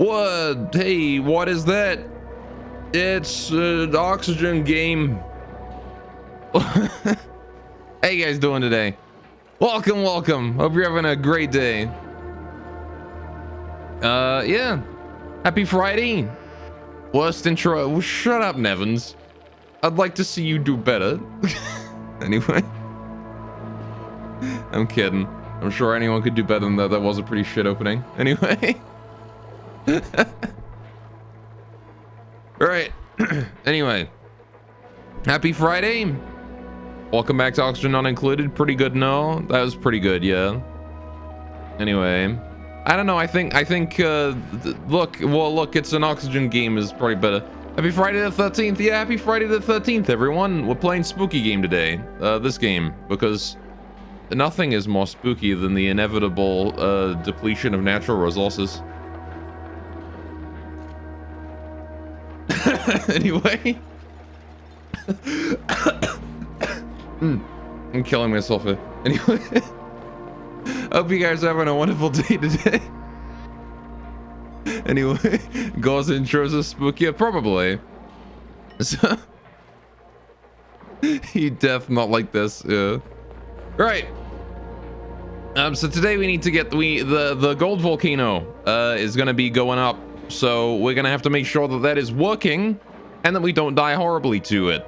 What? Hey, what is that? It's the oxygen game. How you guys doing today? Welcome, welcome. Hope you're having a great day. Yeah. Happy Friday. Worst intro. Well, shut up, Nevins. I'd like to see you do better. Anyway. I'm kidding. I'm sure anyone could do better than that. That was a pretty shit opening. Anyway. Alright. Anyway. Happy Friday. Welcome back to Oxygen Not Included. Pretty good, no? That was pretty good, yeah. Anyway. I don't know, I think, look, it's an Oxygen game is probably better. Happy Friday the 13th. Yeah, happy Friday the 13th, everyone. We're playing Spooky Game today. This game, because nothing is more spooky than the inevitable depletion of natural resources. Anyway. I'm killing myself here. Anyway. Hope you guys are having a wonderful day today. Anyway, Gauze intros are spooky. Probably. So, he def not like this. Yeah. Right. So today we need to get the gold volcano is gonna be going up. So we're gonna have to make sure that that is working and that we don't die horribly to it.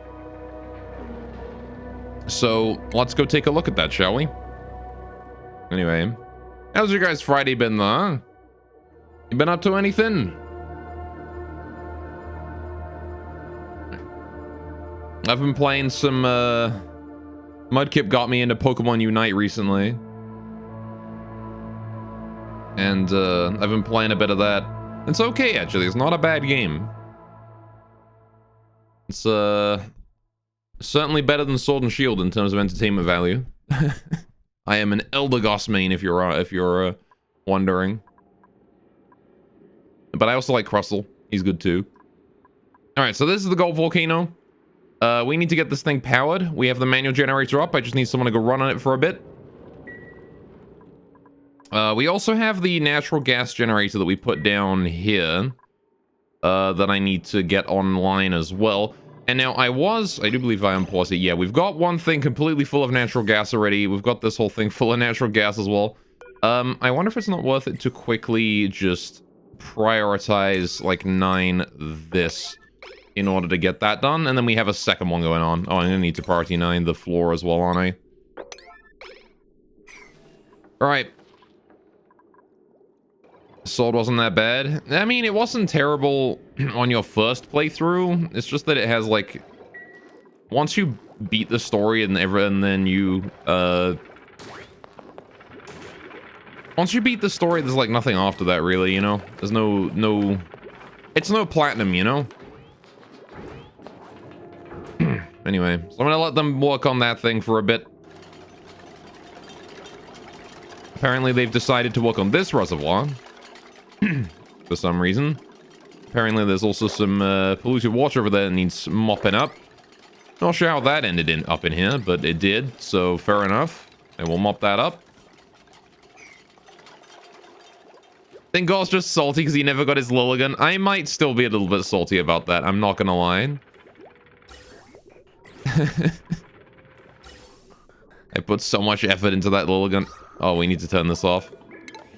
So let's go take a look at that, shall we? Anyway, how's your guys' Friday been, though? You been up to anything? I've been playing some, Mudkip got me into Pokemon Unite recently. And, I've been playing a bit of that. It's okay, actually. It's not a bad game. It's, certainly better than Sword and Shield in terms of entertainment value. I am an Eldegoss main, if you're wondering. But I also like Crustle. He's good too. Alright, so this is the gold volcano. We need to get this thing powered. We have the manual generator up. I just need someone to go run on it for a bit. We also have the natural gas generator that we put down here. That I need to get online as well. And now I do believe I unpaused it. Yeah, we've got one thing completely full of natural gas already. We've got this whole thing full of natural gas as well. I wonder if it's not worth it to quickly just prioritize, like, 9 this in order to get that done. And then we have a second one going on. Oh, I'm gonna need to priority 9 the floor as well, aren't I? Alright. Sword wasn't that bad. I mean, it wasn't terrible on your first playthrough. It's just that it has, like, once you beat the story and then you once you beat the story, there's like nothing after that, really, you know? There's no it's no platinum, you know? Anyway, so I'm gonna let them work on that thing for a bit. Apparently they've decided to work on this reservoir. For some reason. Apparently there's also some polluted water over there that needs mopping up. Not sure how that ended up in here, but it did, so fair enough. And we'll mop that up. I think God's just salty because he never got his Lilligan. I might still be a little bit salty about that, I'm not gonna lie. I put so much effort into that Lilligan. Oh, we need to turn this off.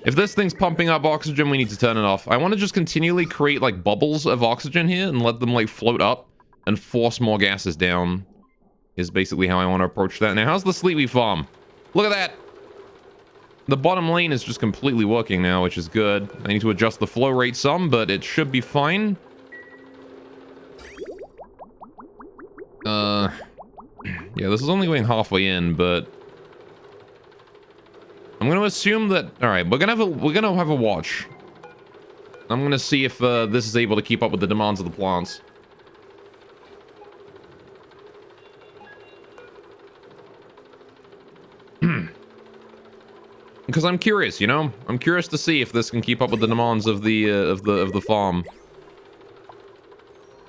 If this thing's pumping up oxygen, we need to turn it off. I want to just continually create, like, bubbles of oxygen here and let them, like, float up and force more gases down is basically how I want to approach that. Now, how's the Sleepy Farm? Look at that! The bottom lane is just completely working now, which is good. I need to adjust the flow rate some, but it should be fine. Yeah, this is only going halfway in, but I'm gonna assume that. All right, we're gonna have a watch. I'm gonna see if this is able to keep up with the demands of the plants. Because I'm curious, you know. I'm curious to see if this can keep up with the demands of the farm.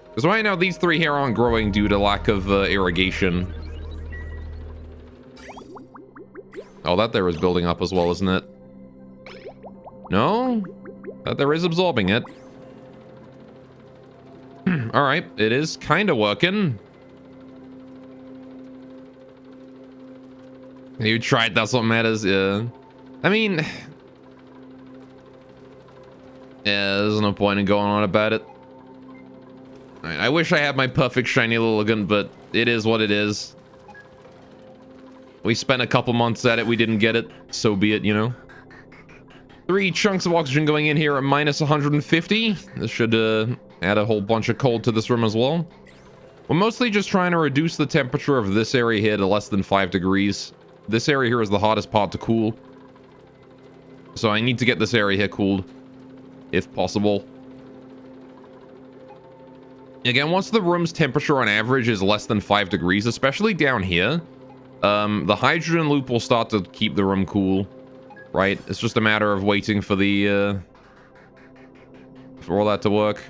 Because right now these 3 here aren't growing due to lack of irrigation. Oh, that there is building up as well, isn't it? No? But there is absorbing it. Alright, it is kind of working. You tried, that's what matters, yeah. I mean... Yeah, there's no point in going on about it. Right, I wish I had my perfect shiny Lilligant, but it is what it is. We spent a couple months at it, we didn't get it, so be it, you know? 3 chunks of oxygen going in here at minus 150. This should add a whole bunch of cold to this room as well. We're mostly just trying to reduce the temperature of this area here to less than 5 degrees. This area here is the hottest part to cool. So I need to get this area here cooled, if possible. Again, once the room's temperature on average is less than 5 degrees, especially down here, the hydrogen loop will start to keep the room cool, right? It's just a matter of waiting for the, for all that to work.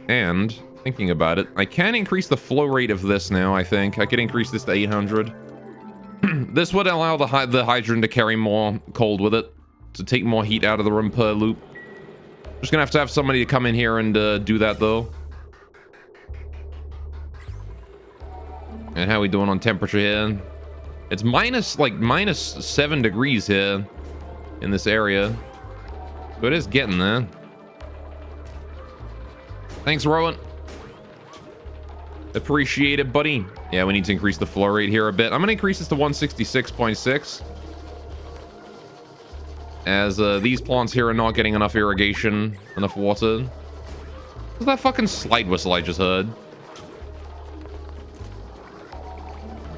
And, thinking about it, I can increase the flow rate of this now, I think. I could increase this to 800. This would allow the hydrogen to carry more cold with it, to take more heat out of the room per loop. Just gonna have to have somebody to come in here and do that, though. And how we doing on temperature here? It's minus 7 degrees here in this area. So it is getting there. Thanks, Rowan. Appreciate it, buddy. Yeah, we need to increase the flow rate here a bit. I'm gonna increase this to 166.6. As these plants here are not getting enough irrigation, enough water. What's that fucking slide whistle I just heard?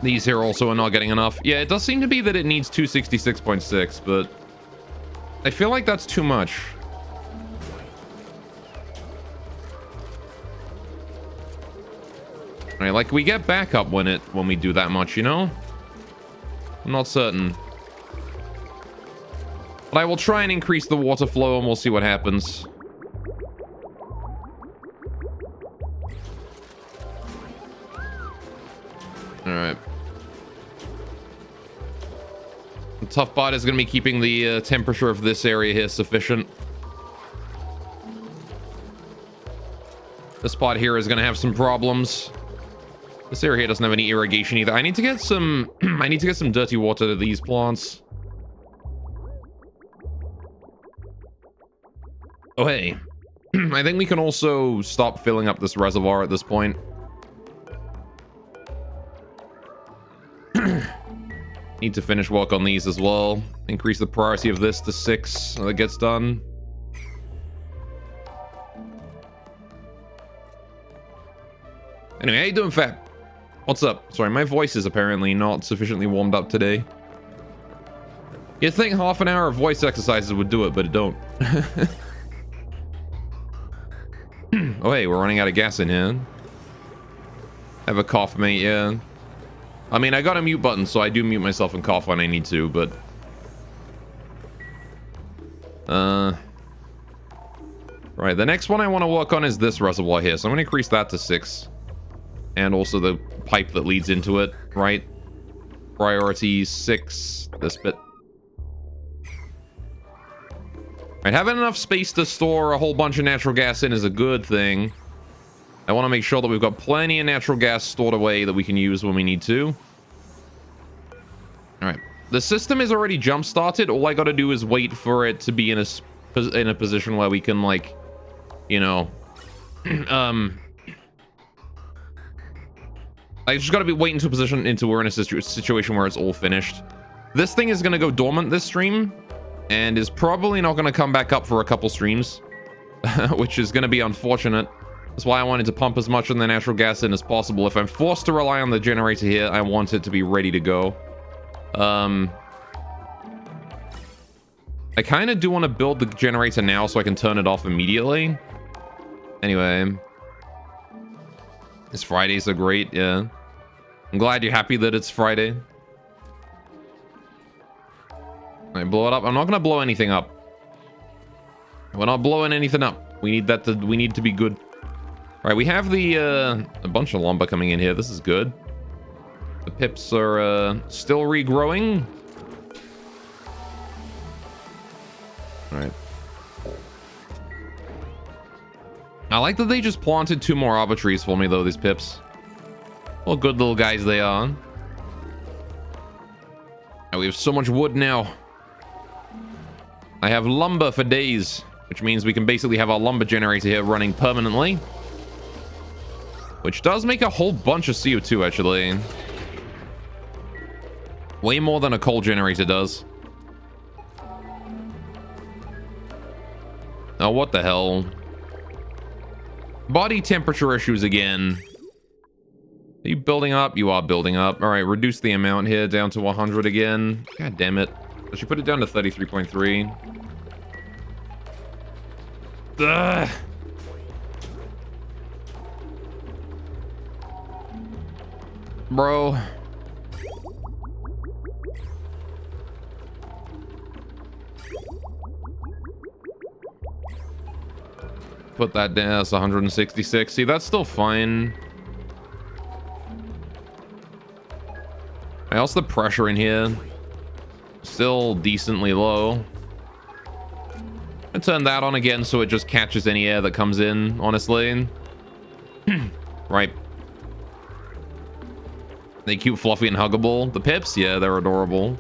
These here also are not getting enough. Yeah, it does seem to be that it needs 266.6, but I feel like that's too much. Alright, like we get backup when we do that much, you know? I'm not certain. But I will try and increase the water flow and we'll see what happens. Alright. The tough part is going to be keeping the temperature of this area here sufficient. This spot here is going to have some problems. This area here doesn't have any irrigation either. I need to get some I need to get some dirty water to these plants. Oh, hey. I think we can also stop filling up this reservoir at this point. Need to finish work on these as well. Increase the priority of this to 6 so that gets done. Anyway, how you doing, Fab? What's up? Sorry, my voice is apparently not sufficiently warmed up today. You'd think half an hour of voice exercises would do it, but it don't. Oh, hey, we're running out of gas in here. Have a cough, mate, yeah. I mean, I got a mute button, so I do mute myself and cough when I need to, but... Right, the next one I want to work on is this reservoir here, so I'm going to increase that to 6. And also the pipe that leads into it, right? Priority 6, this bit. Right, having enough space to store a whole bunch of natural gas in is a good thing. I want to make sure that we've got plenty of natural gas stored away that we can use when we need to. Alright. The system is already jump-started. All I gotta do is wait for it to be in a position where we can, like, you know... I just gotta be waiting to a position until we're in a situation where it's all finished. This thing is gonna go dormant this stream, and is probably not gonna come back up for a couple streams. Which is gonna be unfortunate. That's why I wanted to pump as much of the natural gas in as possible. If I'm forced to rely on the generator here, I want it to be ready to go. I kind of do want to build the generator now so I can turn it off immediately. Anyway. This Fridays are great, yeah. I'm glad you're happy that it's Friday. Alright, blow it up. I'm not going to blow anything up. We're not blowing anything up. We need that to, we need to be good. Alright, we have the, a bunch of lumber coming in here. This is good. The pips are, still regrowing. Alright. I like that they just planted 2 more arbor trees for me, though, these pips. What good little guys they are. And we have so much wood now. I have lumber for days, which means we can basically have our lumber generator here running permanently. Which does make a whole bunch of CO2, actually. Way more than a coal generator does. Oh, what the hell? Body temperature issues again. Are you building up? You are building up. All right, reduce the amount here down to 100 again. God damn it. I should put it down to 33.3. Ugh. Bro. Put that down. That's 166. See, that's still fine. How's the pressure in here? Still decently low. I turn that on again so it just catches any air that comes in, honestly. Right. They cute, fluffy, and huggable. The pips? Yeah, they're adorable.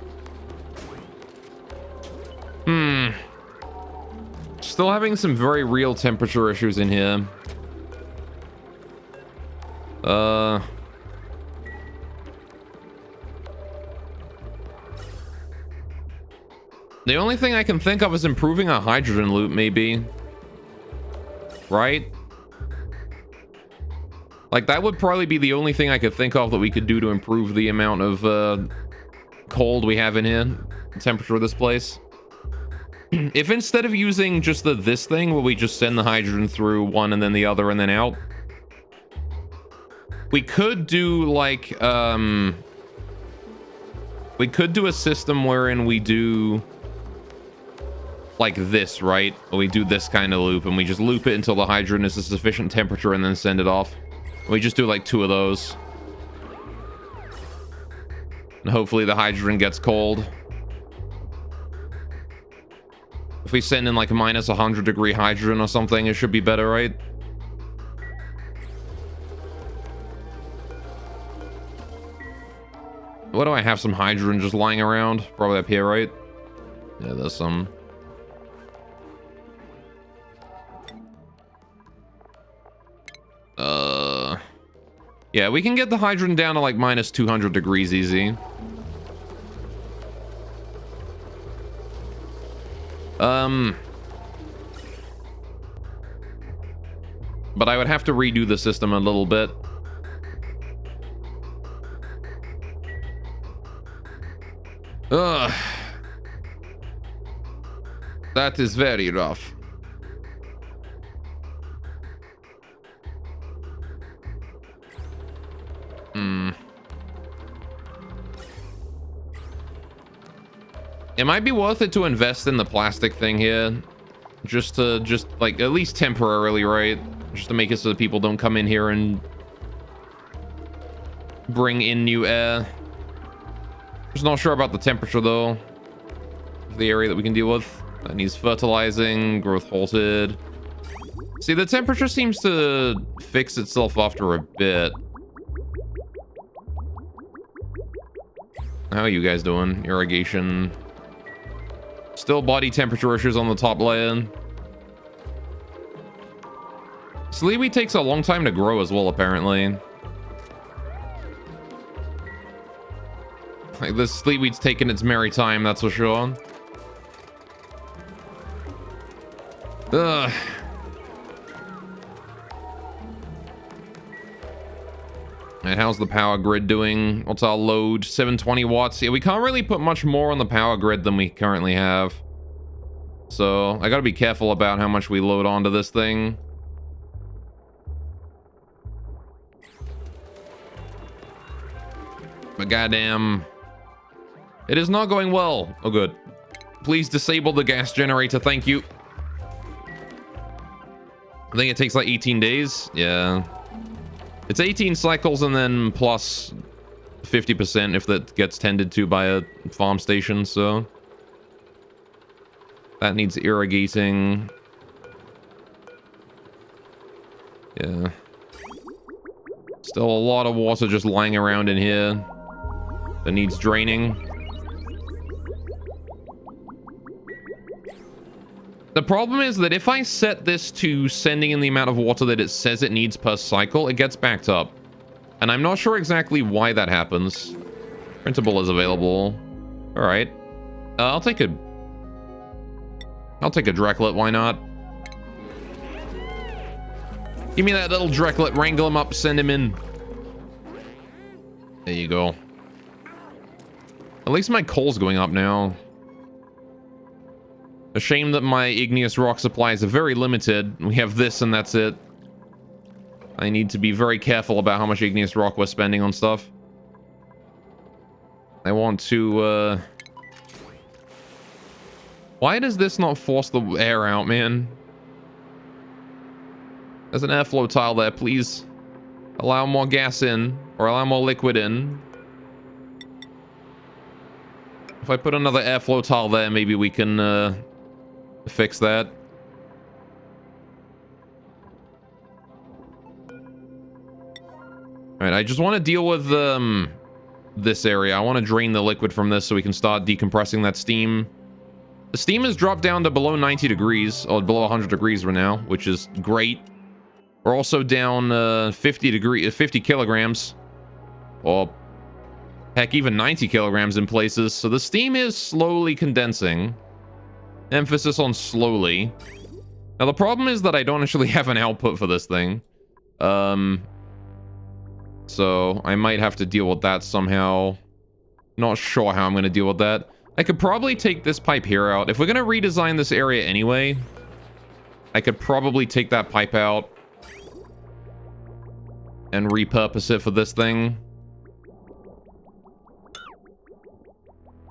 Still having some very real temperature issues in here. The only thing I can think of is improving our hydrogen loop, maybe. Right? Like, that would probably be the only thing I could think of that we could do to improve the amount of cold we have in here. The temperature of this place. If instead of using just this thing, where we just send the hydrogen through one and then the other and then out, we could do, like, we could do a system wherein we do like this, right? We do this kind of loop and we just loop it until the hydrogen is a sufficient temperature and then send it off. We just do like 2 of those. And hopefully the hydrogen gets cold. If we send in like a minus 100 degree hydrogen or something, it should be better, right? Where do I have some hydrogen just lying around? Probably up here, right? Yeah, there's some. Yeah, we can get the hydrogen down to like minus 200 degrees easy. But I would have to redo the system a little bit. Ugh. That is very rough. It might be worth it to invest in the plastic thing here. Just like, at least temporarily, right? Just to make it so that people don't come in here and bring in new air. Just not sure about the temperature, though. The area that we can deal with. That needs fertilizing, growth halted. See, the temperature seems to fix itself after a bit. How are you guys doing? Irrigation. Still body temperature issues on the top layer. Sleeweed takes a long time to grow as well, apparently. Like, this sleeweed's taking its merry time, that's for sure. Ugh. And how's the power grid doing? What's our load? 720 watts. Yeah, we can't really put much more on the power grid than we currently have. So I gotta be careful about how much we load onto this thing. But goddamn, it is not going well. Oh, good. Please disable the gas generator. Thank you. I think it takes like 18 days. Yeah. It's 18 cycles and then plus 50% if that gets tended to by a farm station, so that needs irrigating. Yeah. Still a lot of water just lying around in here that needs draining. The problem is that if I set this to sending in the amount of water that it says it needs per cycle, it gets backed up. And I'm not sure exactly why that happens. Printable is available. All right. I'll take a Drecklet, why not? Give me that little Drecklet, wrangle him up, send him in. There you go. At least my coal's going up now. A shame that my igneous rock supplies are very limited. We have this and that's it. I need to be very careful about how much igneous rock we're spending on stuff. I want to, Why does this not force the air out, man? There's an airflow tile there, please. Allow more gas in, or allow more liquid in. If I put another airflow tile there, maybe we can, fix that. Alright, I just want to deal with, this area. I want to drain the liquid from this so we can start decompressing that steam. The steam has dropped down to below 90 degrees, or below 100 degrees right now, which is great. We're also down 50 kilograms. Or, heck, even 90 kilograms in places. So the steam is slowly condensing. Emphasis on slowly. Now, the problem is that I don't actually have an output for this thing. So I might have to deal with that somehow. Not sure how I'm going to deal with that. I could probably take this pipe here out. If we're going to redesign this area anyway, I could probably take that pipe out and repurpose it for this thing.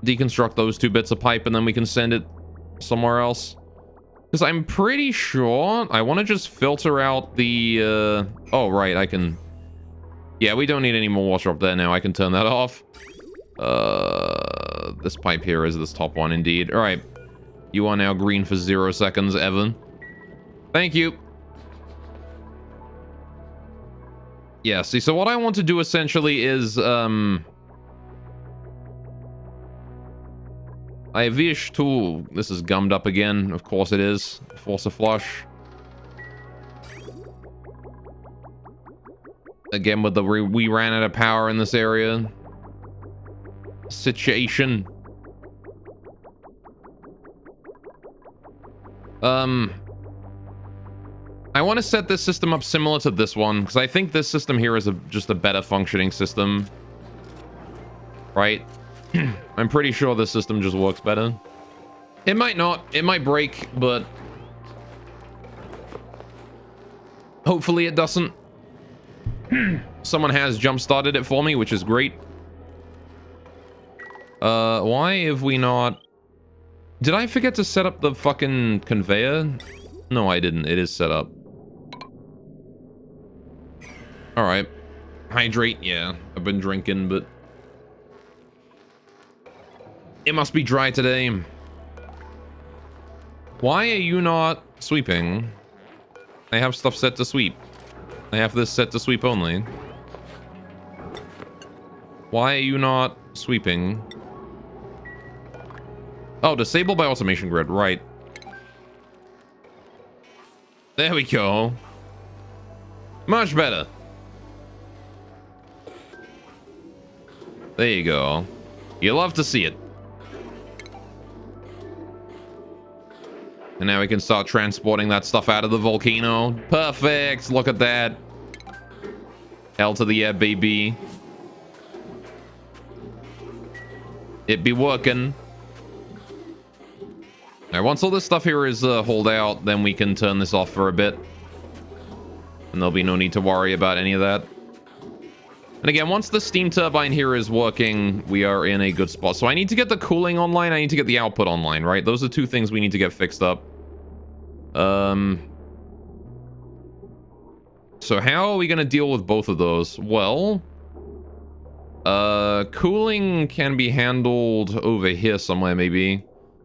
Deconstruct those two bits of pipe and then we can send it somewhere else. Because I'm pretty sure I want to just filter out the... Oh, right, I can... Yeah, we don't need any more water up there now. I can turn that off. This pipe here is this top one, indeed. All right. You are now green for 0 seconds, Evan. Thank you. Yeah, see, so what I want to do essentially is, I wish to... This is gummed up again. Of course it is. Force a flush. Again, with the we ran out of power in this area. Situation. I want to set this system up similar to this one, because I think this system here is just a better functioning system. Right? I'm pretty sure this system just works better. It might not. It might break, but... hopefully it doesn't. Someone has jump-started it for me, which is great. Why have we not... Did I forget to set up the fucking conveyor? No, I didn't. It is set up. Alright. Hydrate, yeah. I've been drinking, but... it must be dry today. Why are you not sweeping? I have stuff set to sweep. I have this set to sweep only. Why are you not sweeping? Oh, disable by automation grid, right. There we go. Much better. There you go. You love to see it. And now we can start transporting that stuff out of the volcano. Perfect. Look at that. Hell to the air, baby. It be working. Now, once all this stuff here is hauled out, then we can turn this off for a bit. And there'll be no need to worry about any of that. And again, once the steam turbine here is working, we are in a good spot. So I need to get the cooling online. I need to get the output online, right? Those are two things we need to get fixed up. So how are we going to deal with both of those? Well, cooling can be handled over here somewhere, maybe.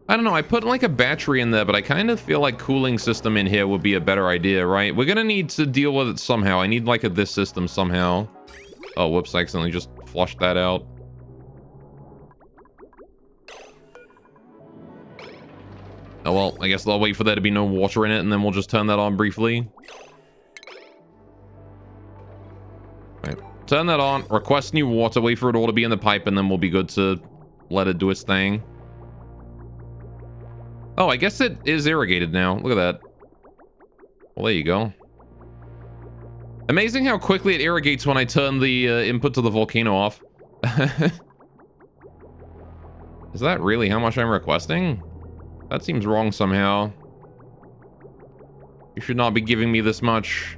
I don't know, I put like a battery in there, but I kind of feel like cooling system in here would be a better idea, right? We're gonna need to deal with it somehow. I need like this system somehow. Oh, whoops, I accidentally just flushed that out. Oh well, I guess I'll wait for there to be no water in it, and then we'll just turn that on briefly. Right. Turn that on, request new water, wait for it all to be in the pipe, and then we'll be good to let it do its thing. Oh, I guess it is irrigated now. Look at that. Well, there you go. Amazing how quickly it irrigates when I turn the input to the volcano off. Is that really how much I'm requesting? That seems wrong somehow. You should not be giving me this much.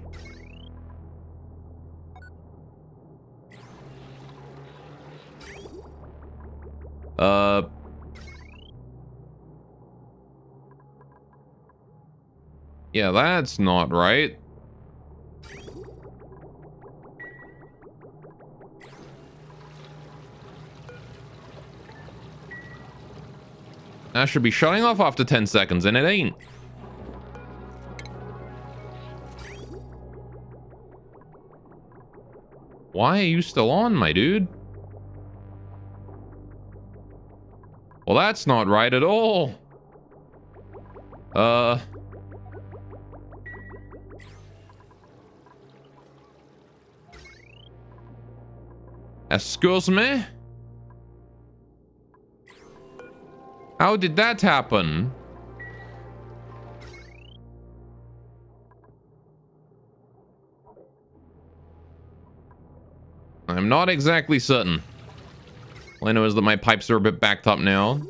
Yeah, that's not right. That should be shutting off after 10 seconds, and it ain't. Why are you still on, my dude? Well, that's not right at all. Excuse me? How did that happen? I'm not exactly certain. All I know is that my pipes are a bit backed up now,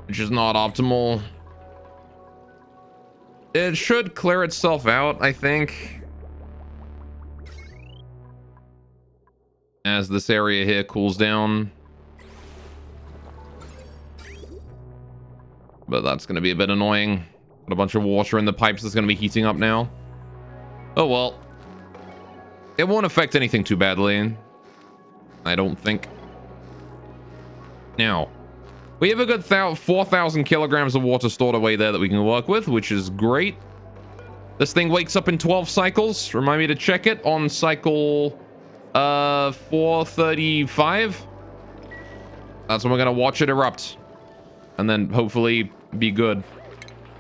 which is not optimal. It should clear itself out, I think, as this area here cools down. But that's going to be a bit annoying. Got a bunch of water in the pipes that's going to be heating up now. Oh well. It won't affect anything too badly, I don't think. Now, we have a good 4,000 kilograms of water stored away there that we can work with, which is great. This thing wakes up in 12 cycles. Remind me to check it on cycle 435. That's when we're going to watch it erupt. And then hopefully be good.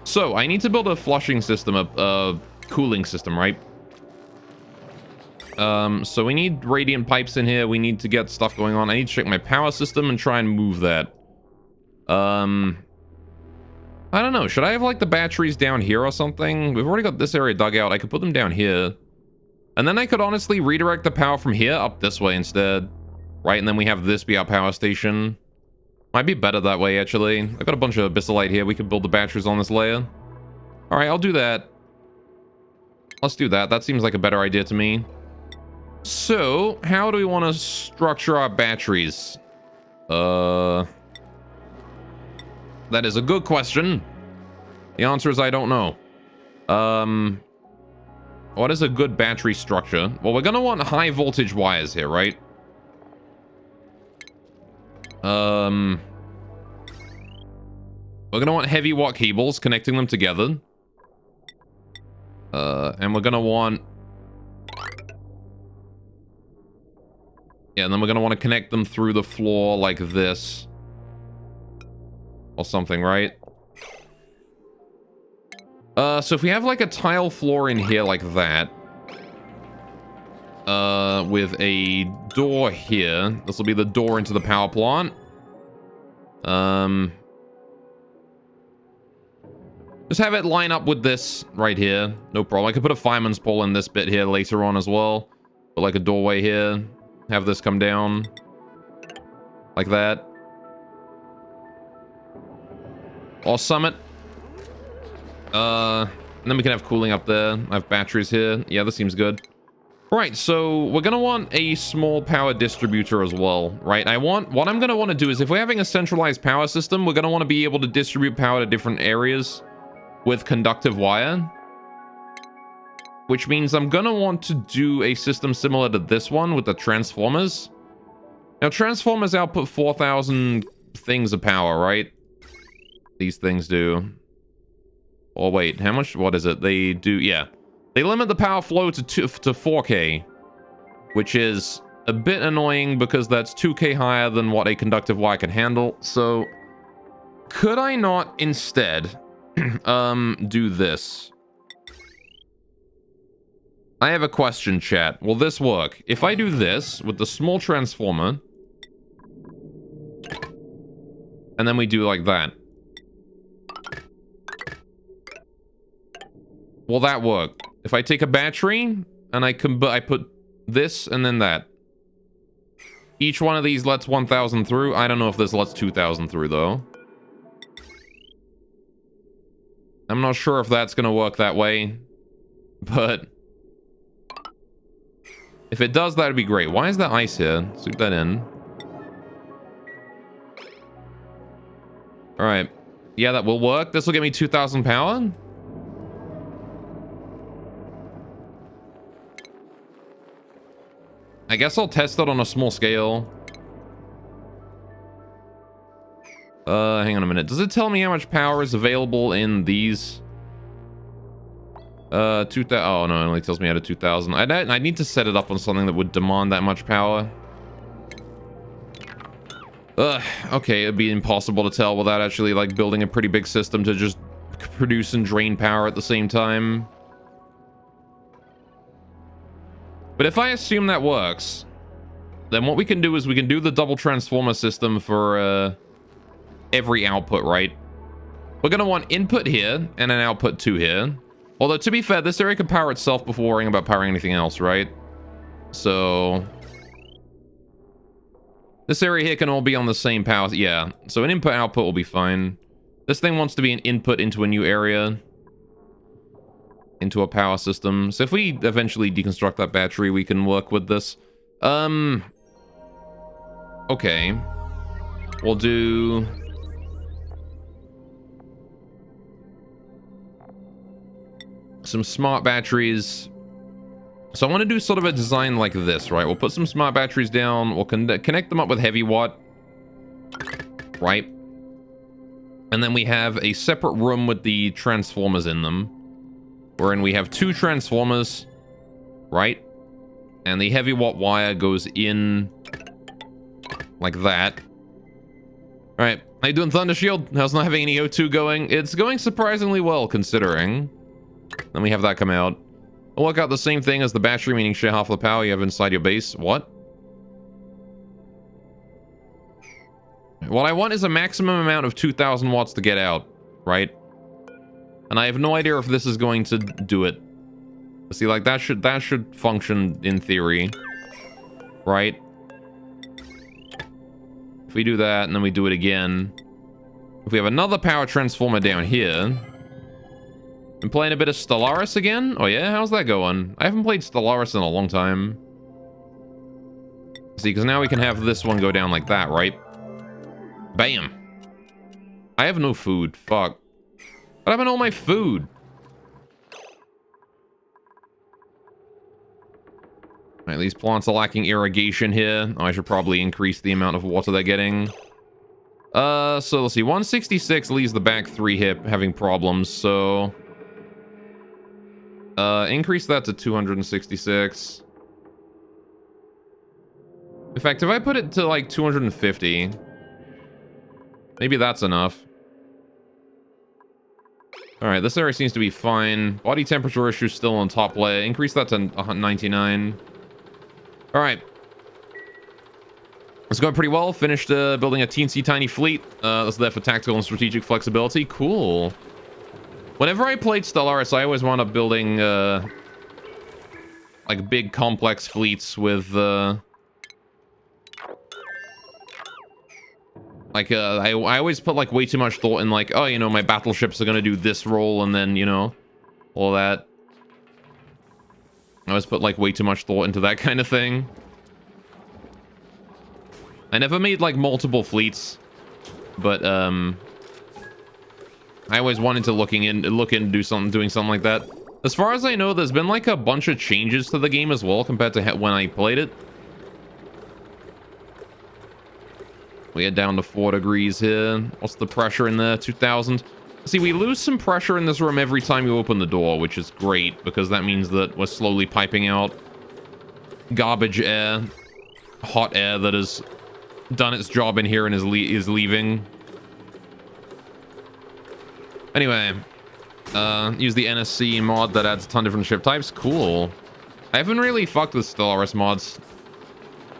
So, I need to build a flushing system, a cooling system, right? So we need radiant pipes in here. We need to get stuff going on. I need to check my power system and try and move that. I don't know. Should I have, like, the batteries down here or something? We've already got this area dug out. I could put them down here. And then I could honestly redirect the power from here up this way instead. Right? And then we have this be our power station. Might be better that way, actually. I've got a bunch of Abyssalite here. We could build the batteries on this layer. Alright, I'll do that. Let's do that. That seems like a better idea to me. So, how do we want to structure our batteries? That is a good question. The answer is I don't know. What is a good battery structure? Well, we're gonna want high voltage wires here, right? We're gonna want heavy watt cables connecting them together. And we're gonna want... Yeah, and then we're gonna want to connect them through the floor like this. Or something, right? So if we have like a tile floor in here like that. With a door here. This will be the door into the power plant. Just have it line up with this right here. No problem. I could put a fireman's pole in this bit here later on as well. Put like a doorway here. Have this come down. Like that. Or summit. And then we can have cooling up there. I have batteries here. Yeah, this seems good. Right, so we're going to want a small power distributor as well, right? What I'm going to want to do is if we're having a centralized power system, we're going to want to be able to distribute power to different areas with conductive wire. Which means I'm going to want to do a system similar to this one with the transformers. Now, transformers output 4,000 things of power, right? These things do. Oh, wait. How much? What is it? They do... Yeah. They limit the power flow to 4K. Which is a bit annoying because that's 2K higher than what a conductive wire can handle. So, could I not instead do this? I have a question, chat. Will this work? If I do this with the small transformer, and then we do like that, will that work? If I take a battery and I put this and then that. Each one of these lets 1,000 through. I don't know if this lets 2,000 through, though. I'm not sure if that's going to work that way. But if it does, that'd be great. Why is that ice here? Soup that in. Alright. Yeah, that will work. This will get me 2,000 power. I guess I'll test it on a small scale. Hang on a minute. Does it tell me how much power is available in these? 2,000. Oh, no, it only tells me out of 2,000. I need to set it up on something that would demand that much power. Okay, it'd be impossible to tell without actually, like, building a pretty big system to just produce and drain power at the same time. But if I assume that works, then what we can do is we can do the double transformer system for every output, right? We're going to want input here and an output 2 here. Although, to be fair, this area can power itself before worrying about powering anything else, right? So this area here can all be on the same power. Yeah, so an input output will be fine. This thing wants to be an input into a new area. Into a power system. So if we eventually deconstruct that battery, we can work with this. Okay. We'll do... some smart batteries. So I want to do sort of a design like this, right? We'll put some smart batteries down. We'll connect them up with heavy watt. Right? And then we have a separate room with the transformers in them. Wherein we have 2 transformers, right? And the heavy watt wire goes in like that. Alright, how you doing, Thunder Shield? How's not having any O2 going? It's going surprisingly well, considering. Then we have that come out. I'll work out the same thing as the battery, meaning share half the power you have inside your base. What? What I want is a maximum amount of 2,000 watts to get out, right? And I have no idea if this is going to do it. See, like, that should function in theory. Right? If we do that, and then we do it again. If we have another power transformer down here. I'm playing a bit of Stellaris again? Oh yeah? How's that going? I haven't played Stellaris in a long time. See, because now we can have this one go down like that, right? Bam! I have no food. Fuck. What happened to all my food? Alright, these plants are lacking irrigation here. Oh, I should probably increase the amount of water they're getting. So let's see. 166 leaves the back 3 here having problems, so... increase that to 266. In fact, if I put it to, like, 250... maybe that's enough. Alright, this area seems to be fine. Body temperature issue still on top layer. Increase that to 99. Alright. It's going pretty well. Finished building a teensy tiny fleet. That's there for tactical and strategic flexibility. Cool. Whenever I played Stellaris, I always wound up building, like, big complex fleets with, like, I always put, like, way too much thought in, like, oh, you know, my battleships are gonna do this role, and then, you know, all that. I always put, like, way too much thought into that kind of thing. I never made, like, multiple fleets, but, I always wanted to look into doing something like that. As far as I know, there's been, like, a bunch of changes to the game as well, compared to when I played it. We are down to 4 degrees here. What's the pressure in there? 2,000. See, we lose some pressure in this room every time you open the door, which is great, because that means that we're slowly piping out garbage air, hot air that has done its job in here and is leaving. Anyway, use the NSC mod that adds a ton of different ship types. Cool. I haven't really fucked with Stellaris mods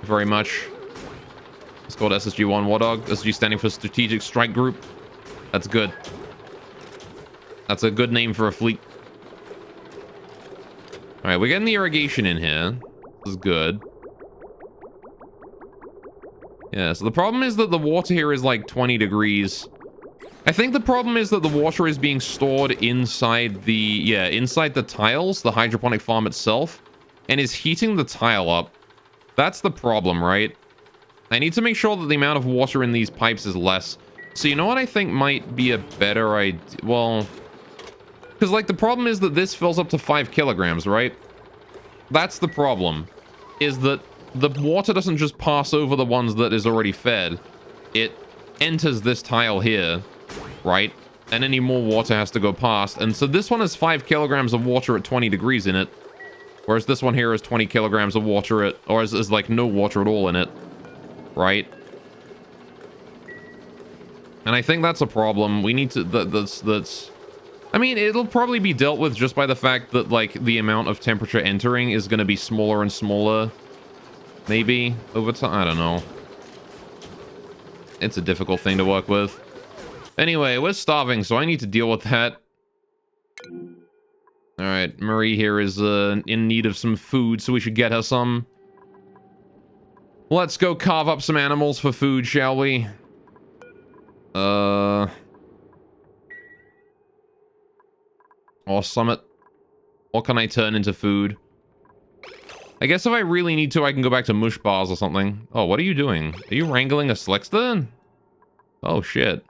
very much. It's called SSG-1 War Dog. SSG standing for Strategic Strike Group. That's good. That's a good name for a fleet. Alright, we're getting the irrigation in here. This is good. Yeah, so the problem is that the water here is like 20 degrees. I think the problem is that the water is being stored inside the, inside the tiles, the hydroponic farm itself, and is heating the tile up. That's the problem, right? I need to make sure that the amount of water in these pipes is less. So you know what I think might be a better idea? Well, because like the problem is that this fills up to 5 kilograms, right? That's the problem, is that the water doesn't just pass over the ones that is already fed. It enters this tile here, right? And any more water has to go past. And so this one has 5 kilograms of water at 20 degrees in it. Whereas this one here is 20 kilograms of water at, or is like no water at all in it. Right? And I think that's a problem. We need to, that's, I mean, it'll probably be dealt with just by the fact that, like, the amount of temperature entering is going to be smaller and smaller. Maybe, over time. I don't know. It's a difficult thing to work with. Anyway, we're starving, so I need to deal with that. Alright, Marie here is in need of some food, so we should get her some. Let's go carve up some animals for food, shall we? Or summit. What can I turn into food? I guess if I really need to, I can go back to mush bars or something. Oh, what are you doing? Are you wrangling a Slickster? Oh, shit.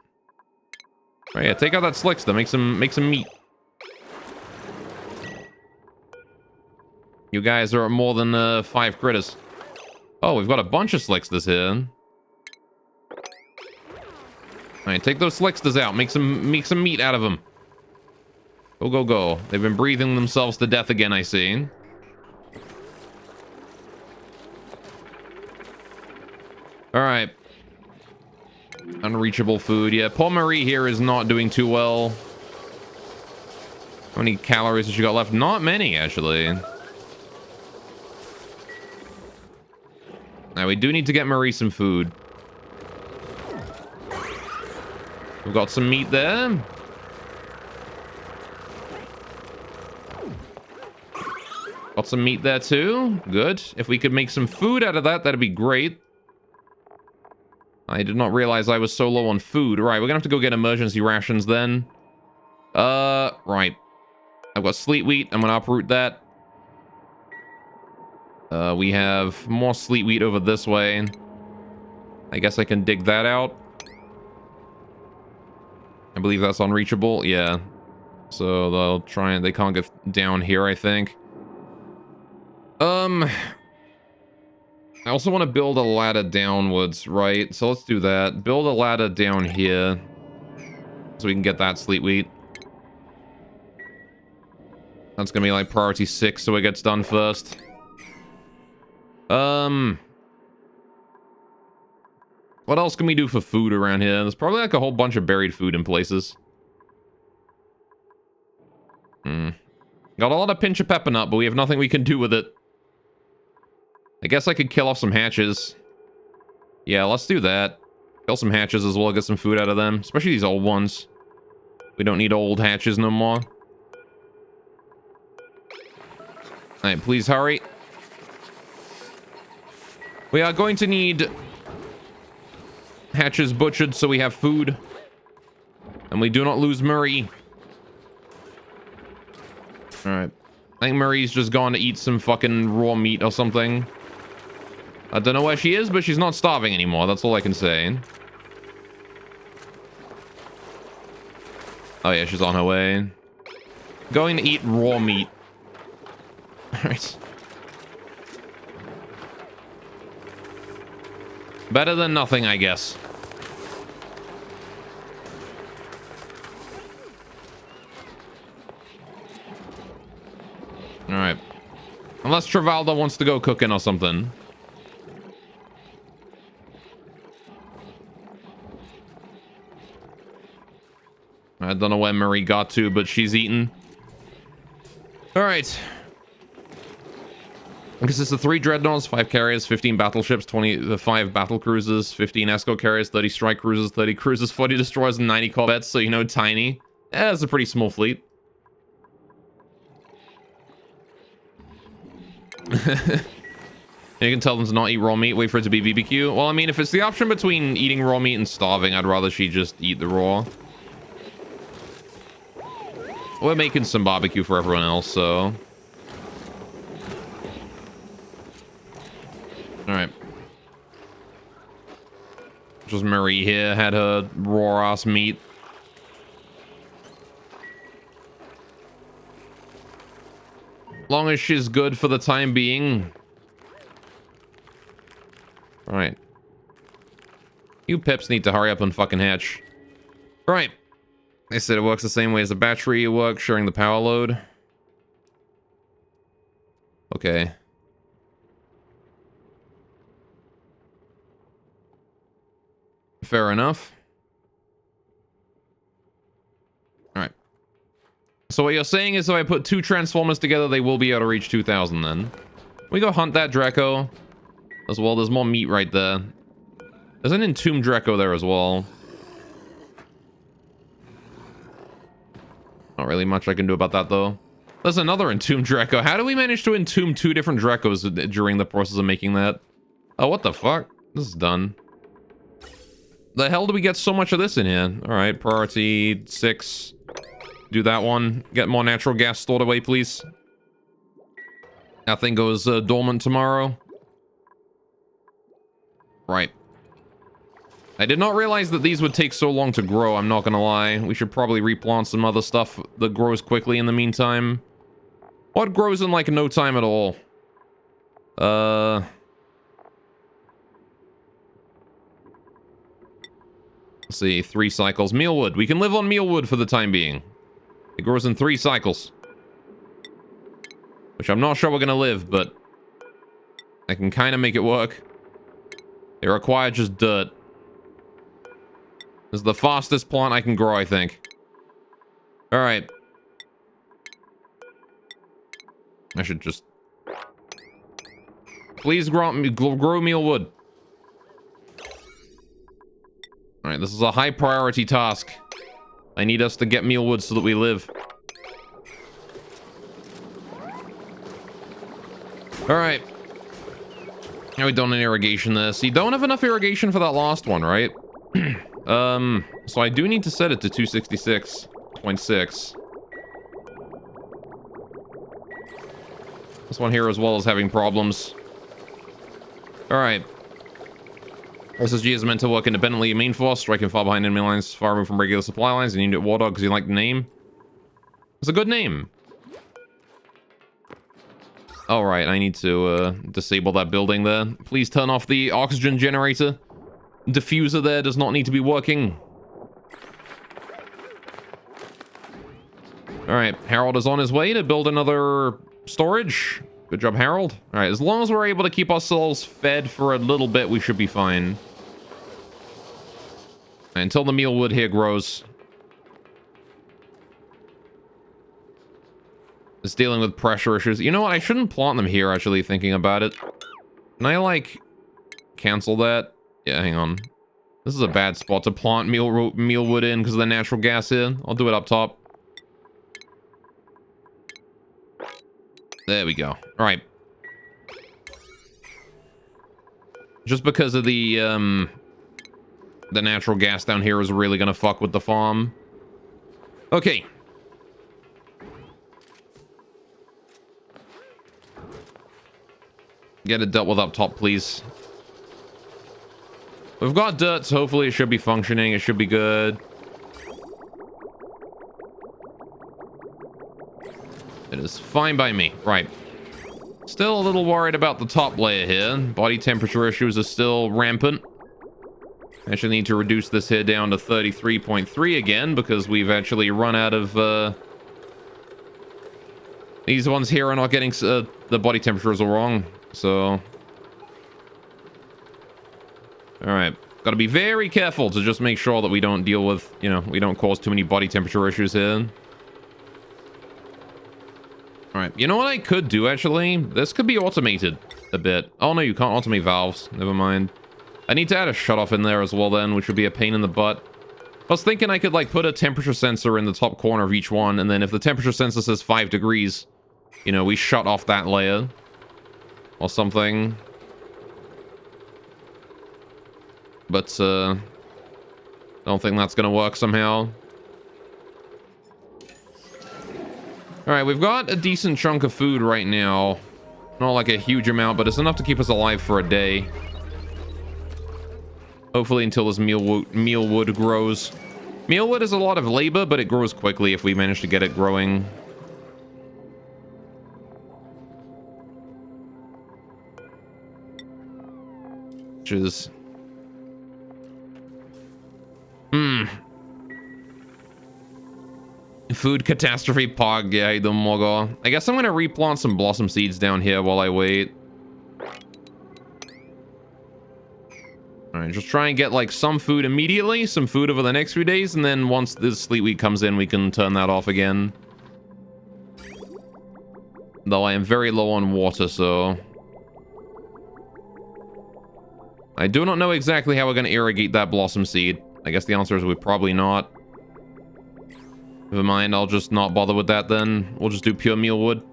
Oh, yeah, take out that Slickster. Make some meat. You guys are more than 5 critters. Oh, we've got a bunch of Slicksters here. Alright, take those Slicksters out. Make some meat out of them. Go, go, go. They've been breathing themselves to death again, I see. Alright. Unreachable food. Yeah, poor Marie here is not doing too well. How many calories has she got left? Not many, actually. Now, we do need to get Marie some food. We've got some meat there. Got some meat there too. Good. If we could make some food out of that, that'd be great. I did not realize I was so low on food. Right, we're gonna have to go get emergency rations then. Right. I've got sleet wheat. I'm gonna uproot that. We have more sleet wheat over this way. I guess I can dig that out. I believe that's unreachable. Yeah. So they'll try and they can't get down here, I think. I also want to build a ladder downwards, right? So let's do that. Build a ladder down here so we can get that sleet wheat. That's gonna be like priority 6, so it gets done first. What else can we do for food around here? There's probably like a whole bunch of buried food in places. Got a lot of pinch of pepper nut, but we have nothing we can do with it. I guess I could kill off some hatches. Yeah, let's do that. Kill some hatches as well, get some food out of them. Especially these old ones. We don't need old hatches no more. Alright, please hurry. We are going to need hatches butchered so we have food. And we do not lose Marie. Alright. I think Marie's just gone to eat some fucking raw meat or something. I don't know where she is, but she's not starving anymore. That's all I can say. Oh yeah, she's on her way. Going to eat raw meat. Alright. Better than nothing, I guess. Alright. Unless Travalda wants to go cooking or something. I don't know where Marie got to, but she's eaten. Alright. It consists of 3 dreadnoughts, 5 carriers, 15 battleships, 5 battle cruisers, 15 escort carriers, 30 strike cruisers, 30 cruisers, 40 destroyers, and 90 corvettes, so you know, tiny. Yeah, it's a pretty small fleet. You can tell them to not eat raw meat, wait for it to be BBQ. Well, I mean, if it's the option between eating raw meat and starving, I'd rather she just eat the raw. We're making some barbecue for everyone else, so... Alright. Just Marie here had her raw ass meat. Long as she's good for the time being. Alright. You pips need to hurry up and fucking hatch. Right. They said it works the same way as the battery works, sharing the power load. Okay. Fair enough. Alright. So what you're saying is if I put 2 Transformers together, they will be able to reach 2,000 then. We go hunt that Draco. As well, there's more meat right there. There's an entombed Draco there as well. Not really much I can do about that, though. There's another entombed Draco. How do we manage to entomb 2 different Dracos during the process of making that? Oh, what the fuck? This is done. The hell do we get so much of this in here? Alright, priority 6. Do that one. Get more natural gas stored away, please. That thing goes dormant tomorrow. Right. I did not realize that these would take so long to grow, I'm not gonna lie. We should probably replant some other stuff that grows quickly in the meantime. What grows in, like, no time at all? Let's see, 3 cycles. Mealwood. We can live on mealwood for the time being. It grows in 3 cycles. Which I'm not sure we're gonna live, but... I can kind of make it work. It requires just dirt. This is the fastest plant I can grow, I think. Alright. I should just... Please grow mealwood. Alright, this is a high priority task. I need us to get mealwood so that we live. Alright. Now we don't have irrigation there. So you don't have enough irrigation for that last one, right? So I do need to set it to 266.6. This one here as well is having problems. Alright. SSG is meant to work independently of main force, striking far behind enemy lines, far removed from regular supply lines, and you need War Dog because you like the name. It's a good name. Alright, I need to disable that building there. Please turn off the oxygen generator. Diffuser there does not need to be working. Alright, Harold is on his way to build another storage. Good job, Harold. Alright, as long as we're able to keep ourselves fed for a little bit, we should be fine. Until the mealwood here grows. It's dealing with pressure issues. You know what? I shouldn't plant them here, actually, thinking about it. Can I, like, cancel that? Yeah, hang on. This is a bad spot to plant mealwood in because of the natural gas here. I'll do it up top. There we go. All right. Just because of the natural gas down here is really gonna fuck with the farm. Okay. Get it dealt with up top, please. We've got dirt, so hopefully it should be functioning. It should be good. It is fine by me. Right. Still a little worried about the top layer here. Body temperature issues are still rampant. Actually need to reduce this here down to 33.3 again because we've actually run out of These ones here are not getting... the body temperatures are wrong, so... Alright. Gotta be very careful to just make sure that we don't deal with, you know, we don't cause too many body temperature issues here. Alright, you know what I could do, actually? This could be automated a bit. Oh, no, you can't automate valves. Never mind. I need to add a shutoff in there as well, then, which would be a pain in the butt. I was thinking I could, like, put a temperature sensor in the top corner of each one, and then if the temperature sensor says 5 degrees, you know, we shut off that layer. Or something. But, I don't think that's gonna work somehow. Alright, we've got a decent chunk of food right now. Not like a huge amount, but it's enough to keep us alive for a day. Hopefully until this mealwood grows. Mealwood is a lot of labor, but it grows quickly if we manage to get it growing. Which is... Food catastrophe pog, yeah, I don't mogo. I guess I'm gonna replant some blossom seeds down here while I wait. Alright, just try and get like some food immediately, some food over the next few days, and then once this sleet week comes in, we can turn that off again. Though I am very low on water, so... I do not know exactly how we're gonna irrigate that blossom seed. I guess the answer is we're probably not. Never mind, I'll just not bother with that then. We'll just do pure mealwood.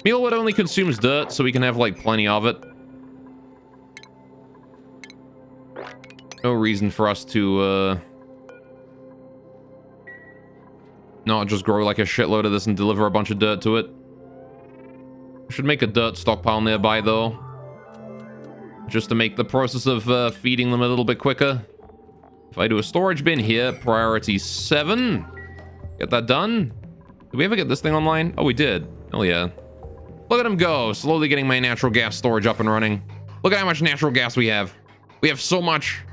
Mealwood only consumes dirt, so we can have, like, plenty of it. No reason for us to, not just grow, like, a shitload of this and deliver a bunch of dirt to it. Should make a dirt stockpile nearby, though. Just to make the process of, feeding them a little bit quicker. If I do a storage bin here, priority 7... Get that done? Did we ever get this thing online? Oh, we did. Hell yeah. Look at him go. Slowly getting my natural gas storage up and running. Look at how much natural gas we have. We have so much.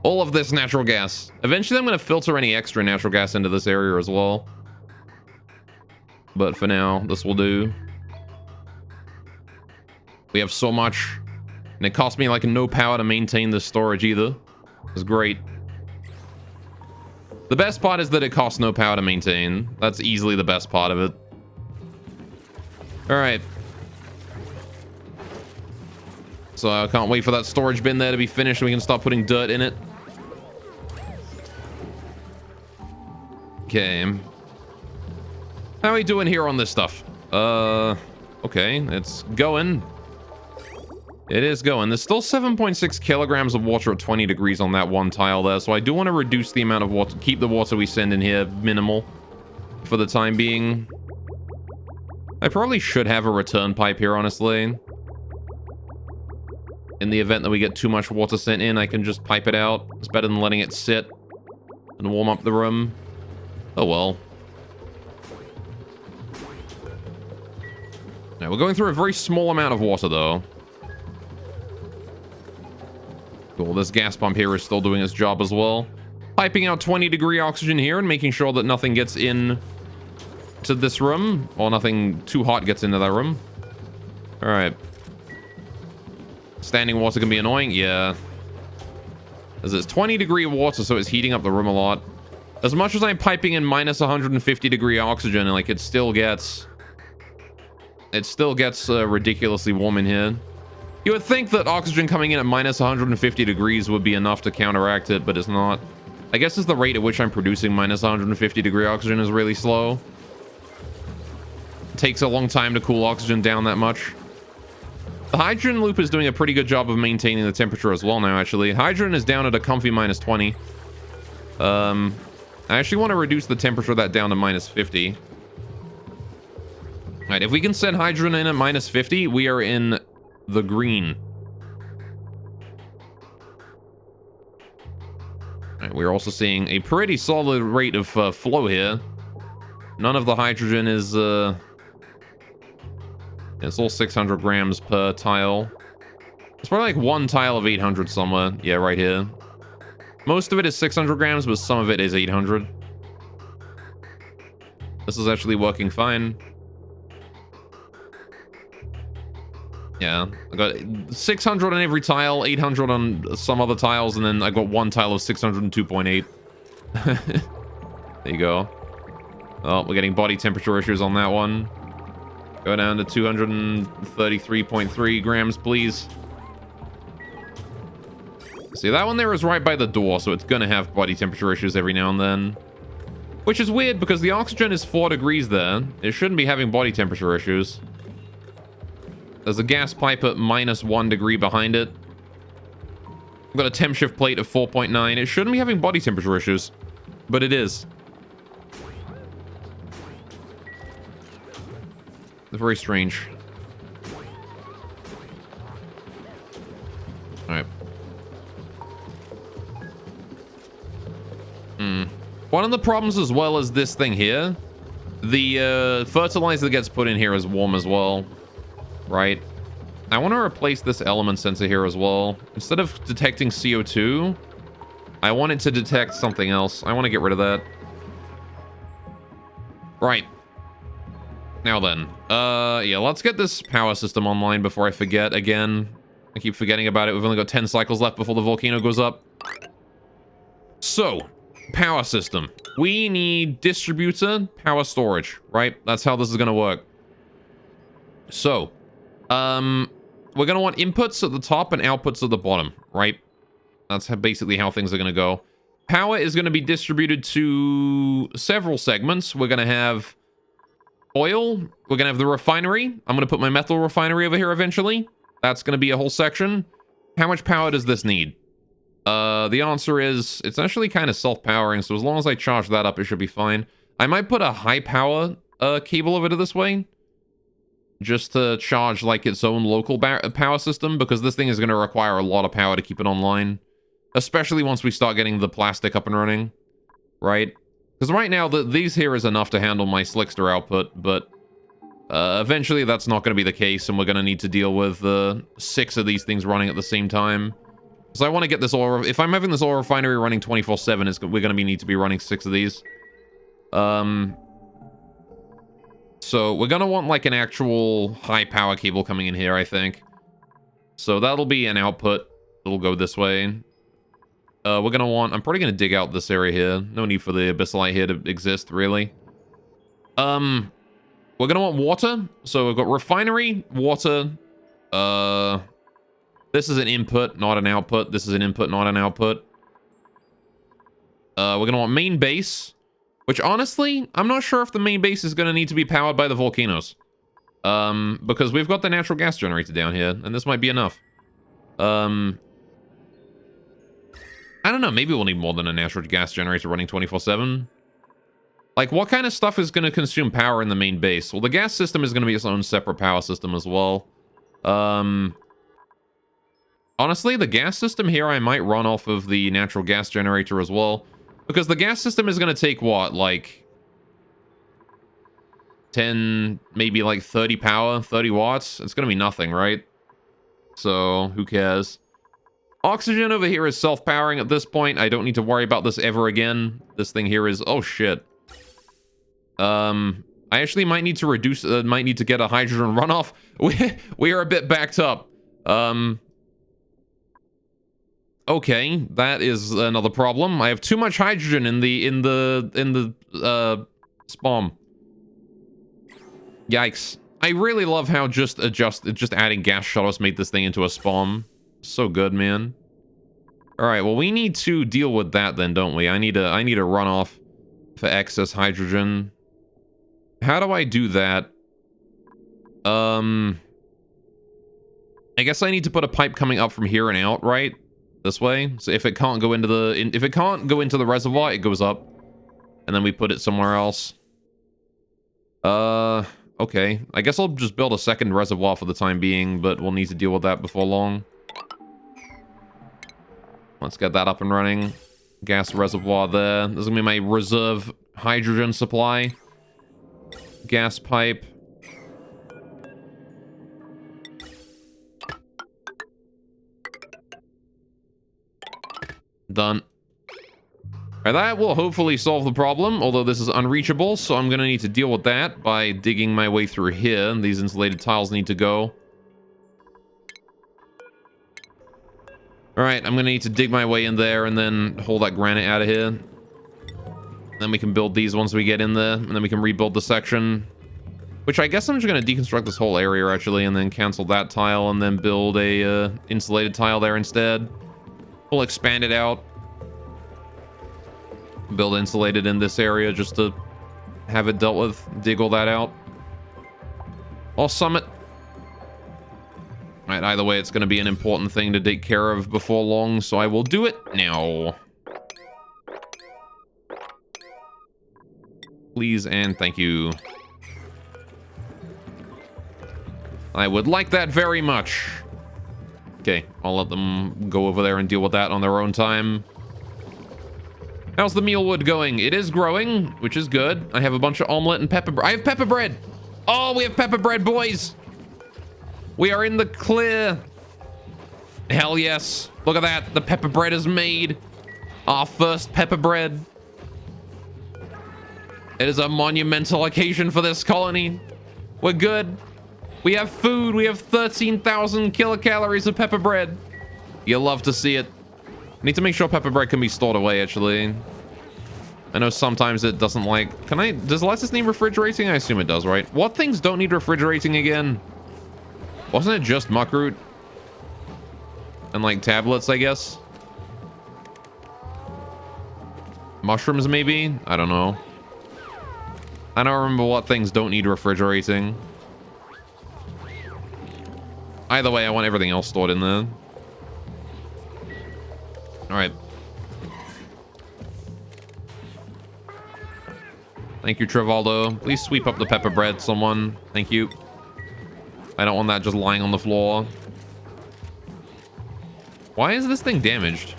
All of this natural gas. Eventually, I'm going to filter any extra natural gas into this area as well. But for now, this will do. We have so much. And it cost me like no power to maintain this storage either. It's great. The best part is that it costs no power to maintain. That's easily the best part of it. Alright. So I can't wait for that storage bin there to be finished and we can start putting dirt in it. Okay. How are we doing here on this stuff? Okay, it's going. It is going. There's still 7.6 kilograms of water at 20 degrees on that one tile there, so I do want to reduce the amount of water, keep the water we send in here minimal for the time being. I probably should have a return pipe here, honestly. In the event that we get too much water sent in, I can just pipe it out. It's better than letting it sit and warm up the room. Oh well. Now, we're going through a very small amount of water, though. Cool, this gas pump here is still doing its job as well. Piping out 20-degree oxygen here and making sure that nothing gets in to this room. Or nothing too hot gets into that room. Alright. Standing water can be annoying? Yeah. As it's 20-degree water, so it's heating up the room a lot. As much as I'm piping in minus 150-degree oxygen, like, it still gets ridiculously warm in here. You would think that oxygen coming in at minus 150 degrees would be enough to counteract it, but it's not. I guess it's the rate at which I'm producing minus 150 degree oxygen is really slow. It takes a long time to cool oxygen down that much. The hydrogen loop is doing a pretty good job of maintaining the temperature as well now, actually. Hydrogen is down at a comfy minus 20. I actually want to reduce the temperature of that down to minus 50. All right, if we can set hydrogen in at minus 50, we are in the green. Right, we're also seeing a pretty solid rate of flow here. None of the hydrogen is it's all 600 grams per tile. It's probably like one tile of 800 somewhere. Yeah, right here. Most of it is 600 grams, but some of it is 800. This is actually working fine. Yeah, I got 600 on every tile, 800 on some other tiles, and then I got one tile of 602.8. There you go. Oh, we're getting body temperature issues on that one. Go down to 233.3 grams, please. See, that one there is right by the door, so it's gonna have body temperature issues every now and then. Which is weird, because the oxygen is 4 degrees there. It shouldn't be having body temperature issues. There's a gas pipe at -1 degree behind it. I've got a temp shift plate of 4.9. It shouldn't be having body temperature issues, but it is. Very strange. Alright. One of the problems as well is this thing here. The fertilizer that gets put in here is warm as well. Right? I want to replace this element sensor here as well. Instead of detecting CO2, I want it to detect something else. I want to get rid of that. Right. Now then. Yeah, let's get this power system online before I forget again. I keep forgetting about it. We've only got 10 cycles left before the volcano goes up. So, power system. We need distributor, power storage, right? That's how this is going to work. So, we're going to want inputs at the top and outputs at the bottom, right? That's basically how things are going to go. Power is going to be distributed to several segments. We're going to have oil. We're going to have the refinery. I'm going to put my metal refinery over here eventually. That's going to be a whole section. How much power does this need? The answer is it's actually kind of self-powering, so as long as I charge that up, it should be fine. I might put a high power cable over to this way, just to charge like its own local power system, because this thing is going to require a lot of power to keep it online, especially once we start getting the plastic up and running, right? Because right now, these here is enough to handle my Slickster output, but eventually that's not going to be the case, and we're going to need to deal with 6 of these things running at the same time. So I want to get this oil. If I'm having this oil refinery running 24/7, we're going to need to be running 6 of these. So we're going to want like an actual high power cable coming in here, I think. So that'll be an output. It'll go this way. We're going to want... I'm probably going to dig out this area here. No need for the abyssalite here to exist, really. We're going to want water. So we've got refinery, water. This is an input, not an output. This is an input, not an output. We're going to want main base. Which, honestly, I'm not sure if the main base is going to need to be powered by the volcanoes. Because we've got the natural gas generator down here, and this might be enough. I don't know, maybe we'll need more than a natural gas generator running 24/7. Like, what kind of stuff is going to consume power in the main base? Well, the gas system is going to be its own separate power system as well. Honestly, the gas system here I might run off of the natural gas generator as well. Because the gas system is going to take, what, like 10, maybe like 30 power, 30 watts? It's going to be nothing, right? So, who cares? Oxygen over here is self-powering at this point. I don't need to worry about this ever again. This thing here is... Oh, shit. I actually might need to reduce... might need to get a hydrogen runoff. We are a bit backed up. Okay, that is another problem. I have too much hydrogen in the spawn. Yikes. I really love how just adding gas shuttles made this thing into a spawn. So good, man. All right, well, we need to deal with that then, don't we? I need a runoff for excess hydrogen. How do I do that? I guess I need to put a pipe coming up from here and out, right? This way. So if it can't go into the reservoir, it goes up, and then we put it somewhere else. Okay. I guess I'll just build a second reservoir for the time being, but we'll need to deal with that before long. Let's get that up and running. Gas reservoir there. This is gonna be my reserve hydrogen supply. Gas pipe. Done. Alright, that will hopefully solve the problem, although this is unreachable, so I'm going to need to deal with that by digging my way through here. These insulated tiles need to go. All right, I'm gonna need to dig my way in there and then haul that granite out of here. Then we can build these once we get in there, and then we can rebuild the section. Which I guess I'm just gonna deconstruct this whole area actually, and then cancel that tile, and then build a insulated tile there instead. We'll expand it out. Build insulated in this area just to have it dealt with. Dig all that out. I'll summit. Right, either way, it's gonna be an important thing to take care of before long, so I will do it now. Please and thank you. I would like that very much. Okay, I'll let them go over there and deal with that on their own time. How's the mealwood going? It is growing, which is good. I have a bunch of omelet and pepper bread. I have pepper bread. Oh, we have pepper bread, boys. We are in the clear. Hell yes. Look at that. The pepper bread is made. Our first pepper bread. It is a monumental occasion for this colony. We're good. We have food. We have 13,000 kilocalories of pepper bread. You'll love to see it. I need to make sure pepper bread can be stored away, actually. I know sometimes it doesn't like... Does Alexis need refrigerating? I assume it does, right? What things don't need refrigerating again? Wasn't it just muckroot? And like tablets, I guess? Mushrooms, maybe? I don't know. I don't remember what things don't need refrigerating. Either way, I want everything else stored in there. Alright. Thank you, Trivaldo. Please sweep up the pepper bread, someone. Thank you. I don't want that just lying on the floor. Why is this thing damaged?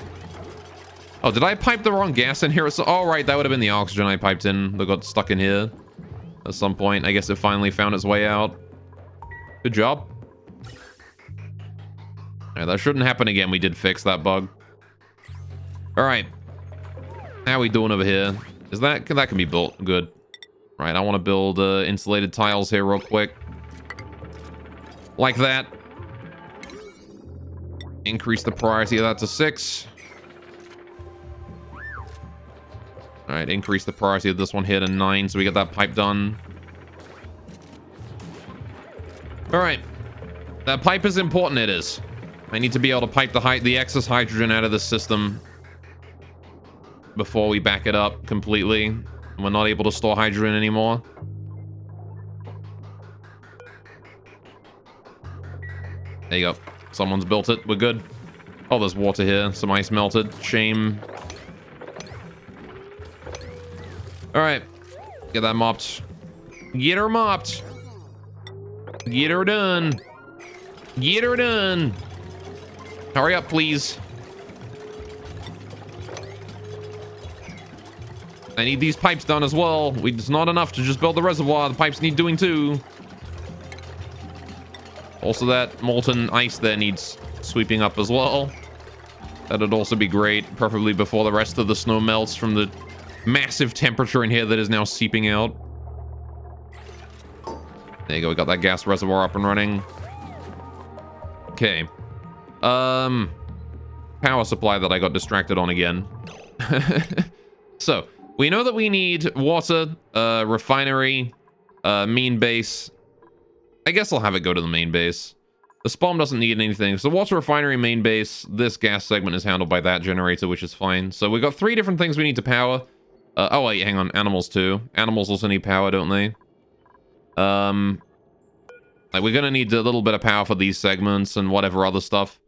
Oh, did I pipe the wrong gas in here? Oh, right, that would have been the oxygen I piped in that got stuck in here at some point. I guess it finally found its way out. Good job. Yeah, that shouldn't happen again. We did fix that bug. All right. How are we doing over here? Is that can be built? Good. Right, I want to build insulated tiles here real quick. Like that. Increase the priority of that to 6. All right, increase the priority of this one here to 9, so we get that pipe done. All right. That pipe is important, it is. I need to be able to pipe the excess hydrogen out of the system before we back it up completely and we're not able to store hydrogen anymore. There you go. Someone's built it. We're good. Oh, there's water here. Some ice melted. Shame. All right. Get that mopped. Get her mopped. Get her done. Get her done. Hurry up, please. I need these pipes done as well. It's not enough to just build the reservoir. The pipes need doing too. Also, that molten ice there needs sweeping up as well. That'd also be great, preferably before the rest of the snow melts from the massive temperature in here that is now seeping out. There you go, we got that gas reservoir up and running. Okay. Power supply that I got distracted on again. So, we know that we need water, refinery, main base. I guess I'll have it go to the main base. The spawn doesn't need anything. So water refinery, main base. This gas segment is handled by that generator, which is fine. So we've got 3 different things we need to power. Oh wait, hang on. Animals too. Animals also need power, don't they? Like we're gonna need a little bit of power for these segments and whatever other stuff.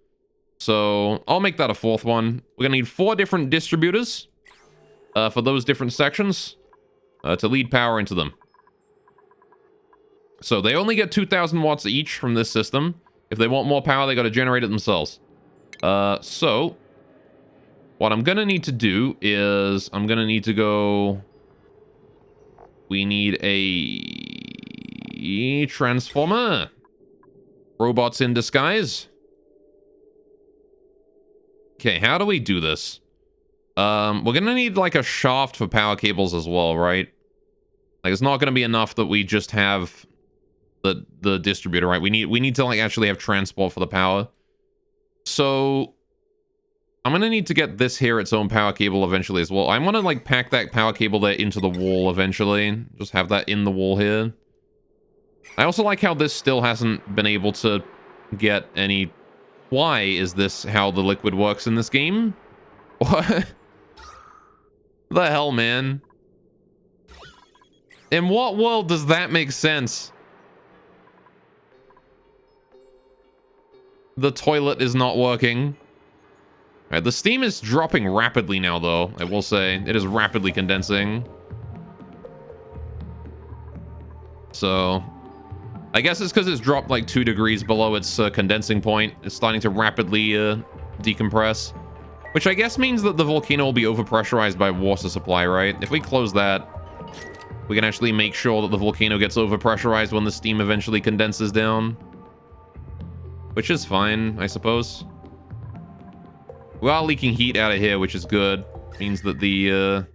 So I'll make that a 4th one. We're gonna need 4 different distributors for those different sections to lead power into them. So they only get 2,000 watts each from this system. If they want more power, they got to generate it themselves. So what I'm gonna need to do is I'm gonna need to go. We need a transformer. Robots in disguise. Okay, how do we do this? We're gonna need like a shaft for power cables as well, right? Like it's not gonna be enough that we just have the distributor, right? We need to like actually have transport for the power. So I'm gonna need to get this here its own power cable eventually as well. I'm gonna like pack that power cable there into the wall eventually. Just have that in the wall here. I also like how this still hasn't been able to get any... Why is this how the liquid works in this game? What the hell, man? In what world does that make sense? The toilet is not working. All right, the steam is dropping rapidly now, though. I will say it is rapidly condensing. So, I guess it's because it's dropped like 2 degrees below its condensing point. It's starting to rapidly decompress, which I guess means that the volcano will be overpressurized by water supply, right? If we close that, we can actually make sure that the volcano gets overpressurized when the steam eventually condenses down, which is fine, I suppose. We are leaking heat out of here, which is good. Means that the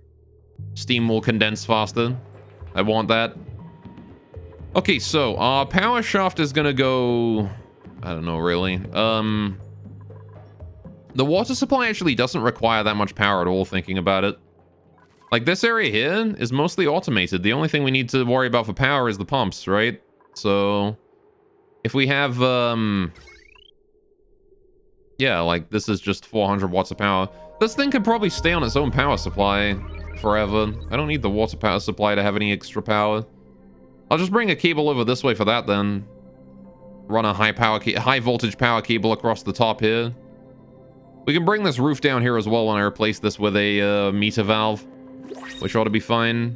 steam will condense faster. I want that. Okay, so our power shaft is gonna go... I don't know, really. The water supply actually doesn't require that much power at all, thinking about it. Like, this area here is mostly automated. The only thing we need to worry about for power is the pumps, right? So, if we have, yeah, like, this is just 400 watts of power. This thing could probably stay on its own power supply forever. I don't need the water power supply to have any extra power. I'll just bring a cable over this way for that, then. Run a high voltage power cable across the top here. We can bring this roof down here as well when I replace this with a meter valve, which ought to be fine.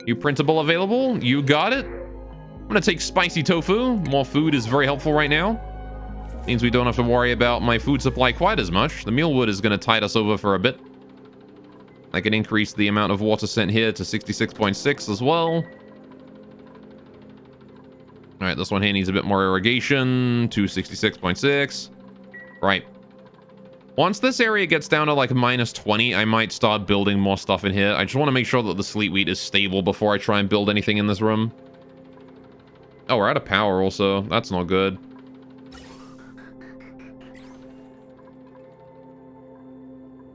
New printable available. You got it. I'm gonna take spicy tofu. More food is very helpful right now. Means we don't have to worry about my food supply quite as much. The mealwood is gonna tide us over for a bit. I can increase the amount of water sent here to 66.6 as well. All right, this one here needs a bit more irrigation to 66.6. Right. Once this area gets down to like -20, I might start building more stuff in here. I just want to make sure that the sleet wheat is stable before I try and build anything in this room. Oh, we're out of power also. That's not good.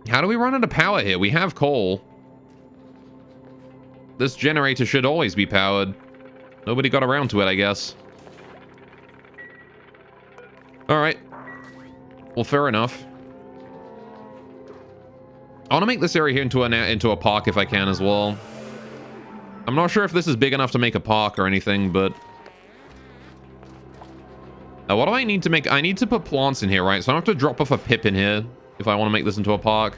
How do we run out of power here? We have coal. This generator should always be powered. Nobody got around to it, I guess. All right. Well, fair enough. I want to make this area here into a park if I can as well. I'm not sure if this is big enough to make a park or anything, but... what do I need to make? I need to put plants in here, right? So I have to drop off a pip in here if I want to make this into a park.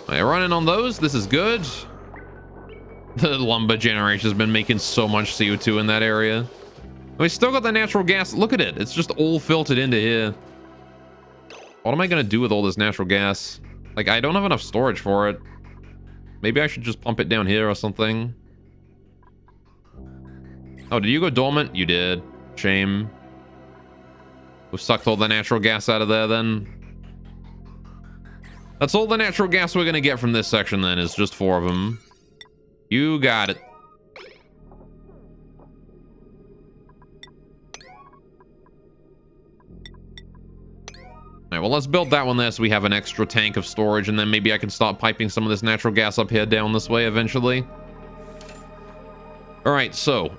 Alright, running on those. This is good. The lumber generator's been making so much CO2 in that area. We still got the natural gas. Look at it. It's just all filtered into here. What am I going to do with all this natural gas? Like, I don't have enough storage for it. Maybe I should just pump it down here or something. Oh, did you go dormant? You did. Shame. We've sucked all the natural gas out of there then. That's all the natural gas we're going to get from this section then, is just 4 of them. You got it. Alright, well, let's build that one there so we have an extra tank of storage, and then maybe I can start piping some of this natural gas up here down this way eventually. Alright, so,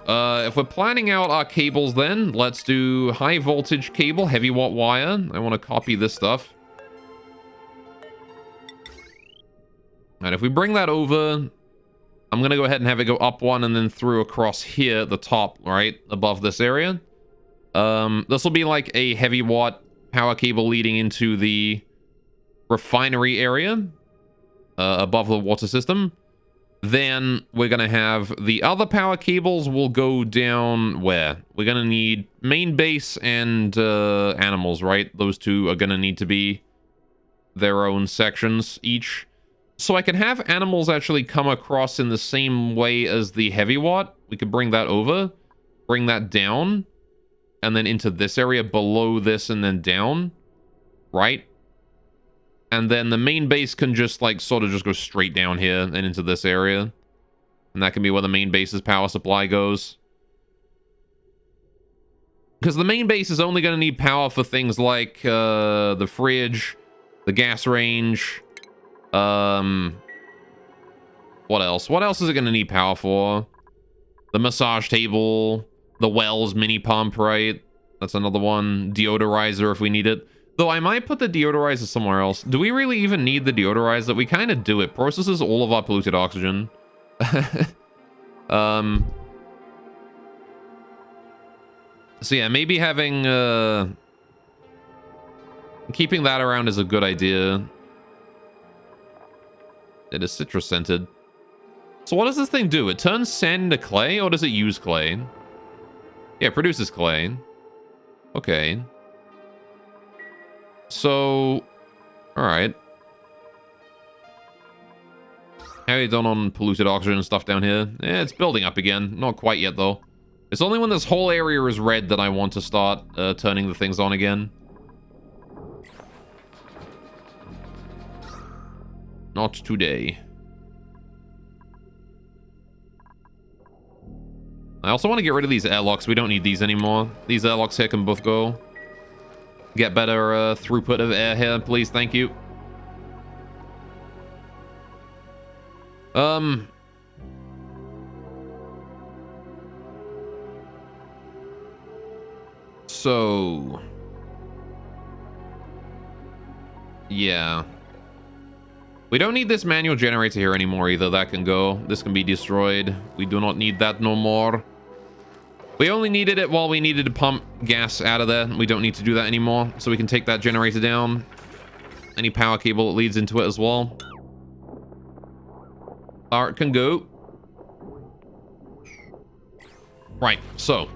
if we're planning out our cables then, let's do high voltage cable, heavy watt wire. I want to copy this stuff. And if we bring that over, I'm going to go ahead and have it go up one and then through across here at the top, right, above this area. This will be like a heavy watt power cable leading into the refinery area above the water system. Then we're going to have the other power cables will go down where? We're going to need main base and animals, right? Those two are going to need to be their own sections each. So I can have animals actually come across in the same way as the heavy watt. We could bring that over, bring that down, and then into this area below this and then down, right? And then the main base can just, like, sort of just go straight down here and into this area. And that can be where the main base's power supply goes. Because the main base is only going to need power for things like the fridge, the gas range. What else? What else is it going to need power for? The massage table, the Wells mini pump, right? That's another one. Deodorizer if we need it. Though I might put the deodorizer somewhere else. Do we really even need the deodorizer? We kind of do. It processes all of our polluted oxygen. So yeah, maybe having keeping that around is a good idea. It is citrus scented. So what does this thing do? It turns sand into clay, or does it use clay? Yeah, it produces clay. Okay. So, all right. How are you done on polluted oxygen and stuff down here? Eh, it's building up again. Not quite yet, though. It's only when this whole area is red that I want to start turning the things on again. Not today. I also want to get rid of these airlocks. We don't need these anymore. These airlocks here can both go. Get better throughput of air here, please. Thank you. So... yeah. We don't need this manual generator here anymore either. That can go. This can be destroyed. We do not need that no more. We only needed it while we needed to pump gas out of there. We don't need to do that anymore. So we can take that generator down. Any power cable that leads into it as well. Art can go. Right, so.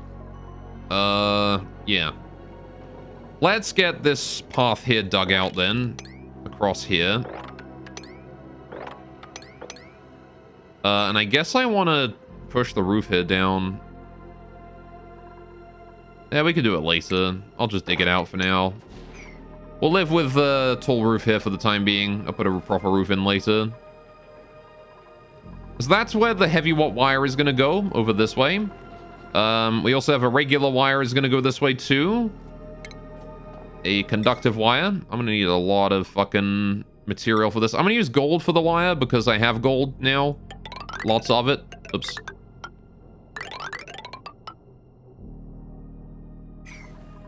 Yeah. Let's get this path here dug out then. Across here. And I guess I want to push the roof here down. Yeah, we could do it later. I'll just dig it out for now. We'll live with the tall roof here for the time being. I'll put a proper roof in later. So that's where the heavy watt wire is going to go, over this way. We also have a regular wire is going to go this way too. A conductive wire. I'm going to need a lot of fucking material for this. I'm going to use gold for the wire because I have gold now. Lots of it. Oops.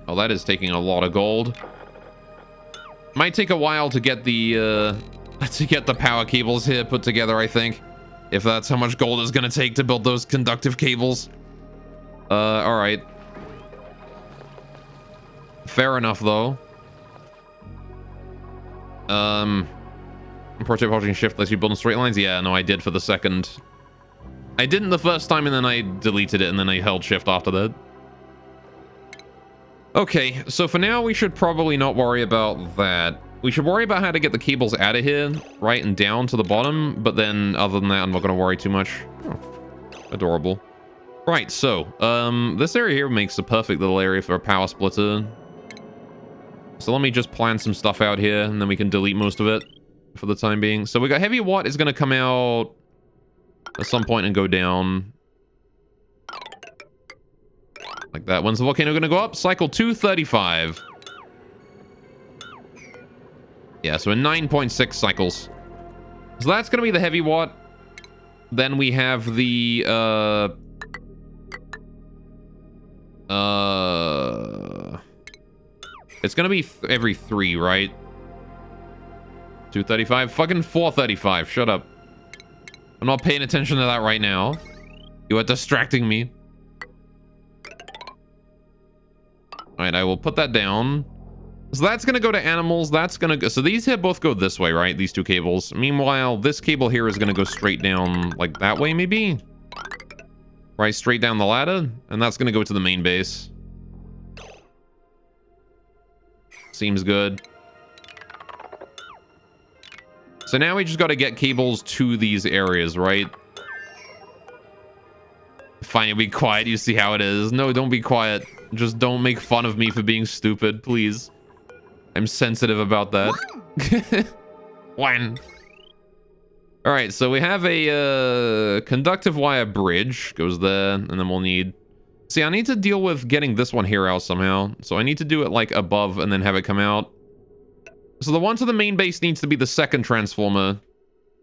Oh, that is taking a lot of gold. Might take a while to get the power cables here put together, I think. If that's how much gold is going to take to build those conductive cables. All right. Fair enough, though. Project Holding Shift lets you build in straight lines? Yeah, no, I did for the second. I didn't the first time, and then I deleted it, and then I held Shift after that. Okay, so for now, we should probably not worry about that. We should worry about how to get the cables out of here, right, and down to the bottom, but then other than that, I'm not going to worry too much. Oh, adorable. Right, so, this area here makes a perfect little area for a power splitter. So let me just plan some stuff out here, and then we can delete most of it for the time being. So we got heavy watt is going to come out at some point and go down. Like that. When's the volcano going to go up? Cycle 235. Yeah, so in 9.6 cycles. So that's going to be the heavy watt. Then we have the, it's going to be every 3, right? 235? Fucking 435. Shut up. I'm not paying attention to that right now. You are distracting me. Alright, I will put that down. So that's going to go to animals. That's going to go... So these here both go this way, right? These two cables. Meanwhile, this cable here is going to go straight down, like that way, maybe? Right, straight down the ladder. And that's going to go to the main base. Seems good. So now we just got to get cables to these areas, right? Fine, be quiet. You see how it is. No, don't be quiet. Just don't make fun of me for being stupid, please. I'm sensitive about that. When? All right, so we have a conductive wire bridge. Goes there, and then we'll need... See, I need to deal with getting this one here out somehow. So I need to do it, like, above and then have it come out. So the one to the main base needs to be the second transformer.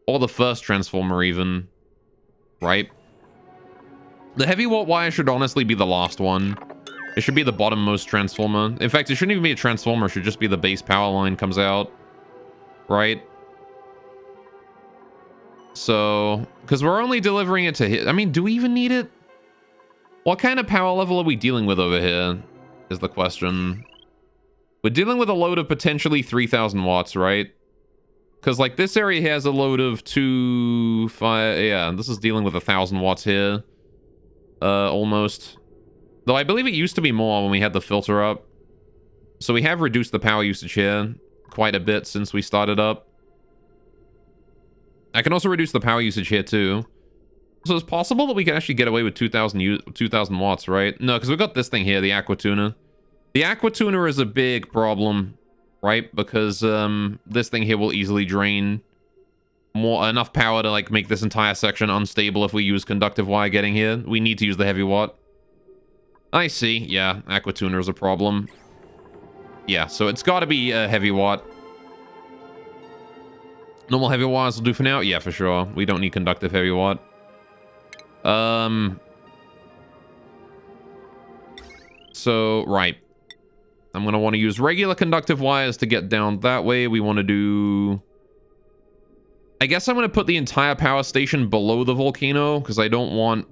Or the first transformer, even. Right? The heavy watt wire should honestly be the last one. It should be the bottommost transformer. In fact, it shouldn't even be a transformer. It should just be the base power line comes out. Right? So, because we're only delivering it to hit. I mean, do we even need it? What kind of power level are we dealing with over here? Is the question. We're dealing with a load of potentially 3,000 watts, right? Because, like, this area has a load of 5... Yeah, this is dealing with 1,000 watts here. Almost. Though I believe it used to be more when we had the filter up. So we have reduced the power usage here quite a bit since we started up. I can also reduce the power usage here, too. So it's possible that we can actually get away with 2,000 watts, right? No, because we've got this thing here, the aqua tuner. The aqua tuner is a big problem, right? Because this thing here will easily drain enough power to, like, make this entire section unstable if we use conductive wire getting here. We need to use the heavy watt. I see. Yeah, aqua tuner is a problem. Yeah, so it's got to be a heavy watt. Normal heavy wires will do for now? Yeah, for sure. We don't need conductive heavy watt. So, right. I'm going to want to use regular conductive wires to get down that way. We want to do... I guess I'm going to put the entire power station below the volcano, because I don't want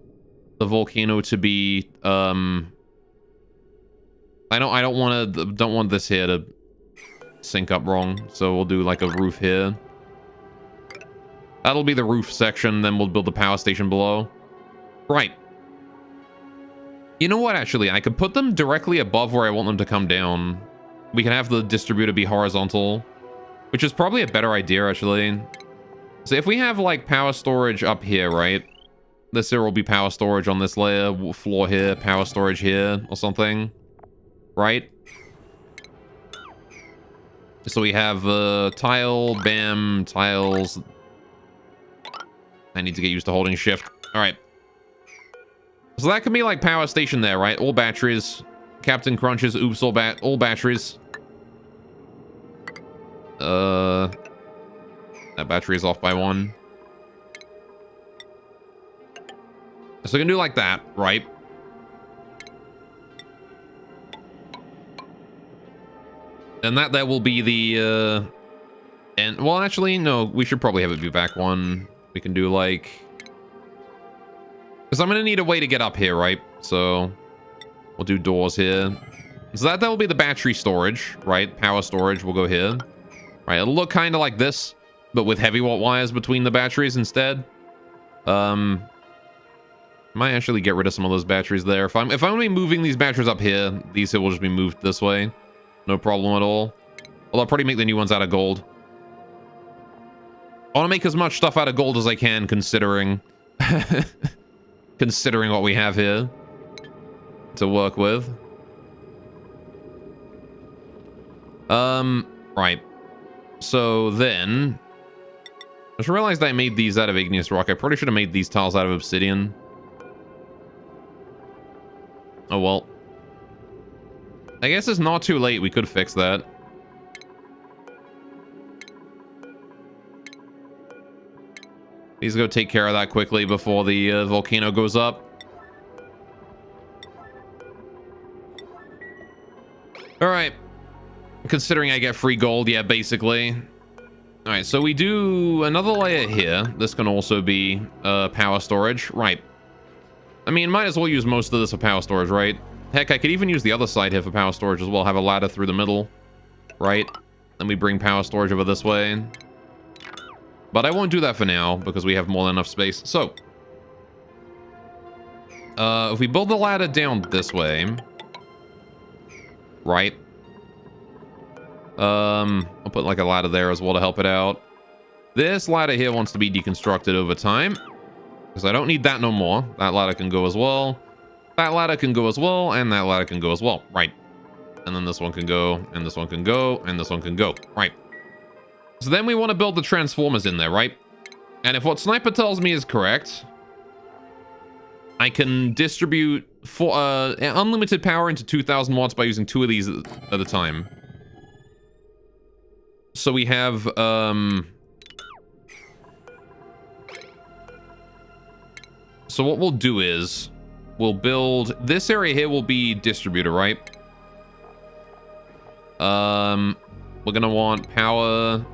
the volcano to be... I don't want this here to sync up wrong. So we'll do like a roof here. That'll be the roof section, then we'll build the power station below. Right. You know what, actually? I could put them directly above where I want them to come down. We can have the distributor be horizontal, which is probably a better idea, actually. So if we have, like, power storage up here, right? This here will be power storage on this layer, floor here, power storage here, or something. Right? So we have tile, bam, tiles... I need to get used to holding shift. All right. So that can be like power station there, right? All batteries. Captain Crunches. Oops, all batteries. That battery is off by 1. So we can do like that, right? And that will be the and well, actually, no, we should probably have it be back 1. We can do like... Because I'm going to need a way to get up here, right? So we'll do doors here. So that will be the battery storage, right? Power storage will go here. Right, it'll look kind of like this, but with heavy watt wires between the batteries instead. Might actually get rid of some of those batteries there. If I'm going to be moving these batteries up here, these here will just be moved this way. No problem at all. Well, I'll probably make the new ones out of gold. I want to make as much stuff out of gold as I can, considering considering what we have here to work with. Right. So then, I just realized I made these out of igneous rock. I probably should have made these tiles out of obsidian. Oh well. I guess it's not too late. We could fix that. Please go take care of that quickly before the volcano goes up. All right. Considering I get free gold, yeah, basically. All right, so we do another layer here. This can also be power storage. Right. I mean, might as well use most of this for power storage, right? Heck, I could even use the other side here for power storage as well. Have a ladder through the middle, right? Then we bring power storage over this way. But I won't do that for now, because we have more than enough space. So, if we build the ladder down this way, right? I'll put like a ladder there as well to help it out. This ladder here wants to be deconstructed over time, because I don't need that no more. That ladder can go as well. That ladder can go as well, and that ladder can go as well. Right. And then this one can go, and this one can go, and this one can go. Right. So then we want to build the transformers in there, right? And if what Sniper tells me is correct, I can distribute unlimited power into 2,000 watts by using 2 of these at a time. So we have, so what we'll do is, we'll build, this area here will be Distributor, right? We're gonna want power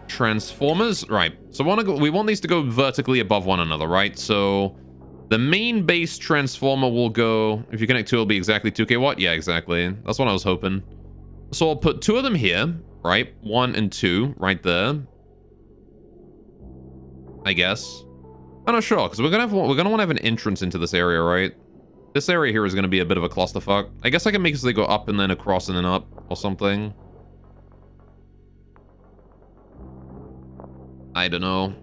transformers, right? So we want these to go vertically above one another, right? So the main base transformer will go, if you connect 2, it'll be exactly 2k watt. Yeah, exactly. That's what I was hoping. So I'll put 2 of them here, right? 1 and 2 right there, I guess. I'm not sure, because we're gonna want to have an entrance into this area, right? This area here is gonna be a bit of a clusterfuck. I guess I can make it so they go up and then across and then up or something. I don't know.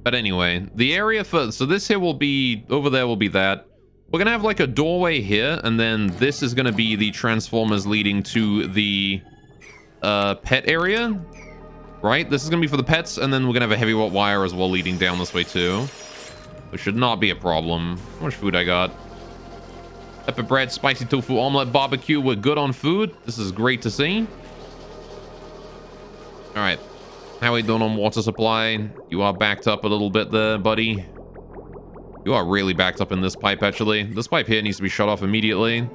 But anyway, the area for, so this here will be, over there will be that. We're gonna have like a doorway here, and then this is gonna be the transformers leading to the pet area, right? This is gonna be for the pets, and then we're gonna have a heavy watt wire as well leading down this way too, which should not be a problem. How much food I got? Pepper bread, spicy tofu, omelet, barbecue. We're good on food. This is great to see. All right, how are we doing on water supply? You are backed up a little bit there, buddy. You are really backed up in this pipe, actually. This pipe here needs to be shut off immediately.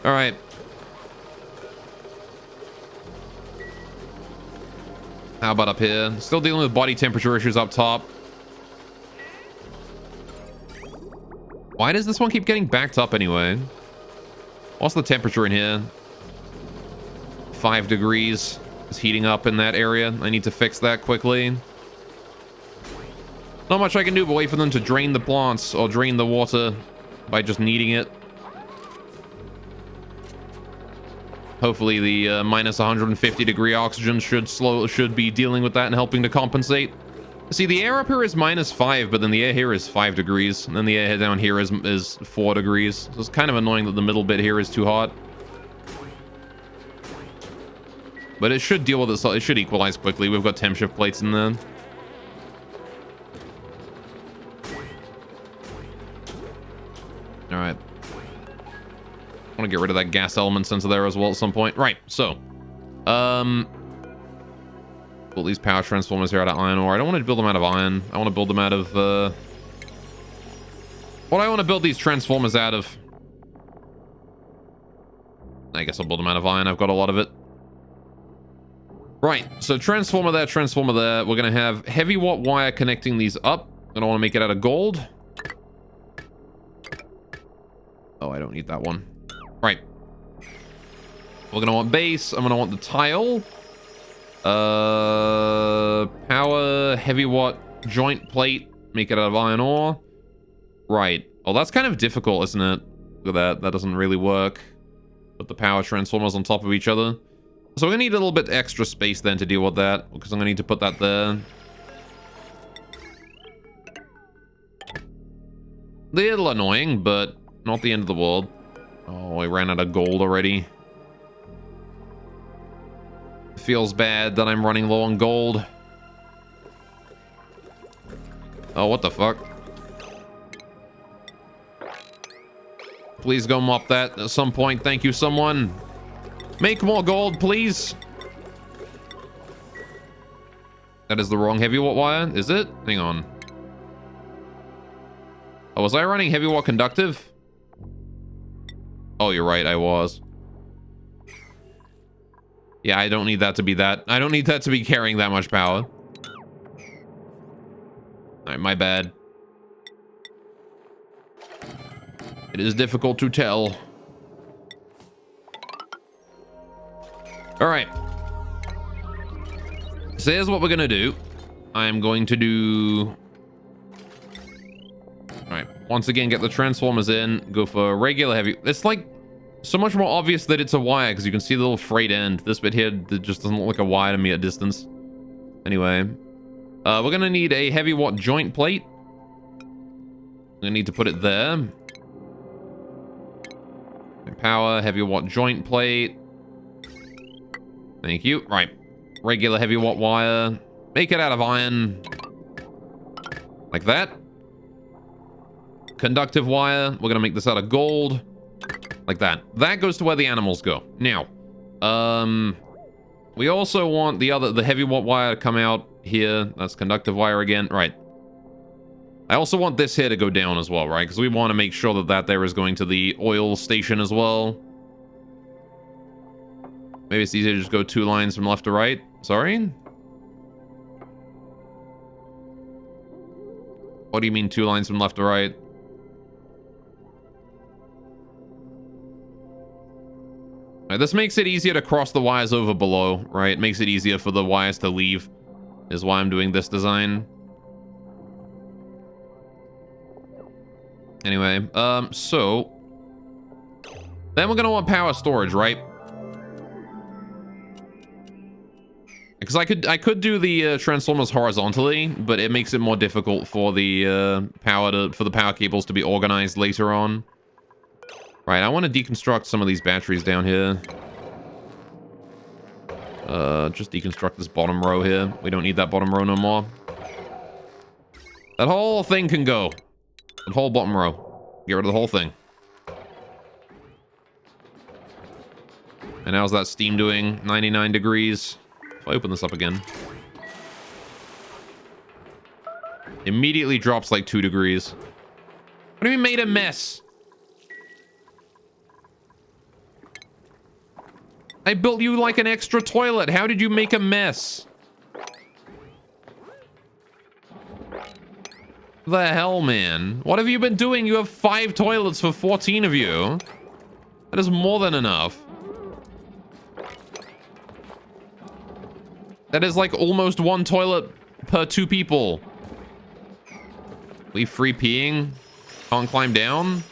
All right. How about up here? Still dealing with body temperature issues up top. Why does this one keep getting backed up anyway? What's the temperature in here? 5 degrees. It's heating up in that area. I need to fix that quickly. Not much I can do but wait for them to drain the plants or drain the water by just kneading it. Hopefully the minus 150 degree oxygen should be dealing with that and helping to compensate. See, the air up here is -5, but then the air here is 5 degrees, and then the air down here is 4 degrees. So it's kind of annoying that the middle bit here is too hot. But it should deal with it. It should equalize quickly. We've got temp shift plates in there. All right. I want to get rid of that gas element sensor there as well at some point. Right. So, build these power transformers here out of iron ore. I don't want to build them out of iron. I want to build them out of, what do I want to build these transformers out of? I guess I'll build them out of iron. I've got a lot of it. Right, so transformer there, transformer there. We're going to have heavy watt wire connecting these up. I don't want to make it out of gold. Oh, I don't need that one. Right. We're going to want base. I'm going to want the tile. Power, heavy watt, joint plate. Make it out of iron ore. Right. Oh, that's kind of difficult, isn't it? Look at that. That doesn't really work. Put the power transformers on top of each other. So we're going to need a little bit extra space then to deal with that, because I'm going to need to put that there. A little annoying, but not the end of the world. Oh, I ran out of gold already. Feels bad that I'm running low on gold. Oh, what the fuck? Please go mop that at some point. Thank you, someone. Make more gold, please. That is the wrong heavy watt wire, is it? Hang on. Oh, was I running heavy watt conductive? Oh, you're right, I was. Yeah, I don't need that to be that. I don't need that to be carrying that much power. Alright, my bad. It is difficult to tell. Alright. So here's what we're gonna do. I'm going to do... Alright, once again, get the transformers in. Go for regular heavy... It's like so much more obvious that it's a wire, because you can see the little frayed end. This bit here that just doesn't look like a wire to me at distance. Anyway. We're gonna need a heavy watt joint plate. We need to put it there. Power, heavy watt joint plate. Thank you. Right. Regular heavy watt wire. Make it out of iron. Like that. Conductive wire. We're going to make this out of gold. Like that. That goes to where the animals go. Now, we also want the heavy watt wire to come out here. That's conductive wire again. Right. I also want this here to go down as well, right? Because we want to make sure that there is going to the oil station as well. Maybe it's easier to just go 2 lines from left to right. Sorry? What do you mean 2 lines from left to right? Right, this makes it easier to cross the wires over below, right? It makes it easier for the wires to leave, is why I'm doing this design. Anyway, so then we're gonna want power storage, right? Because I could do the transformers horizontally, but it makes it more difficult for the power cables to be organized later on. Right, I want to deconstruct some of these batteries down here. Just deconstruct this bottom row here. We don't need that bottom row no more. That whole thing can go. The whole bottom row. Get rid of the whole thing. And how's that steam doing? 99 degrees. If I open this up again. Immediately drops like 2 degrees. What do you mean made a mess? I built you like an extra toilet. How did you make a mess? The hell, man? What have you been doing? You have 5 toilets for 14 of you. That is more than enough. That is like almost 1 toilet per 2 people. We free peeing? Can't climb down?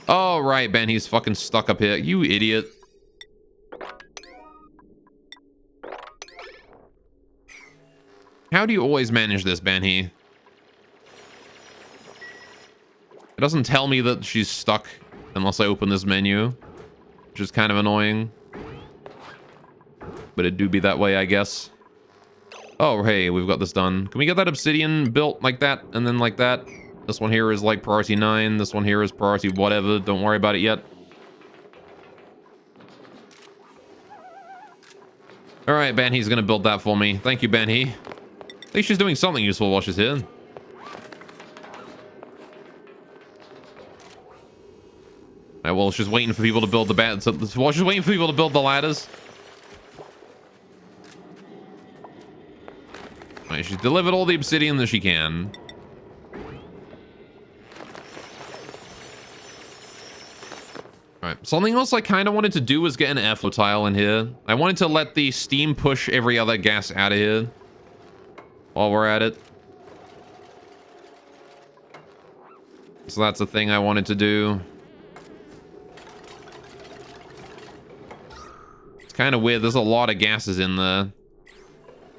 Oh, right, Ben. He's fucking stuck up here. You idiot. How do you always manage this, Banhee? It doesn't tell me that she's stuck unless I open this menu, which is kind of annoying. But it do be that way, I guess. Oh, hey, we've got this done. Can we get that obsidian built like that and then like that? This one here is like priority 9. This one here is priority whatever. Don't worry about it yet. All right, Banhee's gonna build that for me. Thank you, Banhee. At least she's doing something useful while she's here. Alright, well, she's waiting for people to build the while she's waiting for people to build the ladders. Alright, she's delivered all the obsidian that she can. Alright, something else I kind of wanted to do was get an airflow tile in here. I wanted to let the steam push every other gas out of here. While we're at it. So that's a thing I wanted to do. It's kind of weird. There's a lot of gases in there.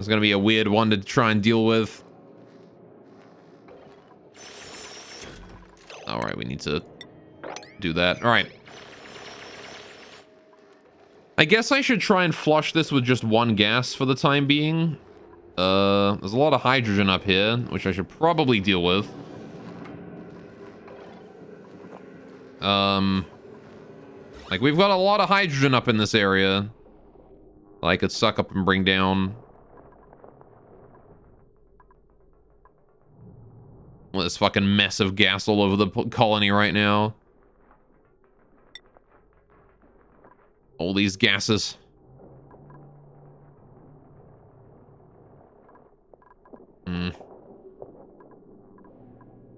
It's going to be a weird one to try and deal with. All right, we need to do that. All right. I guess I should try and flush this with just 1 gas for the time being. There's a lot of hydrogen up here, which I should probably deal with. Like, we've got a lot of hydrogen up in this area that I could suck up and bring down. Well, this fucking mess of gas all over the colony right now. All these gases.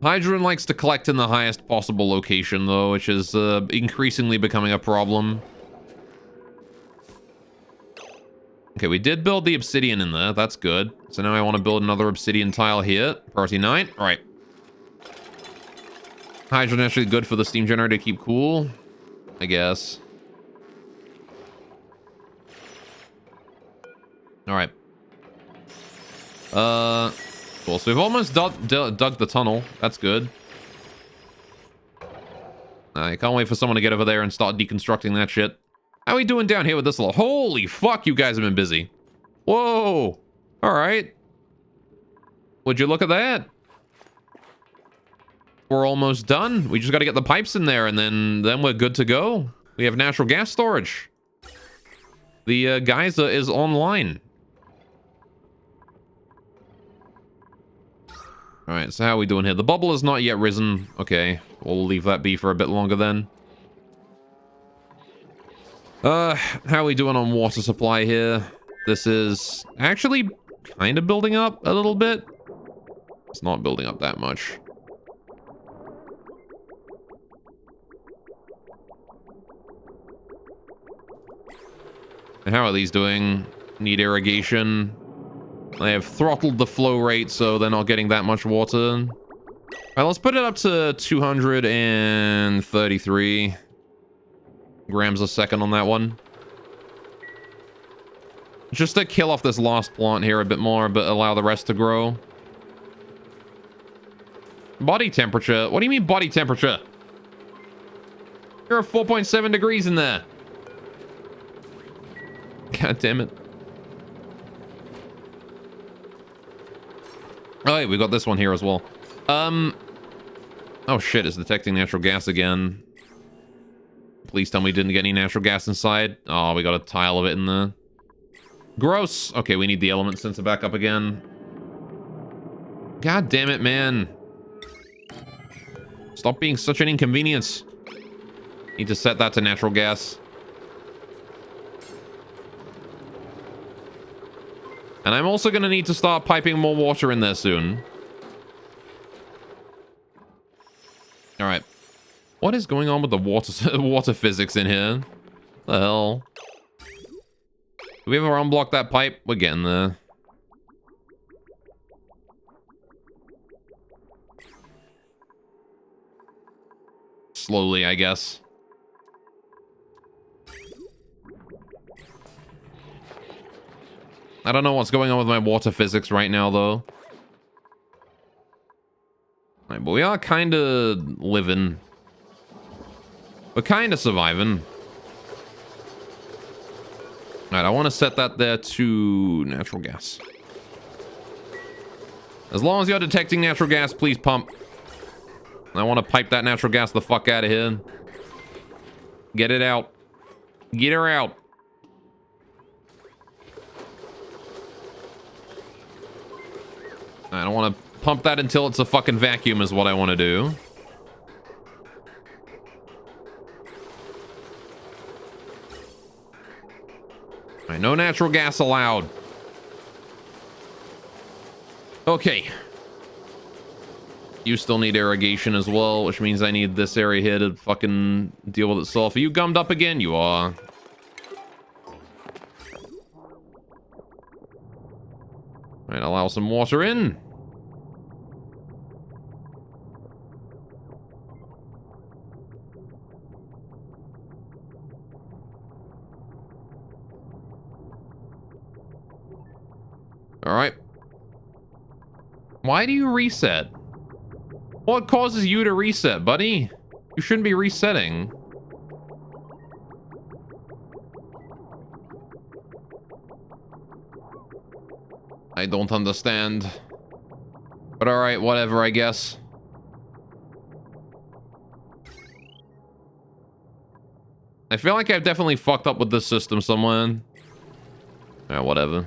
Hydrogen likes to collect in the highest possible location, though, which is increasingly becoming a problem. Okay, we did build the obsidian in there. That's good. So now I want to build another obsidian tile here. Priority 9. All right. Hydrogen actually good for the steam generator to keep cool, I guess. All right. Cool. So we've almost dug the tunnel. That's good. I can't wait for someone to get over there and start deconstructing that shit. How are we doing down here with this little... Holy fuck, you guys have been busy. Whoa. All right. Would you look at that? We're almost done. We just got to get the pipes in there, and then we're good to go. We have natural gas storage. The geyser is online. All right, so how are we doing here? The bubble has not yet risen. Okay, we'll leave that be for a bit longer then. How are we doing on water supply here? This is actually kind of building up a little bit. It's not building up that much. How are these doing? Need irrigation. I have throttled the flow rate, so they're not getting that much water. All right, let's put it up to 233 grams a second on that one. Just to kill off this last plant here a bit more, but allow the rest to grow. Body temperature? What do you mean body temperature? You're at 4.7 degrees in there. God damn it. Oh, wait, we got this one here as well. Oh shit, it's detecting natural gas again. Please tell me we didn't get any natural gas inside. Oh, we got a tile of it in there. Gross. Okay, we need the element sensor back up again. God damn it, man. Stop being such an inconvenience. Need to set that to natural gas. And I'm also going to need to start piping more water in there soon. All right. What is going on with the water physics in here? What the hell? Do we ever unblock that pipe? We're getting there. Slowly, I guess. I don't know what's going on with my water physics right now, though. Right, but we are kind of living. We're kind of surviving. Alright, I want to set that there to natural gas. As long as you're detecting natural gas, please pump. I want to pipe that natural gas the fuck out of here. Get it out. Get her out. I don't want to pump that until it's a fucking vacuum is what I want to do. Alright, no natural gas allowed. Okay. You still need irrigation as well, which means I need this area here to fucking deal with itself. Are you gummed up again? You are. Alright, allow some water in. Alright. Why do you reset? What causes you to reset, buddy? You shouldn't be resetting. I don't understand. But alright, whatever, I guess. I feel like I've definitely fucked up with this system somewhere. Yeah, whatever.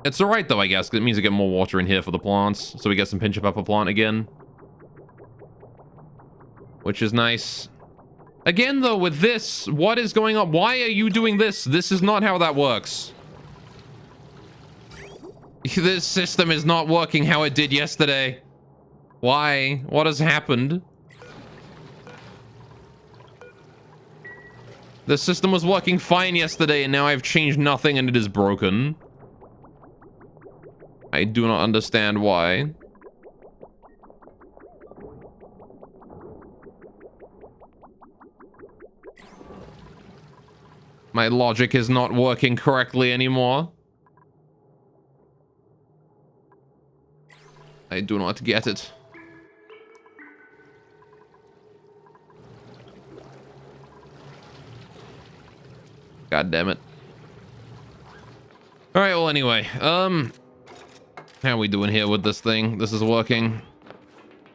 It's alright though, I guess, 'cause it means I get more water in here for the plants. So we get some pinch of pepper plant again. Which is nice. Again though, with this, what is going on? Why are you doing this? This is not how that works. This system is not working how it did yesterday. Why? What has happened? The system was working fine yesterday and now I've changed nothing and it is broken. I do not understand why. My logic is not working correctly anymore. I do not get it. God damn it. All right, well, anyway, how are we doing here with this thing? This is working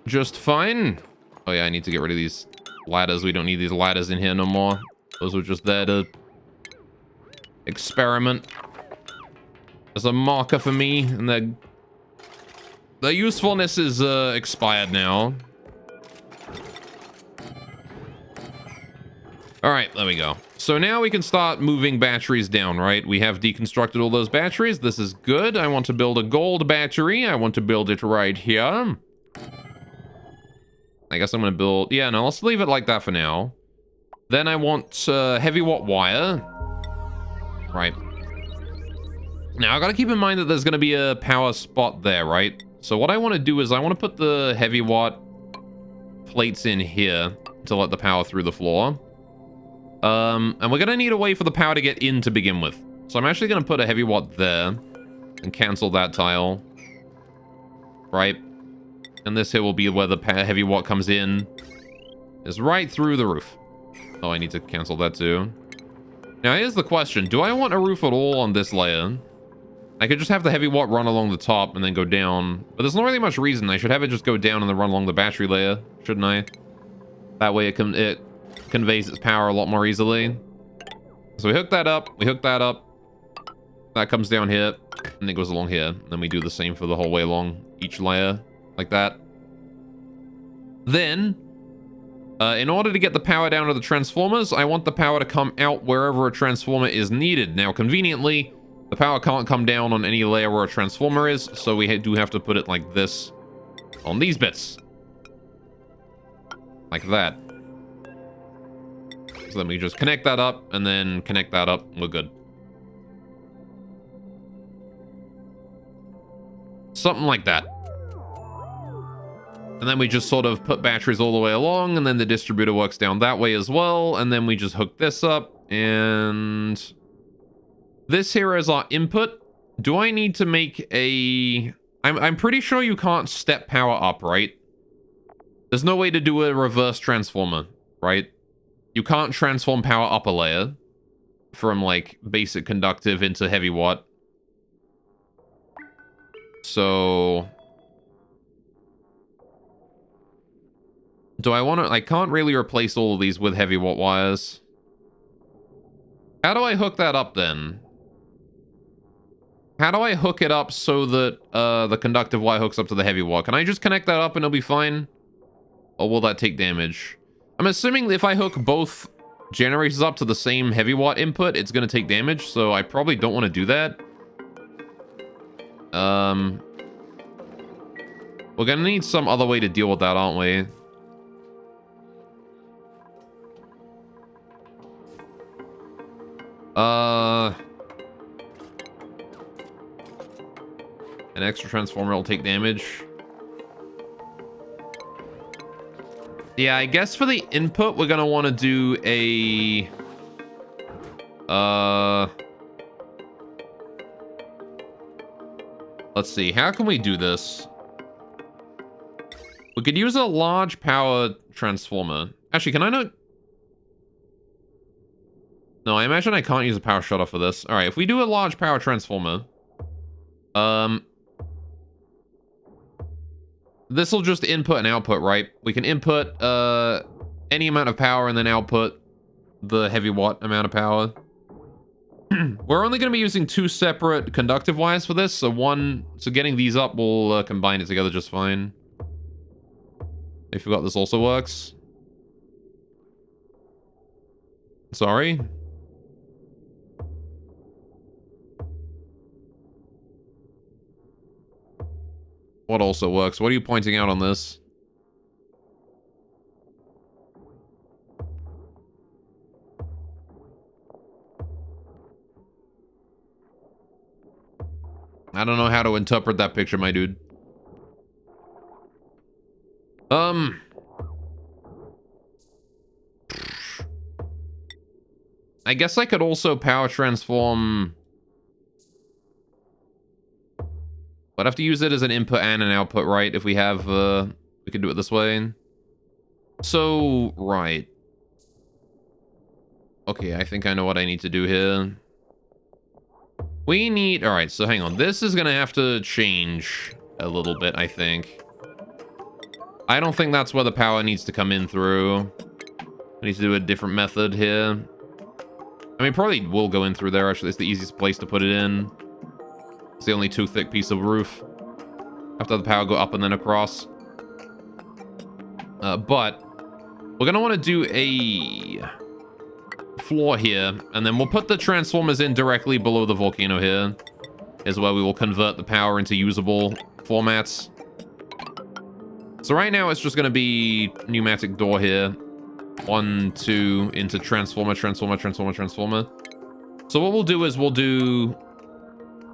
just fine. Oh yeah, I need to get rid of these ladders. We don't need these ladders in here no more. Those were just there to experiment as a marker for me, and their usefulness is expired now. All right, there we go. So now we can start moving batteries down, right? We have deconstructed all those batteries. This is good. I want to build a gold battery. I want to build it right here. I guess I'm going to build... Yeah, no, let's leave it like that for now. Then I want heavy watt wire. Right. Now, I got to keep in mind that there's going to be a power spot there, right? So what I want to do is I want to put the heavy watt plates in here to let the power through the floor. And we're going to need a way for the power to get in to begin with. So I'm actually going to put a heavy watt there and cancel that tile. Right? And this here will be where the heavy watt comes in. Is right through the roof. Oh, I need to cancel that too. Now, here's the question. Do I want a roof at all on this layer? I could just have the heavy watt run along the top and then go down. But there's not really much reason. I should have it just go down and then run along the battery layer, shouldn't I? That way it conveys its power a lot more easily. So we hook that up. We hook that up. That comes down here. And it goes along here. And then we do the same for the whole way along each layer. Like that. Then, in order to get the power down to the transformers, I want the power to come out wherever a transformer is needed. Now, conveniently, the power can't come down on any layer where a transformer is, so we do have to put it like this on these bits. Like that. So then we just connect that up, and then connect that up, we're good. Something like that. And then we just sort of put batteries all the way along, and then the distributor works down that way as well, and then we just hook this up, and this here is our input. Do I need to make a... I'm pretty sure you can't step power up, right? There's no way to do a reverse transformer, right? You can't transform power up a layer from, like, basic conductive into heavy watt. So... do I want to... I can't really replace all of these with heavy watt wires. How do I hook that up, then? How do I hook it up so that the conductive wire hooks up to the heavy watt? Can I just connect that up and it'll be fine? Or will that take damage? I'm assuming if I hook both generators up to the same heavy watt input, it's going to take damage, so I probably don't want to do that. We're going to need some other way to deal with that, aren't we? An extra transformer will take damage. Yeah, I guess for the input, we're gonna want to do a... let's see, how can we do this? We could use a large power transformer. Actually, can I not... no, I imagine I can't use a power shutoff for this. Alright, if we do a large power transformer... this will just input and output, right? We can input any amount of power and then output the heavy watt amount of power. We're only going to be using 2 separate conductive wires for this, so getting these up will combine it together just fine. I forgot this also works. Sorry. What also works? What are you pointing out on this? I don't know how to interpret that picture, my dude. I guess I could also power transform... I'd have to use it as an input and an output, right? If we have, we can do it this way. So, right. Okay, I think I know what I need to do here. We need... Alright, so hang on. This is gonna have to change a little bit, I think. I don't think that's where the power needs to come in through. I need to do a different method here. I mean, probably will go in through there, actually. It's the easiest place to put it in. It's the only too thick piece of roof. After the power go up and then across. But we're going to want to do a floor here. And then we'll put the transformers in directly below the volcano here. Is where we will convert the power into usable formats. So right now it's just going to be pneumatic door here. 1, 2, into transformer, transformer, transformer, transformer. So what we'll do is we'll do...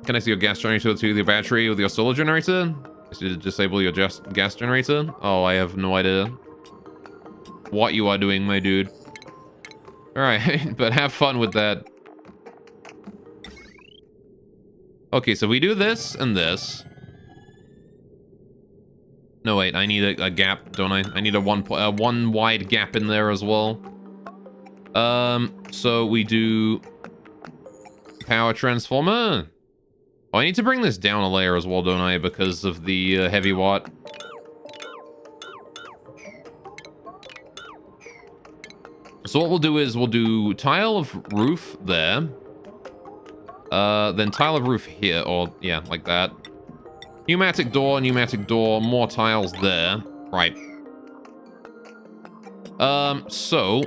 Connect your gas generator to your battery with your solar generator. So disable your gas generator. Oh, I have no idea what you are doing, my dude. Alright, but have fun with that. Okay, so we do this and this. No, wait, I need a gap, don't I? I need a one wide gap in there as well. So we do power transformer. Oh, I need to bring this down a layer as well, don't I? Because of the heavy watt. So what we'll do is we'll do tile of roof there. Then tile of roof here, or yeah, like that. Pneumatic door, more tiles there. Right. So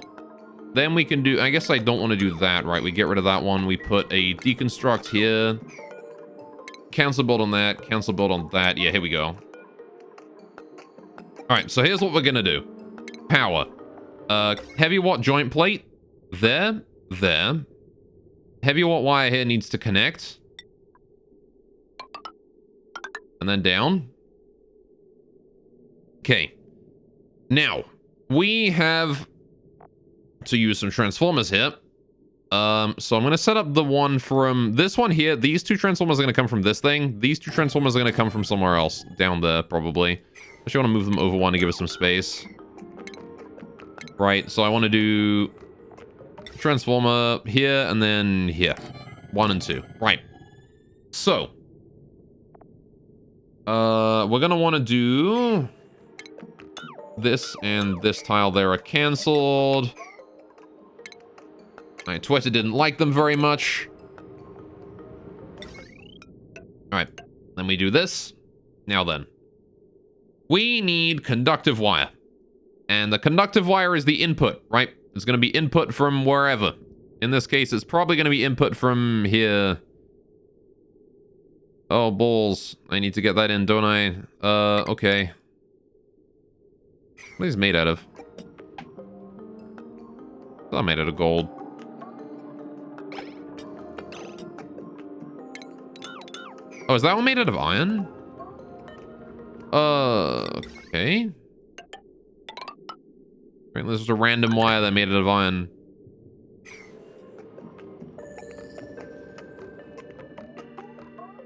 then we can do, I guess I don't want to do that, right? We get rid of that one. We put a deconstruct here. Cancel build on that, cancel build on that. Yeah, here we go. All right, so here's what we're gonna do. Power. Heavy watt joint plate. There. Heavy watt wire here needs to connect. And then down. Okay. Now, we have to use some transformers here. So I'm going to set up the one from this one here. These two transformers are going to come from this thing. These two transformers are going to come from somewhere else. Down there, probably. Actually, I want to move them over one to give us some space. Right, so I want to do transformer here and then here. 1 and 2. Right. So we're gonna want to do this and this tile there are cancelled. Alright, Twitter didn't like them very much. Alright, then we do this. Now then. We need conductive wire. And the conductive wire is the input, right? It's going to be input from wherever. In this case, it's probably going to be input from here. Oh, balls. I need to get that in, don't I? Okay. What is it made out of? It's not made out of gold. Oh, is that one made out of iron? Okay. This is a random wire that made it of iron.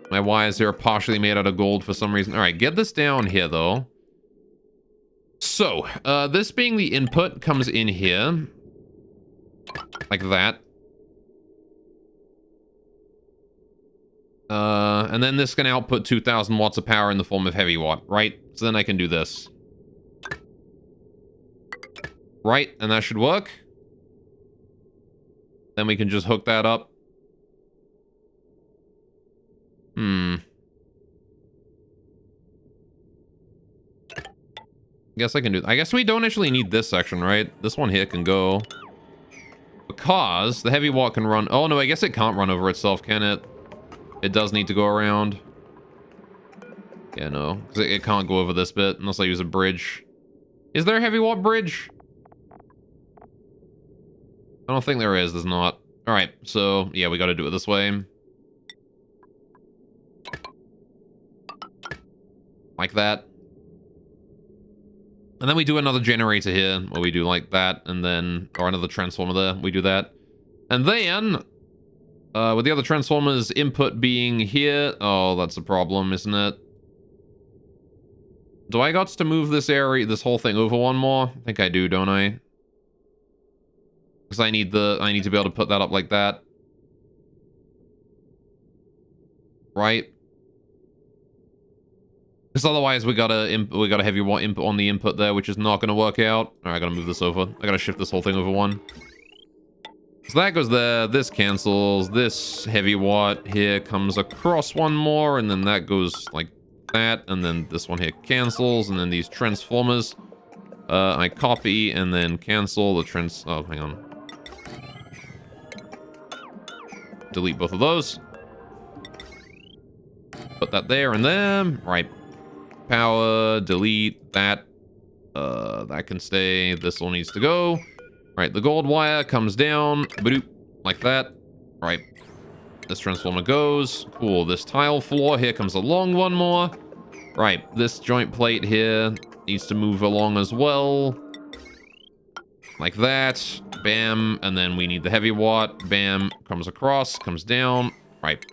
My wires here are partially made out of gold for some reason. All right, get this down here, though. So, this being the input comes in here. Like that. And then this can output 2,000 watts of power in the form of heavy watt, right? So then I can do this. Right, and that should work. Then we can just hook that up. Guess I can do... I guess we don't actually need this section, right? This one here can go. Because the heavy watt can run... Oh, no, I guess it can't run over itself, can it? It does need to go around. Yeah, no. Because it can't go over this bit unless I use a bridge. Is there a heavy watt bridge? I don't think there is. There's not. Alright, so, yeah, we gotta do it this way. Like that. And then we do another generator here, where we do like that, and then... Or another transformer there, we do that. And then... with the other transformers input being here... Oh, that's a problem, isn't it? Do I got to move this area, this whole thing over one more? I think I do, don't I? Because I need to be able to put that up like that. Right? Because otherwise we got a heavy watt input on the input there, which is not going to work out. Alright, I gotta move this over. I gotta shift this whole thing over one. So that goes there, this cancels, this heavy watt here comes across one more, and then that goes like that, and then this one here cancels, and then these transformers, I copy and then cancel the oh, hang on. Delete both of those. Put that there and there, right. Power, delete, that can stay, this one needs to go. Right, the gold wire comes down, like that. Right, this transformer goes. Cool, this tile floor here comes along one more. Right, this joint plate here needs to move along as well. Like that, bam, and then we need the heavy watt, bam, comes across, comes down. Right,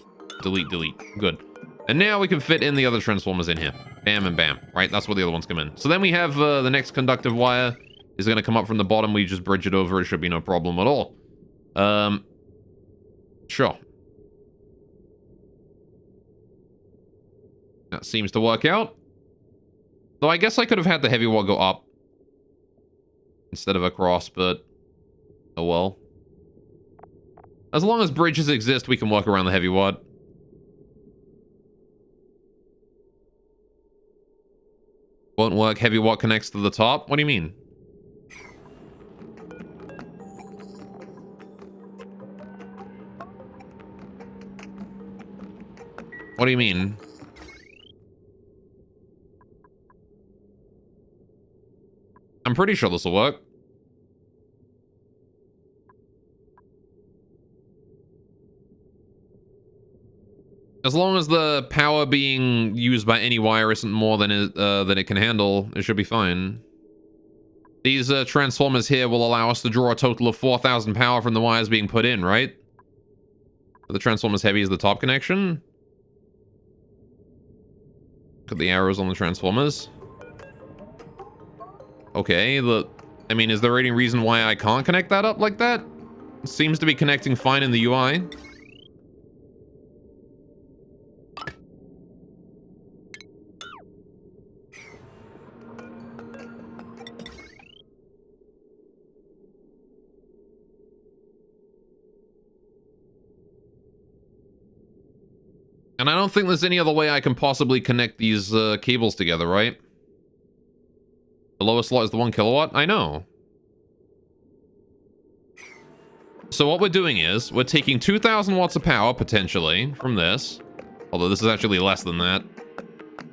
delete, delete, good. And now we can fit in the other transformers in here. Bam and bam, right, that's where the other ones come in. So then we have the next conductive wire. Is going to come up from the bottom. We just bridge it over. It should be no problem at all. Sure. That seems to work out. Though I guess I could have had the heavy wall go up instead of across, but oh well. As long as bridges exist, we can work around the heavy watt. Won't work. Heavy watt connects to the top. What do you mean? What do you mean? I'm pretty sure this will work. As long as the power being used by any wire isn't more than it can handle, it should be fine. These transformers here will allow us to draw a total of 4,000 power from the wires being put in, right? Are the transformers heavy as the top connection? Look at the arrows on the transformers. Okay, I mean, is there any reason why I can't connect that up like that? It seems to be connecting fine in the UI. And I don't think there's any other way I can possibly connect these cables together, right? The lowest slot is the 1 kilowatt? I know. So what we're doing is, we're taking 2,000 watts of power, potentially, from this. Although this is actually less than that.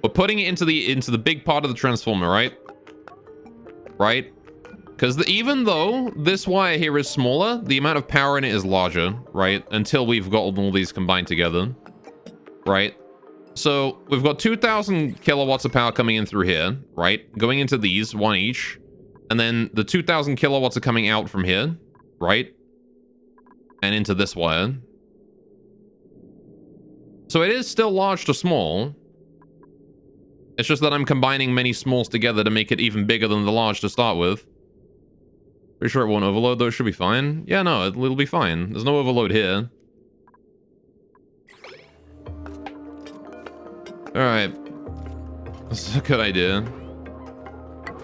We're putting it into the big part of the transformer, right? Right? Because even though this wire here is smaller, the amount of power in it is larger, right? Until we've got all these combined together. Right? So we've got 2,000 kilowatts of power coming in through here, right? Going into these, one each. And then the 2,000 kilowatts are coming out from here, right? And into this wire. So it is still large to small. It's just that I'm combining many smalls together to make it even bigger than the large to start with. Pretty sure it won't overload, though. It should be fine. Yeah, no, it'll be fine. There's no overload here. Alright. This is a good idea.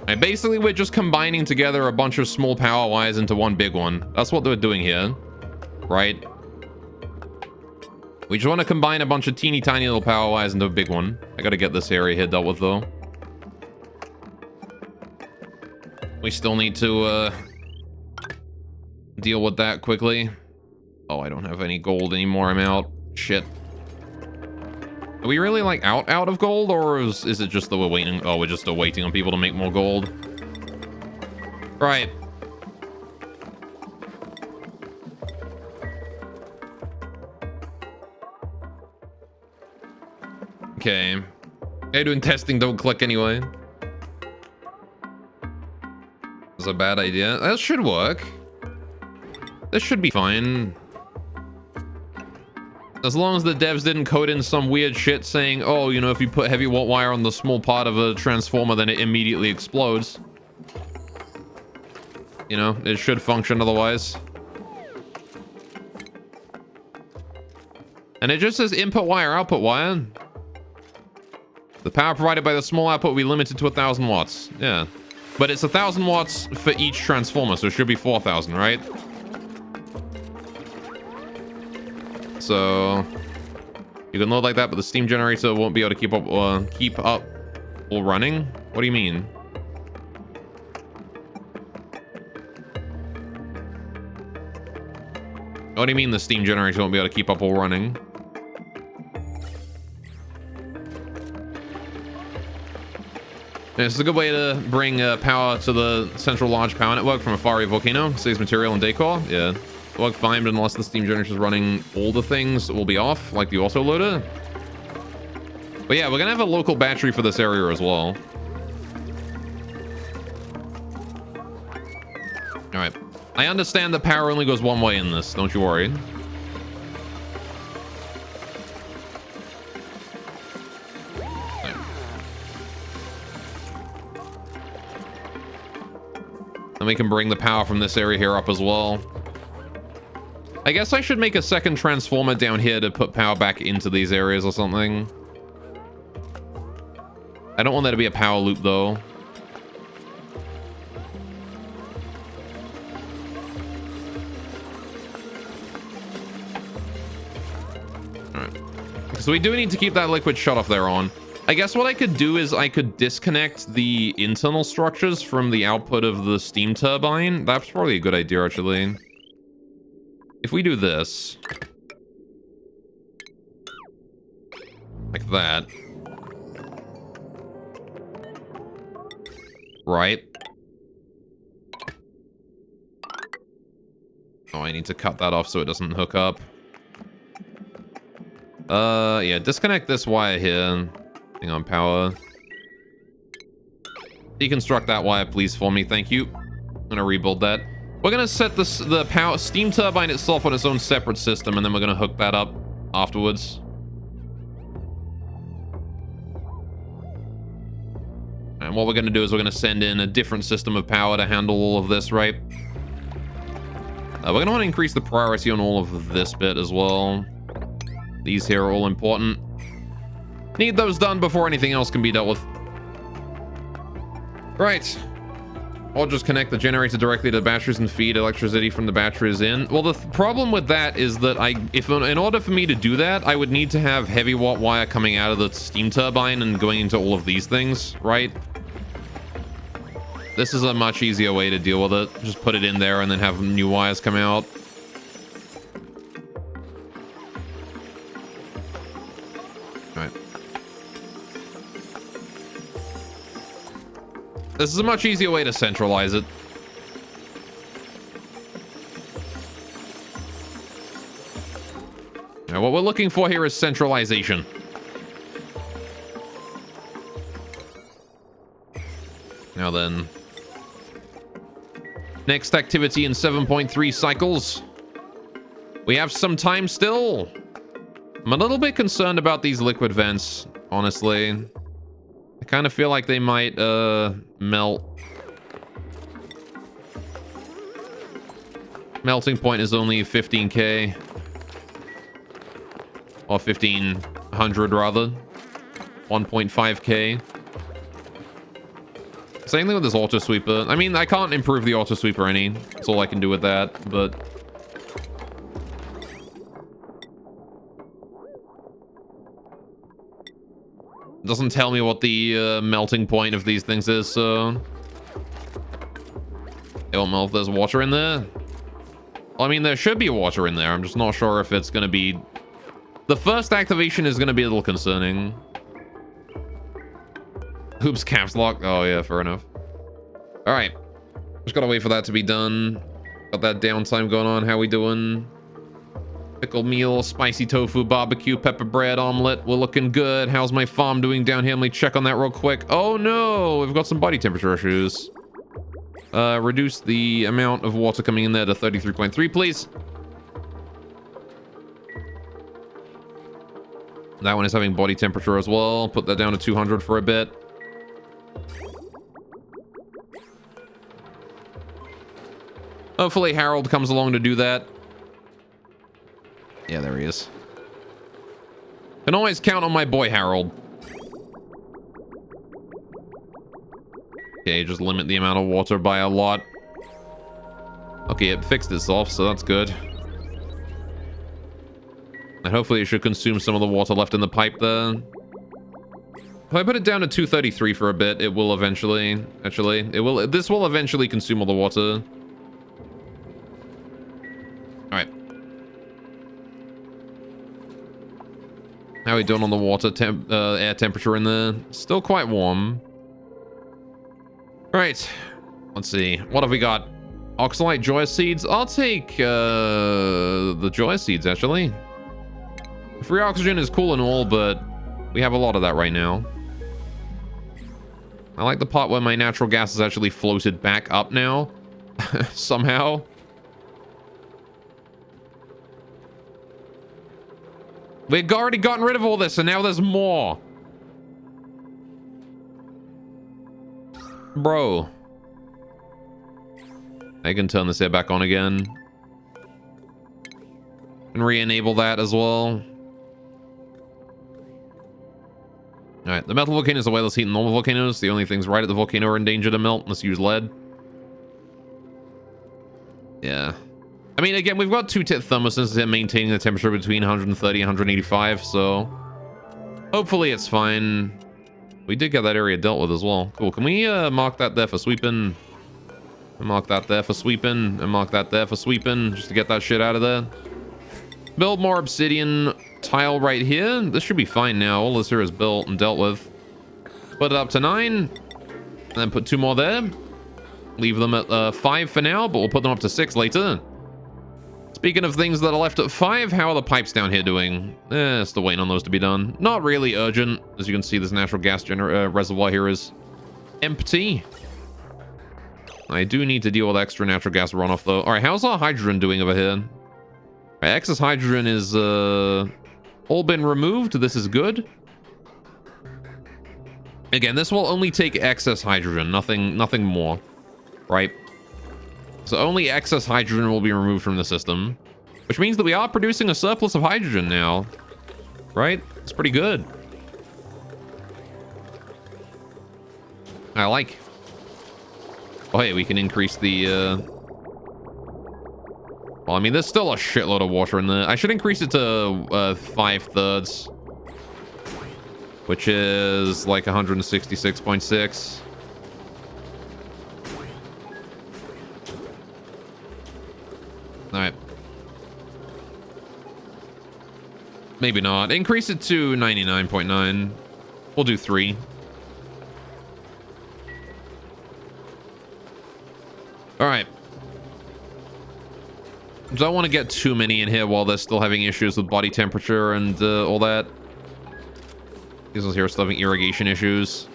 Right, basically, we're just combining together a bunch of small power wires into one big one. That's what they're doing here. Right? We just want to combine a bunch of teeny tiny little power wires into a big one. I gotta get this area here dealt with, though. We still need to, deal with that quickly. Oh, I don't have any gold anymore. I'm out. Shit. Are we really, like, out of gold, or is it just that we're waiting? Oh, we're just still waiting on people to make more gold. Right. Okay. Hey, doing testing, don't click anyway. That's a bad idea. That should work. This should be fine. As long as the devs didn't code in some weird shit saying, oh, you know, if you put heavy watt wire on the small part of a transformer, then it immediately explodes. You know, it should function otherwise. And it just says input wire, output wire. The power provided by the small output will be limited to 1,000 watts. Yeah. But it's 1,000 watts for each transformer, so it should be 4,000, right? So you can load like that, but the steam generator won't be able to keep up while running. What do you mean? What do you mean the steam generator won't be able to keep up while running? This is a good way to bring power to the central large power network from a faraway volcano. Saves material and decor. Yeah. Work fine, but unless the steam generator is running, all the things will be off, like the autoloader. But yeah, we're gonna have a local battery for this area as well. Alright. I understand that power only goes one way in this, don't you worry. And we can bring the power from this area here up as well. I guess I should make a second transformer down here to put power back into these areas or something. I don't want there to be a power loop though. Alright. So we do need to keep that liquid shutoff there on. I guess what I could do is I could disconnect the internal structures from the output of the steam turbine. That's probably a good idea, actually. If we do this, like that, right? Oh, I need to cut that off so it doesn't hook up. Yeah, disconnect this wire here. Hang on, power. Deconstruct that wire, please, for me. Thank you. I'm gonna rebuild that. We're gonna set the power steam turbine itself on its own separate system, and then we're gonna hook that up afterwards. And what we're gonna do is we're gonna send in a different system of power to handle all of this, right? We're gonna want to increase the priority on all of this bit as well. These here are all important. Need those done before anything else can be dealt with. Right. Or just connect the generator directly to the batteries and feed electricity from the batteries in. Well, the problem with that is that in order for me to do that, I would need to have heavy watt wire coming out of the steam turbine and going into all of these things, right? This is a much easier way to deal with it. Just put it in there and then have new wires come out. Right. This is a much easier way to centralize it. Now, what we're looking for here is centralization. Now then. Next activity in 7.3 cycles. We have some time still. I'm a little bit concerned about these liquid vents, honestly. I kind of feel like they might melt. Melting point is only 15k. Or 1500 rather. 1.5k. Same thing with this auto sweeper. I mean, I can't improve the auto sweeper any. That's all I can do with that, but it doesn't tell me what the melting point of these things is, so I don't know if there's water in there. Well, I mean, there should be water in there. I'm just not sure if it's going to be... The first activation is going to be a little concerning. Oops, caps lock. Oh, yeah, fair enough. All right. Just got to wait for that to be done. Got that downtime going on. How we doing? Pickled meal, spicy tofu, barbecue, pepper bread, omelet. We're looking good. How's my farm doing down here? Let me check on that real quick. Oh, no. We've got some body temperature issues. Reduce the amount of water coming in there to 33.3, please. That one is having body temperature as well. Put that down to 200 for a bit. Hopefully Harold comes along to do that. Yeah, there he is. Can always count on my boy Harold. Okay, just limit the amount of water by a lot. Okay, it fixed itself, so that's good. And hopefully it should consume some of the water left in the pipe there. If I put it down to 233 for a bit, it will eventually... Actually, this will eventually consume all the water. Alright. How are we doing on the water air temperature in there? Still quite warm. Alright. Let's see. What have we got? Oxalite joy seeds? I'll take the joy seeds, actually. Free oxygen is cool and all, but we have a lot of that right now. I like the part where my natural gas is actually floated back up now. Somehow. We've already gotten rid of all this, and now there's more. Bro. I can turn this air back on again. And re-enable that as well. Alright, the metal volcanoes are way less heat than normal volcanoes. The only things right at the volcano are in danger to melt. Let's use lead. Yeah. I mean, again, we've got two thermostats here maintaining the temperature between 130 and 185, so... hopefully it's fine. We did get that area dealt with as well. Cool. Can we mark that there for sweeping? And mark that there for sweeping. And mark that there for sweeping. Just to get that shit out of there. Build more obsidian tile right here. This should be fine now. All this here is built and dealt with. Put it up to 9. And then put 2 more there. Leave them at 5 for now, but we'll put them up to 6 later. Speaking of things that are left at 5, how are the pipes down here doing? Still waiting on those to be done. Not really urgent. As you can see, this natural gas reservoir here is empty. I do need to deal with extra natural gas runoff, though. All right, how's our hydrogen doing over here? Right, excess hydrogen is all been removed. This is good. Again, this will only take excess hydrogen, nothing more, right? So only excess hydrogen will be removed from the system, which means that we are producing a surplus of hydrogen now, right? It's pretty good. I like. Oh, hey, we can increase the... Well, I mean, there's still a shitload of water in there. I should increase it to 5/3, which is like 166.6. All right. Maybe not. Increase it to 99.9. We'll do 3. All right. Don't want to get too many in here while they're still having issues with body temperature and all that. These ones here are still having irrigation issues.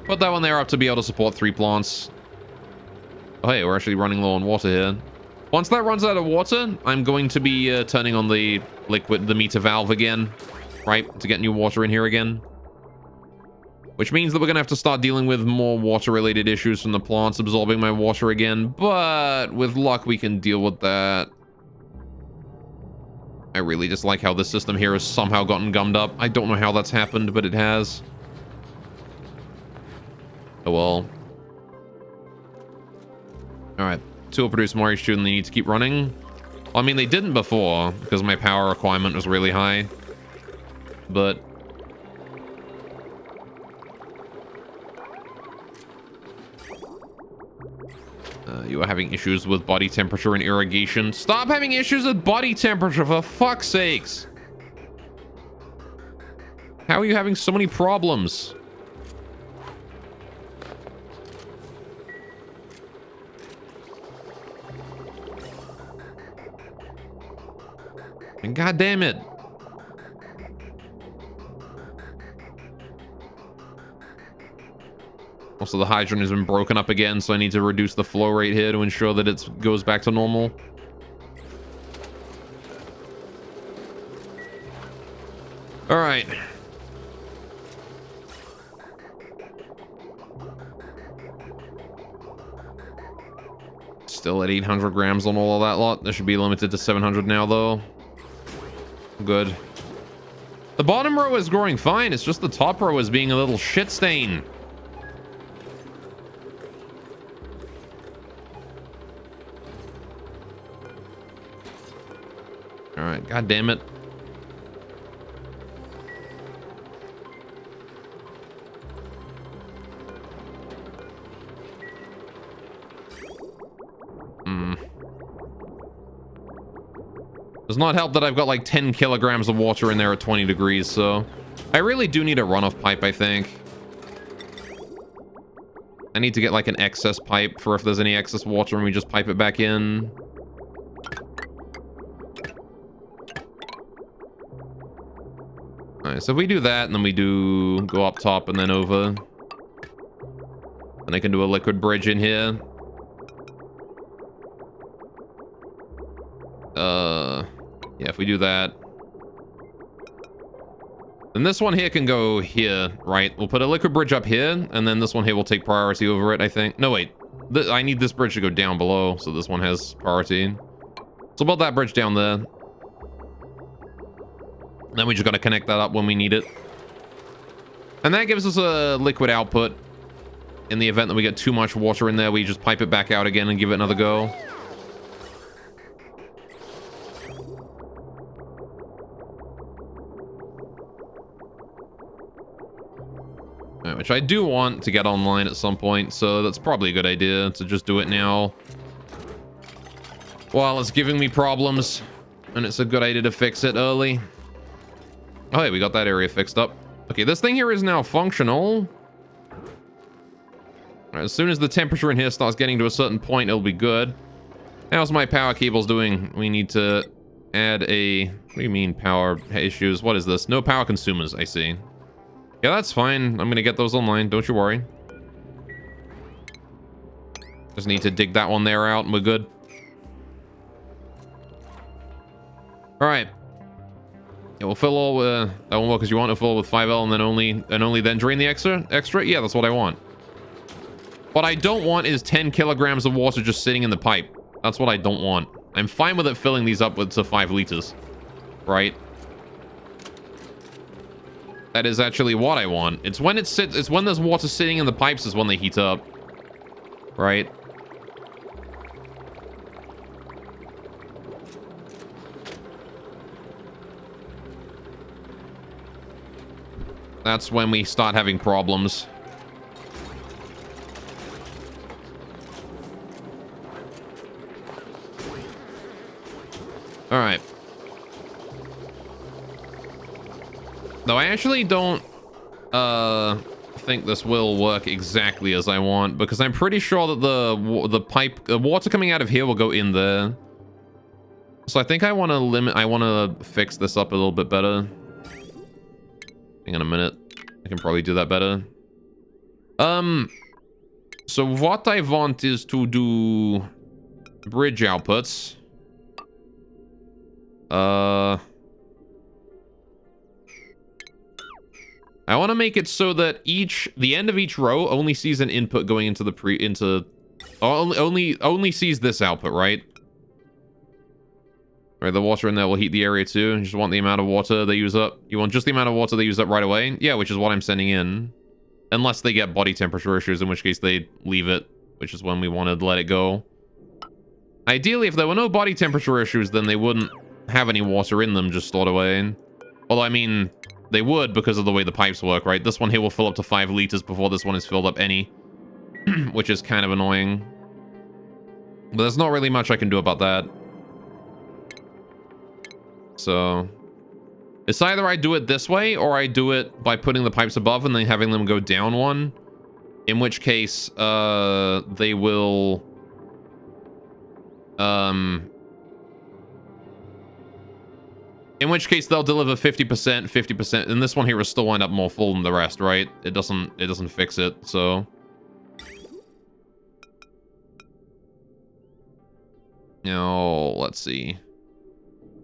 Put that one there up to be able to support 3 plants. Oh, hey, we're actually running low on water here. Once that runs out of water, I'm going to be turning on the meter valve again, right? To get new water in here again. Which means that we're going to have to start dealing with more water-related issues from the plants absorbing my water again. But with luck, we can deal with that. I really just like how this system here has somehow gotten gummed up. I don't know how that's happened, but it has. Oh well. Alright. 2 will produce more H2 than they need to keep running. Well, I mean, they didn't before, because my power requirement was really high. But... you are having issues with body temperature and irrigation. Stop having issues with body temperature, for fuck's sakes! How are you having so many problems? And god damn it. Also, the hydrogen has been broken up again, so I need to reduce the flow rate here to ensure that it goes back to normal. All right. Still at 800 grams on all of that lot. This should be limited to 700 now, though. Good. The bottom row is growing fine. It's just the top row is being a little shit stain. All right, god damn it. Does not help that I've got like 10 kilograms of water in there at 20 degrees, so I really do need a runoff pipe, I think. I need to get like an excess pipe for if there's any excess water and we just pipe it back in. Alright, so if we do that and then we do go up top and then over. And I can do a liquid bridge in here. Yeah, if we do that. Then this one here can go here, right? We'll put a liquid bridge up here, and then this one here will take priority over it, I think. No, wait. I need this bridge to go down below, so this one has priority. So build that bridge down there. Then we just gotta connect that up when we need it. And that gives us a liquid output. In the event that we get too much water in there, we just pipe it back out again and give it another go. Which I do want to get online at some point, so that's probably a good idea to just do it now. While it's giving me problems, and it's a good idea to fix it early. Oh, yeah, we got that area fixed up. Okay, this thing here is now functional. As soon as the temperature in here starts getting to a certain point, it'll be good. How's my power cables doing? We need to add a... What do you mean, power issues? What is this? No power consumers, I see. Yeah, that's fine. I'm gonna get those online. Don't you worry. Just need to dig that one there out and we're good. Alright. Yeah, we'll fill all that won't work because you want to fill with 5L and then only then drain the extra? Yeah, that's what I want. What I don't want is 10 kilograms of water just sitting in the pipe. That's what I don't want. I'm fine with it filling these up to 5 liters. Right? That is actually what I want. It's when it's when there's water sitting in the pipes is when they heat up. Right? That's when we start having problems. All right. Though I actually don't think this will work exactly as I want, because I'm pretty sure that the water coming out of here will go in there. So I think I want to fix this up a little bit better. Hang on a minute. I can probably do that better. So what I want is to do bridge outputs. I want to make it so that the end of each row only sees an input going into the only sees this output, right? Right, the water in there will heat the area too. You just want the amount of water they use up. You want just the amount of water they use up right away? Yeah, which is what I'm sending in. Unless they get body temperature issues, in which case they leave it, which is when we wanted to let it go. Ideally, if there were no body temperature issues, then they wouldn't have any water in them just stored away. Although, I mean, they would because of the way the pipes work, right? This one here will fill up to 5 liters before this one is filled up any, which is kind of annoying. But there's not really much I can do about that. So it's either I do it this way or I do it by putting the pipes above and then having them go down one, in which case they will in which case they'll deliver 50%, and this one here will still wind up more full than the rest, right? It doesn't fix it, so now let's see.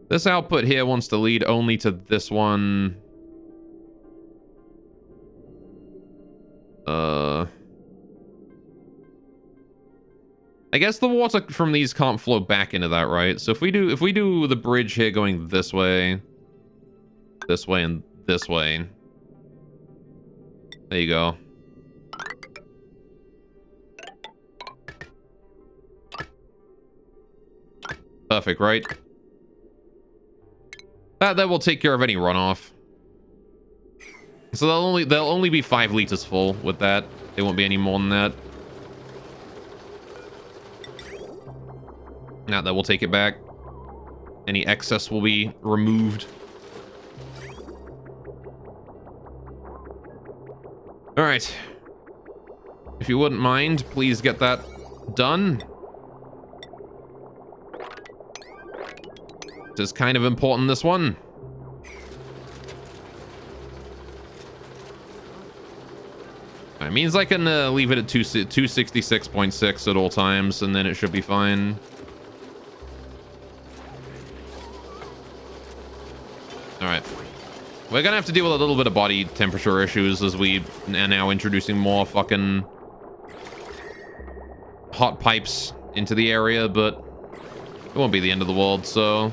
This output here wants to lead only to this one. I guess the water from these can't flow back into that, right? So if we do the bridge here going this way, This way and this way. There you go. Perfect, right? That will take care of any runoff. So they'll only be 5 liters full with that. They won't be any more than that. Now that will take it back. Any excess will be removed. All right. If you wouldn't mind, please get that done. This is kind of important, this one. It means I can leave it at 266.6 at all times, and then it should be fine. Alright. We're gonna have to deal with a little bit of body temperature issues as we are now introducing more fucking hot pipes into the area, but it won't be the end of the world, so...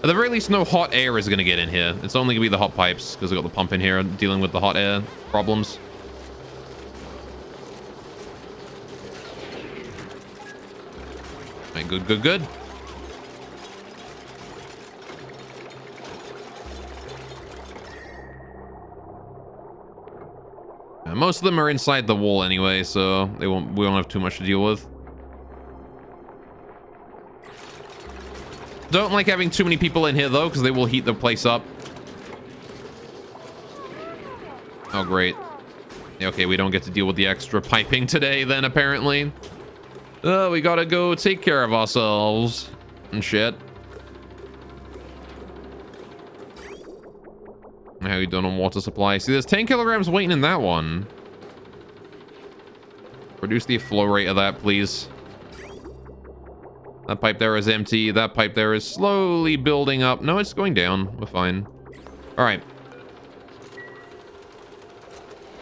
At the very least, no hot air is gonna get in here. It's only gonna be the hot pipes, because we've got the pump in here dealing with the hot air problems. Alright, good, good, good. Most of them are inside the wall anyway, so we won't have too much to deal with. Don't like having too many people in here though, because they will heat the place up. Oh great. Okay, we don't get to deal with the extra piping today then, apparently. Oh, we gotta go take care of ourselves and shit. How you done on water supply? See, there's 10 kilograms waiting in that one. Reduce the flow rate of that, please. That pipe there is empty. That pipe there is slowly building up. No, it's going down. We're fine. All right.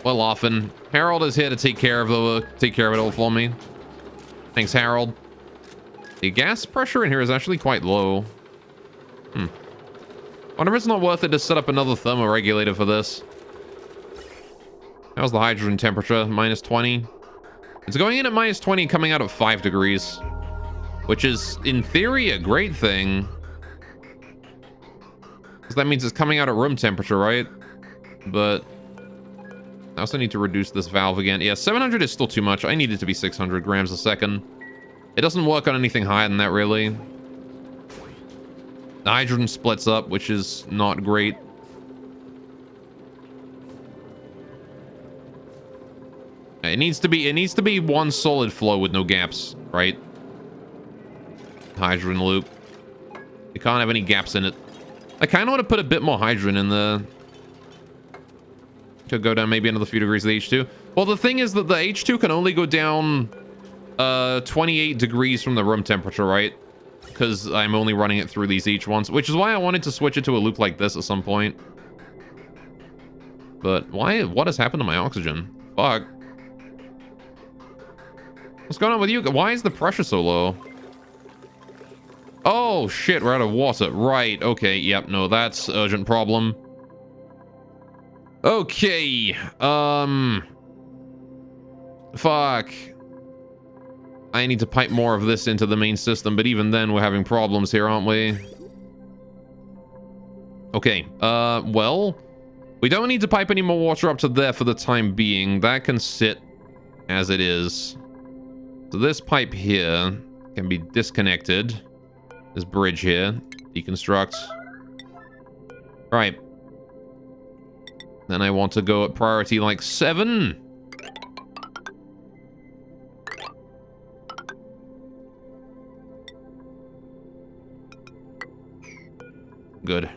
Well, often. Harold is here to take care of it all for me. Thanks, Harold. The gas pressure in here is actually quite low. Wonder if it's not worth it to set up another thermoregulator for this. How's the hydrogen temperature? Minus 20. It's going in at minus 20, coming out at 5 degrees. Which is, in theory, a great thing. Because that means it's coming out at room temperature, right? But I also need to reduce this valve again. Yeah, 700 is still too much. I need it to be 600 grams a second. It doesn't work on anything higher than that, really. The hydrogen splits up, which is not great. It needs to be one solid flow with no gaps, right? Hydrogen loop. You can't have any gaps in it. I kind of want to put a bit more hydrogen in the... Could go down maybe another few degrees of the H2. Well, the thing is that the H2 can only go down 28 degrees from the room temperature, right? Because I'm only running it through these each ones, which is why I wanted to switch it to a loop like this at some point. But why? What has happened to my oxygen? Fuck. What's going on with you? Why is the pressure so low? Oh, shit, we're out of water. Right, okay, yep, no, that's urgent problem. Okay, fuck. I need to pipe more of this into the main system, but even then we're having problems here, aren't we? Okay, well, we don't need to pipe any more water up to there for the time being. That can sit as it is. So this pipe here can be disconnected. This bridge here, deconstruct. Right. Then I want to go at priority like 7. Good.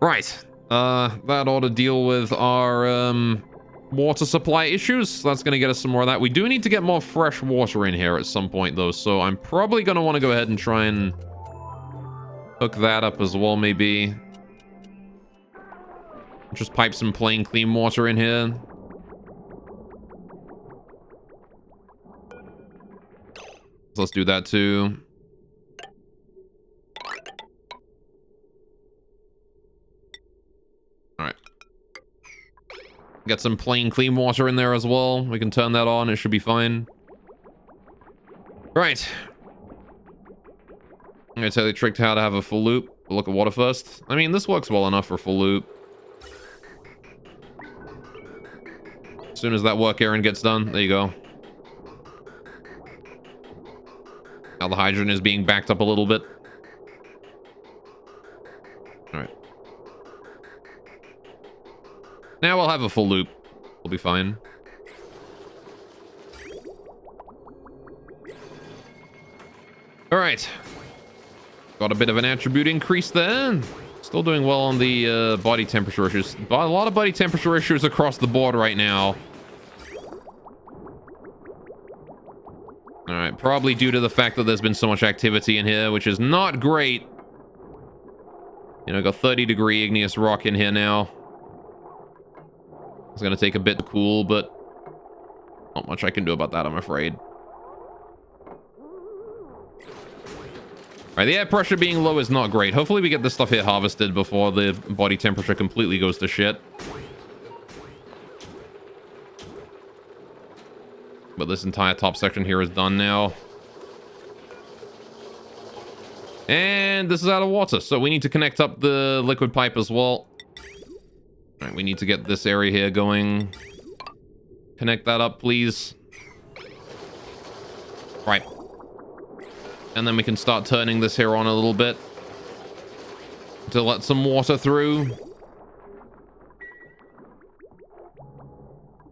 Right. That ought to deal with our water supply issues. That's going to get us some more of that. We do need to get more fresh water in here at some point, though, so I'm probably going to want to go ahead and try and hook that up as well, maybe. Just pipe some plain, clean water in here. So let's do that too. Alright. Get some plain clean water in there as well. We can turn that on. It should be fine. Right. I'm gonna tell you a trick to how to have a full loop. We'll look at water first. I mean, this works well enough for full loop. As soon as that work errand gets done, there you go. Now the hydrant is being backed up a little bit. Alright. Now we'll have a full loop. We'll be fine. Alright. Got a bit of an attribute increase there. Still doing well on the body temperature issues. A lot of body temperature issues across the board right now. Alright, probably due to the fact that there's been so much activity in here, which is not great. You know, got 30-degree igneous rock in here now. It's gonna take a bit to cool, but not much I can do about that, I'm afraid. Alright, the air pressure being low is not great. Hopefully we get this stuff here harvested before the body temperature completely goes to shit. But this entire top section here is done now. And this is out of water, so we need to connect up the liquid pipe as well. Alright, we need to get this area here going. Connect that up, please. Right. And then we can start turning this here on a little bit to let some water through.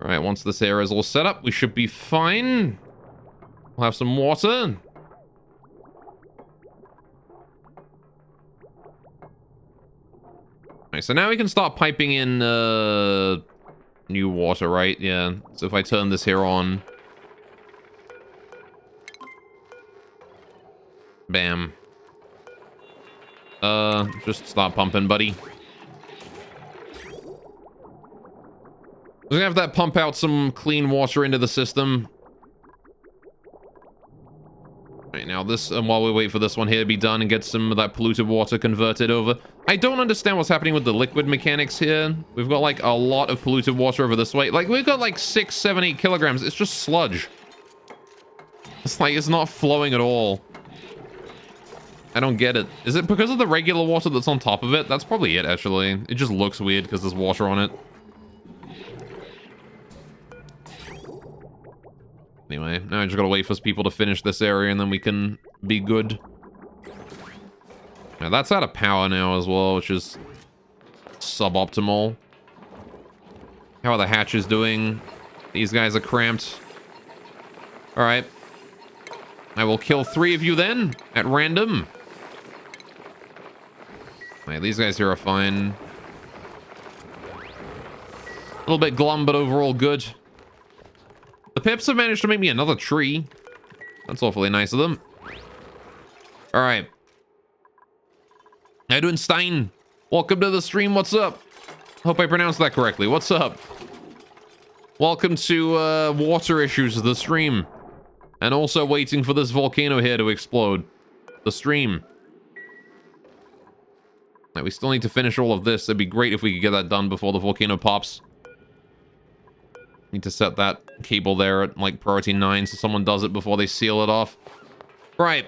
Alright, once this area is all set up, we should be fine. We'll have some water. Alright, so now we can start piping in new water, right? Yeah. So if I turn this here on. Bam. Just stop pumping, buddy. We're gonna have that pump out some clean water into the system. Right, now this, and while we wait for this one here to be done and get some of that polluted water converted over. I don't understand what's happening with the liquid mechanics here. We've got like a lot of polluted water over this way. Like we've got like 6, 7, 8 kilograms. It's just sludge. It's like, it's not flowing at all. I don't get it. Is it because of the regular water that's on top of it? That's probably it, actually. It just looks weird because there's water on it. Anyway, now I just gotta wait for people to finish this area and then we can be good. Now that's out of power now as well, which is suboptimal. How are the hatches doing? These guys are cramped. Alright. I will kill 3 of you then, at random. Right, these guys here are fine. A little bit glum, but overall good. The Pips have managed to make me another tree. That's awfully nice of them. Alright. How you doing, Stein? Welcome to the stream, what's up? Hope I pronounced that correctly. What's up? Welcome to Water Issues, the stream. And also waiting for this volcano here to explode. The stream. Right, we still need to finish all of this. It'd be great if we could get that done before the volcano pops. Need to set that cable there at like priority 9 so someone does it before they seal it off. Right.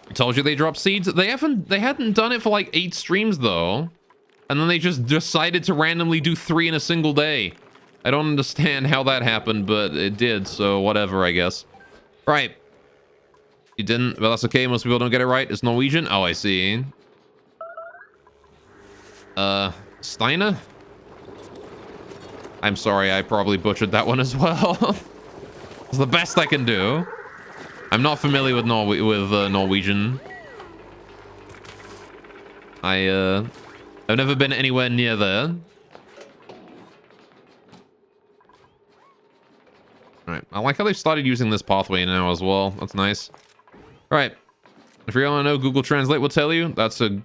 I told you they dropped seeds. They hadn't done it for like 8 streams though. And then they just decided to randomly do 3 in a single day. I don't understand how that happened, but it did, so whatever, I guess. Right. You didn't, but that's okay. Most people don't get it right. It's Norwegian. Oh, I see. Steiner? I'm sorry, I probably butchered that one as well. It's the best I can do. I'm not familiar with Norwegian. I've never been anywhere near there. Alright, I like how they've started using this pathway now as well. That's nice. Alright. If you want to know, Google Translate will tell you. That's a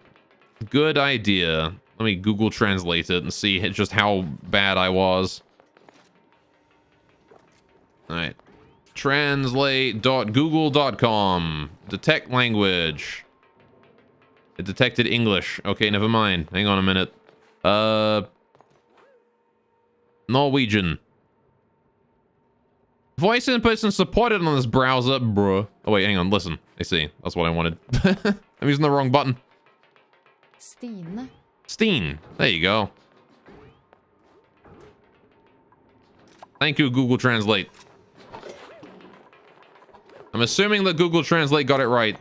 good idea. Let me Google Translate it and see just how bad I was. Alright. Translate.google.com. Detect language. It detected English. Okay, never mind. Hang on a minute. Norwegian. Voice inputs supported on this browser, bruh. Oh wait, hang on, listen. I see. That's what I wanted. I'm using the wrong button. Stine. Steen. There you go. Thank you, Google Translate. I'm assuming that Google Translate got it right.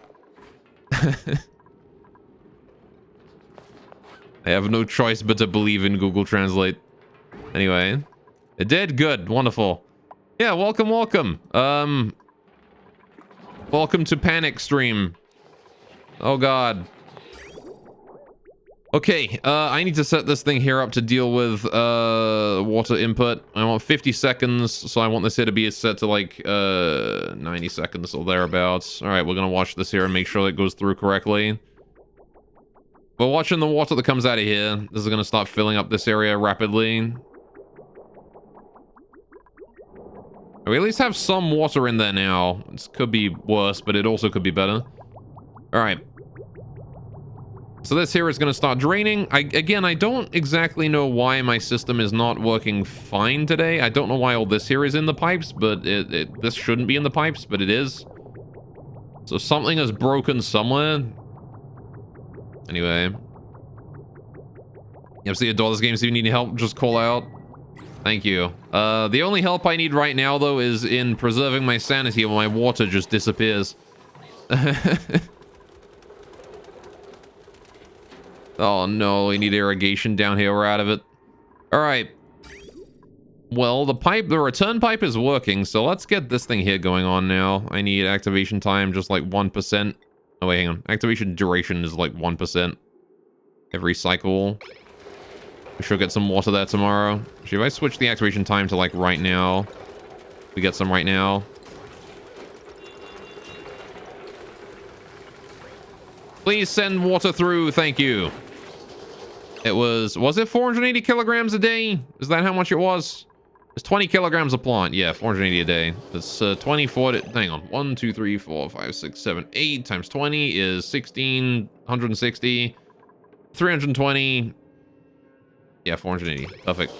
I have no choice but to believe in Google Translate. Anyway, it did. Good. Wonderful. Yeah, welcome, welcome. Welcome to Panic Stream. Oh, God. Okay, I need to set this thing here up to deal with water input. I want 50 seconds, so I want this here to be set to like 90 seconds or thereabouts. All right, we're gonna watch this here and make sure it goes through correctly. We're watching the water that comes out of here. This is gonna start filling up this area rapidly. We at least have some water in there now. This could be worse, but it also could be better. All right. So this here is going to start draining. Again, I don't exactly know why my system is not working fine today. I don't know why all this here is in the pipes, but this shouldn't be in the pipes, but it is. So something is broken somewhere. Anyway. Yep, see, adore this game, so if you need any help, just call out. Thank you. The only help I need right now, though, is in preserving my sanity when my water just disappears. Oh no, we need irrigation down here. We're out of it. All right. Well, the return pipe is working, so let's get this thing here going on now. I need activation time just like 1%. Oh, wait, hang on. Activation duration is like 1% every cycle. We should get some water there tomorrow. Actually, if I switch the activation time to like right now, we get some right now. Please send water through. Thank you. It was it 480 kilograms a day? Is that how much it was? It's 20 kilograms a plant. Yeah, 480 a day. It's 24. Hang on. 1, 2, 3, 4, 5, 6, 7, 8 times 20 is 1,660. 320. Yeah, 480. Perfect.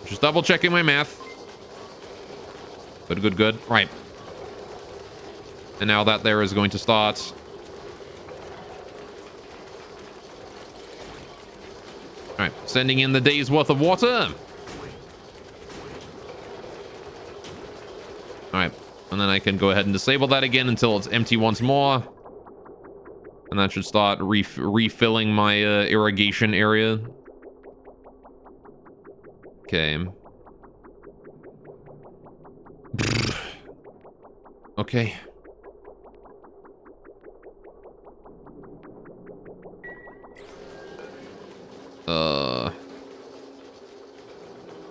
Just double checking my math. Good, good, good. Right. And now that there is going to start. All right, sending in the day's worth of water. All right, and then I can go ahead and disable that again until it's empty once more. And that should start refilling my irrigation area. Okay. Okay.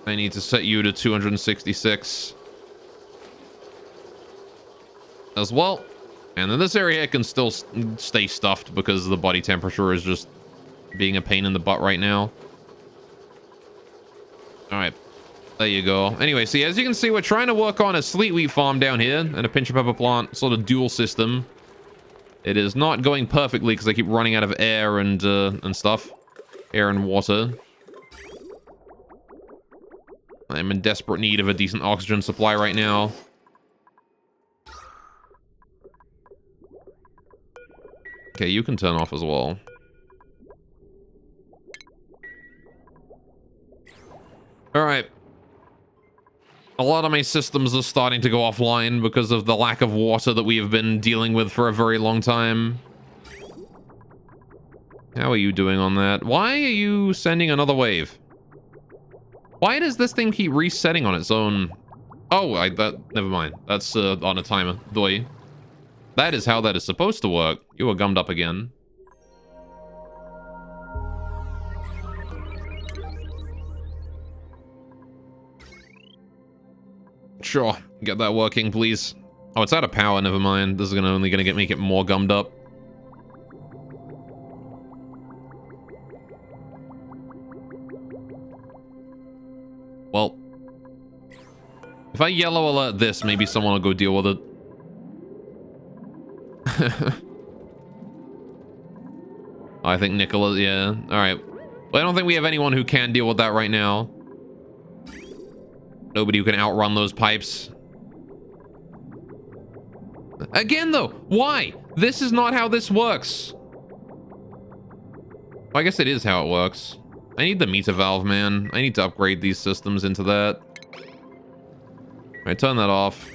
I need to set you to 266 as well. And then this area can still stay stuffed because the body temperature is just being a pain in the butt right now. All right, there you go. Anyway, see, as you can see, we're trying to work on a sleet wheat farm down here and a pinch of pepper plant, sort of dual system. It is not going perfectly because I keep running out of air and stuff. Air and water. I'm in desperate need of a decent oxygen supply right now. Okay, you can turn off as well. Alright. A lot of my systems are starting to go offline because of the lack of water that we have been dealing with for a very long time. How are you doing on that? Why are you sending another wave? Why does this thing keep resetting on its own? Oh, never mind. That's on a timer. Doi. That is how that is supposed to work. You are gummed up again. Sure. Get that working, please. Oh, it's out of power. Never mind. This is only gonna make it more gummed up. Well, If I yellow alert this, maybe someone will go deal with it. I think Nicholas, yeah. All right. Well, I don't think we have anyone who can deal with that right now. Nobody who can outrun those pipes. Again, though, why? This is not how this works. Well, I guess it is how it works. I need the meter valve, man. I need to upgrade these systems into that. All right, turn that off.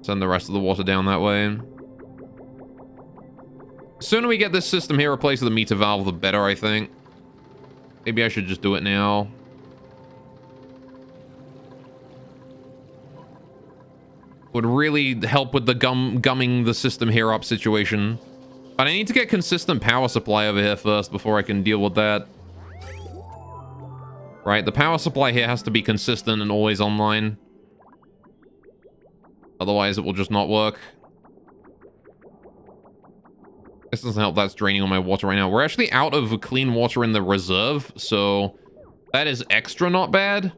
Send the rest of the water down that way. The sooner we get this system here replaced with a meter valve, the better, I think. Maybe I should just do it now. Would really help with the gumming the system here up situation. But I need to get consistent power supply over here first before I can deal with that. Right, the power supply here has to be consistent and always online. Otherwise, it will just not work. This doesn't help. That's draining all my water right now. We're actually out of clean water in the reserve, so that is extra not bad.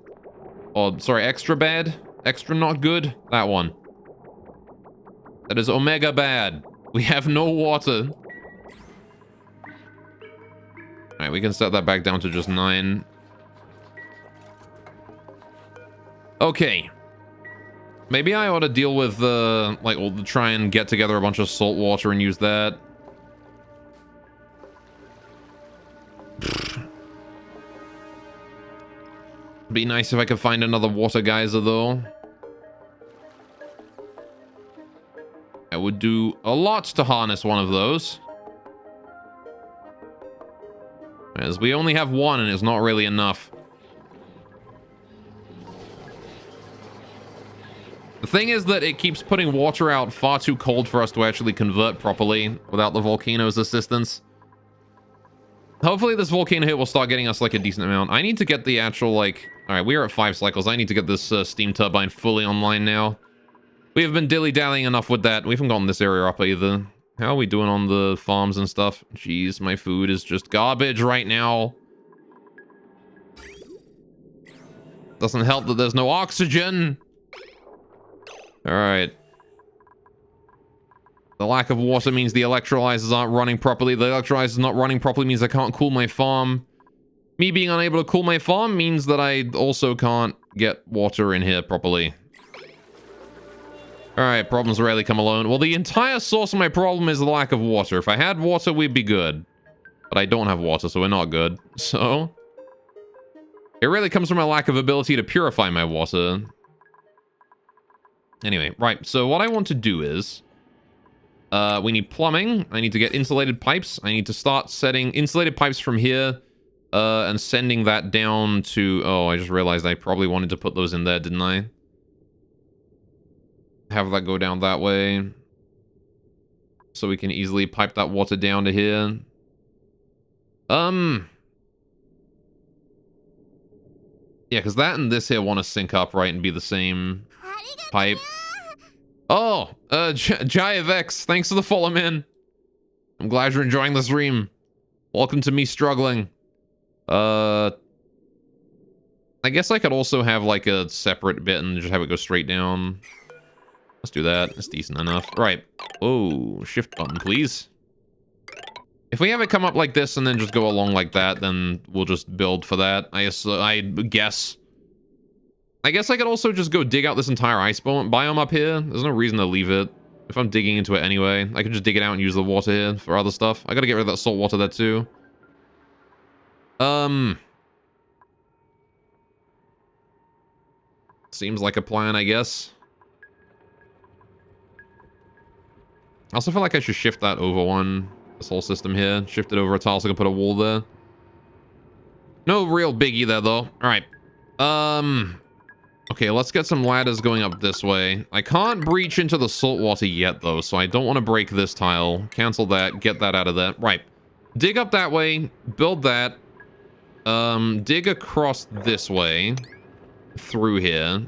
Oh, sorry, extra bad. Extra not good. That one. That is omega bad. We have no water. Alright, we can set that back down to just 9. Okay. Maybe I ought to deal with, like, we'll try and get together a bunch of salt water and use that. Be nice if I could find another water geyser, though. I would do a lot to harness one of those. As we only have one, and it's not really enough. The thing is that it keeps putting water out far too cold for us to actually convert properly without the volcano's assistance. Hopefully this volcano here will start getting us like a decent amount. I need to get the actual like... Alright, we are at 5 cycles. I need to get this steam turbine fully online now. We have been dilly-dallying enough with that. We haven't gotten this area up either. How are we doing on the farms and stuff? Jeez, my food is just garbage right now. Doesn't help that there's no oxygen. Alright. The lack of water means the electrolyzers aren't running properly. The electrolyzers not running properly means I can't cool my farm. Me being unable to cool my farm means that I also can't get water in here properly. Alright, problems rarely come alone. Well, the entire source of my problem is the lack of water. If I had water, we'd be good. But I don't have water, so we're not good. So... it really comes from a lack of ability to purify my water. Anyway, right. So what I want to do is... we need plumbing. I need to get insulated pipes. I need to start setting insulated pipes from here. And sending that down to... oh, I just realized I probably wanted to put those in there, didn't I? Have that go down that way. So we can easily pipe that water down to here. Yeah, because that and this here want to sync up, right, and be the same pipe. Oh, JiveX, thanks for the follow, man. I'm glad you're enjoying the stream. Welcome to me struggling. I guess I could also have like a separate bit and just have it go straight down. Let's do that. It's decent enough. Right. Oh, shift button, please. If we have it come up like this and then just go along like that, then we'll just build for that. I guess. I guess I could also just go dig out this entire ice biome up here. There's no reason to leave it. If I'm digging into it anyway, I could just dig it out and use the water here for other stuff. I gotta get rid of that salt water there too. Seems like a plan, I guess. I also feel like I should shift that over one. This whole system here. Shift it over a tile so I can put a wall there. No real biggie there, though. Alright. Okay, let's get some ladders going up this way. I can't breach into the salt water yet, though, so I don't want to break this tile. Cancel that. Get that out of there. Right. Dig up that way. Build that. Dig across this way. Through here.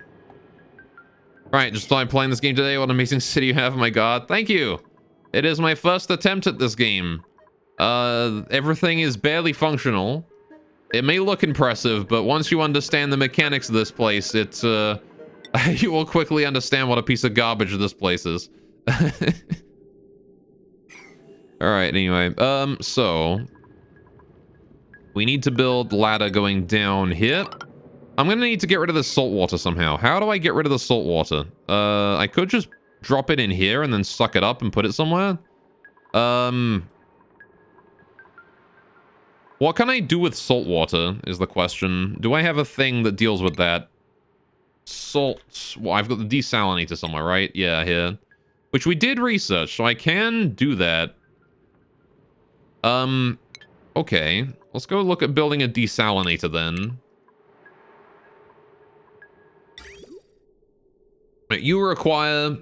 Right, just started playing this game today. What an amazing city you have. Oh my god. Thank you. It is my first attempt at this game. Everything is barely functional. It may look impressive, but once you understand the mechanics of this place, it's You will quickly understand what a piece of garbage this place is. Alright, anyway. So... we need to build ladder going down here. I'm gonna need to get rid of the salt water somehow. How do I get rid of the salt water? I could just drop it in here and then suck it up and put it somewhere. What can I do with salt water is the question. Do I have a thing that deals with that? Salt. Well, I've got the desalinator somewhere, right? Yeah, here. Which we did research, so I can do that. Okay. Let's go look at building a desalinator then. You require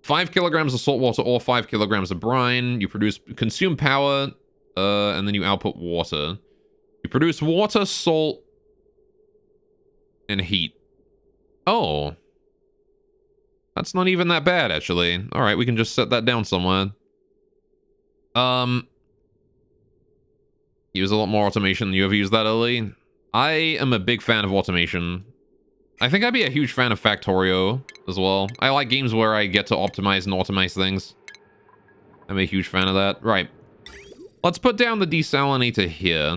5 kilograms of salt water or 5 kilograms of brine. You consume power, and then you output water. You produce water, salt, and heat. Oh. That's not even that bad, actually. Alright, we can just set that down somewhere. Use a lot more automation. You ever used that, Ellie? I am a big fan of automation. I think I'd be a huge fan of Factorio as well. I like games where I get to optimize and automate things. I'm a huge fan of that. Right. Let's put down the desalinator here.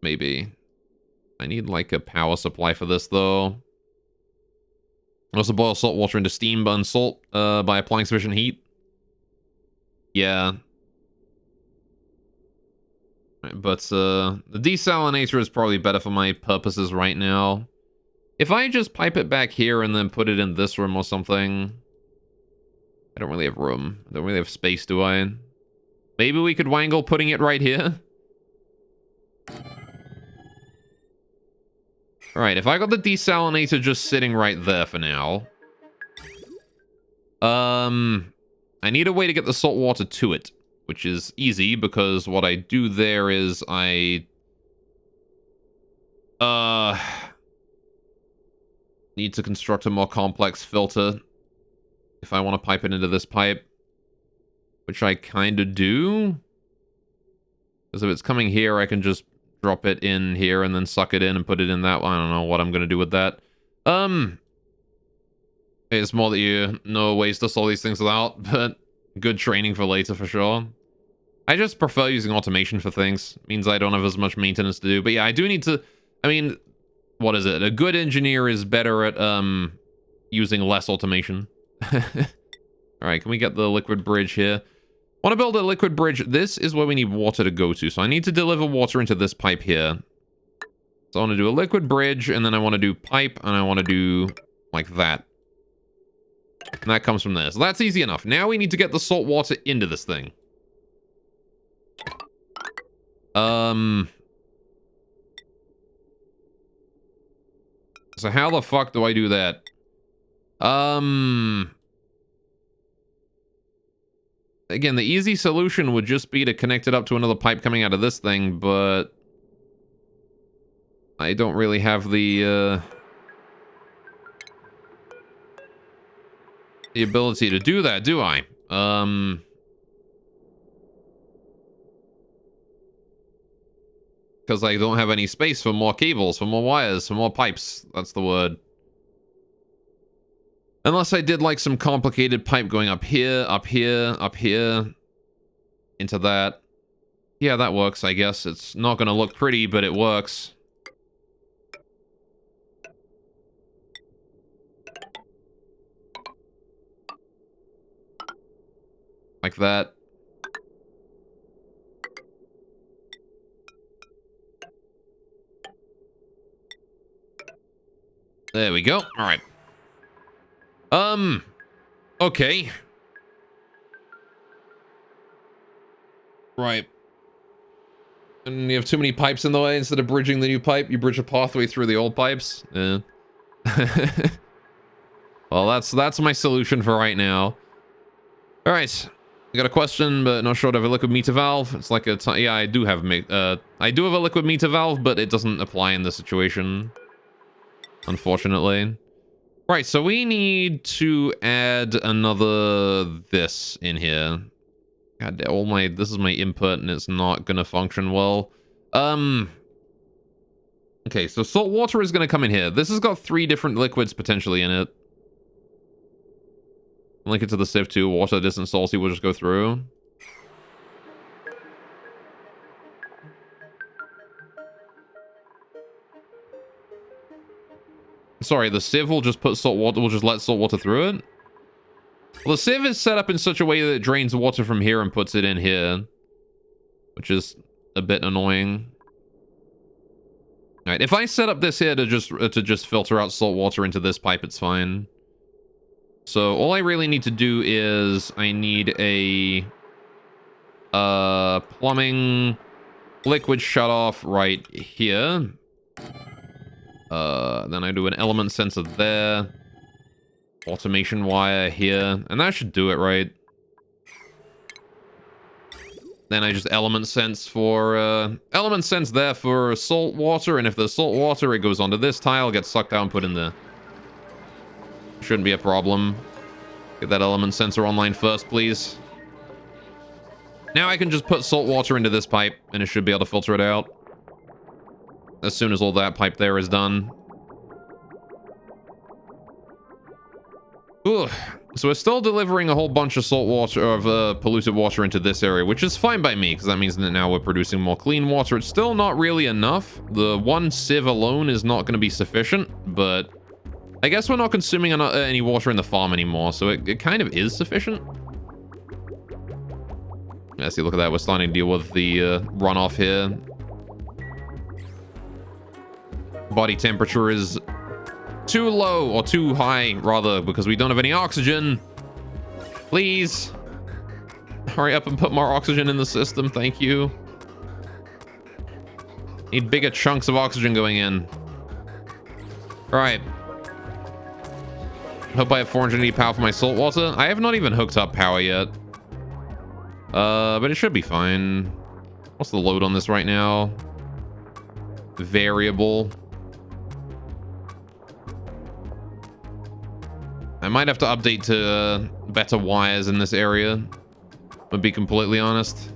Maybe. I need like a power supply for this though. Also boil salt water into steam, burn salt by applying sufficient heat. Yeah. But the desalinator is probably better for my purposes right now. If I just pipe it back here and then put it in this room or something... I don't really have room. I don't really have space, do I? Maybe we could wangle putting it right here? Alright, if I got the desalinator just sitting right there for now... I need a way to get the salt water to it. Which is easy, because what I do there is I... need to construct a more complex filter if I want to pipe it into this pipe, which I kind of do. Because if it's coming here, I can just drop it in here and then suck it in and put it in that one. I don't know what I'm going to do with that. It's more that you know ways to solve these things without, but good training for later for sure. I just prefer using automation for things. It means I don't have as much maintenance to do. But yeah, I do need to... I mean... what is it? A good engineer is better at using less automation. Alright, can we get the liquid bridge here? I want to build a liquid bridge. This is where we need water to go to. So I need to deliver water into this pipe here. So I want to do a liquid bridge, and then I want to do pipe, and I want to do like that. And that comes from there. So that's easy enough. Now we need to get the salt water into this thing. So how the fuck do I do that? Again, the easy solution would just be to connect it up to another pipe coming out of this thing, but... I don't really have the ability to do that, do I? Because I don't have any space for more cables, for more wires, for more pipes. That's the word. Unless I did like some complicated pipe going up here, up here, up here. Into that. Yeah, that works, I guess. It's not going to look pretty, but it works. Like that. There we go. All right. Okay. Right. And you have too many pipes in the way. Instead of bridging the new pipe, you bridge a pathway through the old pipes. Yeah. Well, that's my solution for right now. All right. I got a question, but not sure to have a liquid meter valve. It's like yeah, I do have a liquid meter valve, but it doesn't apply in this situation, unfortunately. Right, so we need to add another this in here. God, this is my input, and it's not gonna function well. Okay, so salt water is going to come in here. This has got 3 different liquids potentially in it. Link it to the sieve too. Water, distant, salty. We'll just go through. Sorry, the sieve will just put salt water. We'll just let salt water through it. Well, the sieve is set up in such a way that it drains water from here and puts it in here, which is a bit annoying. All right, if I set up this here to just filter out salt water into this pipe, it's fine. So all I really need to do is I need a plumbing liquid shutoff right here. Then I do an element sensor there. Automation wire here. And that should do it, right? Then I just element sense there for salt water. And if there's salt water, it goes onto this tile, gets sucked out and put in there. Shouldn't be a problem. Get that element sensor online first, please. Now I can just put salt water into this pipe, and it should be able to filter it out. As soon as all that pipe there is done. Ooh. So we're still delivering a whole bunch of salt water, of polluted water into this area, which is fine by me, because that means that now we're producing more clean water. It's still not really enough. The one sieve alone is not going to be sufficient, but I guess we're not consuming any water in the farm anymore, so it kind of is sufficient. Yeah, see, look at that. We're starting to deal with the runoff here. Body temperature is too low, or too high, rather, because we don't have any oxygen. Please. Hurry up and put more oxygen in the system. Thank you. Need bigger chunks of oxygen going in. All right. Hope I have 480 power for my salt water. I have not even hooked up power yet. But it should be fine. What's the load on this right now? Variable. I might have to update to better wires in this area. To be completely honest.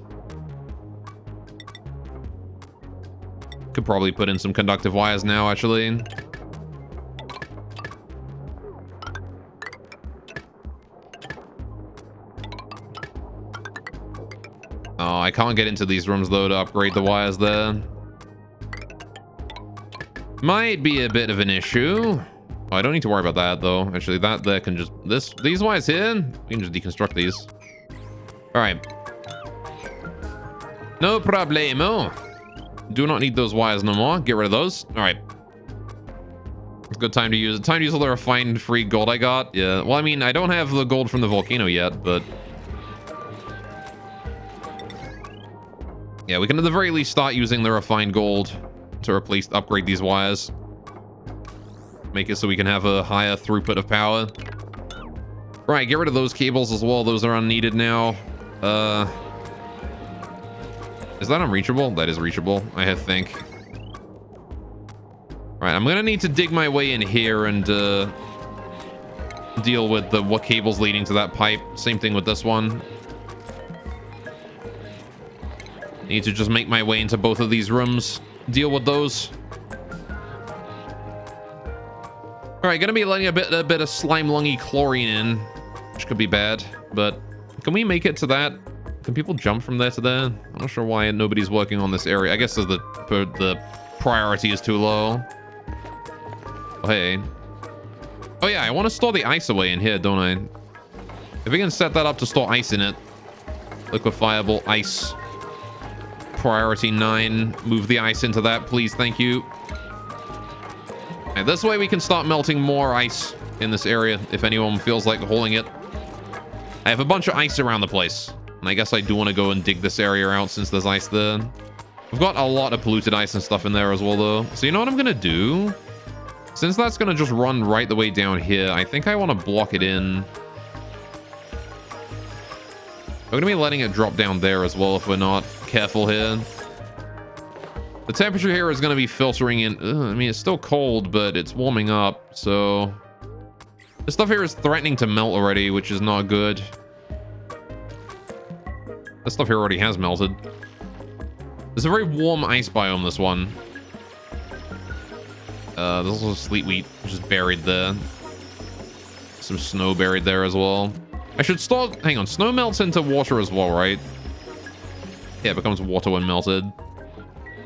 Could probably put in some conductive wires now, actually. Oh, I can't get into these rooms, though, to upgrade the wires there. Might be a bit of an issue. Oh, I don't need to worry about that, though. Actually, that there can just... These wires here, we can just deconstruct these. All right. No problemo. Do not need those wires no more. Get rid of those. All right. It's a good time to use it. Time to use all the refined free gold I got. Yeah. Well, I mean, I don't have the gold from the volcano yet, but... yeah, we can at the very least start using the refined gold to upgrade these wires. Make it so we can have a higher throughput of power. Right, get rid of those cables as well. Those are unneeded now. Is that unreachable? That is reachable, I think. Right, I'm gonna need to dig my way in here and deal with what cable's leading to that pipe. Same thing with this one. Need to just make my way into both of these rooms. Deal with those. All right, gonna be letting a bit of slime lungy chlorine in, which could be bad. But can we make it to that? Can people jump from there to there? I'm not sure why nobody's working on this area. I guess the priority is too low. Oh, hey. Oh yeah, I want to store the ice away in here, don't I? If we can set that up to store ice in it, liquefiable ice. Priority 9. Move the ice into that, please. Thank you. And this way we can start melting more ice in this area if anyone feels like hauling it. I have a bunch of ice around the place. And I guess I do want to go and dig this area out since there's ice there. I've got a lot of polluted ice and stuff in there as well, though. So you know what I'm going to do? Since that's going to just run right the way down here, I think I want to block it in. I'm going to be letting it drop down there as well if we're not careful here. The temperature here is going to be filtering in. I mean, it's still cold, but it's warming up. So this stuff here is threatening to melt already, which is not good. This stuff here already has melted. It's a very warm ice biome, this one. There's also sleet wheat, which is buried there. Some snow buried there as well. I should store... Hang on, snow melts into water as well, right? Yeah, it becomes water when melted.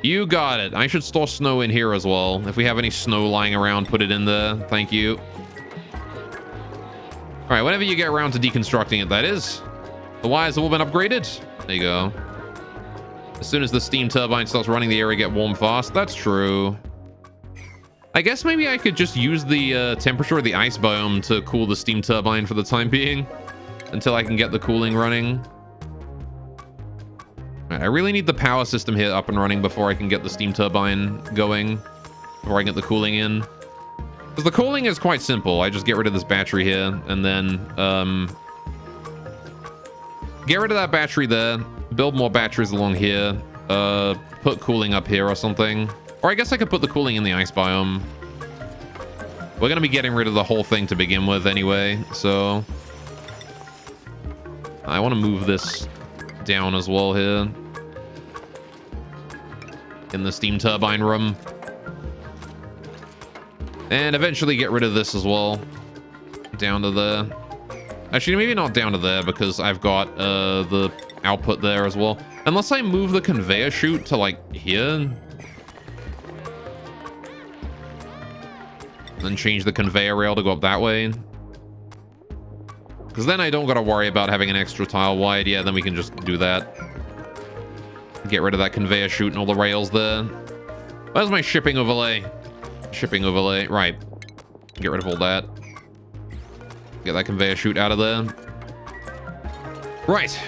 You got it. I should store snow in here as well. If we have any snow lying around, put it in there. Thank you. All right, whenever you get around to deconstructing it, that is. The wires have all been upgraded. There you go. As soon as the steam turbine starts running, the area get warm fast. That's true. I guess maybe I could just use the temperature of the ice biome to cool the steam turbine for the time being. Until I can get the cooling running. I really need the power system here up and running before I can get the steam turbine going. Before I get the cooling in. Because the cooling is quite simple. I just get rid of this battery here and then get rid of that battery there. Build more batteries along here. Put cooling up here or something. Or I guess I could put the cooling in the ice biome. We're going to be getting rid of the whole thing to begin with anyway, so... I want to move this down as well here. In the steam turbine room. And eventually get rid of this as well. Down to there. Actually, maybe not down to there because I've got the output there as well. Unless I move the conveyor chute to like here. Then change the conveyor rail to go up that way. Because then I don't got to worry about having an extra tile wide. Yeah, then we can just do that. Get rid of that conveyor chute and all the rails there. Where's my shipping overlay? Shipping overlay. Right. Get rid of all that. Get that conveyor chute out of there. Right.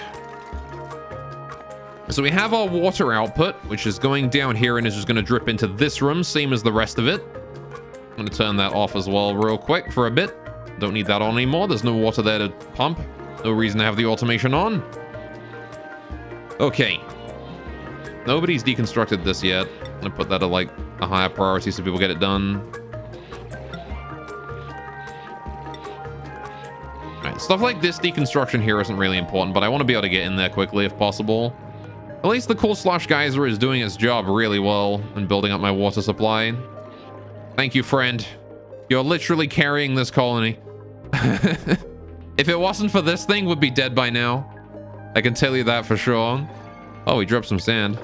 So we have our water output, which is going down here and is just going to drip into this room, same as the rest of it. I'm going to turn that off as well real quick for a bit. Don't need that on anymore. There's no water there to pump. No reason to have the automation on. Okay. Nobody's deconstructed this yet. I'm going to put that at like a higher priority so people get it done. Alright, stuff like this deconstruction here isn't really important, but I want to be able to get in there quickly if possible. At least the cool slosh geyser is doing its job really well in building up my water supply. Thank you, friend. You're literally carrying this colony. If it wasn't for this thing, we'd be dead by now. I can tell you that for sure. Oh, we dropped some sand.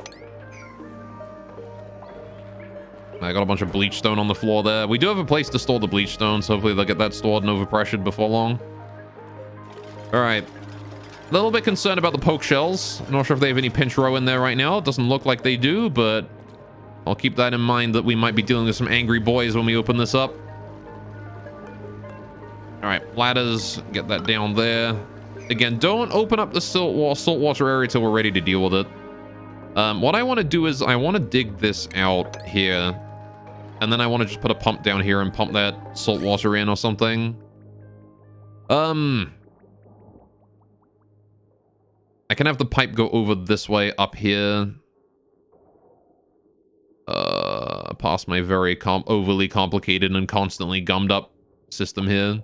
I got a bunch of bleach stone on the floor there. We do have a place to store the bleach stone, so hopefully they'll get that stored and overpressured before long. All right. A little bit concerned about the poke shells. Not sure if they have any pinch row in there right now. It doesn't look like they do, but I'll keep that in mind that we might be dealing with some angry boys when we open this up. All right, ladders, get that down there. Again, don't open up the saltwater area till we're ready to deal with it. What I want to do is I want to dig this out here. And then I want to just put a pump down here and pump that saltwater in or something. I can have the pipe go over this way up here. Past my very overly complicated and constantly gummed up system here.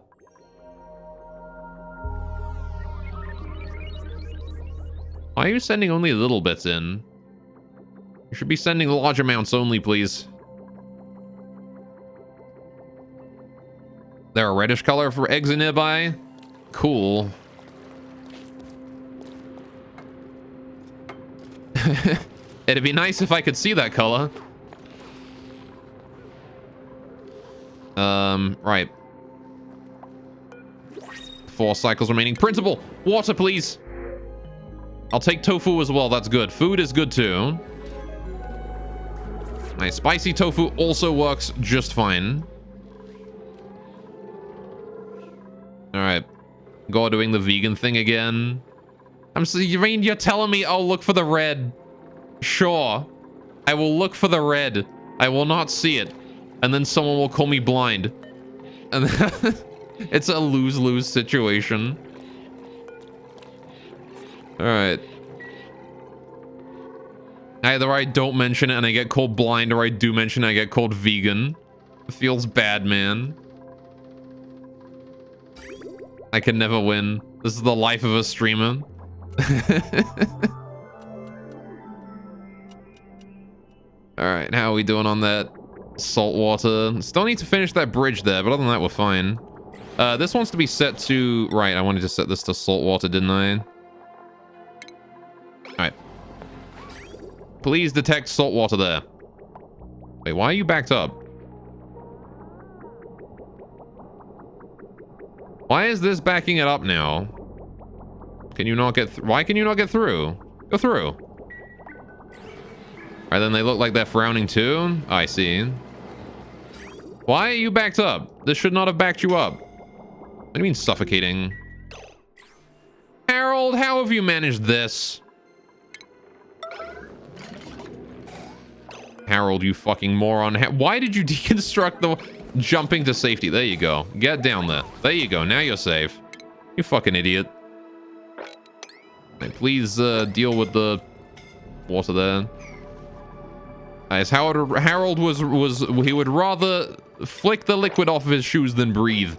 Why are you sending only little bits in? You should be sending large amounts only, please. There a reddish color for eggs in nearby? Cool. It'd be nice if I could see that color. Right. 4 cycles remaining. Principal, water, please. I'll take tofu as well. That's good. Food is good too. Nice. Spicy tofu also works just fine. All right. Go doing the vegan thing again. You mean you're telling me I'll look for the red? Sure. I will look for the red. I will not see it. And then someone will call me blind. And it's a lose-lose situation. All right. Either I don't mention it and I get called blind, or I do mention it and I get called vegan. It feels bad, man. I can never win. This is the life of a streamer. All right, how are we doing on that? Salt water. Still need to finish that bridge there, but other than that, we're fine. This wants to be set to... Right, I wanted to set this to salt water, didn't I? Alright. Please detect salt water there. Wait, why are you backed up? Why is this backing it up now? Can you not get through? Why can you not get through? Go through. Alright, then they look like they're frowning too. Oh, I see. Why are you backed up? This should not have backed you up. What do you mean suffocating? Harold, how have you managed this? Harold, you fucking moron. Why did you deconstruct the jumping to safety? There you go. Get down there. There you go. Now you're safe. You fucking idiot. Right, please deal with the water there. As Harold was he would rather flick the liquid off of his shoes than breathe.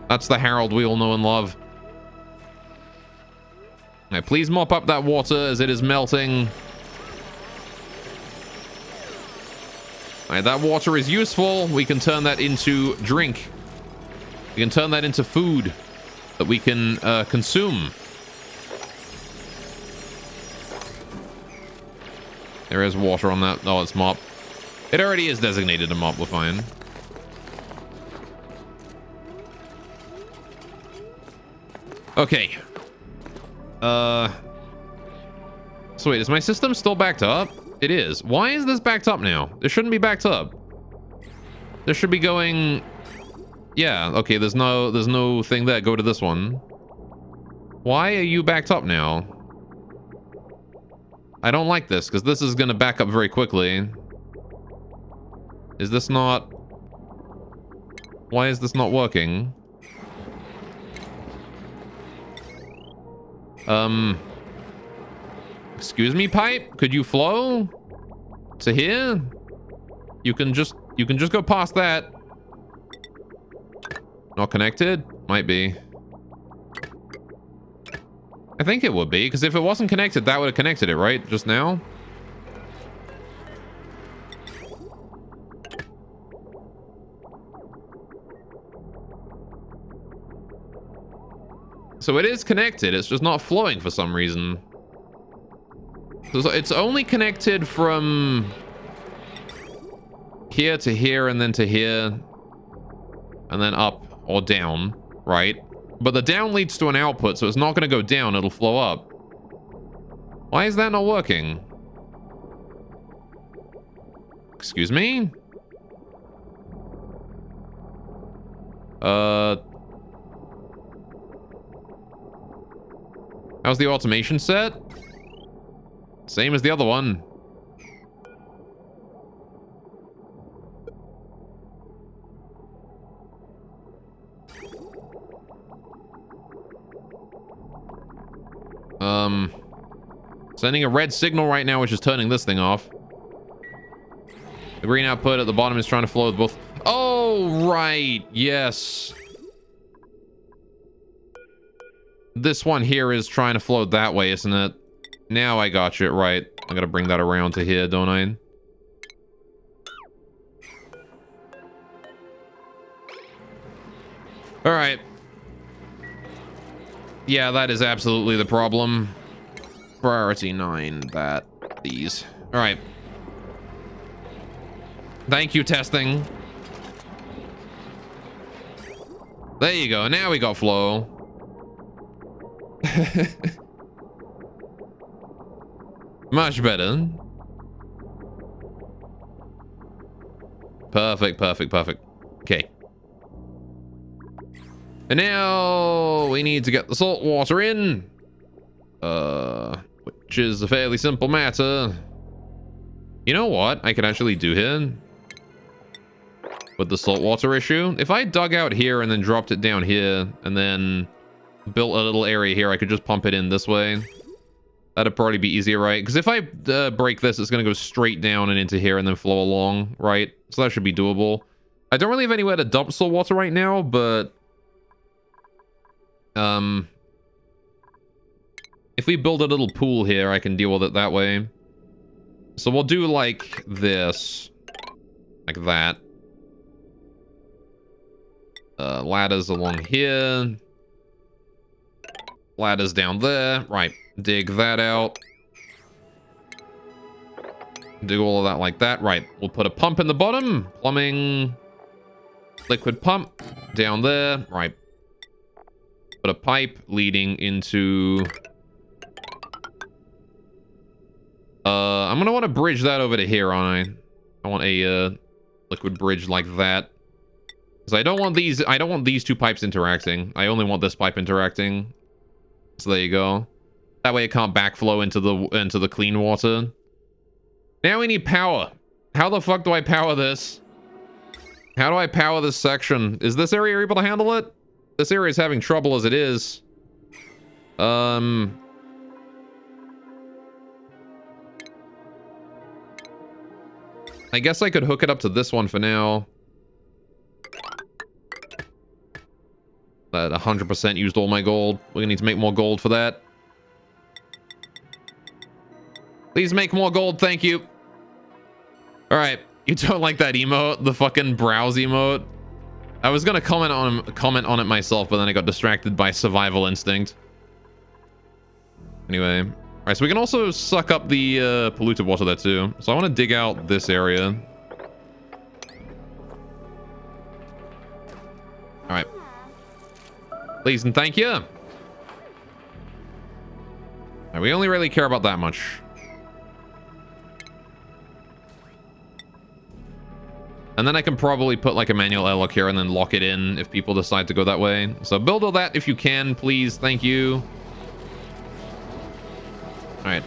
That's the Harold we all know and love. Now, please mop up that water as it is melting. Alright, that water is useful. We can turn that into drink. We can turn that into food that we can consume. There is water on that. Oh, it's mop. It already is designated a mop. We're fine. Okay. So wait, is my system still backed up? It is. Why is this backed up now? This shouldn't be backed up. This should be going... Yeah, okay, there's no thing there. Go to this one. Why are you backed up now? I don't like this, because this is going to back up very quickly. Is this not... Why is this not working? Excuse me, pipe? Could you flow to here? You can just go past that. Not connected? Might be. I think it would be, because if it wasn't connected, that would have connected it, right? Just now? So it is connected, it's just not flowing for some reason. So it's only connected from here to here and then to here. And then up or down, right? But the down leads to an output, so it's not going to go down, it'll flow up. Why is that not working? Excuse me? How's the automation set? Same as the other one. Sending a red signal right now, which is turning this thing off. The green output at the bottom is trying to flow with both. Oh, right. Yes. This one here is trying to float that way, isn't it? Now I got you right. I gotta bring that around to here, don't I? All right. Yeah, that is absolutely the problem. Priority 9, these. All right. Thank you, testing. There you go. Now we got flow. Much better. Perfect, perfect, perfect. Okay. And now we need to get the salt water in. Which is a fairly simple matter. You know what I could actually do here? With the salt water issue? If I dug out here and then dropped it down here and then built a little area here, I could just pump it in this way. That'd probably be easier, right? Because if I break this, it's going to go straight down and into here and then flow along, right? So that should be doable. I don't really have anywhere to dump salt water right now, but... if we build a little pool here, I can deal with it that way. So we'll do like this. Like that. Ladders along here. Ladders down there. Right. Dig that out. Do all of that like that. Right. We'll put a pump in the bottom. Plumbing. Liquid pump. Down there. Right. Put a pipe leading into... I'm gonna want to bridge that over to here, aren't I? I want a liquid bridge like that. Because I don't want these two pipes interacting. I only want this pipe interacting. So there you go. That way it can't backflow into the clean water. Now we need power. How the fuck do I power this? How do I power this section? Is this area able to handle it? This area is having trouble as it is. I guess I could hook it up to this one for now. That 100% used all my gold. We're gonna need to make more gold for that. Please make more gold, thank you. Alright, you don't like that emote? The fucking browse emote? I was gonna comment on it myself, but then I got distracted by survival instinct. Anyway. Alright, so we can also suck up the polluted water there too. So I want to dig out this area. Alright. Please and thank you. Alright, we only really care about that much. And then I can probably put like a manual airlock here and then lock it in if people decide to go that way. So build all that if you can, please. Thank you. Alright.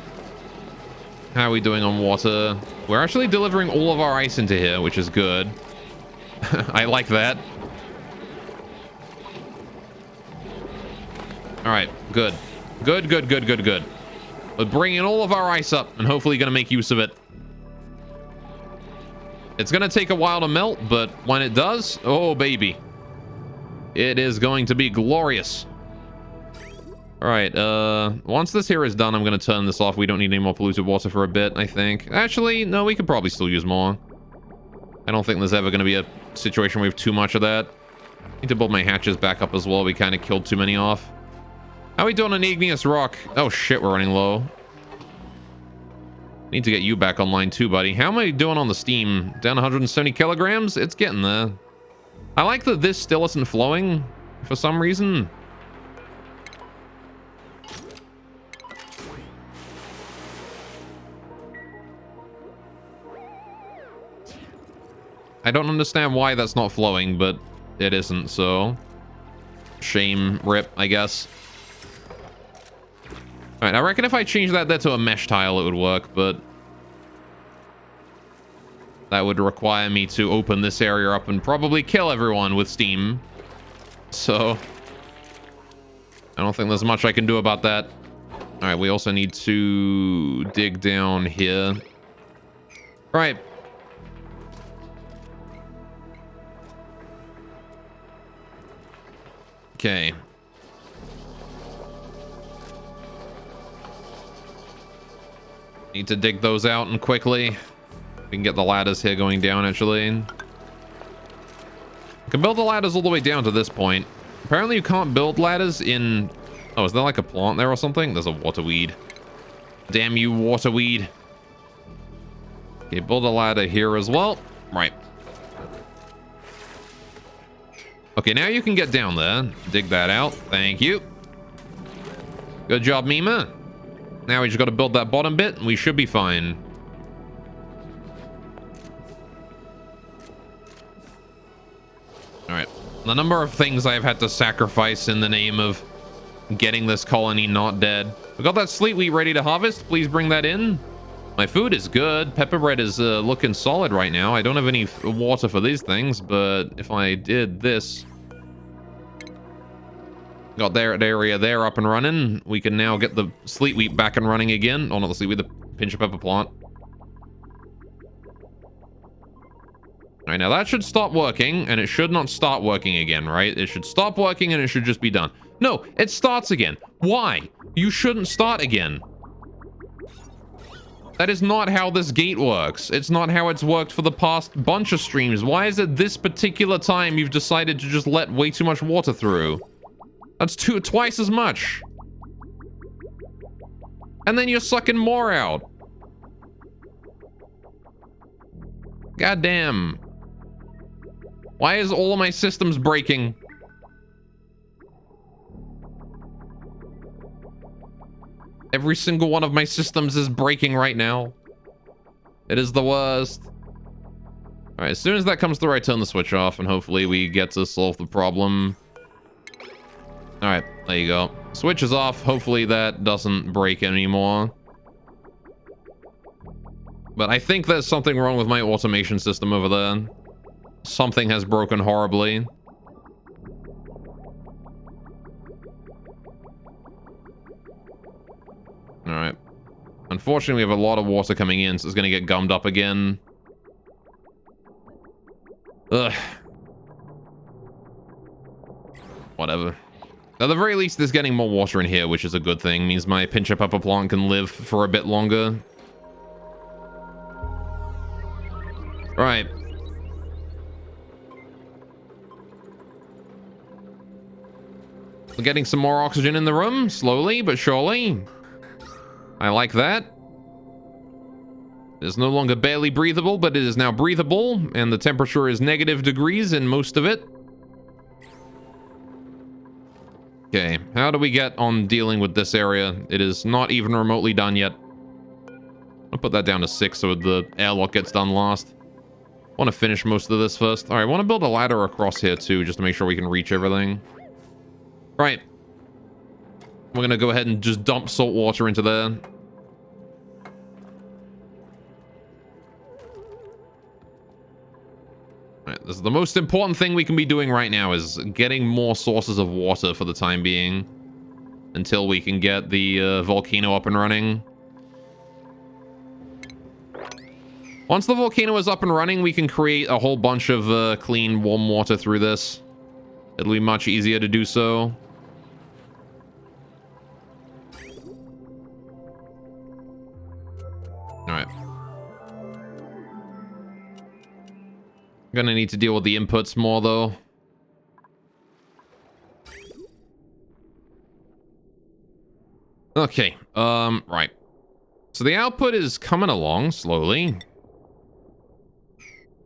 How are we doing on water? We're actually delivering all of our ice into here, which is good. I like that. Alright, good. Good. We're bringing all of our ice up and hopefully going to make use of it. It's going to take a while to melt, but when it does, oh baby. It is going to be glorious. Alright, once this here is done, I'm going to turn this off. We don't need any more polluted water for a bit, I think. Actually, no, we could probably still use more. I don't think there's ever going to be a situation where we have too much of that. Need to build my hatches back up as well. We kind of killed too many off. How are we doing on igneous rock? Oh shit, we're running low. Need to get you back online too, buddy. How am I doing on the steam? Down 170 kilograms? It's getting there. I like that this still isn't flowing for some reason. I don't understand why that's not flowing, but it isn't, so... Shame, rip, I guess. Alright, I reckon if I change that there to a mesh tile, it would work, but... That would require me to open this area up and probably kill everyone with steam. So... I don't think there's much I can do about that. Alright, we also need to dig down here. Right. Okay. Need to dig those out and quickly. We can get the ladders here going down, actually. I can build the ladders all the way down to this point. Apparently you can't build ladders in... Oh, is there like a plant there or something? There's a waterweed. Damn you, waterweed. Okay, build a ladder here as well. Right. Okay, now you can get down there. Dig that out. Thank you. Good job, Mima. Now we just got to build that bottom bit, and we should be fine. Alright. The number of things I've had to sacrifice in the name of getting this colony not dead. We got that sleet wheat ready to harvest. Please bring that in. My food is good. Pepper bread is looking solid right now. I don't have any water for these things, but if I did this... Got that area there up and running. We can now get the sleet wheat back and running again. Oh, not the sleet wheat, the pinch of pepper plant. Alright, now that should stop working, and it should not start working again, right? It should stop working, and it should just be done. No, it starts again. Why? You shouldn't start again. That is not how this gate works. It's not how it's worked for the past bunch of streams. Why is it this particular time you've decided to just let way too much water through? That's twice as much. And then you're sucking more out. God damn. Why is all of my systems breaking? Every single one of my systems is breaking right now. It is the worst. All right, as soon as that comes through, I turn the switch off, and hopefully we get to solve the problem. All right, there you go. Switch is off. Hopefully that doesn't break anymore. But I think there's something wrong with my automation system over there. Something has broken horribly. All right. Unfortunately, we have a lot of water coming in, so it's going to get gummed up again. Ugh. Whatever. At the very least, there's getting more water in here, which is a good thing. Means my pincher pepper plant can live for a bit longer. Right. We're getting some more oxygen in the room, slowly but surely. I like that. It is no longer barely breathable, but it is now breathable, and the temperature is -degrees in most of it. Okay, how do we get on dealing with this area? It is not even remotely done yet. I'll put that down to 6 so the airlock gets done last. I want to finish most of this first. All right, I want to build a ladder across here too, just to make sure we can reach everything. Right. We're going to go ahead and just dump salt water into there. Right, this is the most important thing we can be doing right now, is getting more sources of water for the time being. Until we can get the volcano up and running. Once the volcano is up and running, we can create a whole bunch of clean, warm water through this. It'll be much easier to do so. Alright. Gonna need to deal with the inputs more, though. Okay, right. So the output is coming along slowly.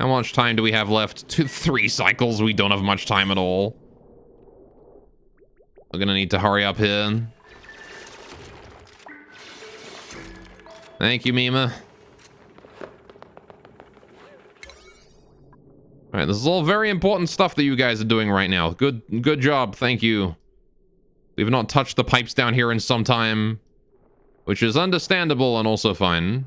How much time do we have left? 3 cycles. We don't have much time at all. We're gonna need to hurry up here. Thank you, Mima. All right, this is all very important stuff that you guys are doing right now. Good job. Thank you. We've not touched the pipes down here in some time, which is understandable and also fine.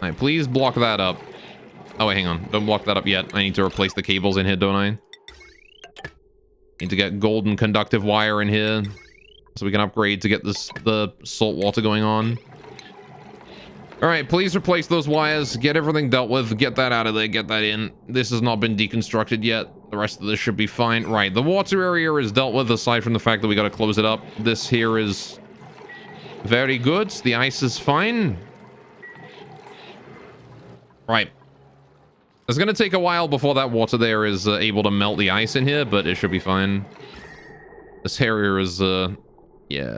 All right, please block that up. Oh, wait, hang on. Don't block that up yet. I need to replace the cables in here, don't I? Need to get golden conductive wire in here so we can upgrade to get the salt water going on. All right, please replace those wires. Get everything dealt with. Get that out of there. Get that in. This has not been deconstructed yet. The rest of this should be fine. Right, the water area is dealt with, aside from the fact that we got to close it up. This here is very good. The ice is fine. Right. It's going to take a while before that water there is able to melt the ice in here, but it should be fine. This area is, yeah,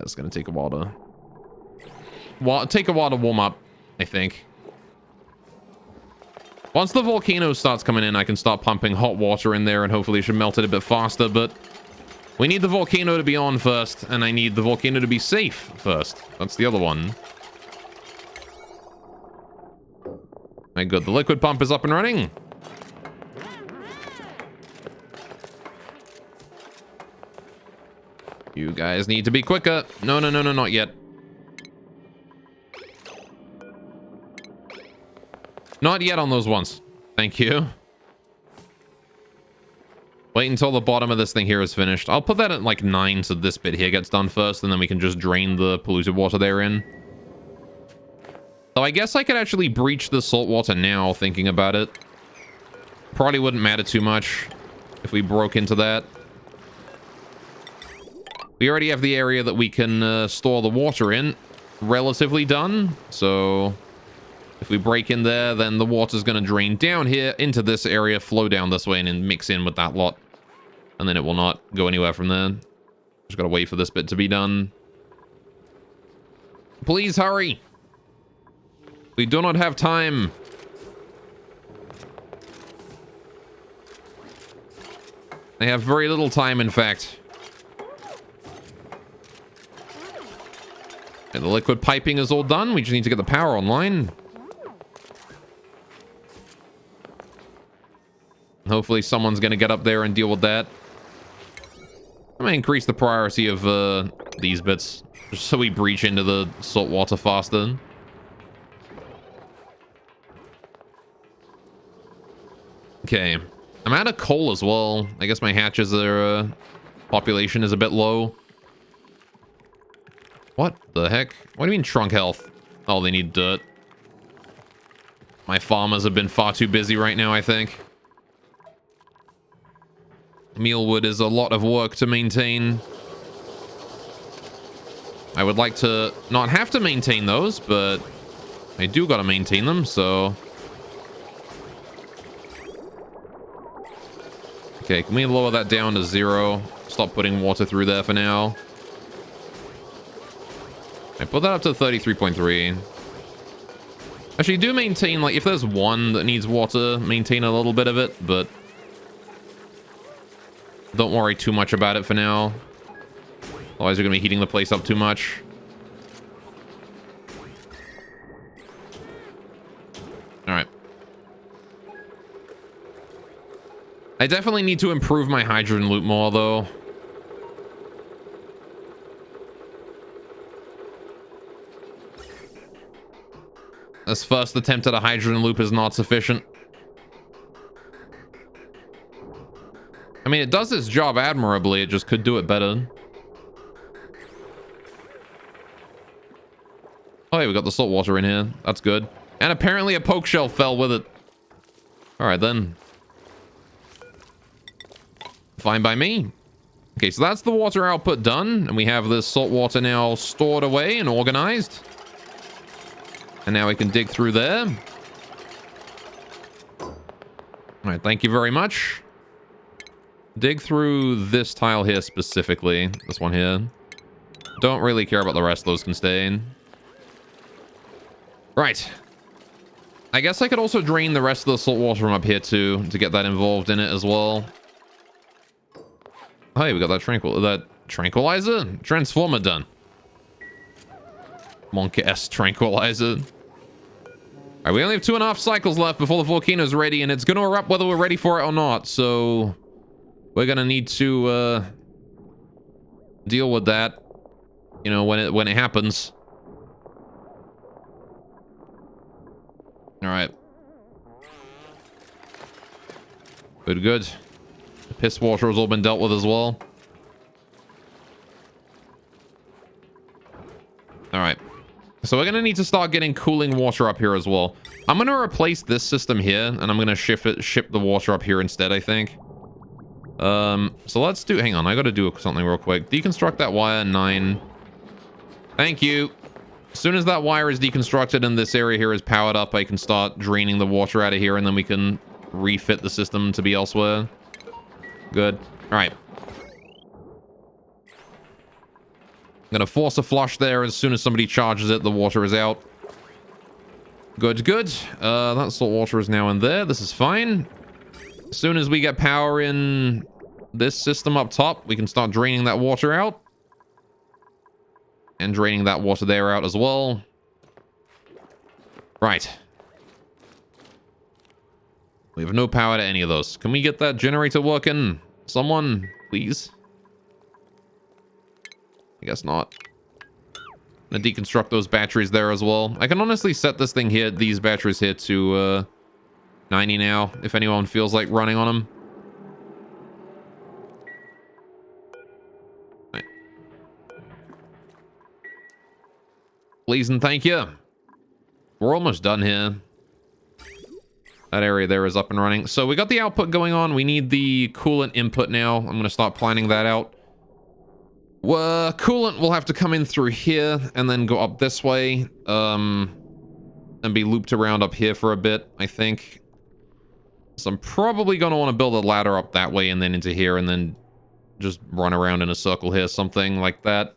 it's going to take a while to... take a while to warm up, I think. Once the volcano starts coming in, I can start pumping hot water in there, and hopefully it should melt it a bit faster, but we need the volcano to be on first, and I need the volcano to be safe first. That's the other one. Alright, good. The liquid pump is up and running. You guys need to be quicker. No, not yet. Not yet on those ones. Thank you. Wait until the bottom of this thing here is finished. I'll put that at like 9 so this bit here gets done first, and then we can just drain the polluted water therein. So I guess I could actually breach the salt water now, thinking about it. Probably wouldn't matter too much if we broke into that. We already have the area that we can store the water in. relatively done. So if we break in there, then the water's going to drain down here into this area, flow down this way, and then mix in with that lot. And then it will not go anywhere from there. Just got to wait for this bit to be done. Please hurry. We do not have time. I have very little time, in fact. And the liquid piping is all done. We just need to get the power online. Hopefully someone's going to get up there and deal with that. I'm going to increase the priority of these bits, just so we breach into the salt water faster. Okay. I'm out of coal as well. I guess my hatches are, population is a bit low. What the heck? What do you mean trunk health? Oh, they need dirt. My farmers have been far too busy right now, I think. Mealwood is a lot of work to maintain. I would like to not have to maintain those, but I do gotta maintain them, so... Okay, can we lower that down to 0? Stop putting water through there for now. I put that up to 33.3. Actually, do maintain, like, if there's one that needs water, maintain a little bit of it, but don't worry too much about it for now. Otherwise, you're going to be heating the place up too much. Alright. I definitely need to improve my hydrogen loop more, though. This first attempt at a hydrogen loop is not sufficient. I mean, it does its job admirably. It just could do it better. Oh, yeah, we got the salt water in here. That's good. And apparently a poke shell fell with it. All right, then. Fine by me. Okay, so that's the water output done. And we have this salt water now stored away and organized. And now we can dig through there. All right, thank you very much. Dig through this tile here specifically. This one here. Don't really care about the rest. Those can stay in. Right. I guess I could also drain the rest of the salt water from up here too, to get that involved in it as well. Hey, we got that tranquilizer? Transformer done. Monk-S tranquilizer. All right, we only have 2.5 cycles left before the volcano's ready, and it's going to erupt whether we're ready for it or not. So we're going to need to deal with that, you know, when it happens. All right. Good, good. The piss water has all been dealt with as well. All right. So we're going to need to start getting cooling water up here as well. I'm going to replace this system here, and I'm going to ship the water up here instead, I think. So let's do... Hang on, I got to do something real quick. Deconstruct that wire, 9. Thank you. As soon as that wire is deconstructed and this area here is powered up, I can start draining the water out of here, and then we can refit the system to be elsewhere. Good. All right. I'm gonna force a flush there. As soon as somebody charges it, the water is out. Good, good. That salt water is now in there. This is fine. As soon as we get power in this system up top, we can start draining that water out. And draining that water there out as well. Right. We have no power to any of those. Can we get that generator working? Someone, please. I guess not. I'm gonna deconstruct those batteries there as well. I can honestly set this thing here, these batteries here, to 90 now, if anyone feels like running on them. Right. Please and thank you. We're almost done here. That area there is up and running. So we got the output going on. We need the coolant input now. I'm going to start planning that out. Coolant will have to come in through here and then go up this way. And be looped around up here for a bit, I think. So I'm probably going to want to build a ladder up that way and then into here and then just run around in a circle here, something like that.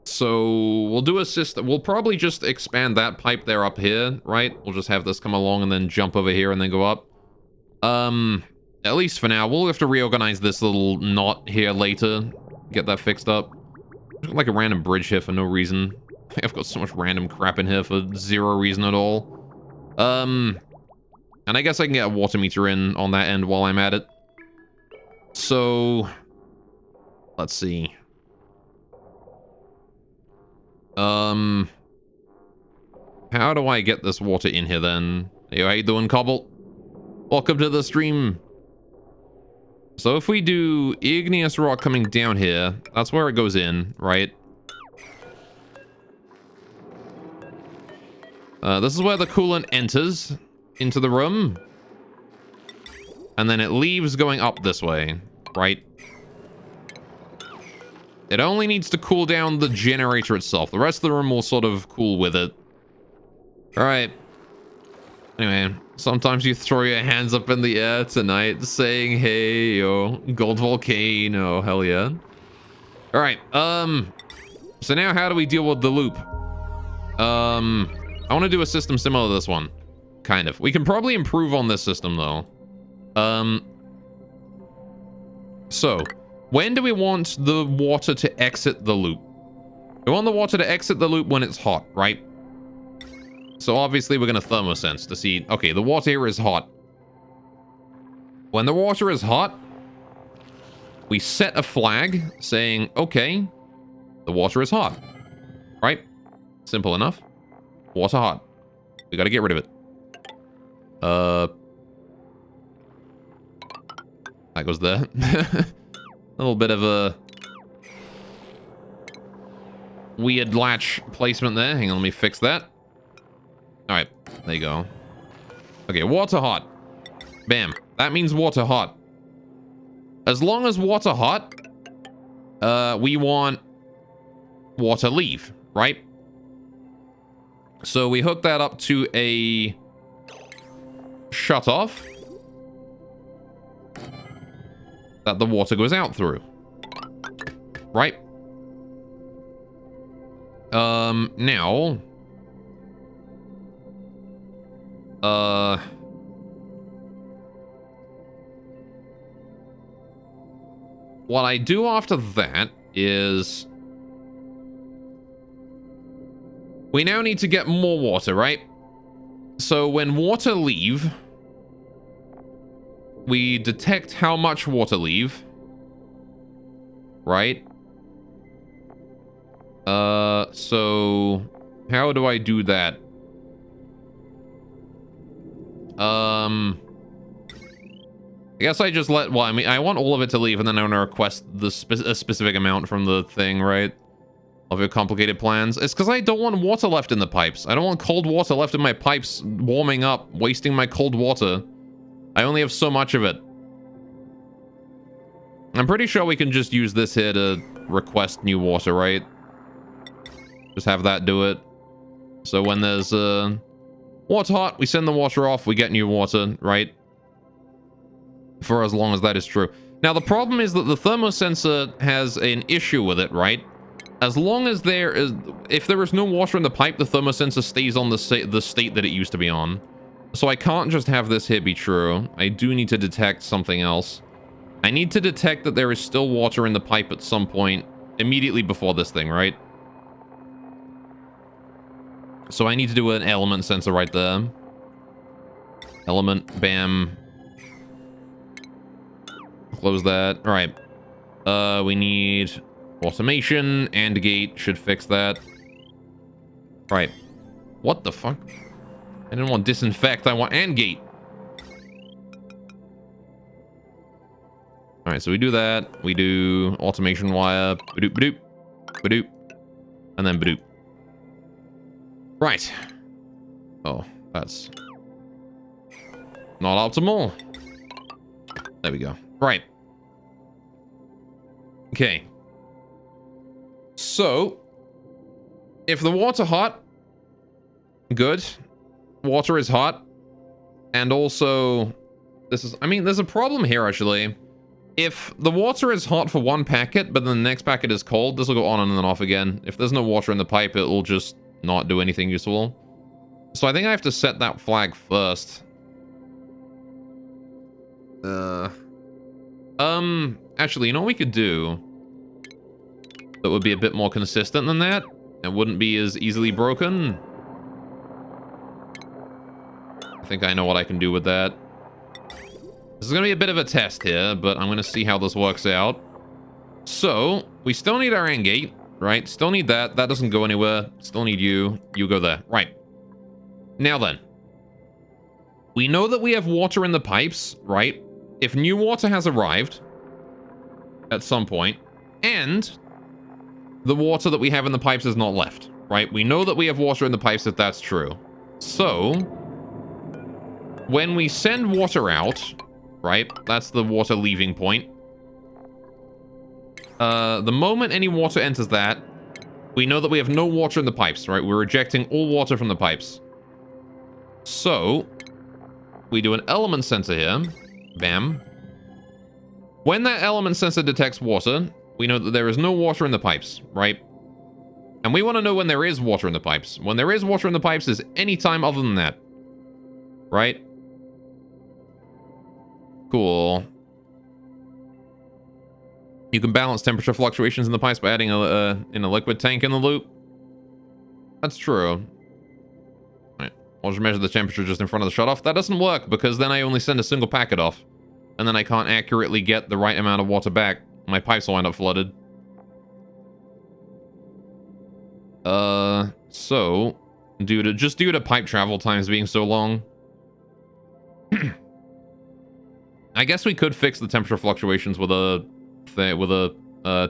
So we'll do a system. We'll probably just expand that pipe there up here, right? We'll just have this come along and then jump over here and then go up. At least for now. We'll have to reorganize this little knot here later. Get that fixed up. Like a random bridge here for no reason. I've got so much random crap in here for zero reason at all. And I guess I can get a water meter in on that end while I'm at it. So, let's see. How do I get this water in here then? Hey, how you doing, Cobble? Welcome to the stream. So if we do igneous rock coming down here, that's where it goes in, right? This is where the coolant enters into the room. And then it leaves going up this way, right? It only needs to cool down the generator itself. The rest of the room will sort of cool with it. All right. Anyway, sometimes you throw your hands up in the air tonight saying, hey, yo, gold volcano, hell yeah. All right, so now how do we deal with the loop? I want to do a system similar to this one, kind of. We can probably improve on this system, though. So, when do we want the water to exit the loop? We want the water to exit the loop when it's hot, right? So obviously we're going to thermosense to see, okay, the water here is hot. When the water is hot, we set a flag saying, okay, the water is hot, right? Simple enough. Water hot. We got to get rid of it. That goes there. A little bit of a weird latch placement there. Hang on, let me fix that. Alright, there you go. Okay, water hot. Bam. That means water hot. As long as water hot, we want water leave, right? So we hook that up to a shut off that the water goes out through. Right? Now... what I do after that is... we now need to get more water, right? So when water leave, we detect how much water leave, right? So how do I do that? I guess I just let, well, I mean, I want all of it to leave, and then I want to request a specific amount from the thing, right? Of your complicated plans. It's because I don't want water left in the pipes. I don't want cold water left in my pipes warming up, wasting my cold water. I only have so much of it. I'm pretty sure we can just use this here to request new water, right? Just have that do it. So when there's water hot, we send the water off, we get new water, right? For as long as that is true. Now the problem is that the thermosensor has an issue with it, right? As long as there is, if there is no water in the pipe, the thermosensor stays on the state that it used to be on. So I can't just have this here be true. I do need to detect something else. I need to detect that there is still water in the pipe at some point immediately before this thing, right? So I need to do an element sensor right there. Element, bam. Close that. All right. We need automation. And gate should fix that. Right. What the fuck? I didn't want disinfect. I want and gate. All right. So we do that. We do automation wire. Badoop, badoop, badoop, and then badoop. Right. Oh, that's not optimal. There we go. Right. Okay. So, if the water hot, good. Water is hot. And also, this is, I mean, there's a problem here, actually. If the water is hot for one packet, but then the next packet is cold, this will go on and then off again. If there's no water in the pipe, it will just not do anything useful. So I think I have to set that flag first. Actually, you know what we could do? That would be a bit more consistent than that. It wouldn't be as easily broken. I think I know what I can do with that. This is going to be a bit of a test here, but I'm going to see how this works out. So, we still need our end gate, right? Still need that. That doesn't go anywhere. Still need you. You go there. Right. Now then. We know that we have water in the pipes, right? If new water has arrived at some point, and the water that we have in the pipes is not left, right? We know that we have water in the pipes if that's true. So, when we send water out, right? That's the water leaving point. The moment any water enters that, we know that we have no water in the pipes, right? We're rejecting all water from the pipes. So, we do an element sensor here. Bam. When that element sensor detects water, we know that there is no water in the pipes, right? And we want to know when there is water in the pipes. When there is water in the pipes is any time other than that. Right? Cool. You can balance temperature fluctuations in the pipes by adding in a liquid tank in the loop. That's true. Right. I'll just measure the temperature just in front of the shutoff. That doesn't work because then I only send a single packet off. And then I can't accurately get the right amount of water back. My pipes will end up flooded. So, due to pipe travel times being so long, I guess we could fix the temperature fluctuations with a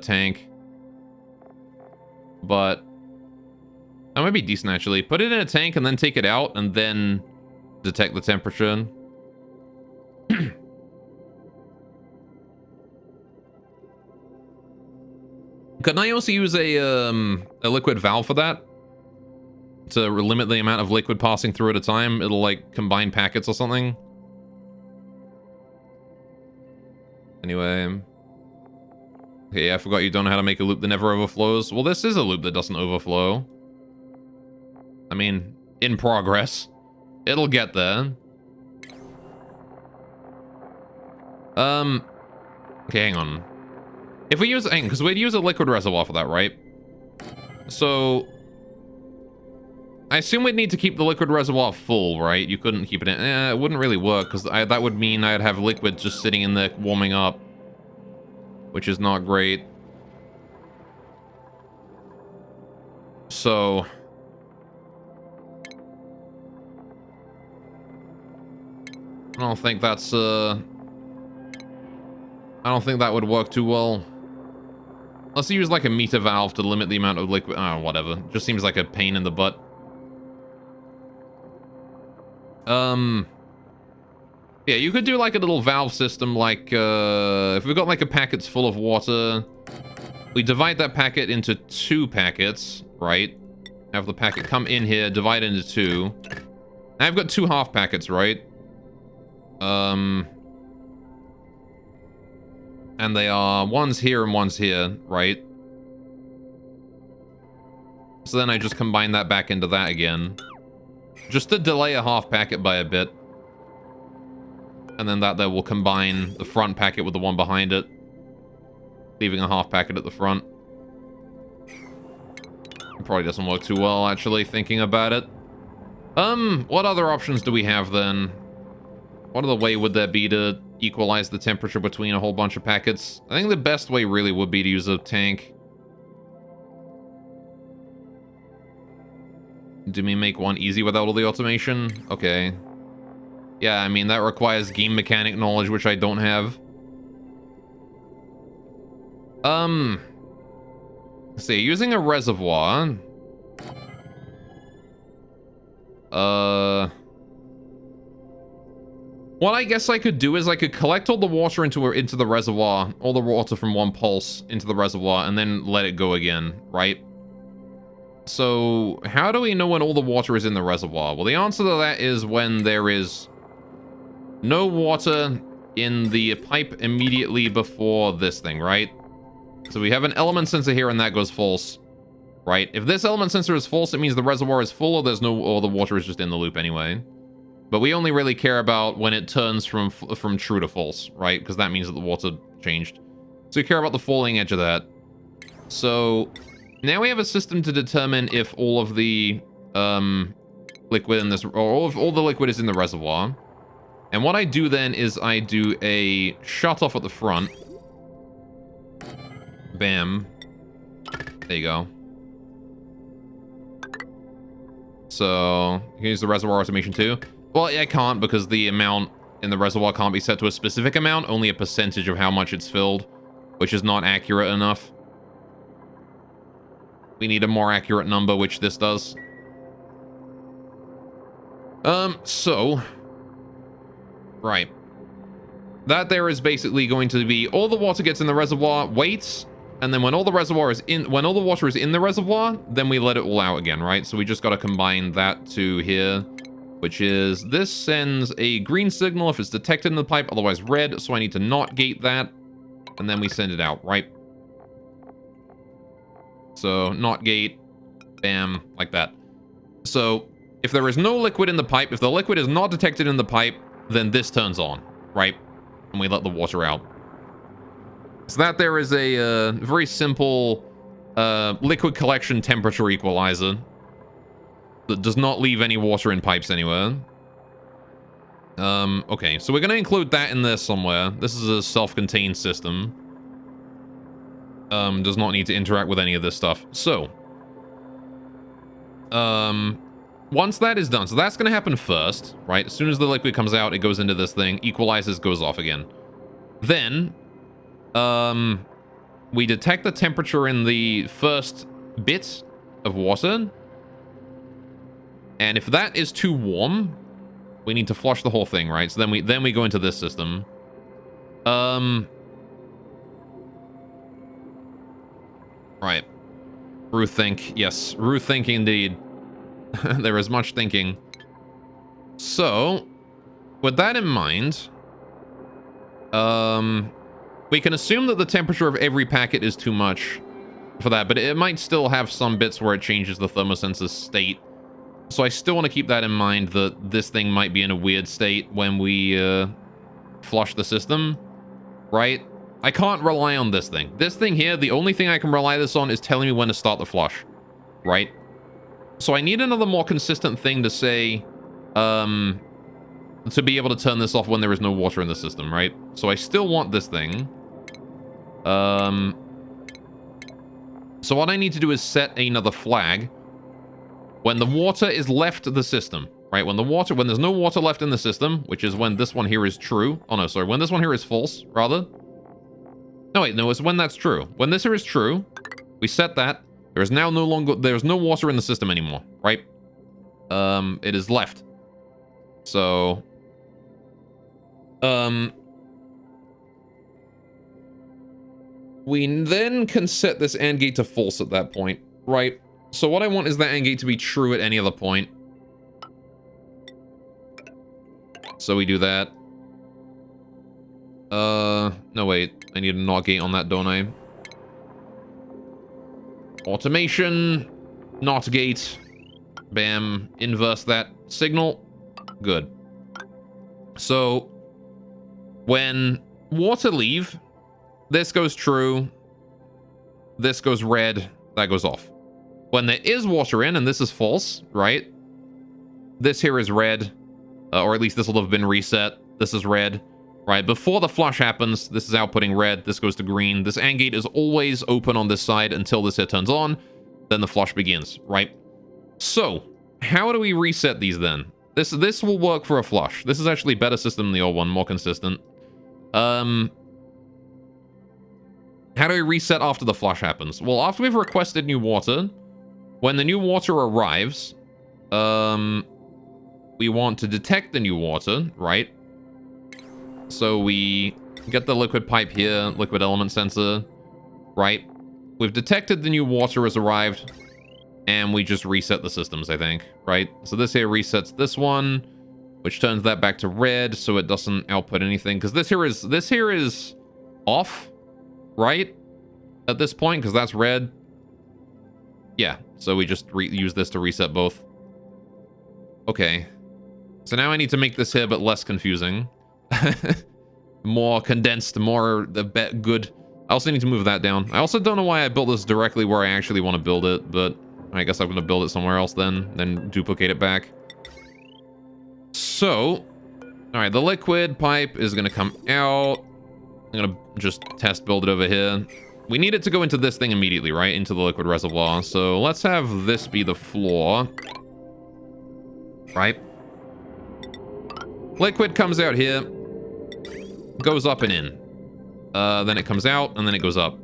tank, but that might be decent actually. Put it in a tank and then take it out and then detect the temperature. Couldn't I also use a liquid valve for that? To limit the amount of liquid passing through at a time? It'll, like, combine packets or something? Anyway. Okay, I forgot you don't know how to make a loop that never overflows. Well, this is a loop that doesn't overflow. I mean, in progress. It'll get there. Okay, hang on. If we use, because we'd use a liquid reservoir for that, right? So, I assume we'd need to keep the liquid reservoir full, right? You couldn't keep it in, it wouldn't really work, because that would mean I'd have liquid just sitting in there warming up, which is not great. So, I don't think that's, I don't think that would work too well. Let's use like a meter valve to limit the amount of liquid. Oh, whatever. Just seems like a pain in the butt. Yeah, you could do like a little valve system like, if we've got like a packet's full of water, we divide that packet into 2 packets, right? Have the packet come in here, divide it into 2. I've got 2 half packets, right? And they are, one's here and one's here, right? So then I just combine that back into that again. Just to delay a half packet by a bit. And then that there will combine the front packet with the one behind it. Leaving a half packet at the front. It probably doesn't work too well, actually, thinking about it. What other options do we have then? What other way would there be to equalize the temperature between a whole bunch of packets? I think the best way really would be to use a tank. Do we make one easy without all the automation? Okay. Yeah, I mean, that requires game mechanic knowledge, which I don't have. Let's see, using a reservoir. What I guess I could do is I could collect all the water into the reservoir, all the water from one pulse into the reservoir, and then let it go again, right? So how do we know when all the water is in the reservoir? Well, the answer to that is when there is no water in the pipe immediately before this thing, right? So we have an element sensor here and that goes false, right? If this element sensor is false, it means the reservoir is full or or the water is just in the loop anyway. But we only really care about when it turns from true to false, right? Because that means that the water changed. So we care about the falling edge of that. So now we have a system to determine if all of the liquid in this, or if all the liquid is in the reservoir. And what I do then is I do a shut off at the front. Bam. There you go. So here's the reservoir automation too. Well, I can't because the amount in the reservoir can't be set to a specific amount, only a percentage of how much it's filled, which is not accurate enough. We need a more accurate number, which this does. Right. That there is basically going to be all the water gets in the reservoir, waits, and then when all the water is in the reservoir, then we let it all out again, right? So we just got to combine that to here, which is this sends a green signal if it's detected in the pipe, otherwise red, so I need to not gate that, and then we send it out, right? So not gate, bam, like that. So if there is no liquid in the pipe, if the liquid is not detected in the pipe, then this turns on, right? And we let the water out. So that there is a very simple liquid collection temperature equalizer that does not leave any water in pipes anywhere. Okay, so we're going to include that in there somewhere. This is a self-contained system. Does not need to interact with any of this stuff. So, once that is done, so that's going to happen first, right? As soon as the liquid comes out, it goes into this thing, equalizes, goes off again. Then, we detect the temperature in the first bit of water. And if that is too warm, we need to flush the whole thing, right? So then we go into this system. Right. Ruth think. Yes, Ruth think indeed. There is much thinking. So, with that in mind, we can assume that the temperature of every packet is too much for that, but it might still have some bits where it changes the thermosensor's state. So I still want to keep that in mind, that this thing might be in a weird state when we flush the system, right? I can't rely on this thing. This thing here, the only thing I can rely this on is telling me when to start the flush, right? So I need another more consistent thing to say, to be able to turn this off when there is no water in the system, right? So I still want this thing. So what I need to do is set another flag when the water is left the system, right? When there's no water left in the system, which is when this one here is true. Oh no, sorry, when this one here is false, rather. No, wait, no, it's when that's true. When this here is true, we set that. There's no water in the system anymore, right? It is left. So, we then can set this AND gate to false at that point, right? So what I want is that AND gate to be true at any other point. So we do that. No wait, I need a NOT gate on that, don't I? Automation, NOT gate, bam, inverse that signal, good. So, when water leave, this goes true, this goes red, that goes off. When there is water in, and this is false, right? This here is red, or at least this will have been reset, this is red. Right, before the flush happens, this is outputting red, this goes to green. This AND gate is always open on this side until this here turns on, then the flush begins, right? So, how do we reset these then? This will work for a flush. This is actually a better system than the old one, more consistent. How do we reset after the flush happens? Well, after we've requested new water, when the new water arrives, we want to detect the new water, right? So we get the liquid pipe here, liquid element sensor, right? We've detected the new water has arrived, and we just reset the systems, I think, right? So this here resets this one, which turns that back to red, so it doesn't output anything. Because this here is off, right? At this point, because that's red. Yeah, so we just use this to reset both. Okay. So now I need to make this here a bit less confusing. More condensed, more good. I also need to move that down. I also don't know why I built this directly where I actually want to build it, but I guess I'm going to build it somewhere else then duplicate it back. So, all right, the liquid pipe is going to come out. I'm going to just test build it over here. We need it to go into this thing immediately, right? Into the liquid reservoir. So let's have this be the floor. Right? Liquid comes out here. Goes up and in. Then it comes out, and then it goes up.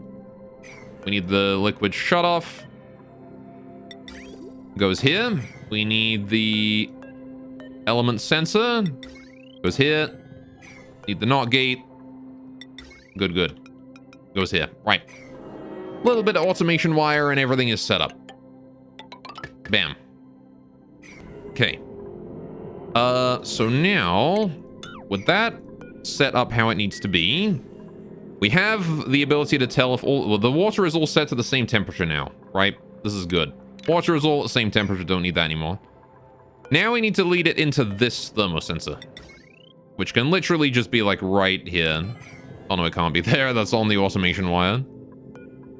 We need the liquid shut off. Goes here. We need the element sensor. Goes here. Need the NOT gate. Good, good. Goes here. Right. A little bit of automation wire, and everything is set up. Bam. Okay. So now, with that set up how it needs to be, we have the ability to tell if the water is all set to the same temperature now, right? This is good. Water is all at the same temperature, don't need that anymore. Now we need to lead it into this thermosensor, which can literally just be like right here. Oh no, it can't be there. That's on the automation wire.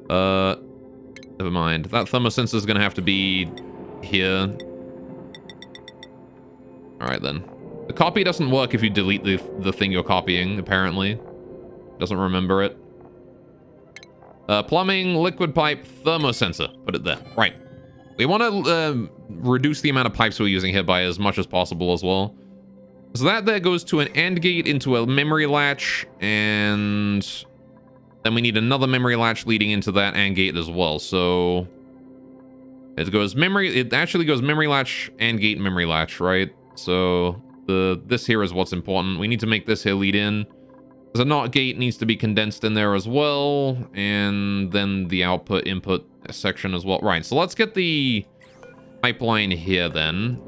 Never mind. That thermosensor is gonna have to be here. All right then. The copy doesn't work if you delete the thing you're copying, apparently. Doesn't remember it. Plumbing, liquid pipe, thermosensor. Put it there. Right. We want to reduce the amount of pipes we're using here by as much as possible as well. So that there goes to an AND gate into a memory latch, and then we need another memory latch leading into that AND gate as well. So it actually goes memory latch, AND gate, memory latch, right? So this here is what's important. We need to make this here lead in. The NOT gate needs to be condensed in there as well, and then the output input section as well. Right, so let's get the pipeline here then.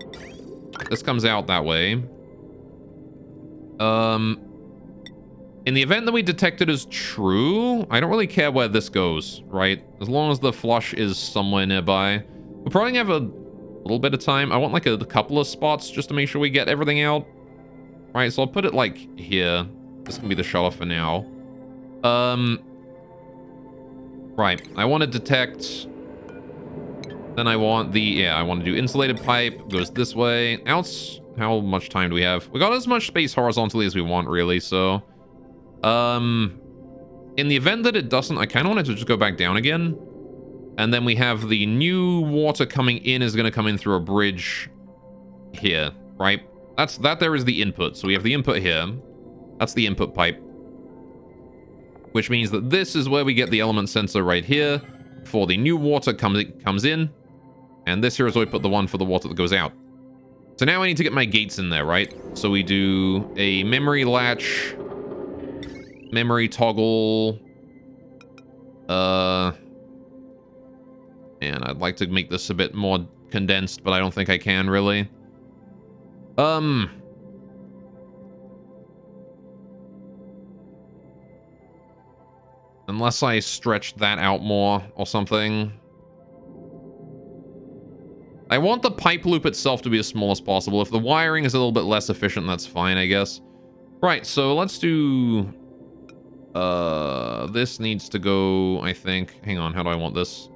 This comes out that way. In the event that we detect it as true, I don't really care where this goes, right? As long as the flush is somewhere nearby. We'll probably have a little bit of time. I want like a couple of spots just to make sure we get everything out. Right, so I'll put it like here. This can be the shutoff for now. Right, I want to detect. Then I want I want to do insulated pipe. Goes this way. How much time do we have? We got as much space horizontally as we want, really, so. In the event that it doesn't, I kind of want it to just go back down again. And then we have the new water coming in is going to come in through a bridge here, right? That there is the input. So we have the input here. That's the input pipe. Which means that this is where we get the element sensor right here for the new water comes in. And this here is where we put the one for the water that goes out. So now I need to get my gates in there, right? So we do a memory latch, memory toggle. And I'd like to make this a bit more condensed, but I don't think I can really. Unless I stretch that out more or something. I want the pipe loop itself to be as small as possible. If the wiring is a little bit less efficient, that's fine, I guess. Right, so let's do... this needs to go, I think. Hang on, how do I want this?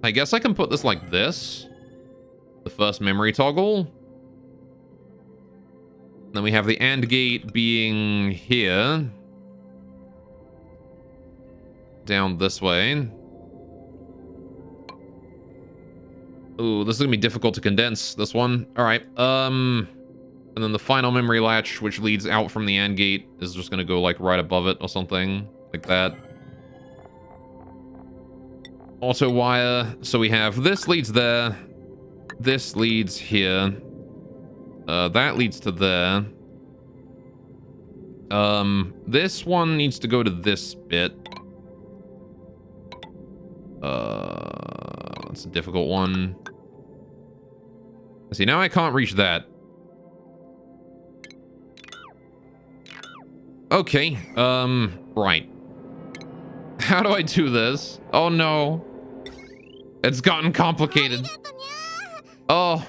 I guess I can put this like this. The first memory toggle. Then we have the AND gate being here. Down this way. Ooh, this is gonna be difficult to condense, this one. Alright, and then the final memory latch, which leads out from the AND gate, is just gonna go like right above it or something. Like that. Auto wire. So we have this leads there. This leads here. That leads to there. This one needs to go to this bit. That's a difficult one. See, now I can't reach that. Okay, right. How do I do this? Oh no. It's gotten complicated. Oh,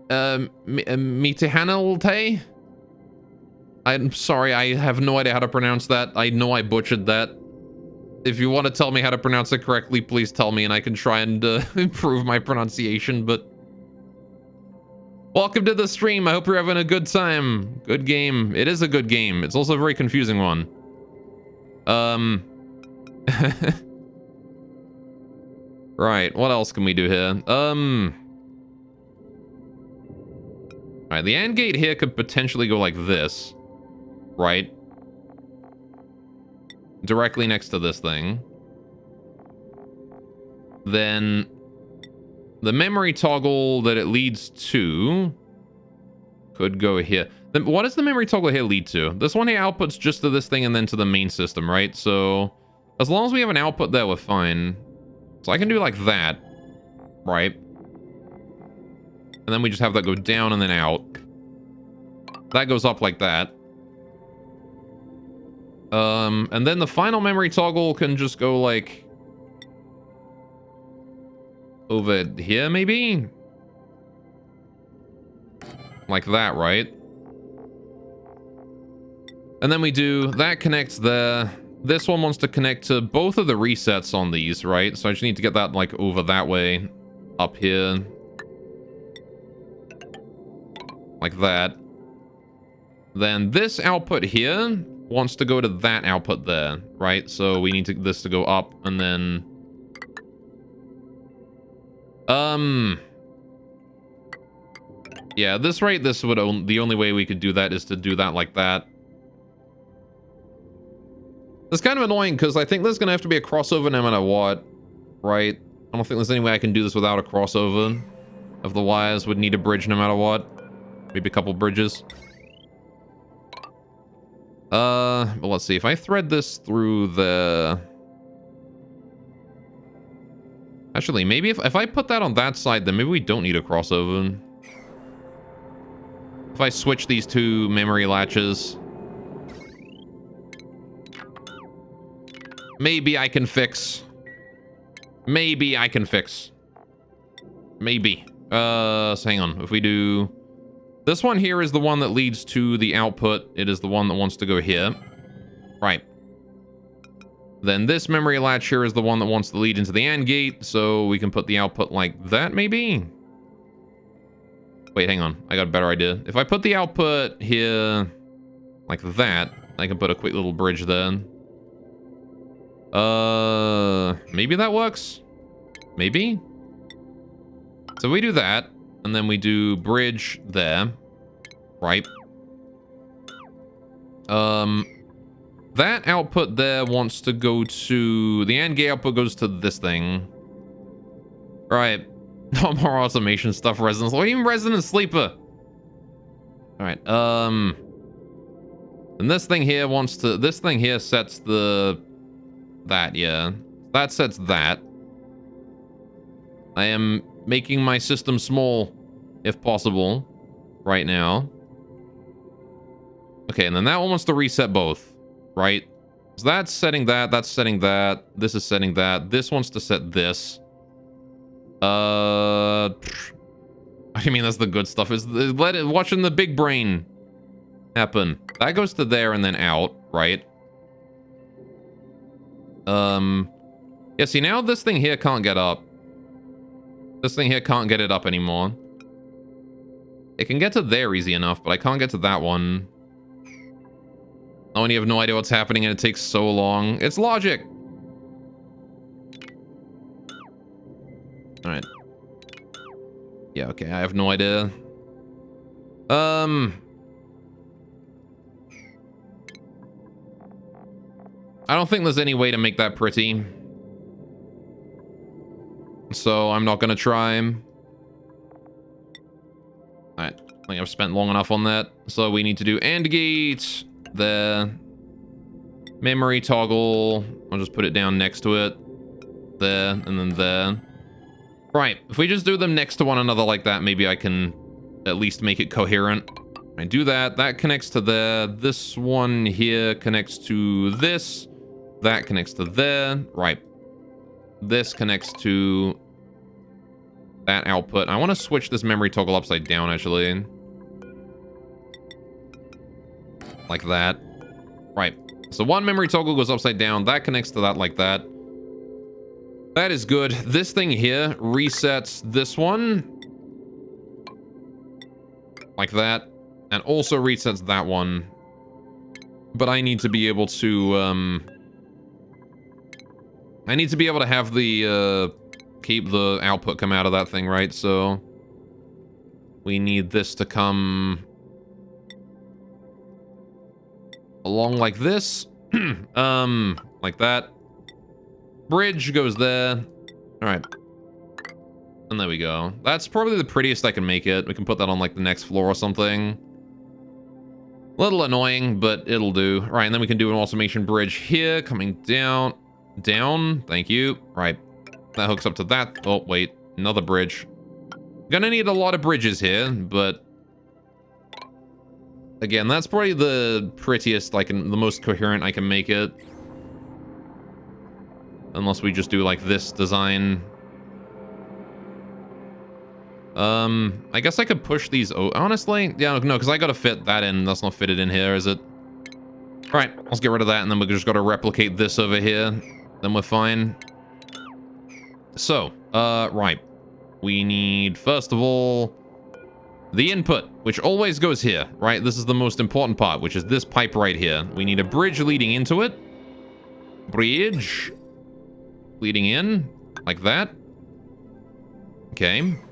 Mitihanalte? I'm sorry, I have no idea how to pronounce that. I know I butchered that. If you want to tell me how to pronounce it correctly, please tell me and I can try and improve my pronunciation, but... Welcome to the stream. I hope you're having a good time. Good game. It is a good game. It's also a very confusing one. Right, what else can we do here? Alright, the AND gate here could potentially go like this. Right? Directly next to this thing. Then the memory toggle that it leads to could go here. Then what does the memory toggle here lead to? This one here outputs just to this thing and then to the main system, right? So as long as we have an output there, we're fine. So I can do like that, right? And then we just have that go down and then out. That goes up like that. And then the final memory toggle can just go like over here, maybe? Like that, right? And then we do, that connects there. This one wants to connect to both of the resets on these, right? So I just need to get that like over that way, up here. Like that. Then this output here wants to go to that output there, right? So we need this to go up and then... Yeah, this rate, the only way we could do that is to do that like that. It's kind of annoying because I think there's going to have to be a crossover no matter what, right? I don't think there's any way I can do this without a crossover of the wires. Would need a bridge no matter what. Maybe a couple bridges. But let's see. If I thread this through the... Actually, maybe if I put that on that side, then maybe we don't need a crossover. If I switch these two memory latches... Maybe I can fix. Maybe I can fix. Maybe. So hang on. If we do... This one here is the one that leads to the output. It is the one that wants to go here. Right. Then this memory latch here is the one that wants to lead into the AND gate. So we can put the output like that, maybe? Wait, hang on. I got a better idea. If I put the output here like that, I can put a quick little bridge there. Maybe that works? Maybe? So we do that, and then we do bridge there, right? That output there wants to go to... The AND gate output goes to this thing. Right. No more automation stuff, Resident. Or even Resident Sleeper. Alright, and this thing here wants to... This thing here sets the... That, yeah. That sets that. I am making my system small, if possible, right now. Okay, and then that one wants to reset both, right? So that's setting that, that's setting that, this is setting that, this wants to set this. I mean, that's the good stuff, is watching the big brain happen. That goes to there and then out, right? Yeah, see, now this thing here can't get up. This thing here can't get it up anymore. It can get to there easy enough, but I can't get to that one. Oh, and you have no idea what's happening, and it takes so long. It's logic! Alright. Yeah, okay, I have no idea. I don't think there's any way to make that pretty. so I'm not gonna try. Alright, I think I've spent long enough on that. So we need to do AND gate, there. Memory toggle, I'll just put it down next to it. There, and then there. Right, if we just do them next to one another like that, maybe I can at least make it coherent. I do that, that connects to there. This one here connects to this. That connects to there. Right. This connects to that output. I want to switch this memory toggle upside down, actually. Like that. Right. So one memory toggle goes upside down. That connects to that like that. That is good. This thing here resets this one. Like that. And also resets that one. But I need to be able to, I need to be able to have the, keep the output come out of that thing, right? So we need this to come along like this. Like that. Bridge goes there. All right. And there we go. That's probably the prettiest I can make it. We can put that on like the next floor or something. A little annoying, but it'll do. All right, and then we can do an automation bridge here, coming down. Down, thank you. Right, that hooks up to that. Oh, wait, another bridge. Gonna need a lot of bridges here, but again, that's probably the prettiest, like the most coherent I can make it. Unless we just do like this design. I guess I could push these. Oh, honestly, yeah, no, because I gotta fit that in. That's not fitted in here, is it? All right, let's get rid of that, and then we just gotta replicate this over here. Then we're fine. So, right. We need, first of all, the input, which always goes here, right? This is the most important part, which is this pipe right here. We need a bridge leading into it. Bridge. Leading in, like that. Okay.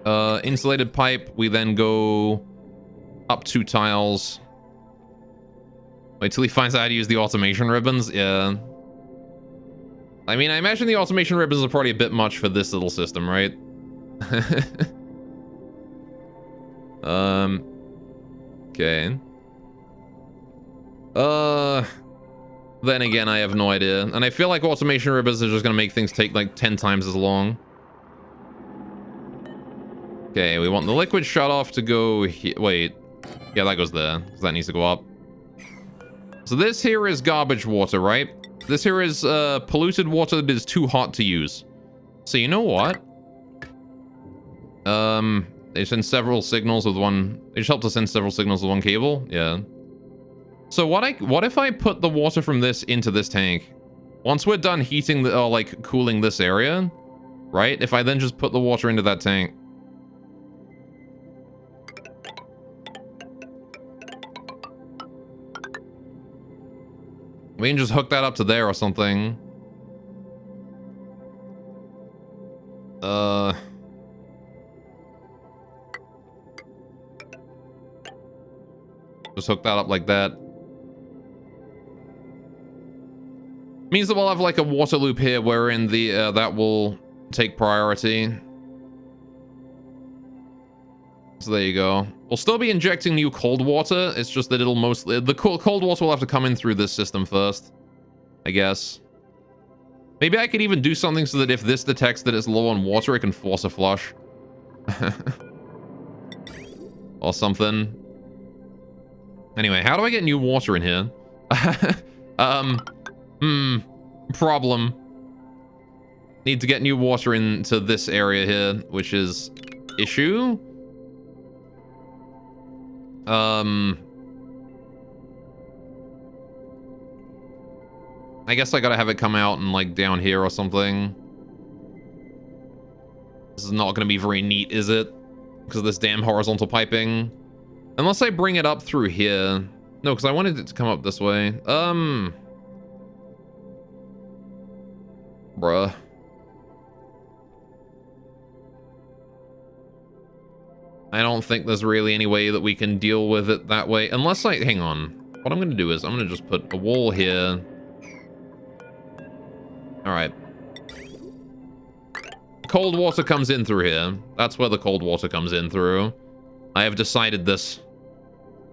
Insulated pipe, we then go up 2 tiles. Wait till he finds out how to use the automation ribbons. Yeah. I mean, I imagine the automation ribbons are probably a bit much for this little system, right? Okay. Then again, I have no idea. And I feel like automation ribbons are just gonna make things take like 10 times as long. Okay, we want the liquid shutoff to go here. Wait. Yeah, that goes there. So that needs to go up. So this here is garbage water, right? This here is polluted water that is too hot to use. So you know what? They send several signals with one... They just help to send several signals with one cable? Yeah. So what if I put the water from this into this tank? Once we're done heating the... or like cooling this area, right? If I then just put the water into that tank... We can just hook that up to there or something. Just hook that up like that. Means that we'll have like a water loop here wherein the that will take priority. So there you go. We'll still be injecting new cold water. It's just that it'll mostly... The cold water will have to come in through this system first, I guess. Maybe I could even do something so that if this detects that it's low on water, it can force a flush. Or something. Anyway, how do I get new water in here? Problem. Need to get new water into this area here, which is issue. I guess I gotta have it come out and like down here or something. This is not gonna be very neat, is it? Because of this damn horizontal piping. Unless I bring it up through here. No, because I wanted it to come up this way. Bruh. I don't think there's really any way that we can deal with it that way. Unless I... Hang on. What I'm going to do is I'm going to just put a wall here. Alright. cold water comes in through here. That's where the cold water comes in through. I have decided this.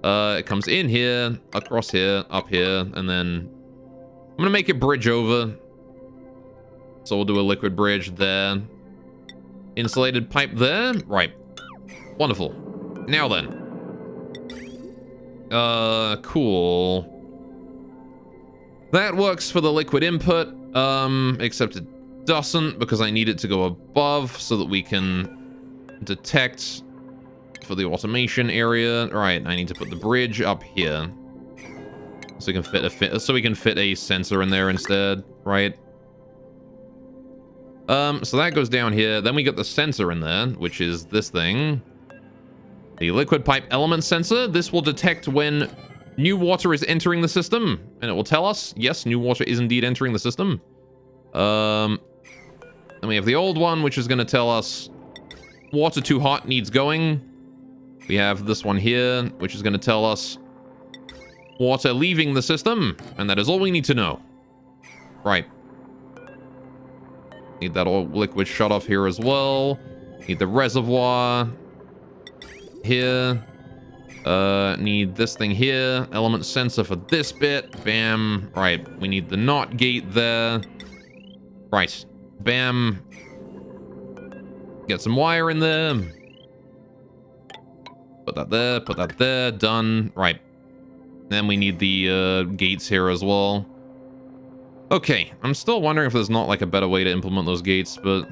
It comes in here, across here, up here, and then I'm gonna make it bridge over. So we'll do a liquid bridge there. Insulated pipe there. Right. Wonderful. Now then. Cool. That works for the liquid input, except it doesn't because I need it to go above so that we can detect for the automation area. Right, I need to put the bridge up here so we can fit a sensor in there instead, right? So that goes down here. Then we get the sensor in there, which is this thing. The liquid pipe element sensor. This will detect when new water is entering the system, and it will tell us, yes, new water is indeed entering the system. Then we have the old one, which is going to tell us water too hot, needs going. We have this one here, which is going to tell us water leaving the system, and that is all we need to know. Right. Need that old liquid shut off here as well. Need the reservoir here. Need this thing here. Element sensor for this bit. Bam. Right. We need the NOT gate there. Right. Bam. Get some wire in there. Put that there. Put that there. Done. Right. Then we need the gates here as well. Okay. I'm still wondering if there's not like a better way to implement those gates, but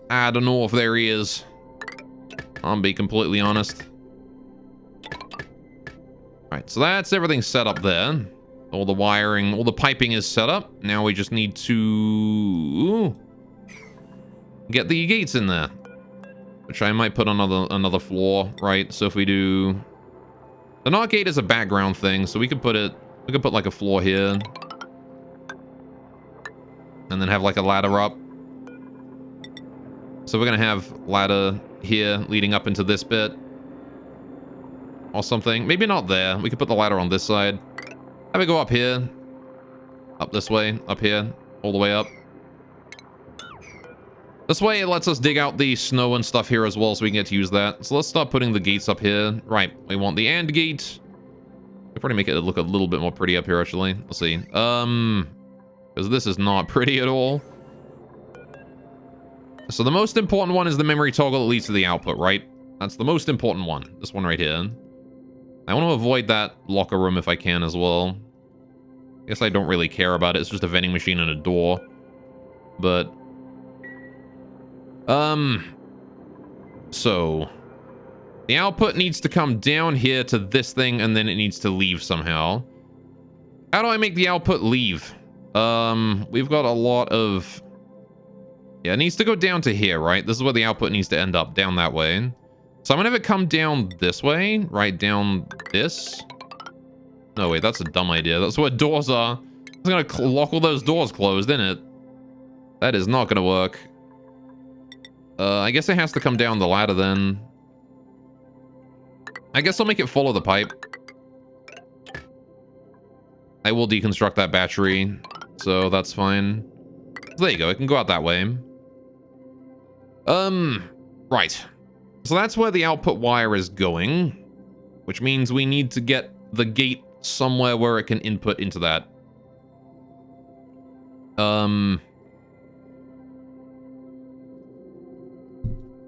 I don't know if there is. I'll be completely honest. Right, so that's everything set up there. All the wiring, all the piping is set up. Now we just need to get the gates in there, which I might put on another floor, right? So if we do, the NOT gate is a background thing, so we could put like a floor here, and then have like a ladder up. So we're gonna have ladder here leading up into this bit or something. Maybe not there. We could put the ladder on this side. Have it go up here, up this way, up here, all the way up. This way it lets us dig out the snow and stuff here as well, so we can get to use that. So let's start putting the gates up here. Right, we want the AND gate. We'll probably make it look a little bit more pretty up here, actually. Let's see. Because this is not pretty at all. So the most important one is the memory toggle that leads to the output, right? That's the most important one. This one right here. I want to avoid that locker room if I can as well. I guess I don't really care about it. It's just a vending machine and a door. But so the output needs to come down here to this thing, and then it needs to leave somehow. How do I make the output leave? We've got a lot of... Yeah, it needs to go down to here, right? This is where the output needs to end up, down that way. So I'm gonna have it come down this way, right down this. No, wait, that's a dumb idea. That's where doors are. It's gonna lock all those doors closed, isn't it? That is not gonna work. I guess it has to come down the ladder then. I guess I'll make it follow the pipe. I will deconstruct that battery, so that's fine. So there you go, it can go out that way. Right. So that's where the output wire is going, which means we need to get the gate somewhere where it can input into that.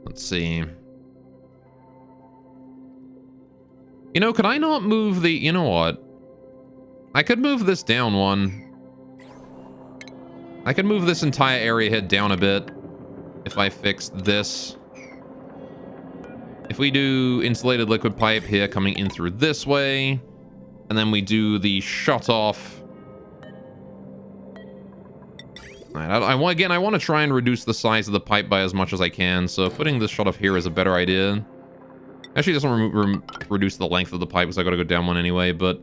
Let's see. You know, could I not move the... You know what? I could move this down one. I could move this entire area here down a bit if I fixed this. If we do insulated liquid pipe here coming in through this way, and then we do the shut off. Alright, again, I want to try and reduce the size of the pipe by as much as I can, so putting this shut off here is a better idea. Actually, it doesn't reduce the length of the pipe, because I gotta go down one anyway, but...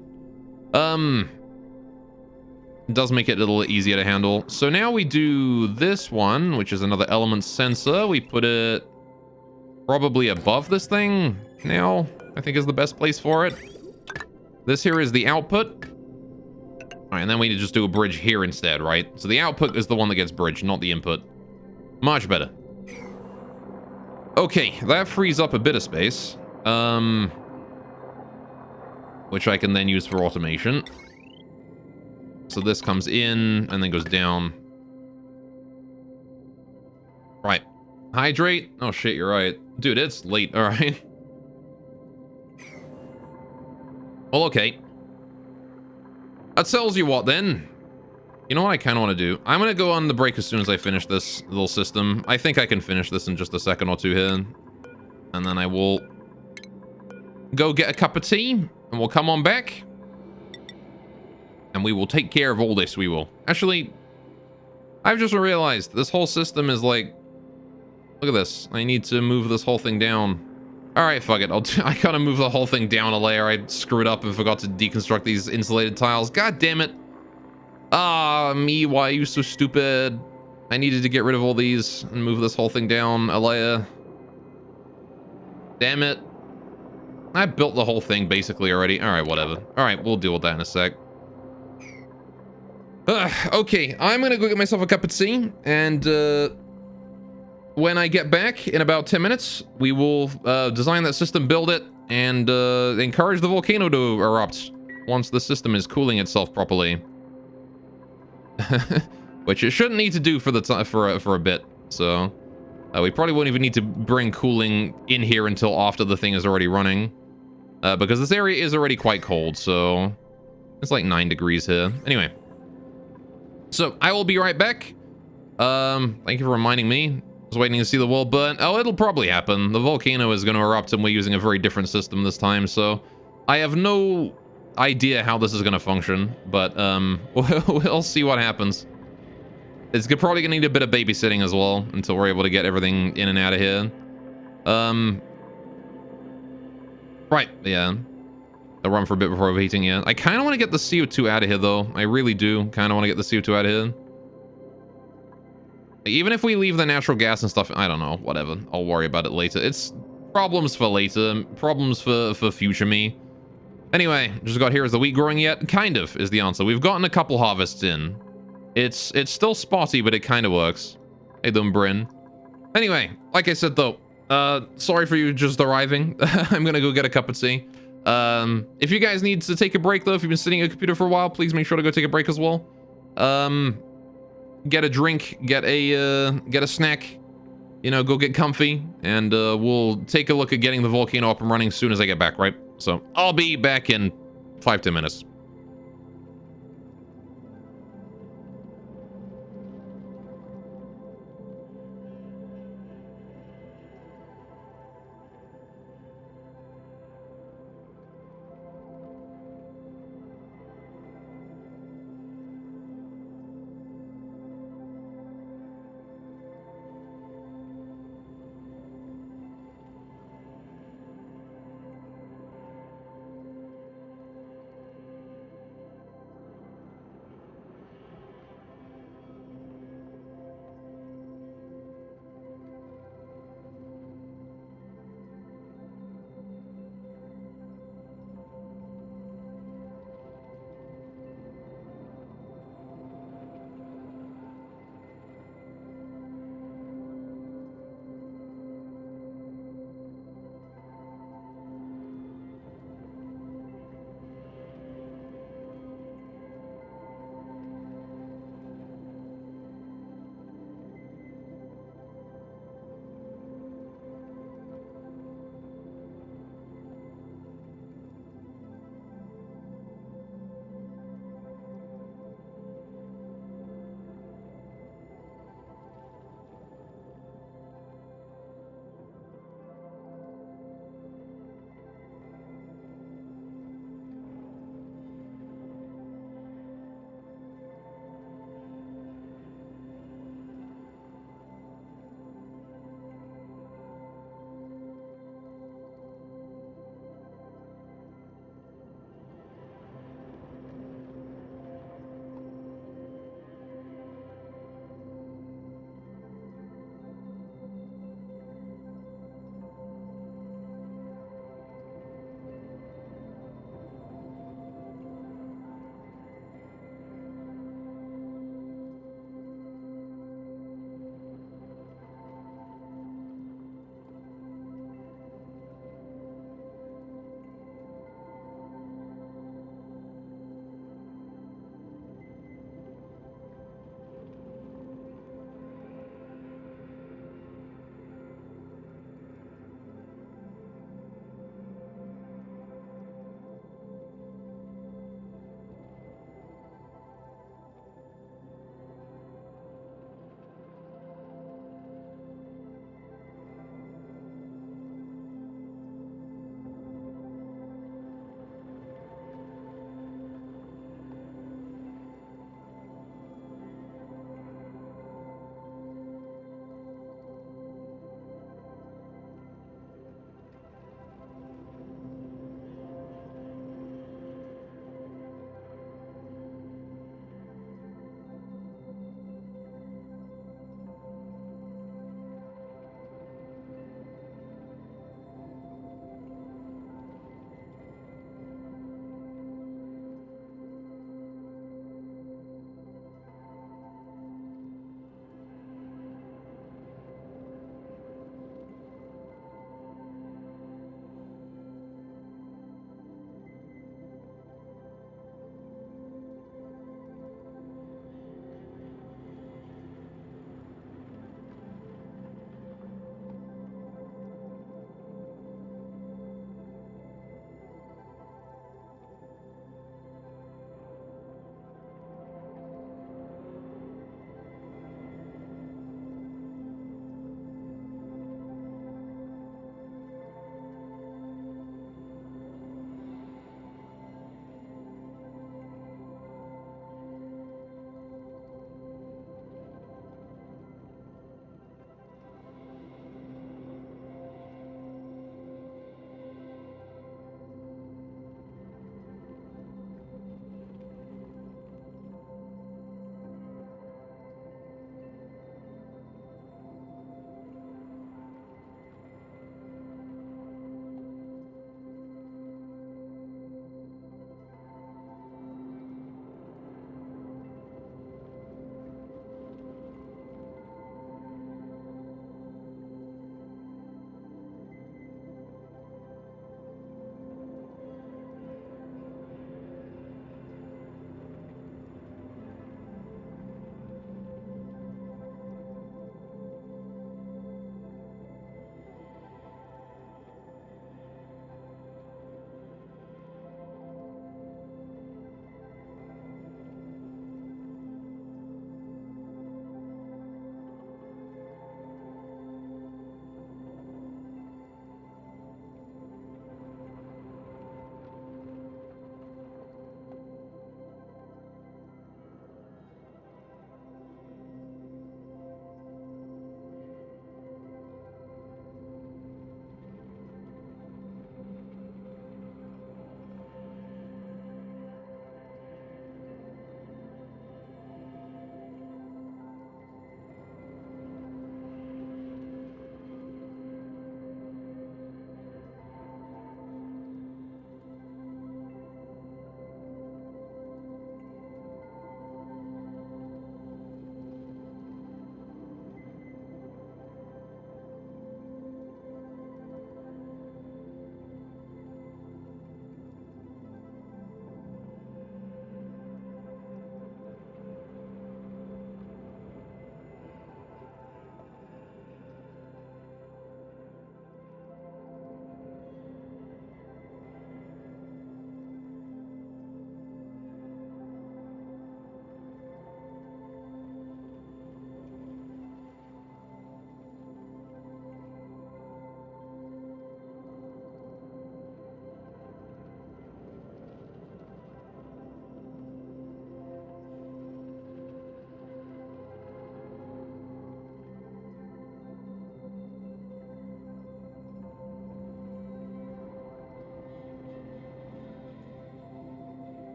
It does make it a little easier to handle. So now we do this one, which is another element sensor. We put it probably above this thing now, I think is the best place for it. This here is the output. All right, and then we just do a bridge here instead, right? So the output is the one that gets bridged, not the input. Much better. Okay, that frees up a bit of space. Which I can then use for automation. So this comes in and then goes down. Right. Hydrate. Oh shit, you're right. Dude, it's late. All right. Well, okay. That tells you what then. You know what I kind of want to do? I'm going to go on the break as soon as I finish this little system. I think I can finish this in just a second or two here. And then I will go get a cup of tea and we'll come on back. And we will take care of all this, we will. Actually, I've just realized this whole system is like... Look at this. I need to move this whole thing down. Alright, fuck it. I gotta move the whole thing down a layer. I screwed up and forgot to deconstruct these insulated tiles. God damn it. Ah, me, why are you so stupid? I needed to get rid of all these and move this whole thing down a layer. Damn it. I built the whole thing basically already. Alright, whatever. Alright, we'll deal with that in a sec. Okay, I'm gonna go get myself a cup of tea, and when I get back in about 10 minutes, we will design that system, build it, and encourage the volcano to erupt once the system is cooling itself properly. Which it shouldn't need to do for the for a bit, so we probably won't even need to bring cooling in here until after the thing is already running, because this area is already quite cold, so it's like 9 degrees here. Anyway. So, I will be right back. Thank you for reminding me. I was waiting to see the world burn. Oh, it'll probably happen. The volcano is going to erupt and we're using a very different system this time, so I have no idea how this is going to function, but we'll see what happens. It's probably going to need a bit of babysitting as well until we're able to get everything in and out of here. Right, yeah. I'll run for a bit before overheating, yeah. I kind of want to get the CO2 out of here, though. I really do kind of want to get the CO2 out of here. Even if we leave the natural gas and stuff, I don't know, whatever. I'll worry about it later. It's problems for later, problems for future me. Anyway, just got here. Is the wheat growing yet? Kind of is the answer. We've gotten a couple harvests in. It's still spotty, but it kind of works. Hey, doing, Bryn. Anyway, like I said, though, sorry for you just arriving. I'm gonna go get a cup of tea. If you guys need to take a break, though, if you've been sitting at a computer for a while, please make sure to go take a break as well. Get a drink, get a snack, you know, go get comfy, and we'll take a look at getting the volcano up and running as soon as I get back, right? So I'll be back in 5-10 minutes.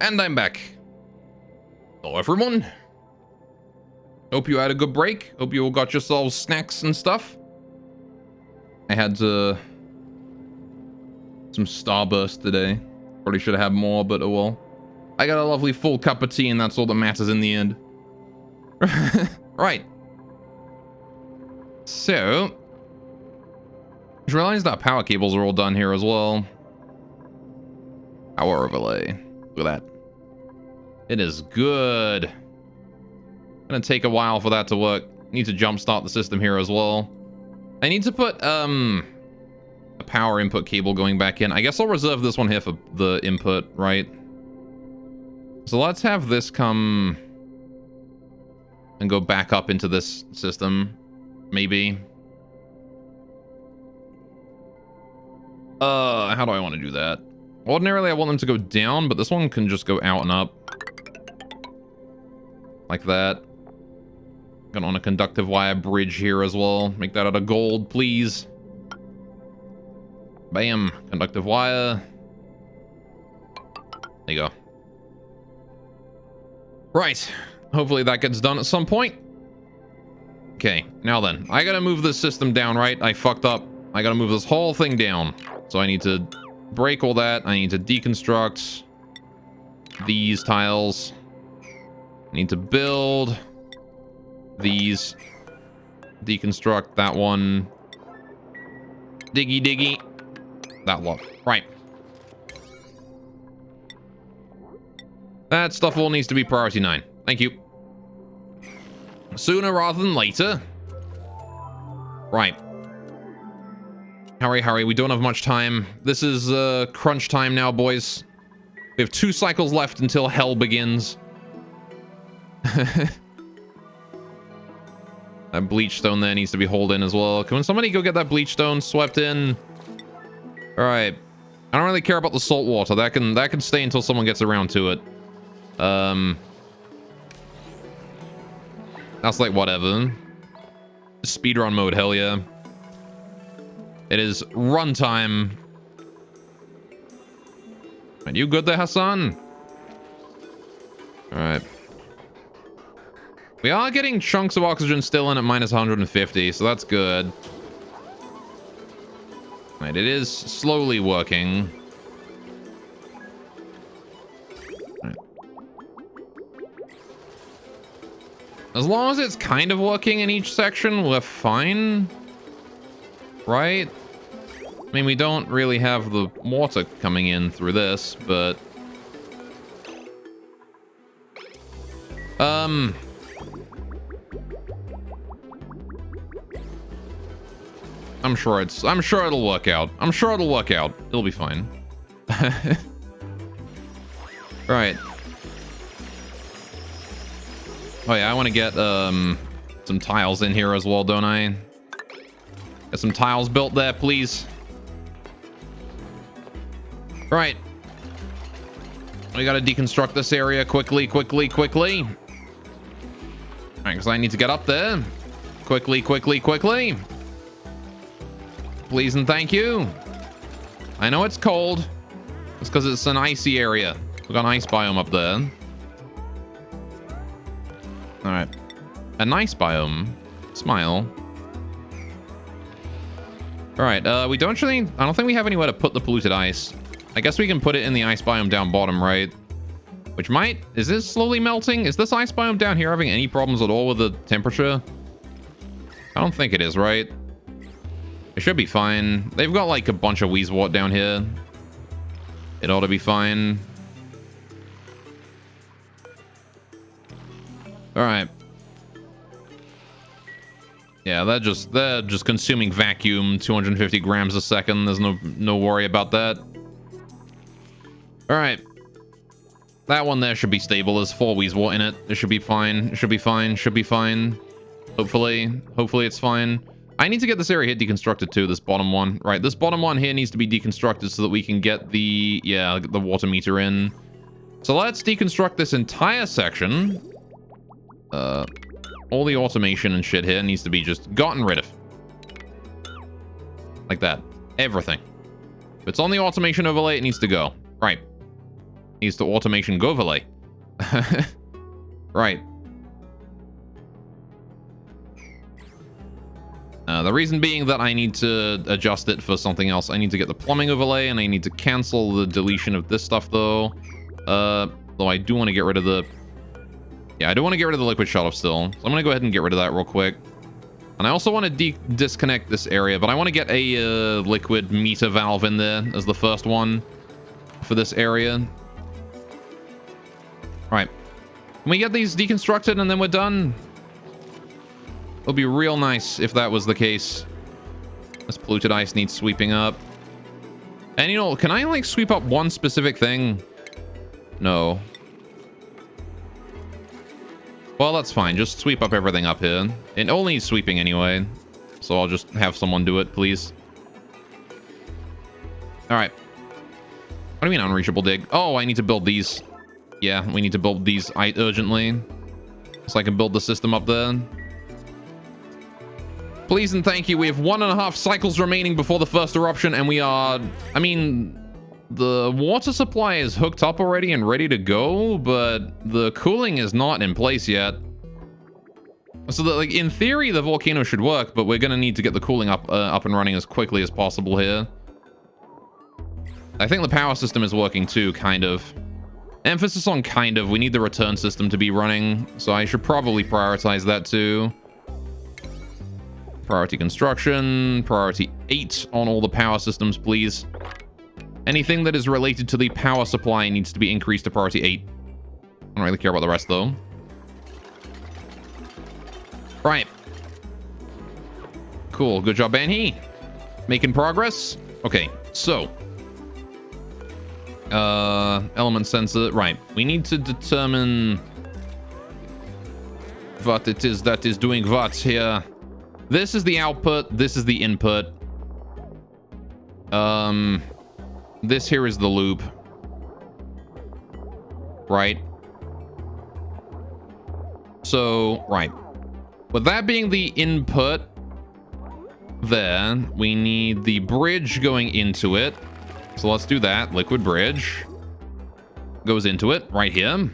And I'm back. Hello, everyone. Hope you had a good break. Hope you all got yourselves snacks and stuff. I had some Starburst today. Probably should have had more, but oh well. I got a lovely full cup of tea, and that's all that matters in the end. Right. So, I just realized that power cables are all done here as well. Power overlay. Look at that. It is good. Gonna take a while for that to work. Need to jumpstart the system here as well. I need to put a power input cable going back in. I guess I'll reserve this one here for the input, right? So let's have this come and go back up into this system, maybe. How do I want to do that? Ordinarily, I want them to go down, but this one can just go out and up. Like that. Got on a conductive wire bridge here as well. Make that out of gold, please. Bam. Conductive wire. There you go. Right. Hopefully that gets done at some point. Okay, now then. I gotta move this system down, right? I fucked up. I gotta move this whole thing down. So I need to break all that. I need to deconstruct these tiles. I need to build these. Deconstruct that one. Diggy diggy. That lot. Right. That stuff all needs to be priority 9. Thank you. Sooner rather than later. Right. Hurry, hurry. We don't have much time. This is crunch time now, boys. We have 2 cycles left until hell begins. That bleach stone there needs to be hauled in as well. Can somebody go get that bleach stone swept in? All right. I don't really care about the salt water. That can stay until someone gets around to it. That's like whatever. Speedrun mode, hell yeah. It is runtime. Are you good there, Hassan? All right. We are getting chunks of oxygen still in at minus 150, so that's good. Right, it is slowly working. Right. As long as it's kind of working in each section, we're fine. Right? I mean, we don't really have the water coming in through this, but... I'm sure it'll work out. I'm sure it'll work out. It'll be fine. Right. Oh yeah, I want to get some tiles in here as well, don't I? Get some tiles built there, please. Right. We gotta deconstruct this area quickly. Alright, because I need to get up there. Quickly. Please and thank you. I know it's cold. It's because it's an icy area. We've got an ice biome up there. Alright. A nice biome. Smile. Alright, we don't actually... I don't think we have anywhere to put the polluted ice. I guess we can put it in the ice biome down bottom, right? Which might... Is this slowly melting? Is this ice biome down here having any problems at all with the temperature? I don't think it is, right? It should be fine. They've got like a bunch of Weezwort down here. It ought to be fine. Alright. Yeah, they're just consuming vacuum 250 grams a second. There's no worry about that. Alright. That one there should be stable. There's 4 Weezwort in it. It should be fine. Should be fine. Hopefully it's fine. I need to get this area here deconstructed too, this bottom one. Right, this bottom one here needs to be deconstructed so that we can get the water meter in. So let's deconstruct this entire section. All the automation and shit here needs to be just gotten rid of. Like that. Everything. If it's on the automation overlay, it needs to go. Right. Needs to automation overlay. Right. The reason being that I need to adjust it for something else. I need to get the plumbing overlay, and I need to cancel the deletion of this stuff, though. Though I do want to get rid of the... Yeah, I do want to get rid of the liquid shutoff still. So I'm going to go ahead and get rid of that real quick. And I also want to disconnect this area, but I want to get a liquid meter valve in there as the first one for this area. Right. Can we get these deconstructed and then we're done? It'll be real nice if that was the case. This polluted ice needs sweeping up. And you know, can I like sweep up one specific thing? No. Well, that's fine. Just sweep up everything up here. It only needs sweeping anyway. So I'll just have someone do it, please. Alright. What do you mean unreachable dig? Oh, I need to build these. Yeah, we need to build these urgently. So I can build the system up there. Please and thank you. We have 1.5 cycles remaining before the first eruption, and we are... I mean, the water supply is hooked up already and ready to go, but the cooling is not in place yet. So that, like, in theory, the volcano should work, but we're going to need to get the cooling up and running as quickly as possible here. I think the power system is working too, kind of. Emphasis on kind of. We need the return system to be running, so I should probably prioritize that too. Priority construction, priority 8 on all the power systems, please. Anything that is related to the power supply needs to be increased to priority 8. I don't really care about the rest, though. Right. Cool. Good job, Banhee. Making progress. Okay, so... element sensor. Right. We need to determine... what it is that is doing what here. This is the output. This is the input. This here is the loop. Right. So, right. With that being the input, there, we need the bridge going into it. So let's do that. Liquid bridge goes into it right here.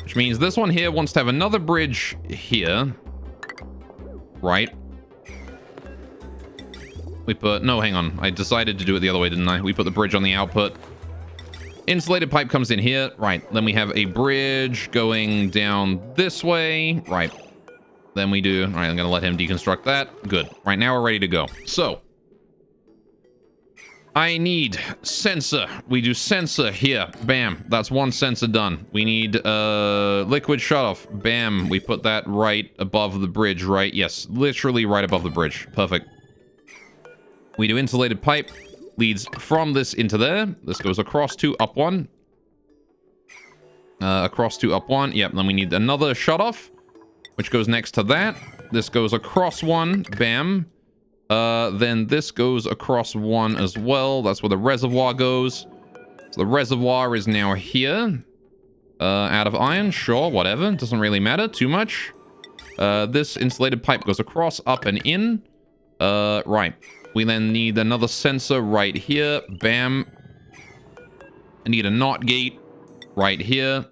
Which means this one here wants to have another bridge here. Right. We put... No, hang on. I decided to do it the other way, didn't I? We put the bridge on the output. Insulated pipe comes in here. Right. Then we have a bridge going down this way. Right. Then we do... All right, I'm going to let him deconstruct that. Good. Right now we're ready to go. So... I need sensor. We do sensor here. Bam. That's one sensor done. We need liquid shutoff. Bam. We put that right above the bridge, right? Yes, literally right above the bridge. Perfect. We do insulated pipe. Leads from this into there. This goes across to up one. Across to up one. Yep, then we need another shutoff, which goes next to that. This goes across one. Bam. Then this goes across one as well. That's where the reservoir goes. So the reservoir is now here. Out of iron, sure, whatever. Doesn't really matter too much. This insulated pipe goes across, up and in. Right. We then need another sensor right here. Bam. I need a NOT gate right here.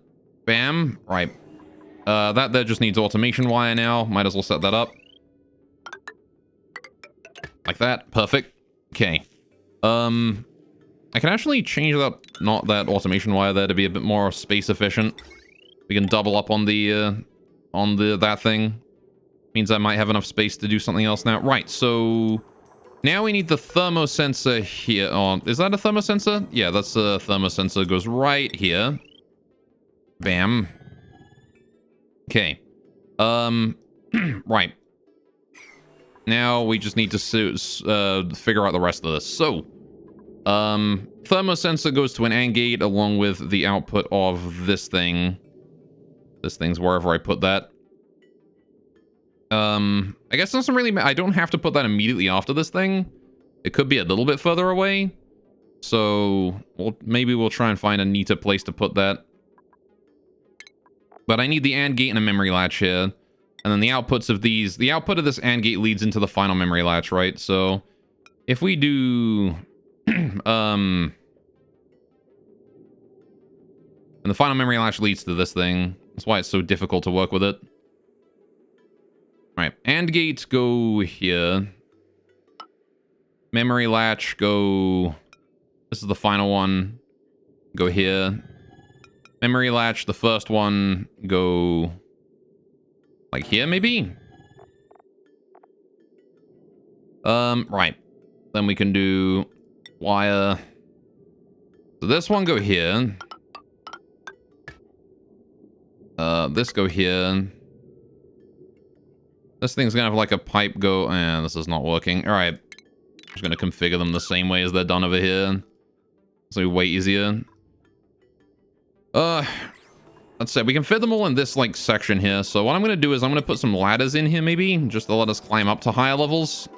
Bam. Right. That there just needs automation wire now. Might as well set that up. Like that. Perfect. Okay. I can actually change that, not that automation wire there to be a bit more space efficient. We can double up on the that thing. Means I might have enough space to do something else now. Right, so now we need the thermosensor here. Oh, is that a thermosensor? Yeah, that's a thermosensor. Goes right here. Bam. Okay. Right. Now we just need to figure out the rest of this. So, thermosensor goes to an AND gate along with the output of this thing. This thing's wherever I put that. I guess it doesn't really I don't have to put that immediately after this thing. It could be a little bit further away. So, maybe we'll try and find a neater place to put that. But I need the AND gate and a memory latch here. And then the outputs of these... The output of this AND gate leads into the final memory latch, right? So, if we do And the final memory latch leads to this thing. That's why it's so difficult to work with it. Alright, AND gate, go here. Memory latch, go... This is the final one. Go here. Memory latch, the first one, go... Like here, maybe? Right. Then we can do wire. So this one go here. This go here. This thing's gonna have like a pipe go... this is not working. Alright. Just gonna configure them the same way as they're done over here. So way easier. Let's say we can fit them all in this like section here. So what I'm gonna do is I'm gonna put some ladders in here maybe, just to let us climb up to higher levels.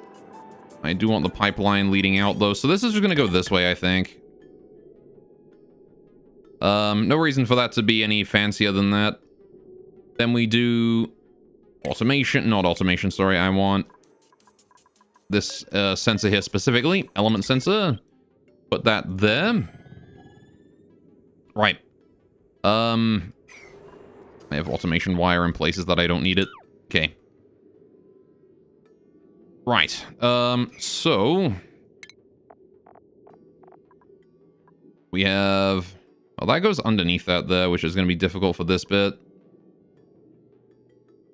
I do want the pipeline leading out though. So this is just gonna go this way, I think. No reason for that to be any fancier than that. Then we do automation, not automation, sorry. I want this sensor here specifically, element sensor. Put that there. Right. I have automation wire in places that I don't need it. Okay. Right. So we have... Well, that goes underneath that there, which is going to be difficult for this bit.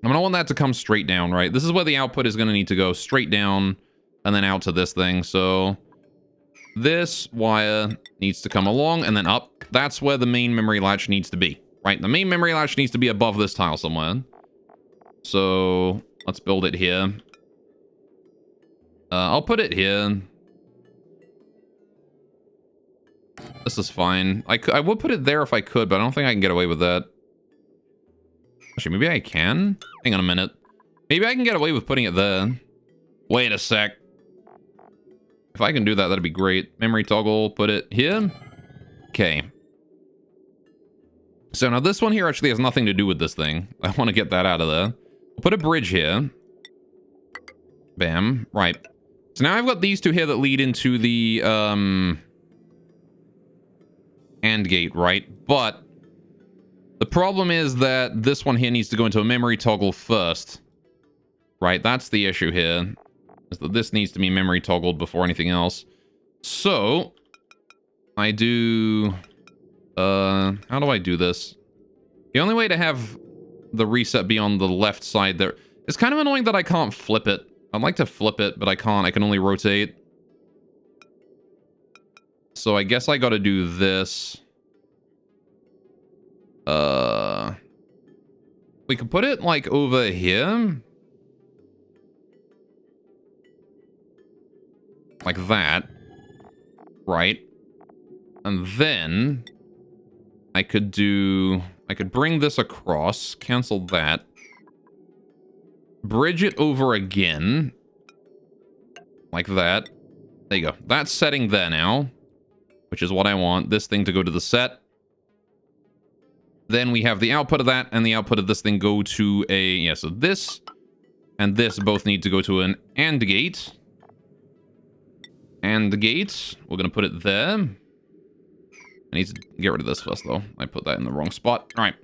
I'm going to want that to come straight down, right? This is where the output is going to need to go straight down and then out to this thing. So this wire needs to come along and then up. That's where the main memory latch needs to be, right? The main memory latch needs to be above this tile somewhere. So let's build it here. I'll put it here. This is fine. I would put it there if I could, but I don't think I can get away with that. Actually, maybe I can? Hang on a minute. Maybe I can get away with putting it there. Wait a sec. If I can do that, that'd be great. Memory toggle, put it here. Okay. So now this one here actually has nothing to do with this thing. I want to get that out of there. We'll put a bridge here. Bam. Right. So now I've got these two here that lead into the AND gate, right? But the problem is that this one here needs to go into a memory toggle first. Right? That's the issue here. Is that this needs to be memory toggled before anything else. So I do... how do I do this? The only way to have the reset be on the left side there... It's kind of annoying that I can't flip it. I'd like to flip it, but I can't. I can only rotate. So I guess I gotta do this. We could put it, like, over here. Like that. Right. And then I could do... I could bring this across, cancel that. Bridge it over again. Like that. There you go. That's setting there now. Which is what I want. This thing to go to the set. Then we have the output of that and the output of this thing go to a... Yeah, so this and this both need to go to an AND gate. AND gate. We're going to put it there. I need to get rid of this first, though. I put that in the wrong spot. All right.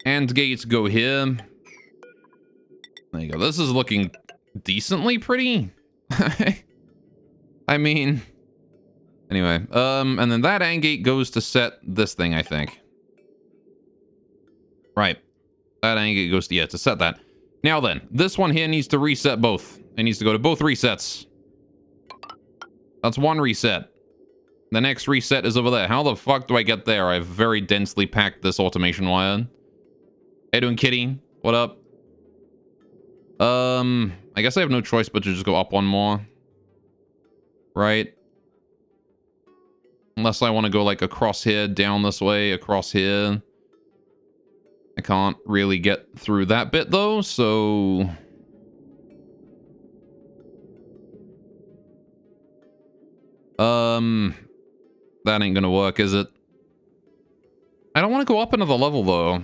AND gates go here. There you go. This is looking decently pretty. I mean... Anyway, and then that AND gate goes to set this thing, I think. Right. That AND gate goes to, yeah, to set that. Now then, this one here needs to reset both. It needs to go to both resets. That's one reset. The next reset is over there. How the fuck do I get there? I've very densely packed this automation wire. Hey, doing kitty? What up? I guess I have no choice but to just go up one more. Right? Unless I want to go like across here, down this way, across here. I can't really get through that bit though, so... That ain't gonna work, is it? I don't want to go up another level though.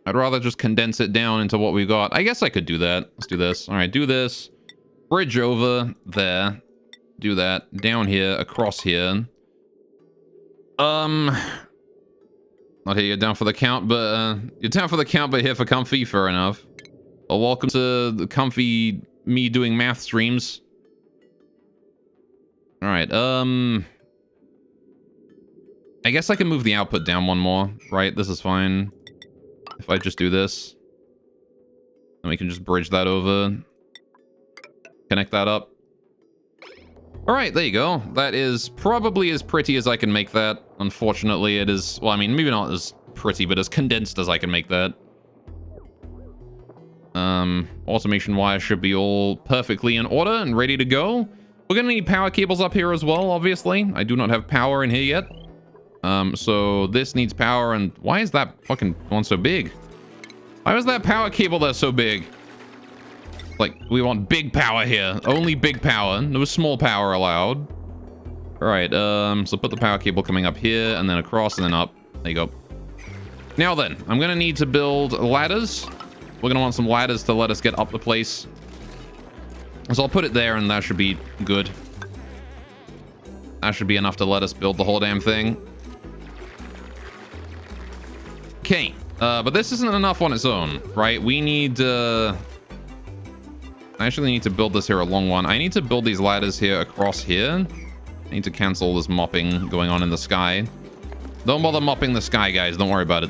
I'd rather just condense it down into what we got. I guess I could do that. Let's do this. Alright, do this. Bridge over there. Do that. Down here, across here. Not here, you're down for the count, but, you're down for the count, but here for comfy, fair enough. Well, welcome to the comfy me doing math streams. Alright, I guess I can move the output down one more, right? This is fine. If I just do this. Then we can just bridge that over. Connect that up. Alright, there you go. That is probably as pretty as I can make that. Unfortunately, it is... Well, I mean, maybe not as pretty, but as condensed as I can make that. Automation wire should be all perfectly in order and ready to go. We're gonna need power cables up here as well, obviously. I do not have power in here yet. So this needs power, and why is that fucking one so big? Why was that power cable there so big? Like, we want big power here. Only big power. No small power allowed. Alright, so put the power cable coming up here, and then across, and then up. There you go. Now then, I'm gonna need to build ladders. We're gonna want some ladders to let us get up the place. So I'll put it there, and that should be good. That should be enough to let us build the whole damn thing. Okay, but this isn't enough on its own, right? We need, I actually need to build this here a long one. I need to build these ladders here across here. I need to cancel this mopping going on in the sky. Don't bother mopping the sky, guys. Don't worry about it.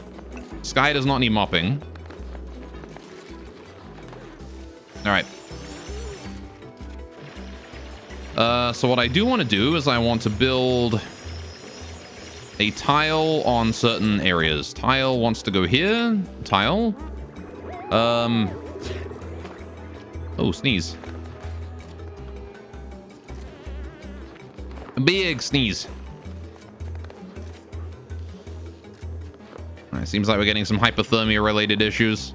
Sky does not need mopping. Alright. So what I do want to do is I want to build a tile on certain areas. Tile wants to go here. Tile. Oh, sneeze. A big sneeze. Alright, seems like we're getting some hypothermia related issues.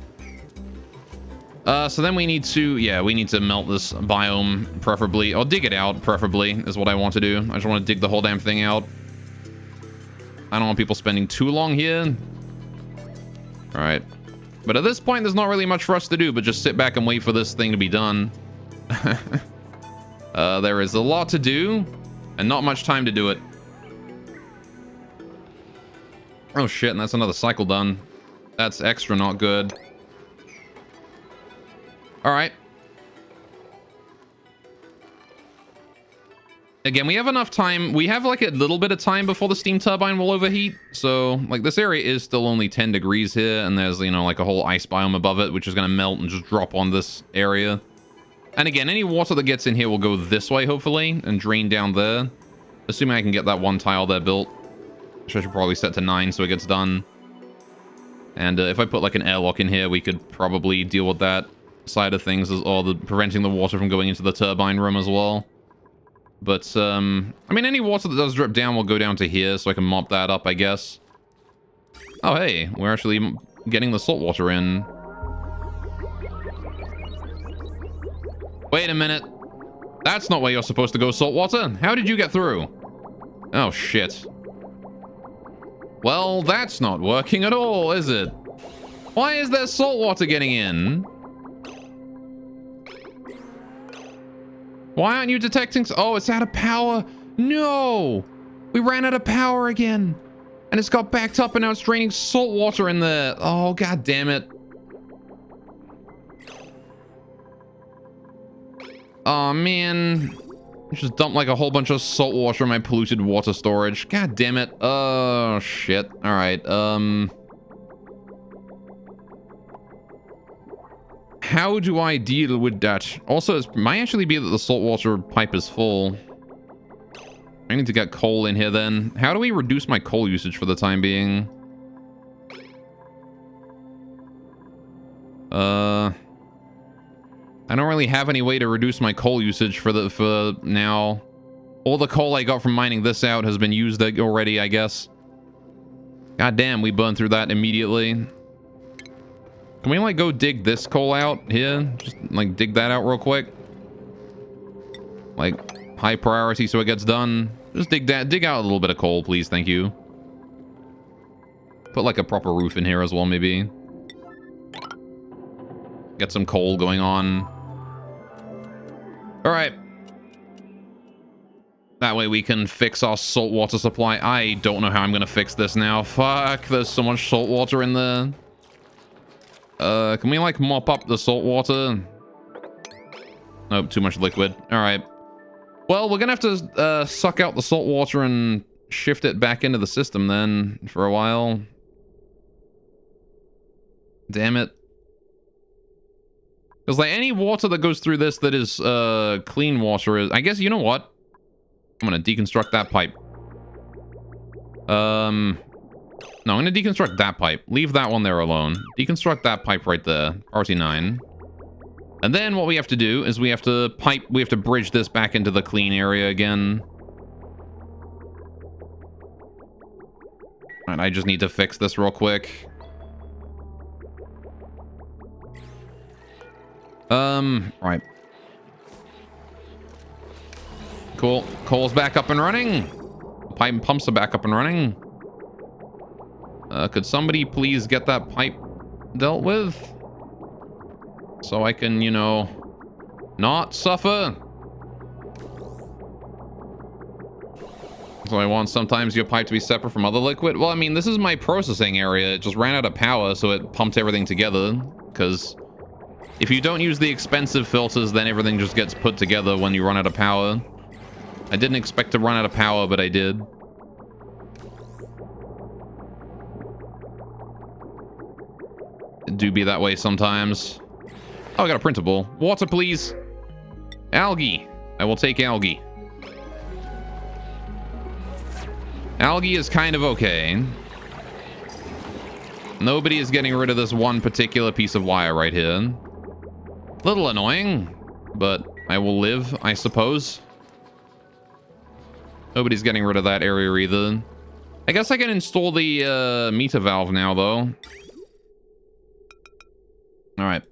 So then we need to, yeah, we need to melt this biome, preferably, or dig it out, preferably, is what I want to do. I just want to dig the whole damn thing out. I don't want people spending too long here. Alright. But at this point, there's not really much for us to do, but just sit back and wait for this thing to be done. There is a lot to do, and not much time to do it. Oh shit, and that's another cycle done. That's extra not good. Alright. Again, we have enough time. We have like a little bit of time before the steam turbine will overheat. So, like, this area is still only 10 degrees here, and there's, you know, like a whole ice biome above it, which is going to melt and just drop on this area. And again, any water that gets in here will go this way, hopefully, and drain down there. Assuming I can get that one tile there built. Which I should probably set to 9 so it gets done. And if I put like an airlock in here, we could probably deal with that side of things, or preventing the water from going into the turbine room as well. But, I mean, any water that does drip down will go down to here, so I can mop that up, I guess. Oh, hey, we're actually getting the salt water in. Wait a minute. That's not where you're supposed to go, salt water. How did you get through? Oh, shit. Well, that's not working at all, is it? Why is there salt water getting in? Why aren't you detecting... Oh, it's out of power. No! We ran out of power again. And it's got backed up and now it's draining salt water in there. Oh, god damn it. Oh, man. I just dumped like a whole bunch of salt water in my polluted water storage. God damn it. Oh, shit. Alright, how do I deal with that? Also, it might actually be that the saltwater pipe is full. I need to get coal in here then. How do we reduce my coal usage for the time being? I don't really have any way to reduce my coal usage for now. All the coal I got from mining this out has been used already, I guess. God damn, we burned through that immediately. Can we, like, go dig this coal out here? Just, like, dig that out real quick. Like, high priority so it gets done. Just dig out a little bit of coal, please. Thank you. Put, like, a proper roof in here as well, maybe. Get some coal going on. All right. That way we can fix our saltwater supply. I don't know how I'm going to fix this now. Fuck, there's so much saltwater in there. Can we, like, mop up the saltwater? Nope, too much liquid. All right. Well, we're going to have to suck out the saltwater and shift it back into the system then for a while. Damn it. Because, like, any water that goes through this that is clean water is... I guess, you know what? I'm going to deconstruct that pipe. No, I'm going to deconstruct that pipe. Leave that one there alone. Deconstruct that pipe right there. RT9. And then what we have to do is we have to bridge this back into the clean area again. Alright, I just need to fix this real quick. Right. Cool. Coal's back up and running. Pipe and pumps are back up and running. Could somebody please get that pipe dealt with? So I can, you know, not suffer. So I want sometimes your pipe to be separate from other liquid. Well, I mean, this is my processing area. It just ran out of power, so it pumped everything together. Because if you don't use the expensive filters, then everything just gets put together when you run out of power. I didn't expect to run out of power, but I did. It do be that way sometimes. Oh, I got a printable. Water, please. Algae. I will take algae. Algae is kind of okay. Nobody is getting rid of this one particular piece of wire right here. Little annoying, but I will live, I suppose. Nobody's getting rid of that area either. I guess I can install the meter valve now, though. Alright.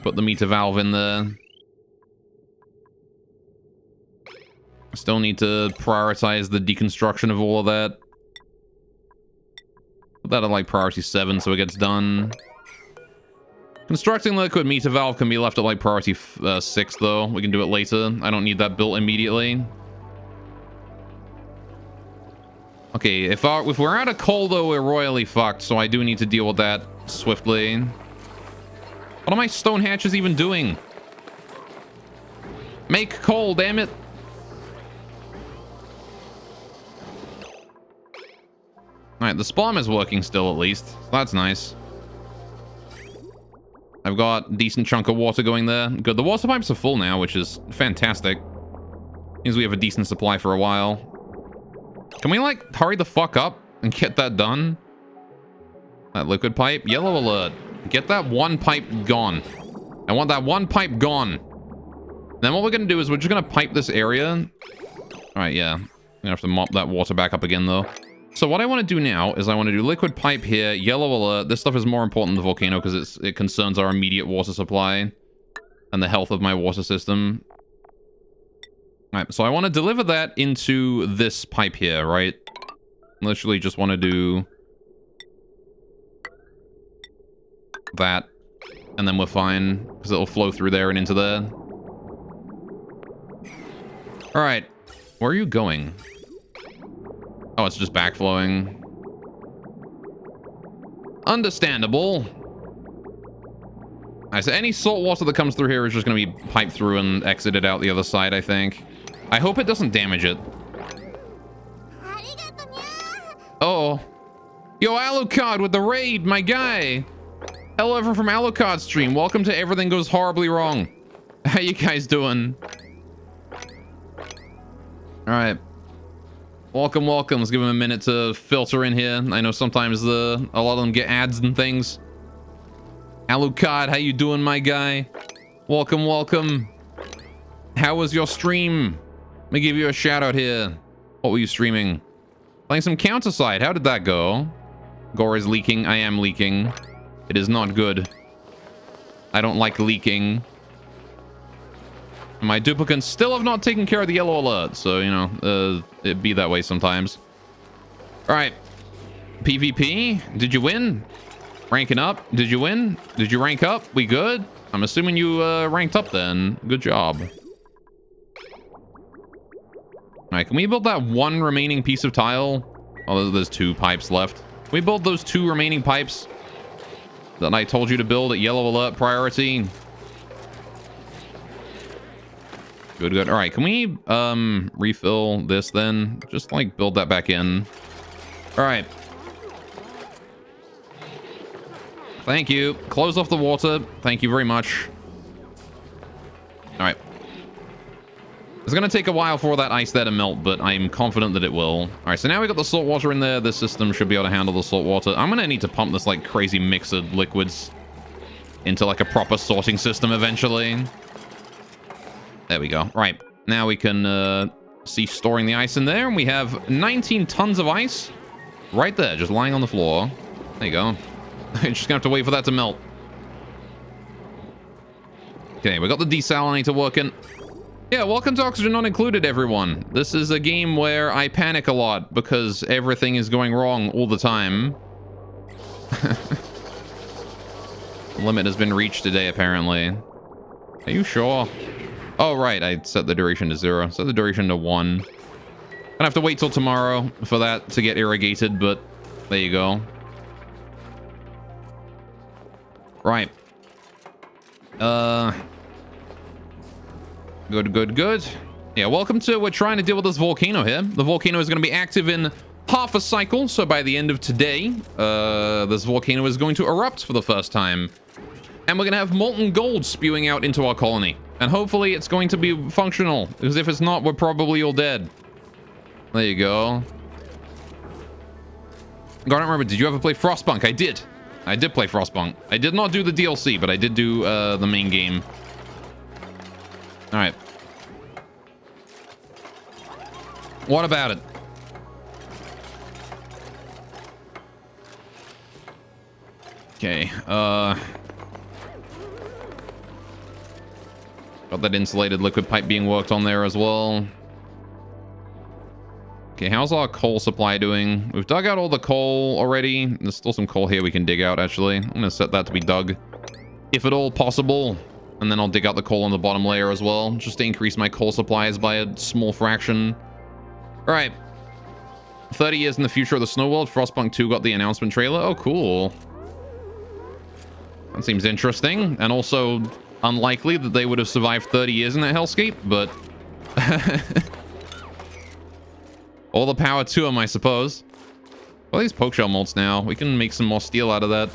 Put the meter valve in there. I still need to prioritize the deconstruction of all of that. Put that at like priority 7 so it gets done. Constructing the liquid meter valve can be left at like priority 6 though. We can do it later. I don't need that built immediately. Okay, if we're out of coal though, we're royally fucked, so I do need to deal with that swiftly. What are my stone hatches even doing? Make coal, damn it. Alright, the spawn is working still at least. So that's nice. I've got a decent chunk of water going there. Good, the water pipes are full now, which is fantastic. Means we have a decent supply for a while. Can we, like, hurry the fuck up and get that done? That liquid pipe? Yellow alert. Get that one pipe gone. I want that one pipe gone. Then what we're going to do is we're just going to pipe this area. Alright, yeah. I'm going to have to mop that water back up again, though. So what I want to do now is I want to do liquid pipe here, yellow alert. This stuff is more important than the volcano because it concerns our immediate water supply and the health of my water system. Alright, so I want to deliver that into this pipe here, right? Literally just want to do that, and then we're fine, because it'll flow through there and into there. Alright, where are you going? Oh, it's just backflowing. Understandable. Alright, so any salt water that comes through here is just going to be piped through and exited out the other side, I think. I hope it doesn't damage it. Uh-oh. Yo, Alucard with the raid, my guy. Hello, everyone from Alucard stream. Welcome to Everything Goes Horribly Wrong. How you guys doing? Alright. Welcome, welcome. Let's give him a minute to filter in here. I know sometimes a lot of them get ads and things. Alucard, how you doing, my guy? Welcome, welcome. How was your stream? Let me give you a shout out here. What were you streaming? Playing some Counterside. How did that go? Gore is leaking. I am leaking. It is not good. I don't like leaking. My duplicants still have not taken care of the yellow alert, so, you know, it'd be that way sometimes. Alright. PvP? Did you win? Ranking up? Did you win? Did you rank up? We good? I'm assuming you ranked up then. Good job. All right, can we build that one remaining piece of tile? Oh, there's 2 pipes left. Can we build those 2 remaining pipes that I told you to build at yellow alert priority? Good, good. All right, can we refill this then? Just like build that back in. All right. Thank you. Close off the water. Thank you very much. All right. It's going to take a while for that ice there to melt, but I'm confident that it will. All right, so now we got the salt water in there. This system should be able to handle the salt water. I'm going to need to pump this like crazy mix of liquids into like a proper sorting system eventually. There we go. Right, now we can see storing the ice in there. And we have 19 tons of ice right there, just lying on the floor. There you go. You're just going to have to wait for that to melt. Okay, we got the desalinator working. Yeah, welcome to Oxygen Not Included, everyone. This is a game where I panic a lot because everything is going wrong all the time. The limit has been reached today, apparently. Are you sure? Oh, right. I set the duration to 0. Set the duration to 1. Gonna have to wait till tomorrow for that to get irrigated, but there you go. Right. Good, good, good. Yeah, welcome to... We're trying to deal with this volcano here. The volcano is going to be active in half a cycle, so by the end of today, this volcano is going to erupt for the first time. And we're going to have molten gold spewing out into our colony. And hopefully it's going to be functional, because if it's not, we're probably all dead. There you go. God, I don't remember, did you ever play Frostpunk? I did. I did play Frostpunk. I did not do the DLC, but I did do the main game. All right. What about it? Okay, got that insulated liquid pipe being worked on there as well. Okay, how's our coal supply doing? We've dug out all the coal already. There's still some coal here we can dig out, actually. I'm gonna set that to be dug, if at all possible. And then I'll dig out the coal on the bottom layer as well, just to increase my coal supplies by a small fraction. All right. 30 years in the future of the Snow World, Frostpunk 2 got the announcement trailer. Oh, cool. That seems interesting. And also unlikely that they would have survived 30 years in that hellscape, but... all the power to them, I suppose. Well, these poke shell molds now. We can make some more steel out of that.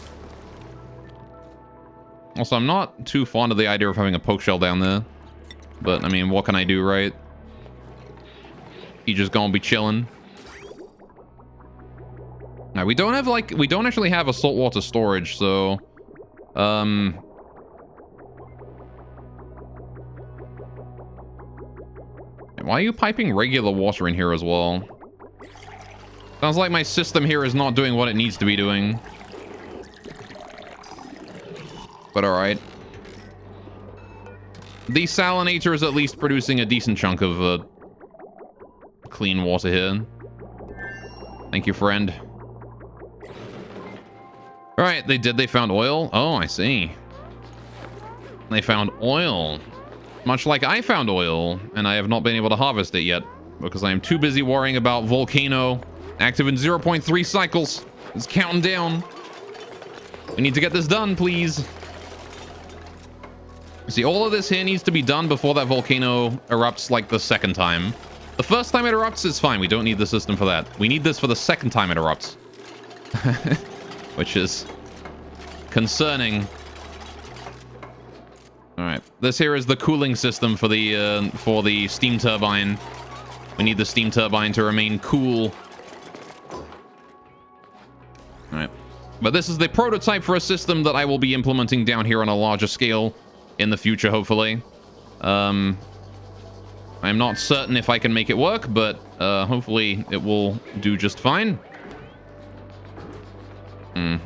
Also, I'm not too fond of the idea of having a poke shell down there. But, I mean, what can I do, right? You just gonna be chilling. Now, we don't have, like... We don't actually have a saltwater storage, so... Why are you piping regular water in here as well? Sounds like my system here is not doing what it needs to be doing. But alright. The Desalinator is at least producing a decent chunk of clean water here. Thank you, friend. Alright, they found oil. Oh, I see. They found oil. Much like I found oil, and I have not been able to harvest it yet, because I am too busy worrying about volcano. Active in 0.3 cycles. It's counting down. We need to get this done, please. See, all of this here needs to be done before that volcano erupts, like, the second time. The first time it erupts is fine. We don't need the system for that. We need this for the second time it erupts. Which is concerning. All right. This here is the cooling system for the steam turbine. We need the steam turbine to remain cool. All right. But this is the prototype for a system that I will be implementing down here on a larger scale in the future, hopefully. I'm not certain if I can make it work, but hopefully it will do just fine.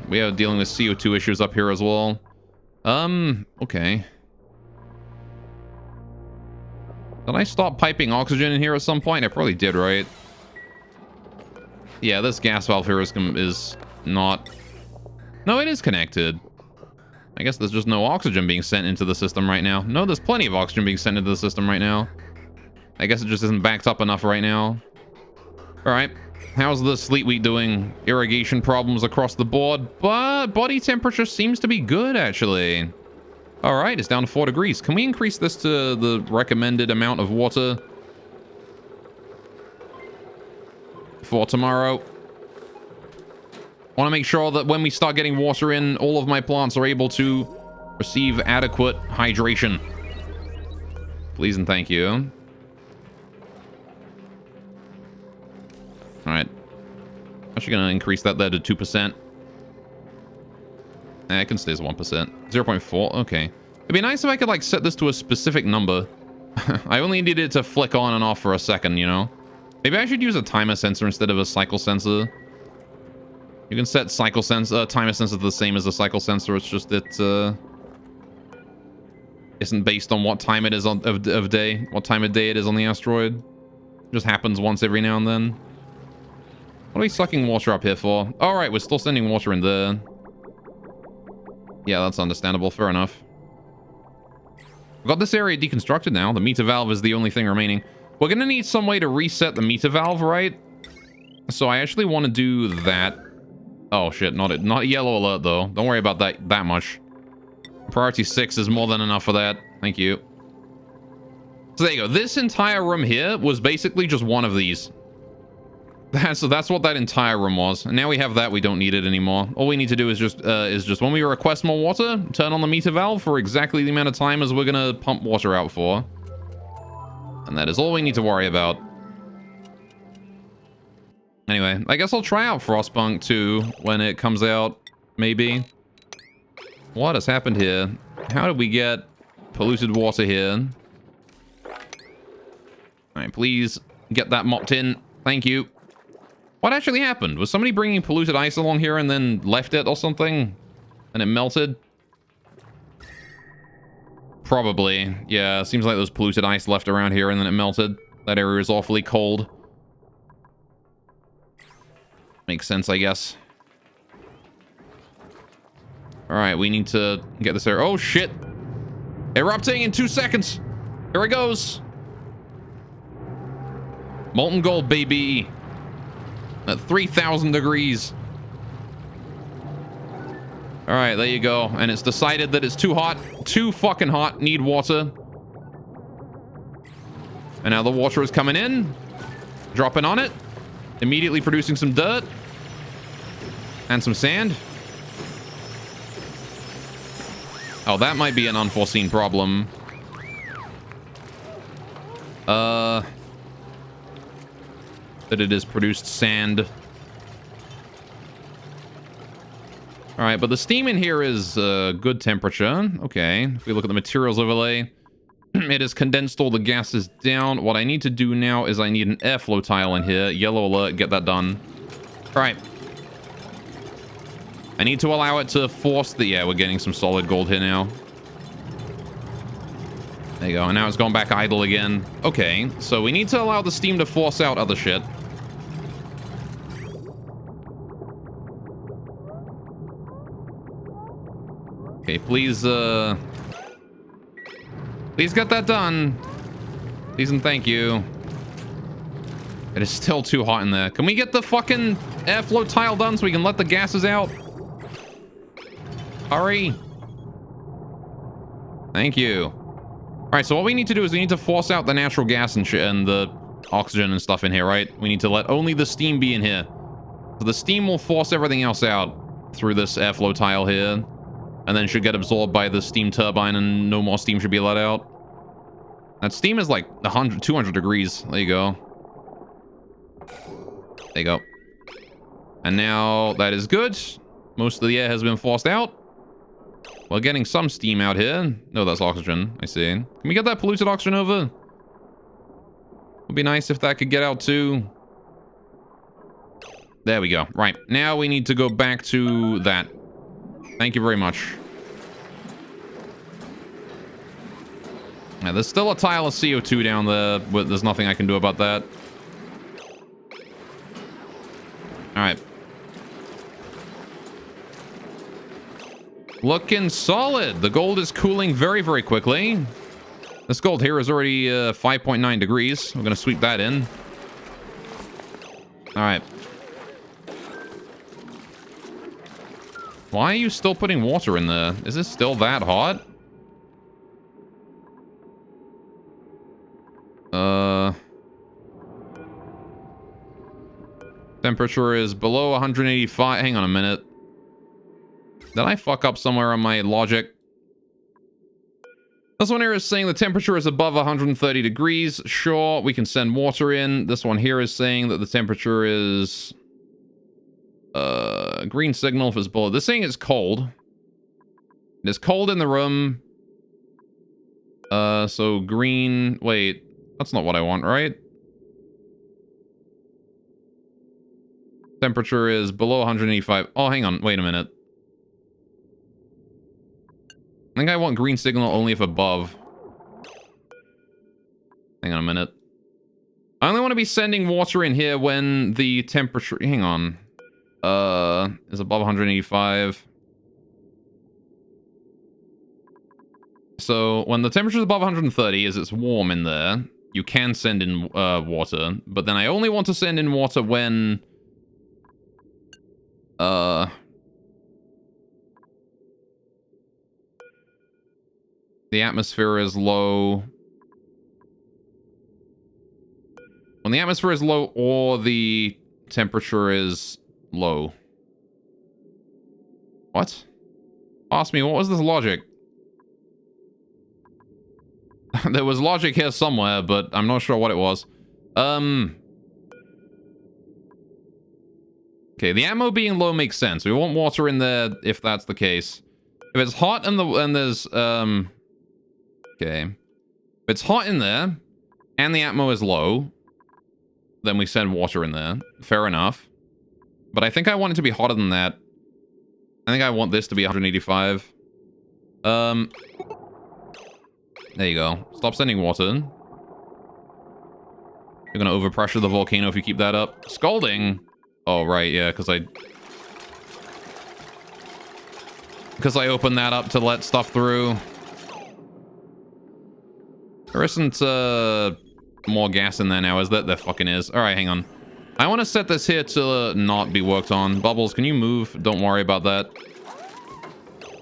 We are dealing with CO2 issues up here as well. Okay. Did I stop piping oxygen in here at some point? I probably did, right? Yeah, this gas valve here is not... No, it is connected. I guess there's just no oxygen being sent into the system right now. No, there's plenty of oxygen being sent into the system right now. I guess it just isn't backed up enough right now. All right. How's the sleet wheat doing? Irrigation problems across the board, but body temperature seems to be good, actually. All right, it's down to 4 degrees. Can we increase this to the recommended amount of water for tomorrow? Want to make sure that when we start getting water in, all of my plants are able to receive adequate hydration. Please and thank you. All right. Actually going to increase that there to 2%. It can stay as 1%. 0.4. Okay. It'd be nice if I could, like, set this to a specific number. I only needed it to flick on and off for a second, you know? Maybe I should use a timer sensor instead of a cycle sensor. You can set cycle sensor, timer sensor the same as a cycle sensor. It's just it isn't based on what time it is of day, what time of day it is on the asteroid. It just happens once every now and then. What are we sucking water up here for? All right, we're still sending water in there. Yeah, that's understandable. Fair enough. We've got this area deconstructed now. The meter valve is the only thing remaining. We're gonna need some way to reset the meter valve, right? So I actually want to do that. Oh shit, not yellow alert though. Don't worry about that much. Priority 6 is more than enough for that. Thank you. So there you go. This entire room here was basically just one of these. So that's what that entire room was. And now we have that, we don't need it anymore. All we need to do is just when we request more water, turn on the meter valve for exactly the amount of time as we're gonna pump water out for. And that is all we need to worry about. Anyway, I guess I'll try out Frostpunk 2 when it comes out, maybe. What has happened here? How did we get polluted water here? Alright, please get that mopped in. Thank you. What actually happened? Was somebody bringing polluted ice along here and then left it or something? And it melted? Probably. Yeah, seems like there's polluted ice left around here and then it melted. That area is awfully cold. Makes sense, I guess. Alright, we need to get this area. Oh, shit! Erupting in 2 seconds! Here it goes! Molten gold, baby! At 3,000 degrees. Alright, there you go. And it's decided that it's too hot. Too fucking hot. Need water. And now the water is coming in. Dropping on it. Immediately producing some dirt. And some sand. Oh, that might be an unforeseen problem. That it has produced sand. Alright, but the steam in here is good temperature. Okay, if we look at the materials overlay, it has condensed all the gases down. What I need to do now is I need an airflow tile in here. Yellow alert, get that done. Alright. I need to allow it to force the... Yeah, we're getting some solid gold here now. There you go, and now it's gone back idle again. Okay, so we need to allow the steam to force out other shit. Okay, please get that done. Please and thank you. It is still too hot in there. Can we get the fucking airflow tile done so we can let the gases out? Hurry. Thank you. All right, so what we need to do is we need to force out the natural gas and shit and the oxygen and stuff in here, right? We need to let only the steam be in here. So the steam will force everything else out through this airflow tile here. And then should get absorbed by the steam turbine and no more steam should be let out. That steam is like 100, 200 degrees. There you go. There you go. And now that is good. Most of the air has been forced out. We're getting some steam out here. No, that's oxygen. I see. Can we get that polluted oxygen over? Would be nice if that could get out too. There we go. Right. Now we need to go back to that. Thank you very much. Yeah, there's still a tile of CO2 down there, but there's nothing I can do about that. Alright. Looking solid. The gold is cooling very, very quickly. This gold here is already 5.9 degrees. We're going to sweep that in. All right. Why are you still putting water in there? Is this still that hot? Temperature is below 185. Hang on a minute. Did I fuck up somewhere on my logic? This one here is saying the temperature is above 130 degrees. Sure, we can send water in. This one here is saying that the temperature is... green signal if it's below. This thing is cold. It is cold in the room. So green... Wait, that's not what I want, right? Temperature is below 185. Oh, hang on. Wait a minute. I think I want green signal only if above. Hang on a minute. I only want to be sending water in here when the temperature... Hang on. Is above 185. So when the temperature is above 130, as it's warm in there, you can send in water. But then I only want to send in water when... the atmosphere is low. When the atmosphere is low or the temperature is low. What? Ask me, what was this logic? There was logic here somewhere, but I'm not sure what it was. Okay, the ammo being low makes sense. We want water in there if that's the case. If it's hot and there's okay. If it's hot in there and the ammo is low, then we send water in there. Fair enough. But I think I want it to be hotter than that. I think I want this to be 185. There you go. Stop sending water. You're gonna overpressure the volcano if you keep that up. Scalding. Oh, right, yeah, because I opened that up to let stuff through. There isn't more gas in there now, is there? There fucking is. All right, hang on. I want to set this here to not be worked on. Bubbles, can you move? Don't worry about that.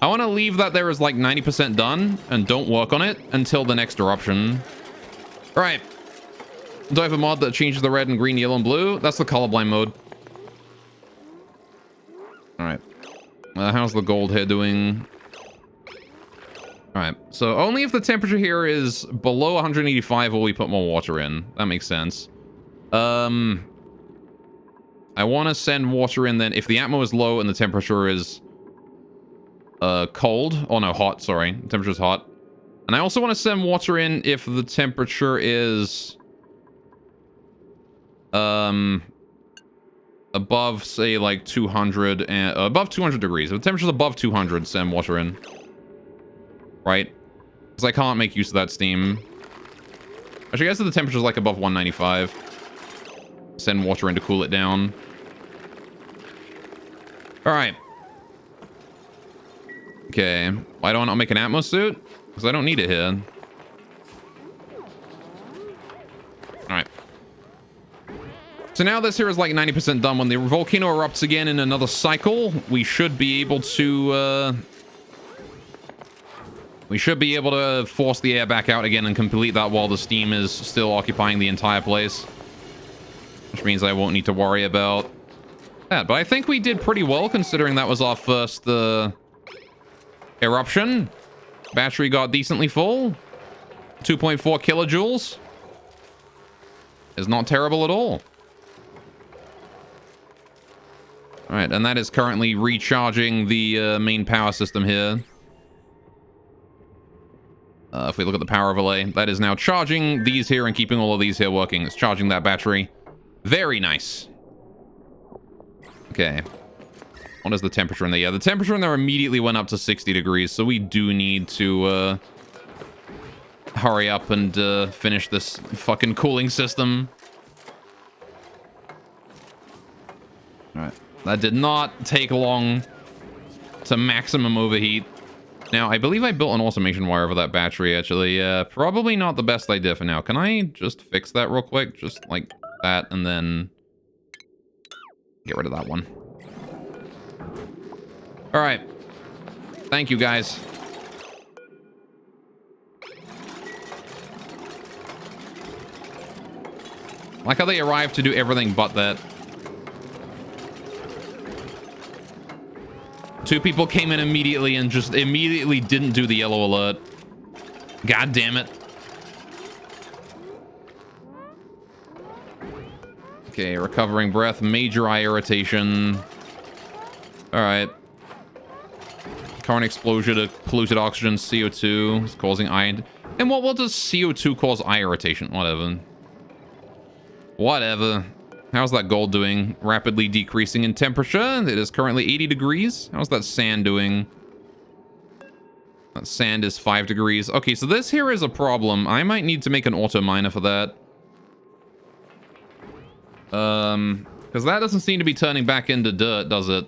I want to leave that there as like 90% done and don't work on it until the next eruption. All right. Do I have a mod that changes the red and green, yellow, and blue? That's the colorblind mode. All right. How's the gold here doing? All right. So only if the temperature here is below 185 will we put more water in. That makes sense. I want to send water in then if the atmo is low and the temperature is cold. Oh no, hot, sorry. The temperature is hot. And I also want to send water in if the temperature is above, say, like 200 and above 200 degrees. If the temperature's above 200, send water in. Right? Because I can't make use of that steam. Actually, I guess if the temperature's like above 195, send water in to cool it down. All right. Okay. Why don't I make an atmo suit? Because I don't need it here. All right. So now this here is like 90% done. When the volcano erupts again in another cycle, we should be able to force the air back out again and complete that while the steam is still occupying the entire place. Which means I won't need to worry about that. But I think we did pretty well considering that was our first eruption. Battery got decently full. 2.4 kilojoules. Is not terrible at all. Alright, and that is currently recharging the main power system here. If we look at the power overlay, that is now charging these here and keeping all of these here working. It's charging that battery. Very nice. Okay. What is the temperature in there? Yeah, the temperature in there immediately went up to 60 degrees, so we do need to hurry up and finish this fucking cooling system. Alright. That did not take long to maximum overheat. Now, I believe I built an automation wire for that battery, actually. Probably not the best idea for now. Can I just fix that real quick? Just like that, and then get rid of that one. All right. Thank you, guys. Like how they arrived to do everything but that. 2 people came in immediately and just immediately didn't do the yellow alert. God damn it. Okay, recovering breath, major eye irritation. All right. Current exposure to polluted oxygen, CO2 is causing eye. And what does CO2 cause eye irritation? Whatever. Whatever. How's that gold doing? Rapidly decreasing in temperature. It is currently 80 degrees. How's that sand doing? That sand is 5 degrees. Okay, so this here is a problem. I might need to make an auto miner for that. Because that doesn't seem to be turning back into dirt, does it?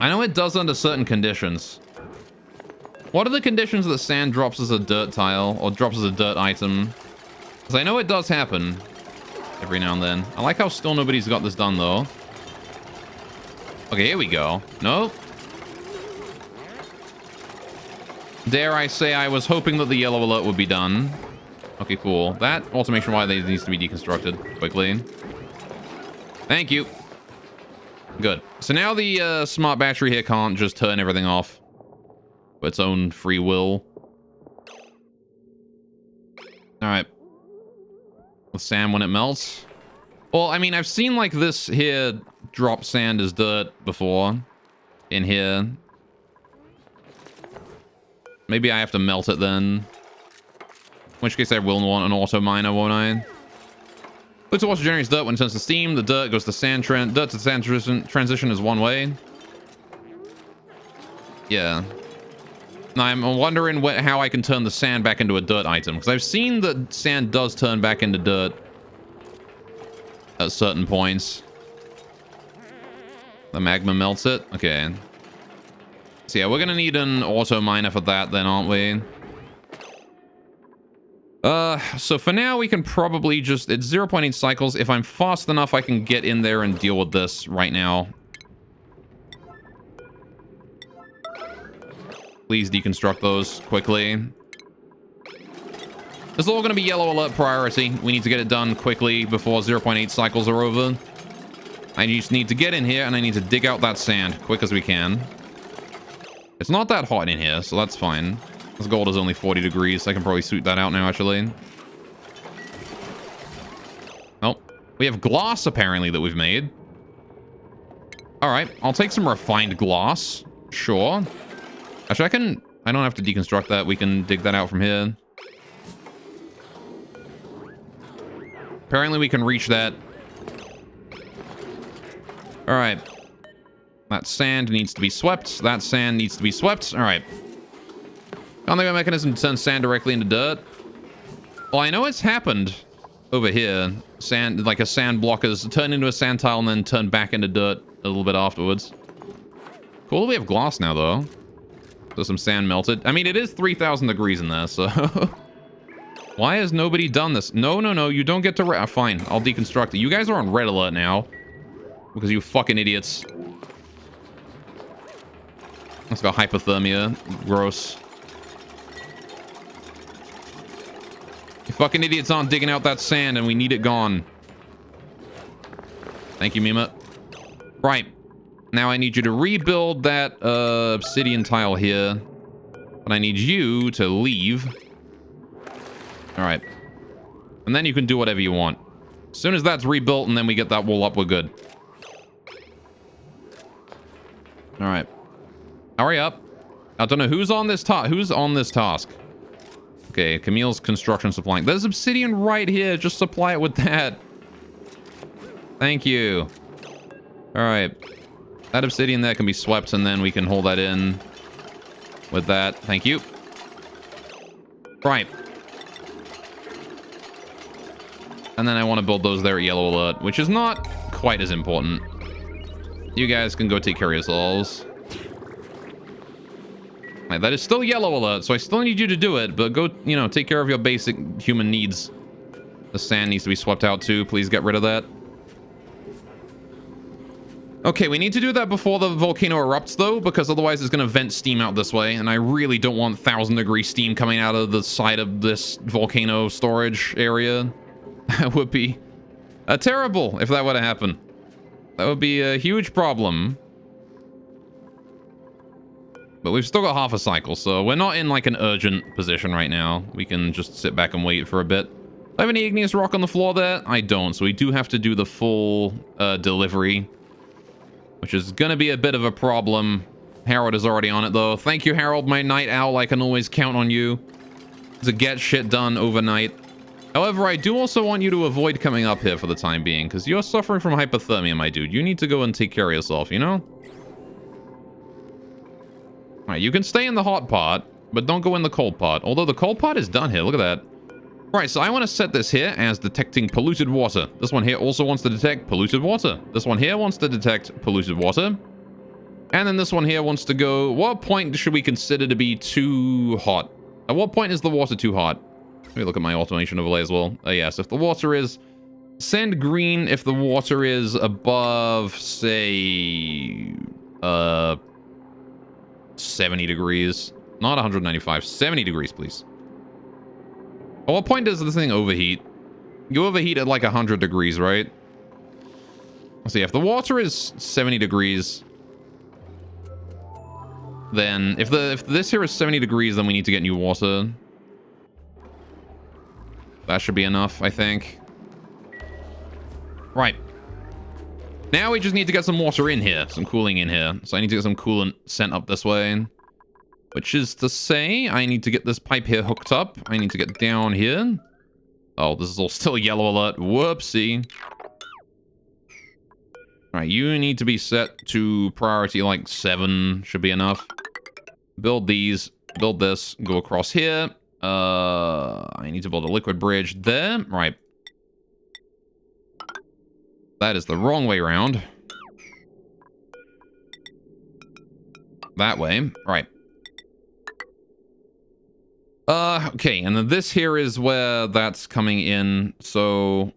I know it does under certain conditions. What are the conditions that sand drops as a dirt tile or drops as a dirt item? Because I know it does happen every now and then. I like how still nobody's got this done, though. Okay, here we go. Nope. Dare I say I was hoping that the yellow alert would be done. Okay, cool. That automation wire needs to be deconstructed quickly. Thank you. Good. So now the smart battery here can't just turn everything off of its own free will. All right. With sand when it melts. Well, I mean, I've seen like this here drop sand as dirt before in here. Maybe I have to melt it then. In which case I will want an auto miner, won't I? Fluid water generates dirt when it turns to steam. The dirt goes to sand. Dirt to sand transition is one way. Yeah. Now I'm wondering how I can turn the sand back into a dirt item. Because I've seen that sand does turn back into dirt at certain points. The magma melts it. Okay. So yeah, we're going to need an auto miner for that then, aren't we? So for now, we can probably just... It's 0.8 cycles. If I'm fast enough, I can get in there and deal with this right now. Please deconstruct those quickly. This is all going to be yellow alert priority. We need to get it done quickly before 0.8 cycles are over. I just need to get in here and I need to dig out that sand quick as we can. It's not that hot in here, so that's fine. This gold is only 40 degrees. I can probably sweep that out now, actually. Oh, we have glass, apparently, that we've made. All right, I'll take some refined glass. Sure. Actually, I don't have to deconstruct that. We can dig that out from here. Apparently, we can reach that. All right. That sand needs to be swept. That sand needs to be swept. All right. I don't think a mechanism to turn sand directly into dirt. Well, I know it's happened over here. Sand, like a sand block is turned into a sand tile and then turned back into dirt a little bit afterwards. Cool, we have glass now, though. So some sand melted. I mean, it is 3,000 degrees in there, so... Why has nobody done this? No, no, no, you don't get to... Fine, I'll deconstruct it. You guys are on red alert now. Because you fucking idiots. Let's go hypothermia. Gross. You fucking idiots aren't digging out that sand and we need it gone. Thank you, Mima. Right. Now I need you to rebuild that obsidian tile here. But I need you to leave. Alright. And then you can do whatever you want. As soon as that's rebuilt and then we get that wall up, we're good. Alright. Hurry up. I don't know who's on this task. Okay, Camille's construction supplying. There's obsidian right here. Just supply it with that. Thank you. All right. That obsidian there can be swept, and then we can hold that in with that. Thank you. Right. And then I want to build those there at yellow alert, which is not quite as important. You guys can go take care of yourselves. Right, that is still yellow alert, so I still need you to do it, but go, you know, take care of your basic human needs. The sand needs to be swept out too. Please get rid of that. Okay, we need to do that before the volcano erupts, though, because otherwise it's going to vent steam out this way, and I really don't want 1,000-degree steam coming out of the side of this volcano storage area. That would be terrible if that were to happen. That would be a huge problem. But we've still got half a cycle, so we're not in, like, an urgent position right now. We can just sit back and wait for a bit. Do I have any igneous rock on the floor there? I don't, so we do have to do the full delivery, which is gonna be a bit of a problem. Harold is already on it, though. Thank you, Harold, my night owl. I can always count on you to get shit done overnight. However, I do also want you to avoid coming up here for the time being, because you're suffering from hypothermia, my dude. You need to go and take care of yourself, you know? Alright, you can stay in the hot pot, but don't go in the cold pot. Although the cold pot is done here. Look at that. Alright, so I want to set this here as detecting polluted water. This one here also wants to detect polluted water. This one here wants to detect polluted water. And then this one here wants to go... What point should we consider to be too hot? At what point is the water too hot? Let me look at my automation overlay as well. Yes, if the water is... Send green if the water is above, say... 70 degrees. Not 195. 70 degrees, please. At what point does this thing overheat? You overheat at like 100 degrees, right? Let's see, if the water is 70 degrees, then if this here is 70 degrees, then we need to get new water. That should be enough, I think. Right. Now we just need to get some water in here, some cooling in here. So I need to get some coolant sent up this way. Which is to say, I need to get this pipe here hooked up. I need to get down here. Oh, this is all still yellow alert. Whoopsie. Alright, you need to be set to priority like 7. Should be enough. Build these. Build this. Go across here. I need to build a liquid bridge there. Right. That is the wrong way around. That way. Right. Okay, and then this here is where that's coming in, so...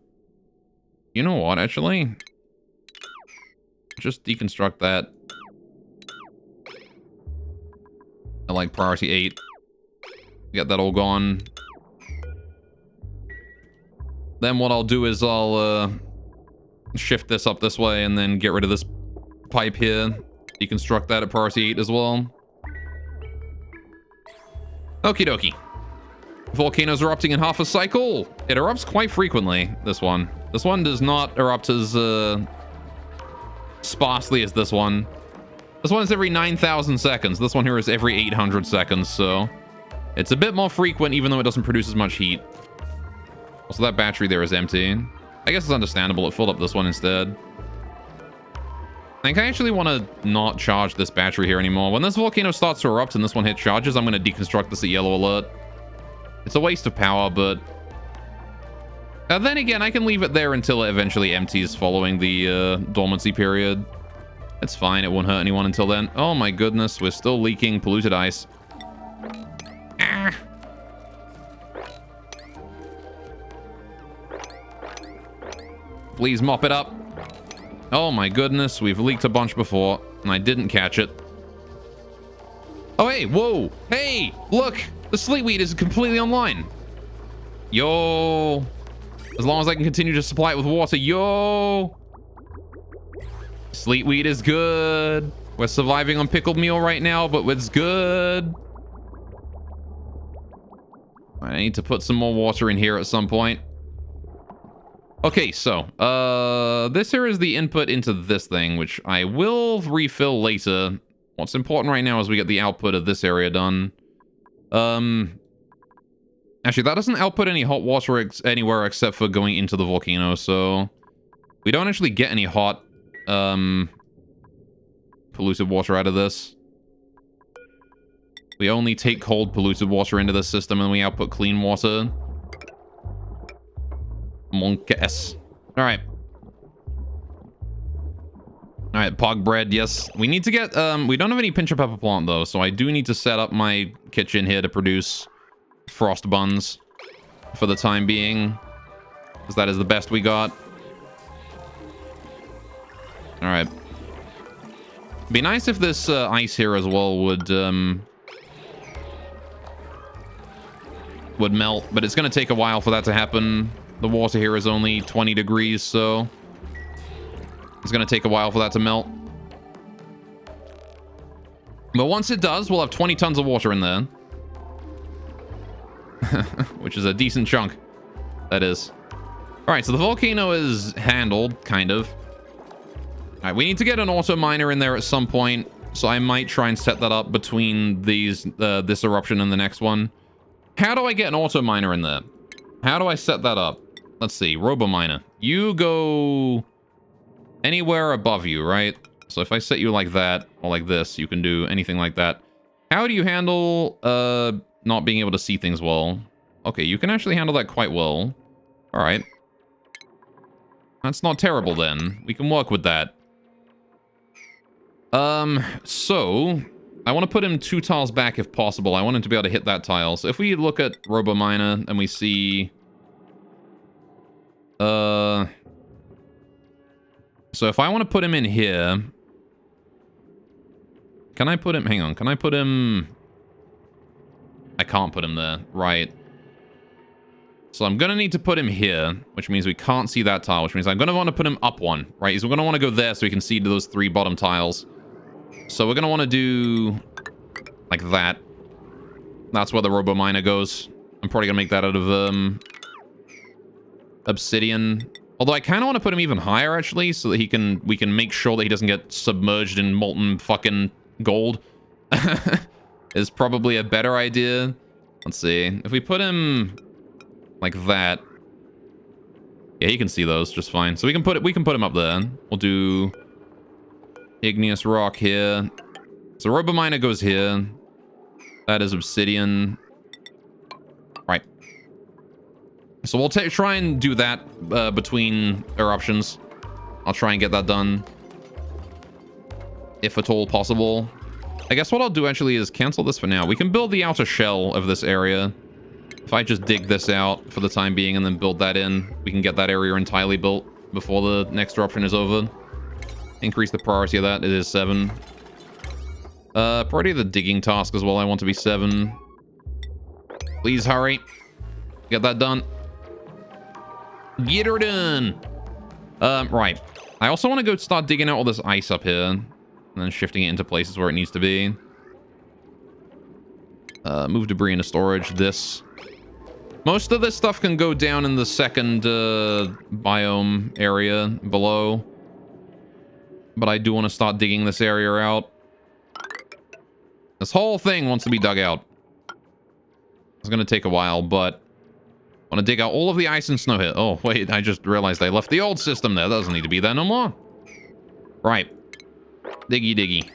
You know what, actually? Just deconstruct that. I like priority 8. Get that all gone. Then what I'll do is I'll, shift this up this way and then get rid of this pipe here. Deconstruct that at priority 8 as well. Okie dokie. Volcanoes erupting in half a cycle. It erupts quite frequently, this one. This one does not erupt as sparsely as this one. This one is every 9,000 seconds. This one here is every 800 seconds, so... It's a bit more frequent, even though it doesn't produce as much heat. Also, that battery there is empty. I guess it's understandable. It filled up this one instead. I think I actually want to not charge this battery here anymore. When this volcano starts to erupt and this one hit charges, I'm going to deconstruct this at yellow alert. It's a waste of power, but... then again, I can leave it there until it eventually empties following the dormancy period. It's fine. It won't hurt anyone until then. Oh my goodness. We're still leaking polluted ice. Ah. Please mop it up. Oh my goodness, we've leaked a bunch before, and I didn't catch it. Oh, hey, whoa, hey, look, the sleetweed is completely online. Yo, as long as I can continue to supply it with water, yo. Sleetweed is good. We're surviving on pickled meal right now, but it's good. I need to put some more water in here at some point. Okay, so, this here is the input into this thing, which I will refill later. What's important right now is we get the output of this area done. Actually, that doesn't output any hot water anywhere except for going into the volcano, so... We don't actually get any hot, polluted water out of this. We only take cold polluted water into the system and we output clean water. Monkeys. All right. All right, pog bread. Yes, we need to get. We don't have any pinch of pepper plant though, so I do need to set up my kitchen here to produce frost buns for the time being, because that is the best we got. All right. Be nice if this ice here as well would melt, but it's going to take a while for that to happen. The water here is only 20 degrees, so it's going to take a while for that to melt. But once it does, we'll have 20 tons of water in there. Which is a decent chunk. That is. Alright, so the volcano is handled, kind of. Alright, we need to get an auto miner in there at some point. So I might try and set that up between these this eruption and the next one. How do I get an auto miner in there? How do I set that up? Let's see. Robo miner. You go anywhere above you, right? So if I set you like that, or like this, you can do anything like that. How do you handle not being able to see things well? Okay, you can actually handle that quite well. All right. That's not terrible then. We can work with that. So I want to put him 2 tiles back if possible. I want him to be able to hit that tile. So if we look at Robo Miner and we see so if I want to put him in here, can I put him, hang on, can I put him, I can't put him there, right. So I'm gonna need to put him here, which means we can't see that tile, which means I'm gonna want to put him up one, right? So we're gonna want to go there so we can see those 3 bottom tiles. So we're gonna want to do like that. That's where the Robo Miner goes. I'm probably gonna make that out of obsidian. Although I kind of want to put him even higher, actually, so that we can make sure that he doesn't get submerged in molten fucking gold. Is probably a better idea. Let's see. If we put him like that, yeah, he can see those just fine. So we can put him up there. We'll do igneous rock here. So Robo Miner goes here. That is obsidian. Right. So we'll try and do that between eruptions. I'll try and get that done, if at all possible. I guess what I'll do actually is cancel this for now. We can build the outer shell of this area. If I just dig this out for the time being and then build that in, we can get that area entirely built before the next eruption is over. Increase the priority of that. It is 7. Priority of the digging task as well. I want to be 7. Please hurry. Get that done. Get her done. Right. I also want to go start digging out all this ice up here and then shifting it into places where it needs to be. Move debris into storage. This. Most of this stuff can go down in the second biome area below. But I do want to start digging this area out. This whole thing wants to be dug out. It's going to take a while, but I want to dig out all of the ice and snow here. Oh, wait, I just realized I left the old system there. That doesn't need to be there no more. Right. Diggy diggy.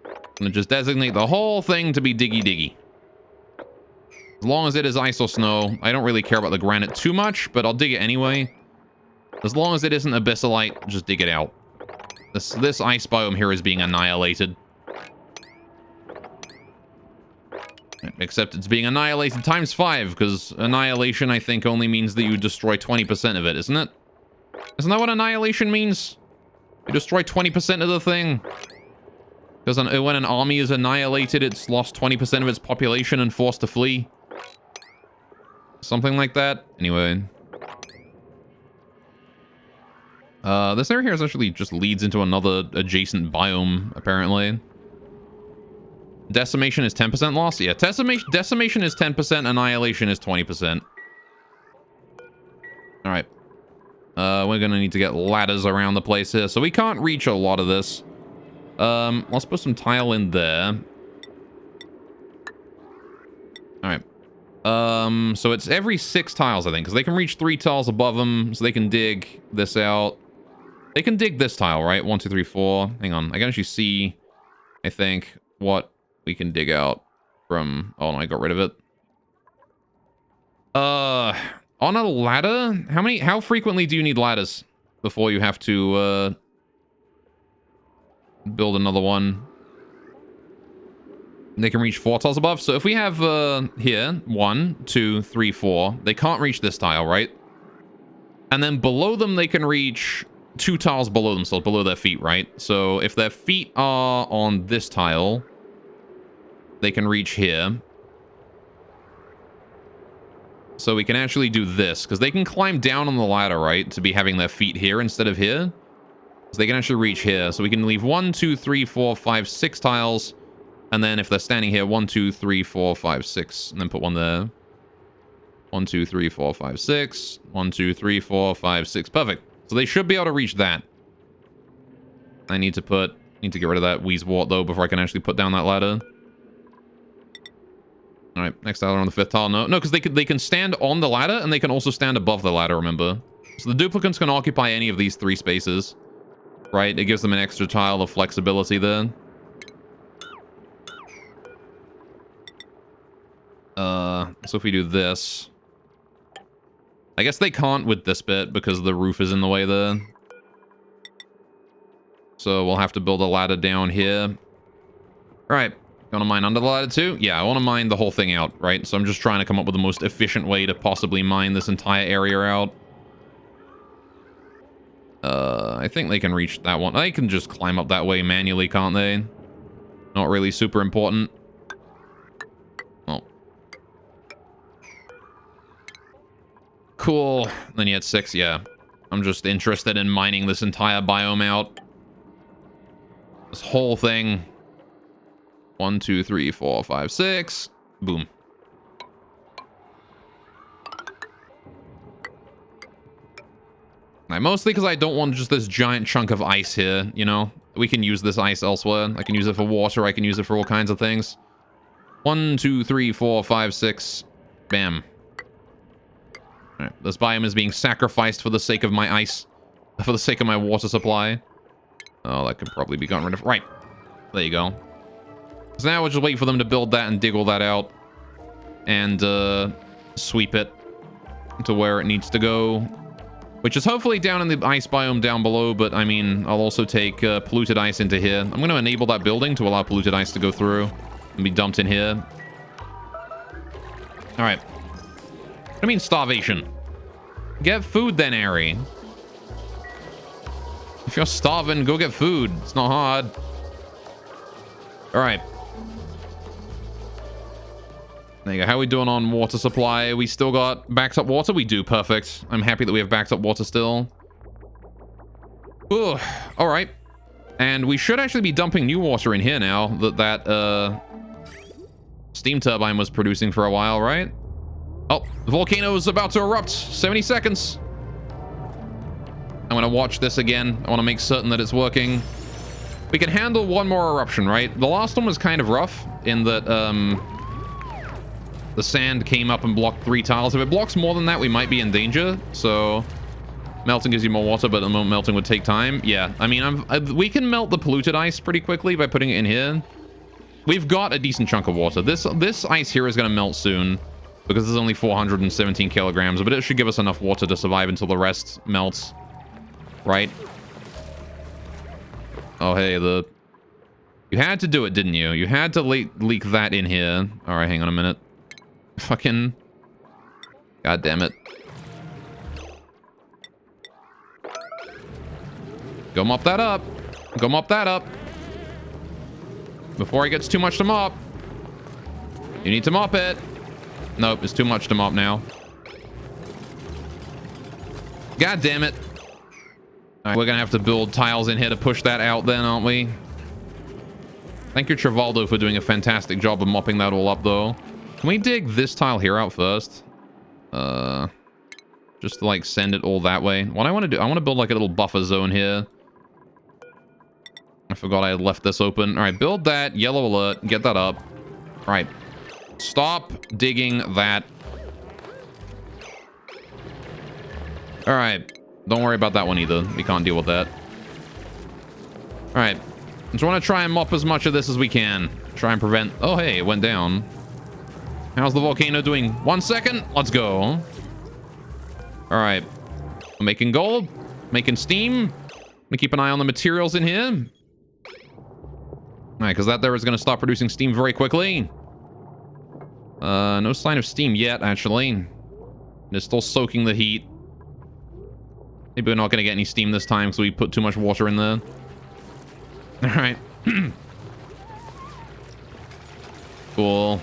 I'm going to just designate the whole thing to be diggy diggy. As long as it is ice or snow. I don't really care about the granite too much, but I'll dig it anyway. As long as it isn't abyssalite, just dig it out. This ice biome here is being annihilated. Except it's being annihilated times 5, because annihilation, I think, only means that you destroy 20% of it, isn't it? Isn't that what annihilation means? You destroy 20% of the thing. Because when an army is annihilated, it's lost 20% of its population and forced to flee. Something like that. Anyway. This area here is actually just leads into another adjacent biome, apparently. Decimation is 10% loss? Yeah, decimation is 10%, annihilation is 20%. Alright. We're gonna need to get ladders around the place here, so we can't reach a lot of this. Let's put some tile in there. Alright. So it's every 6 tiles, I think, because they can reach 3 tiles above them, so they can dig this out. They can dig this tile, right? 1, 2, 3, 4. Hang on. I can actually see, I think, what we can dig out from... Oh, no, I got rid of it. On a ladder? How frequently do you need ladders before you have to, build another one. They can reach 4 tiles above. So if we have here 1, 2, 3, 4, they can't reach this tile, right? And then below them, they can reach 2 tiles below themselves, below their feet, right? So if their feet are on this tile, they can reach here. So we can actually do this, because they can climb down on the ladder, right? To be having their feet here instead of here. So they can actually reach here. So we can leave 1, 2, 3, 4, 5, 6 tiles. And then if they're standing here, 1, 2, 3, 4, 5, 6. And then put one there. 1, 2, 3, 4, 5, 6. 1, 2, 3, 4, 5, 6. Perfect. So they should be able to reach that. I need to get rid of that Wheezewort, though, before I can actually put down that ladder. All right, next tile on the 5th tile. No, because they can stand on the ladder, and they can also stand above the ladder, remember? So the duplicants can occupy any of these 3 spaces. Right? It gives them an extra tile of flexibility there. So if we do this... I guess they can't with this bit because the roof is in the way there. So we'll have to build a ladder down here. Alright. You want to mine under the ladder too? Yeah, I want to mine the whole thing out, right? So I'm just trying to come up with the most efficient way to possibly mine this entire area out. I think they can reach that one. They can just climb up that way manually, can't they? Not really super important. Oh. Cool. Then you had 6, yeah. I'm just interested in mining this entire biome out. This whole thing. 1, 2, 3, 4, 5, 6. Boom. Mostly because I don't want just this giant chunk of ice here, you know? We can use this ice elsewhere. I can use it for water. I can use it for all kinds of things. 1, 2, 3, 4, 5, 6. Bam. Alright, this biome is being sacrificed for the sake of my ice. For the sake of my water supply. Oh, that could probably be gotten rid of. Right. There you go. So now we'll just wait for them to build that and dig all that out. And, sweep it to where it needs to go. Which is hopefully down in the ice biome down below, but I mean, I'll also take polluted ice into here. I'm going to enable that building to allow polluted ice to go through and be dumped in here. Alright. I mean starvation. Get food then, Ari. If you're starving, go get food. It's not hard. Alright. There you go. How are we doing on water supply? We still got backed up water? We do. Perfect. I'm happy that we have backed up water still. Ooh. Alright. And we should actually be dumping new water in here now that steam turbine was producing for a while, right? Oh, the volcano is about to erupt. 70 seconds. I'm going to watch this again. I want to make certain that it's working. We can handle one more eruption, right? The last one was kind of rough in that the sand came up and blocked 3 tiles. If it blocks more than that, we might be in danger. So melting gives you more water, but at the moment melting would take time. Yeah, I mean, we can melt the polluted ice pretty quickly by putting it in here. We've got a decent chunk of water. This ice here is going to melt soon because there's only 417 kilograms, but it should give us enough water to survive until the rest melts. Right? Oh, hey, you had to do it, didn't you? You had to leak that in here. All right, hang on a minute. Fucking... God damn it. Go mop that up. Go mop that up. Before it gets too much to mop. You need to mop it. Nope, it's too much to mop now. God damn it. All right, we're gonna have to build tiles in here to push that out then, aren't we? Thank you, Travaldo, for doing a fantastic job of mopping that all up, though. Can we dig this tile here out first? Just to, like, send it all that way. What I want to do, I want to build, like, a little buffer zone here. I forgot I had left this open. All right, build that. Yellow alert. Get that up. All right. Stop digging that. All right. Don't worry about that one either. We can't deal with that. All right. Just want to try and mop as much of this as we can. Try and prevent... Oh, hey, it went down. How's the volcano doing? 1 second. Let's go. All right. Making gold. Making steam. I'm gonna keep an eye on the materials in here. Alright, because that there is going to start producing steam very quickly. No sign of steam yet, actually. It's still soaking the heat. Maybe we're not going to get any steam this time because we put too much water in there. Alright. Cool.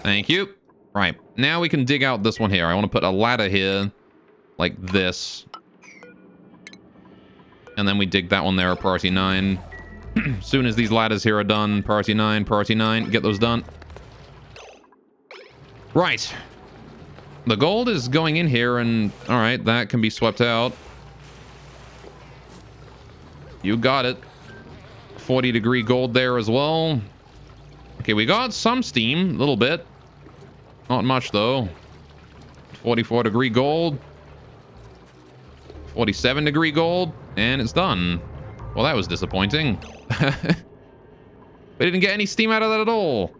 Thank you. Right. Now we can dig out this one here. I want to put a ladder here. Like this. And then we dig that one there at priority 9. As soon as these ladders here are done, priority 9, get those done. Right. The gold is going in here, and alright, that can be swept out. You got it. 40-degree gold there as well. Okay, we got some steam, a little bit. Not much, though. 44-degree gold. 47-degree gold, and it's done. Well, that was disappointing. We didn't get any steam out of that at all.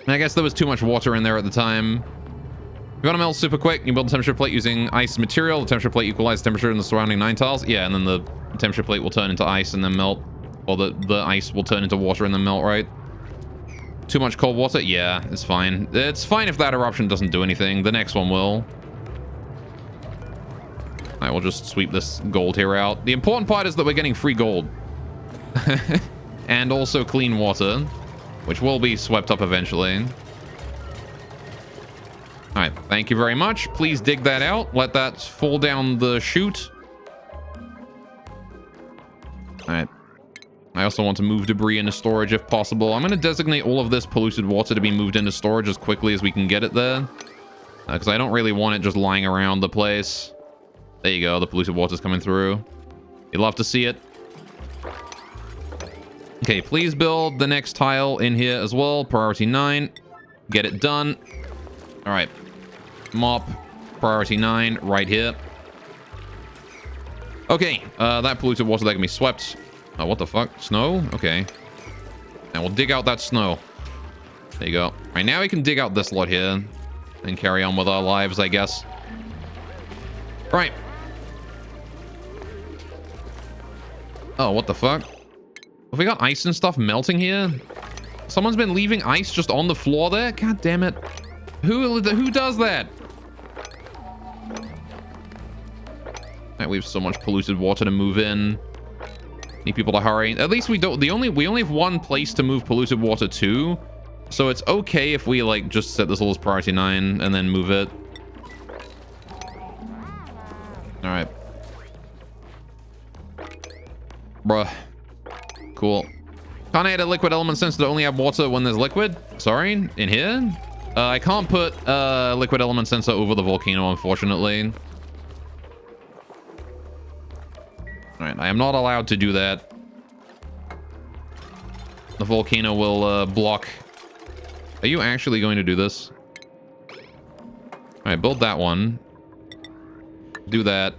I guess there was too much water in there at the time. You want to melt super quick, you build a temperature plate using ice material. The temperature plate equalizes temperature in the surrounding 9 tiles. Yeah, and then the temperature plate will turn into ice and then melt. Or the ice will turn into water and then melt, right? Too much cold water? Yeah, it's fine. It's fine if that eruption doesn't do anything. The next one will. Alright, we'll just sweep this gold here out. The important part is that we're getting free gold. And also clean water, which will be swept up eventually. Alright, thank you very much. Please dig that out. Let that fall down the chute. Alright. I also want to move debris into storage if possible. I'm going to designate all of this polluted water to be moved into storage as quickly as we can get it there. Because I don't really want it just lying around the place. There you go, the polluted water's coming through. You'd love to see it. Okay, please build the next tile in here as well. Priority 9. Get it done. Alright. Mop. Priority 9 right here. Okay, that polluted water that can be swept. Oh, what the fuck? Snow? Okay. Now we'll dig out that snow. There you go. Right, now we can dig out this lot here. And carry on with our lives, I guess. Right. Oh, what the fuck? Have we got ice and stuff melting here? Someone's been leaving ice just on the floor there? God damn it. Who does that? Right, we have so much polluted water to move in. Need people to hurry. At least we don't. We only have one place to move polluted water to, so it's okay if we like just set this all as priority 9 and then move it. All right, bruh. Cool. Can't add a liquid element sensor to only have water when there's liquid. Sorry, in here. I can't put a liquid element sensor over the volcano, unfortunately. Alright, I am not allowed to do that. The volcano will block. Are you actually going to do this? Alright, build that one. Do that.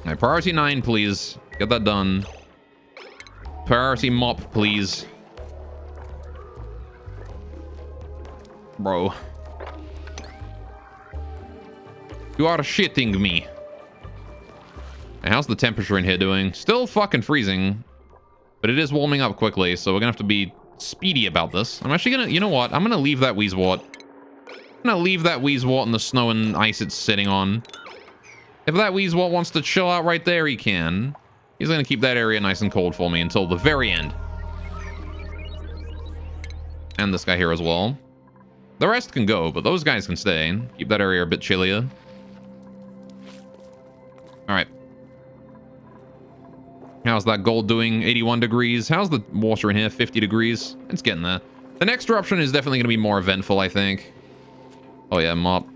Alright, priority 9, please. Get that done. Priority mop, please. Bro. You are shitting me. How's the temperature in here doing? Still fucking freezing. But it is warming up quickly, so we're gonna have to be speedy about this. I'm actually gonna... You know what? I'm gonna leave that Wheezewort. I'm gonna leave that Wheezewort in the snow and ice it's sitting on. If that Wheezewort wants to chill out right there, he can. He's gonna keep that area nice and cold for me until the very end. And this guy here as well. The rest can go, but those guys can stay. Keep that area a bit chillier. Alright. How's that gold doing? 81 degrees. How's the water in here? 50 degrees. It's getting there. The next eruption is definitely going to be more eventful, I think. Oh yeah, mop.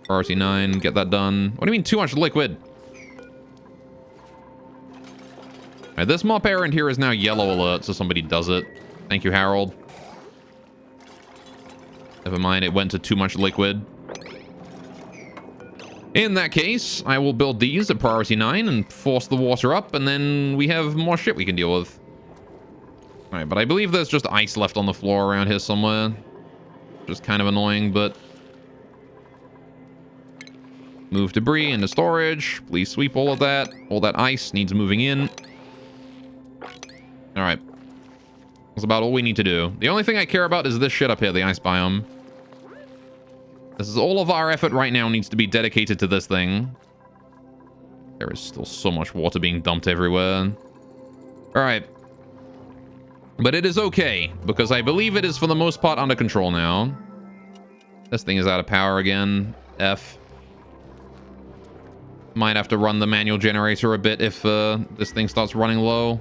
Priority 9. Get that done. What do you mean too much liquid? Alright, this mop errand here is now yellow alert, so somebody does it. Thank you, Harold. Never mind, it went to too much liquid. In that case, I will build these at priority 9 and force the water up, and then we have more shit we can deal with. Alright, but I believe there's just ice left on the floor around here somewhere. Just kind of annoying, but... Move debris into storage. Please sweep all of that. All that ice needs moving in. All right. That's about all we need to do. The only thing I care about is this shit up here, the ice biome. This is all of our effort right now needs to be dedicated to this thing. There is still so much water being dumped everywhere. All right. But it is okay, because I believe it is for the most part under control now. This thing is out of power again. F. Might have to run the manual generator a bit if this thing starts running low.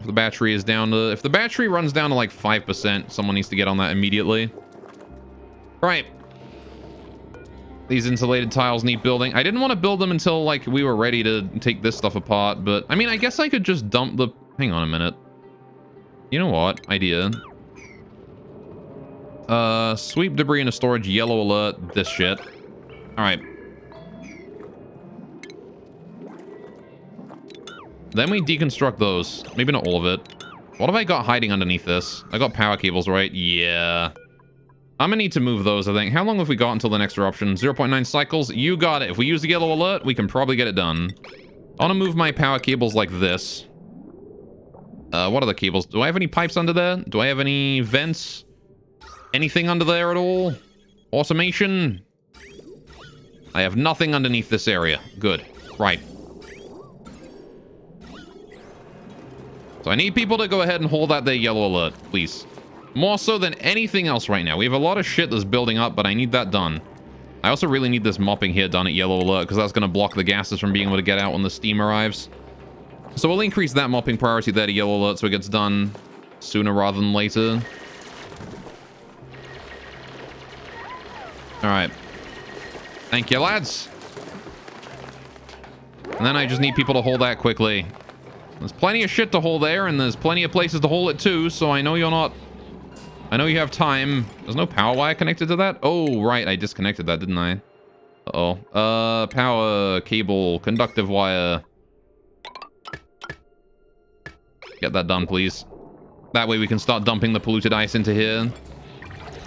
If the battery is down to... If the battery runs down to like 5%, someone needs to get on that immediately. Right. These insulated tiles need building. I didn't want to build them until like we were ready to take this stuff apart, but I mean, I guess I could just dump the... Hang on a minute. You know what? Idea. Sweep debris into storage, yellow alert, this shit. All right. Then we deconstruct those. Maybe not all of it. What have I got hiding underneath this? I got power cables, right? Yeah. I'm gonna need to move those, I think. How long have we got until the next eruption? 0.9 cycles? You got it. If we use the yellow alert, we can probably get it done. I want to move my power cables like this. What are the cables? Do I have any pipes under there? Do I have any vents? Anything under there at all? Automation? I have nothing underneath this area. Good. Right. So I need people to go ahead and hold out their yellow alert, please. More so than anything else right now. We have a lot of shit that's building up, but I need that done. I also really need this mopping here done at yellow alert, because that's going to block the gases from being able to get out when the steam arrives. So we'll increase that mopping priority there to yellow alert so it gets done sooner rather than later. Alright. Thank you, lads. And then I just need people to hold that quickly. There's plenty of shit to hold there, and there's plenty of places to hold it too, so I know you're not... I know you have time. There's no power wire connected to that? Oh, right, I disconnected that, didn't I? Uh-oh. Power cable, conductive wire. Get that done, please. That way we can start dumping the polluted ice into here.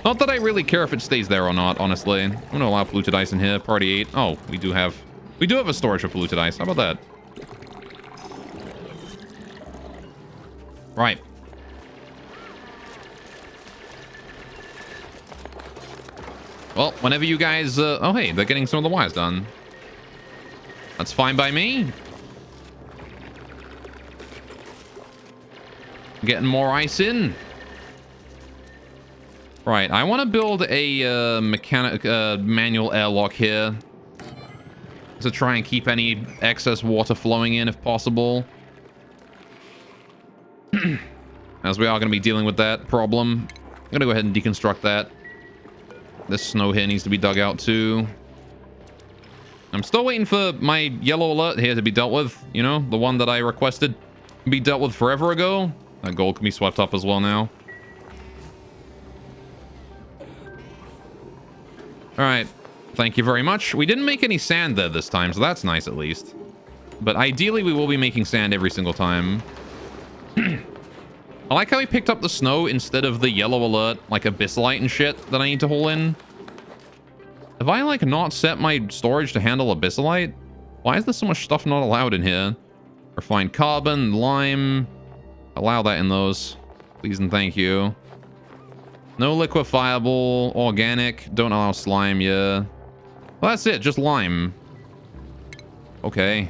Not that I really care if it stays there or not, honestly. I'm gonna allow polluted ice in here. Party 8. Oh, we do have a storage for polluted ice. How about that? Right. Well, whenever you guys... oh, hey, they're getting some of the wires done. That's fine by me. Getting more ice in. Right, I want to build a manual airlock here to try and keep any excess water flowing in if possible. As we are going to be dealing with that problem. I'm going to go ahead and deconstruct that. This snow here needs to be dug out too. I'm still waiting for my yellow alert here to be dealt with. You know, the one that I requested to be dealt with forever ago. That gold can be swept up as well now. Alright. Thank you very much. We didn't make any sand there this time, so that's nice at least. But ideally, we will be making sand every single time. I like how he picked up the snow instead of the yellow alert, like abyssalite and shit that I need to haul in. Have I, like, not set my storage to handle abyssalite? Why is there so much stuff not allowed in here? Refined carbon, lime. Allow that in those. Please and thank you. No liquefiable, organic. Don't allow slime, yeah. Well, that's it, just lime. Okay.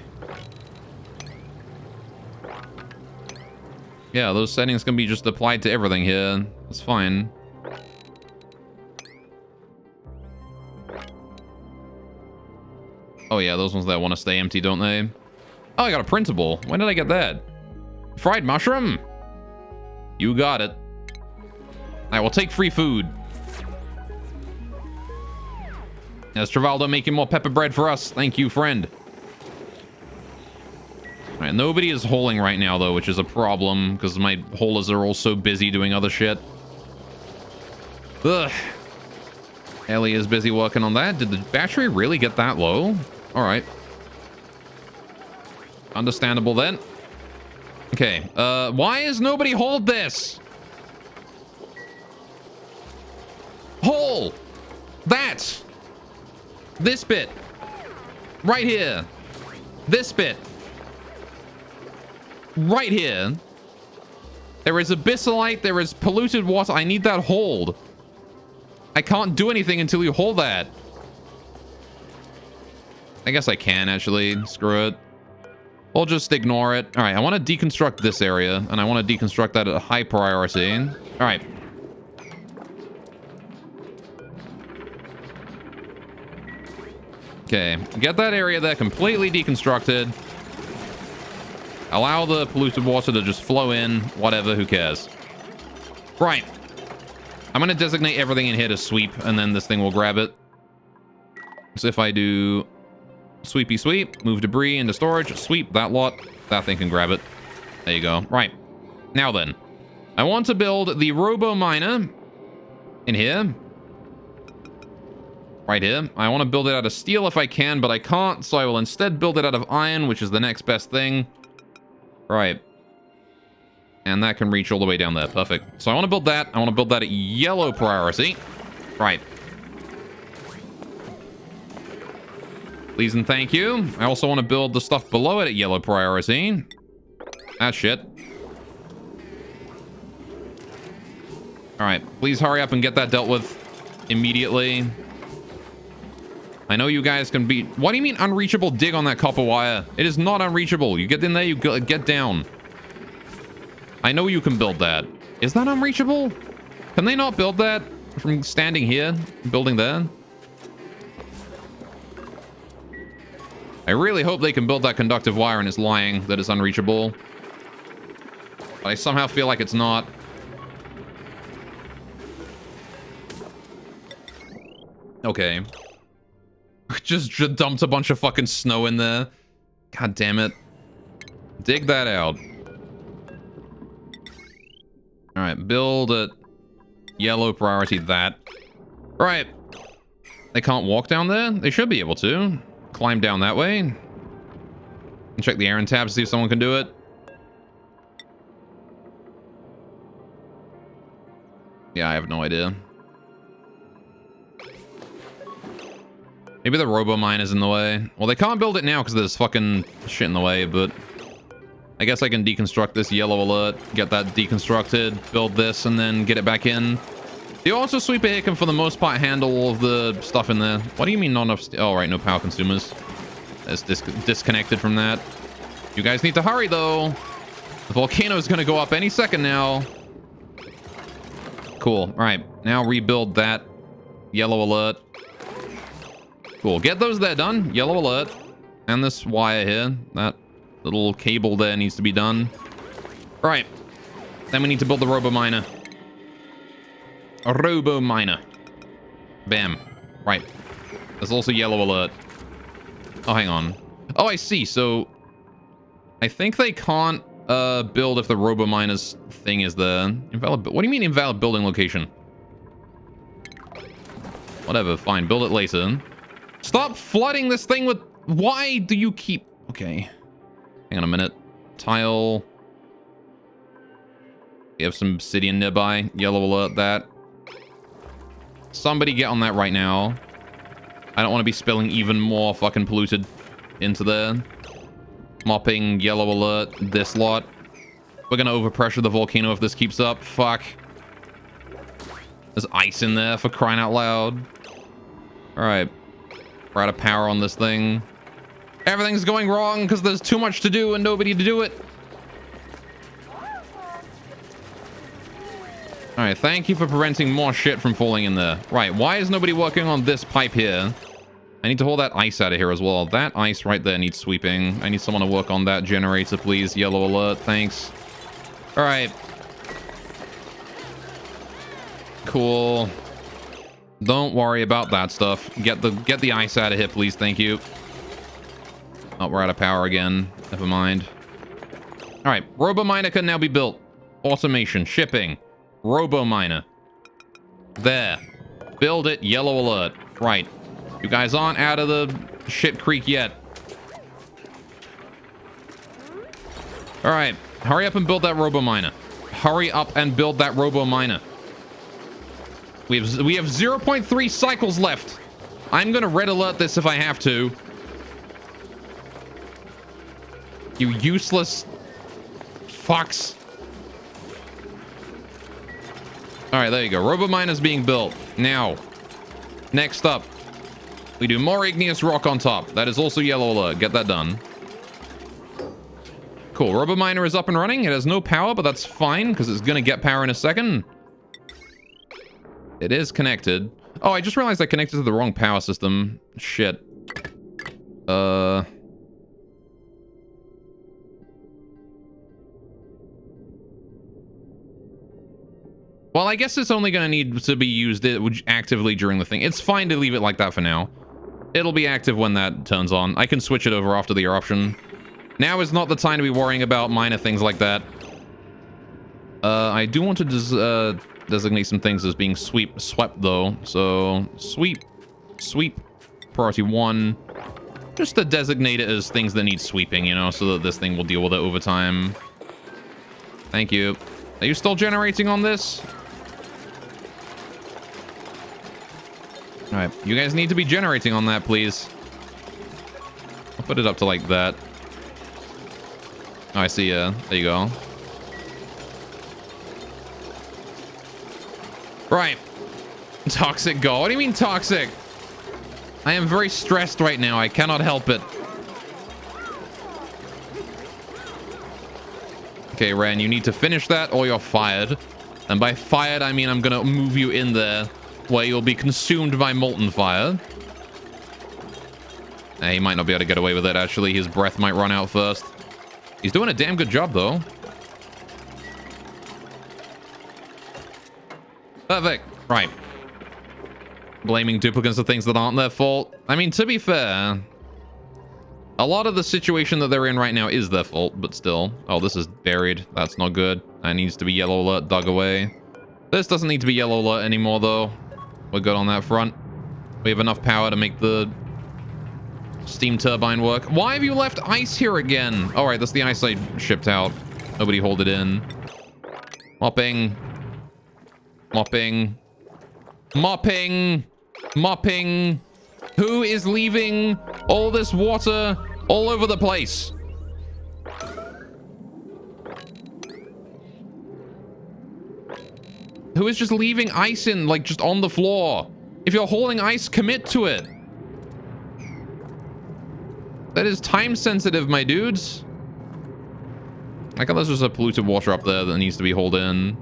Yeah, those settings can be just applied to everything here. That's fine. Oh yeah, those ones that want to stay empty, don't they? Oh, I got a printable. When did I get that? Fried mushroom? You got it. Alright, we'll take free food. There's Travaldo making more pepper bread for us. Thank you, friend. Alright, nobody is holing right now, though, which is a problem, because my holers are also busy doing other shit. Ugh. Ellie is busy working on that. Did the battery really get that low? Alright. Understandable, then. Okay, why is nobody hold this? Hole! That! This bit. Right here. This bit. right here. There is abyssalite. There is polluted water. I need that hold. I can't do anything until you hold that. I guess I can, actually. Screw it. We'll just ignore it. All right, I want to deconstruct this area, and I want to deconstruct that at a high priority. All right. Okay, get that area there completely deconstructed. Allow the polluted water to just flow in. Whatever, who cares? Right. I'm going to designate everything in here to sweep, and then this thing will grab it. So if I do sweepy sweep, move debris into storage, sweep that lot, that thing can grab it. There you go. Right. Now then, I want to build the robo miner in here. Right here. I want to build it out of steel if I can, but I can't, so I will instead build it out of iron, which is the next best thing. Right. And that can reach all the way down there. Perfect. So I want to build that. I want to build that at yellow priority. Right. Please and thank you. I also want to build the stuff below it at yellow priority. That shit. Alright, please hurry up and get that dealt with immediately. I know you guys can be... What do you mean unreachable dig on that copper wire? It is not unreachable. You get in there, you get down. I know you can build that. Is that unreachable? Can they not build that from standing here, building there? I really hope they can build that conductive wire and it's lying that it's unreachable. But I somehow feel like it's not. Okay. just dumped a bunch of fucking snow in there. God damn it. Dig that out. Alright, build a yellow priority that. Right. They can't walk down there? They should be able to. Climb down that way. And check the Aaron tab to see if someone can do it. Yeah, I have no idea. Maybe the robo mine is in the way. Well, they can't build it now because there's fucking shit in the way, but I guess I can deconstruct this yellow alert, get that deconstructed, build this, and then get it back in. The auto sweeper here can, for the most part, handle all of the stuff in there. What do you mean not enough? Oh, right, no power consumers. It's disconnected from that. You guys need to hurry, though. The volcano is going to go up any second now. Cool. All right, now rebuild that yellow alert. Cool. Get those there done. Yellow alert. And this wire here. That little cable there needs to be done. All right. Then we need to build the robo miner. A robo miner. Bam. Right. There's also yellow alert. Oh, hang on. Oh, I see. So I think they can't build if the robo miner's thing is there. Invalid. What do you mean invalid building location? Whatever. Fine. Build it later. Stop flooding this thing with... Why do you keep... Okay. Hang on a minute. Tile. We have some obsidian nearby. Yellow alert that. Somebody get on that right now. I don't want to be spilling even more fucking polluted into there. Mopping, yellow alert, this lot. We're going to overpressure the volcano if this keeps up. Fuck. There's ice in there for crying out loud. Alright. We're out of power on this thing. Everything's going wrong because there's too much to do and nobody to do it. Alright, thank you for preventing more shit from falling in there. Right, why is nobody working on this pipe here? I need to hold that ice out of here as well. That ice right there needs sweeping. I need someone to work on that generator, please. Yellow alert, thanks. Alright. Cool. Don't worry about that stuff. Get the ice out of here, please. Thank you. Oh, we're out of power again. Never mind. Alright, robo miner can now be built. Automation, shipping. Robo miner. There. Build it. Yellow alert. Right. You guys aren't out of the shit creek yet. All right. Hurry up and build that robo miner. Hurry up and build that robo miner. We have 0.3 cycles left. I'm gonna red alert this if I have to. You useless fucks. All right, there you go. Robominer's being built. Now, next up, we do more igneous rock on top. That is also yellow alert. Get that done. Cool. Robominer is up and running. It has no power, but that's fine because it's going to get power in a second. It is connected. Oh, I just realized I connected to the wrong power system. Shit. Well, I guess it's only going to need to be used actively during the thing. It's fine to leave it like that for now. It'll be active when that turns on. I can switch it over after the eruption. Now is not the time to be worrying about minor things like that. I do want to designate some things as being swept though. So sweep, priority 1. Just to designate it as things that need sweeping, you know, so that this thing will deal with it over time. Thank you. Are you still generating on this? All right, you guys need to be generating on that, please. I'll put it up to like that. Oh, I see. There you go. Right. Toxic go. What do you mean toxic? I am very stressed right now. I cannot help it. Okay, Ren, you need to finish that or you're fired. And by fired, I mean I'm going to move you in there where you'll be consumed by molten fire. He might not be able to get away with it, actually. His breath might run out first. He's doing a damn good job, though. Perfect. Right. Blaming duplicates of things that aren't their fault. I mean, to be fair, a lot of the situation that they're in right now is their fault, but still. Oh, this is buried. That's not good. That needs to be yellow alert dug away. This doesn't need to be yellow alert anymore, though. We're good on that front. We have enough power to make the steam turbine work. Why have you left ice here again? All right, that's the ice I shipped out. Nobody hold it in. Mopping. Mopping. Mopping. Mopping. Who is leaving all this water all over the place? Who is just leaving ice in, like, just on the floor? If you're holding ice, commit to it. That is time sensitive, my dudes. Like, unless there's a polluted water up there that needs to be hauled in.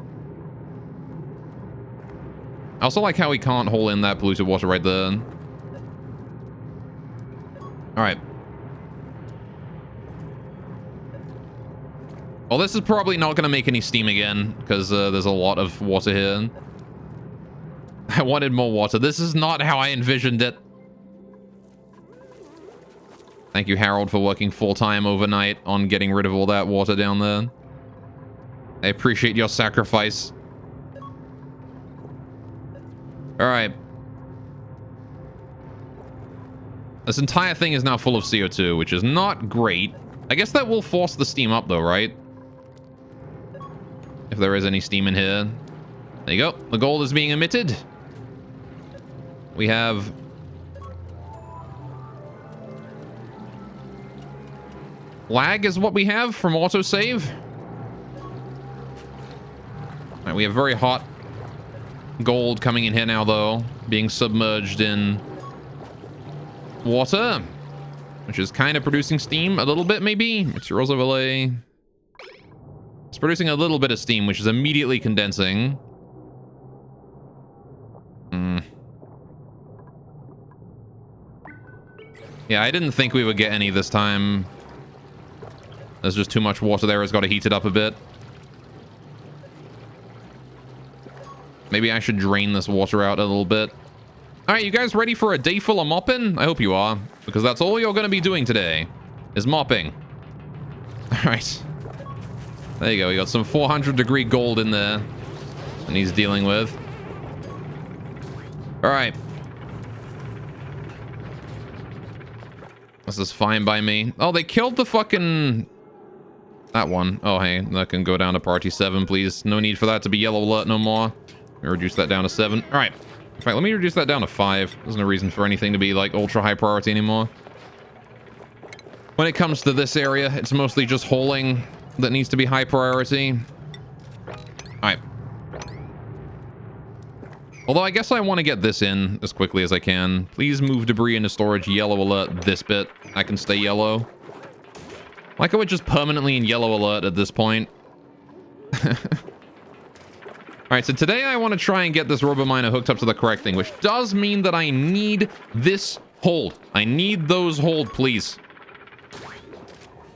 I also like how we can't haul in that polluted water right there. Alright. Well, this is probably not going to make any steam again, because there's a lot of water here. I wanted more water. This is not how I envisioned it. Thank you, Harold, for working full-time overnight on getting rid of all that water down there. I appreciate your sacrifice. Alright. This entire thing is now full of CO2, which is not great. I guess that will force the steam up, though, right? If there is any steam in here. There you go. The gold is being emitted. We have... lag is what we have from autosave. Alright, we have very hot gold coming in here now, though. Being submerged in water, which is kind of producing steam a little bit, maybe. Materials overlay. It's producing a little bit of steam, which is immediately condensing. Yeah, I didn't think we would get any this time. There's just too much water there. It's got to heat it up a bit. Maybe I should drain this water out a little bit. All right, you guys ready for a day full of mopping? I hope you are, because that's all you're going to be doing today, is mopping. All right. There you go. We got some 400-degree gold in there, and he's dealing with. All right. This is fine by me. Oh, they killed the fucking... that one. Oh, hey, that can go down to priority 7, please. No need for that to be yellow alert no more. Let me reduce that down to 7. All right. In fact, let me reduce that down to 5. There's no reason for anything to be, like, ultra high priority anymore. When it comes to this area, it's mostly just hauling that needs to be high priority. Alright. Although I guess I want to get this in as quickly as I can. Please move debris into storage. Yellow alert this bit. I can stay yellow. Like I would just permanently in yellow alert at this point. Alright, so today I want to try and get this rubber miner hooked up to the correct thing, which does mean that I need this hold. I need those hold, please.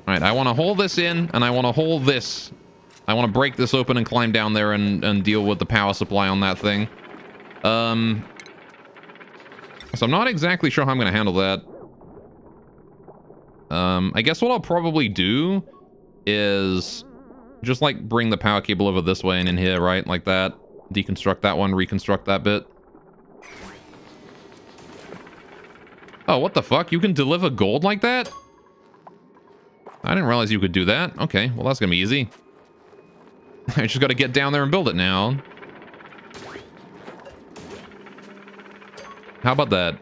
Alright, I want to hold this in, and I want to hold this. I want to break this open and climb down there and deal with the power supply on that thing. So I'm not exactly sure how I'm going to handle that. I guess what I'll probably do is just, like, bring the power cable over this way and in here, right? Like that. Deconstruct that one, reconstruct that bit. Oh, what the fuck? You can deliver gold like that? I didn't realize you could do that. Okay, well, that's gonna be easy. I just gotta get down there and build it now. How about that?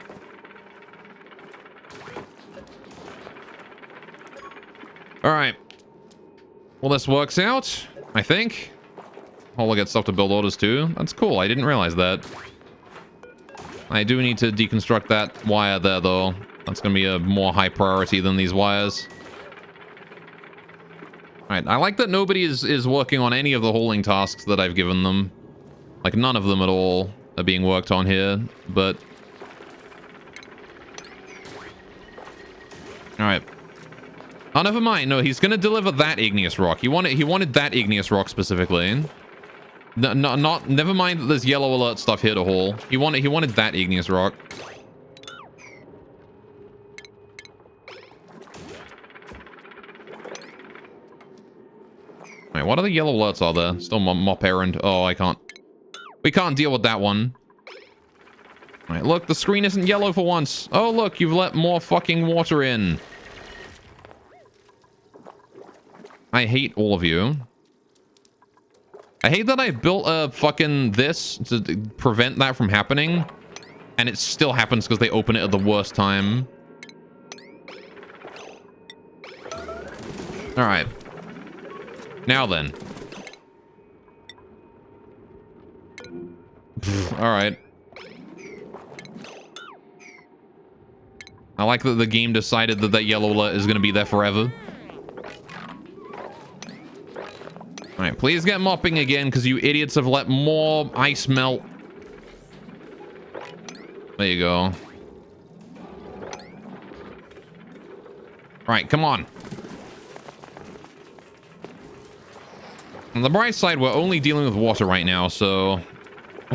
Alright. Well, this works out, I think. Oh, we'll get stuff to build orders too. That's cool. I didn't realize that. I do need to deconstruct that wire there, though. That's going to be a more high priority than these wires. Alright, I like that nobody is working on any of the hauling tasks that I've given them. Like, none of them at all are being worked on here, but... Alright. Oh, never mind. No, he's gonna deliver that igneous rock. He wanted that igneous rock specifically. Never mind that there's yellow alert stuff here to haul. He wanted that igneous rock. Wait, what are the yellow alerts are there? Still mop errand. Oh, I can't. We can't deal with that one. All right, look, the screen isn't yellow for once. Oh, look, you've let more fucking water in. I hate all of you. I hate that I built a fucking this to prevent that from happening. And it still happens because they open it at the worst time. Alright. Now then. Alright. I like that the game decided that that yellow alert is going to be there forever. Alright, please get mopping again, because you idiots have let more ice melt. There you go. Alright, come on. On the bright side, we're only dealing with water right now, so...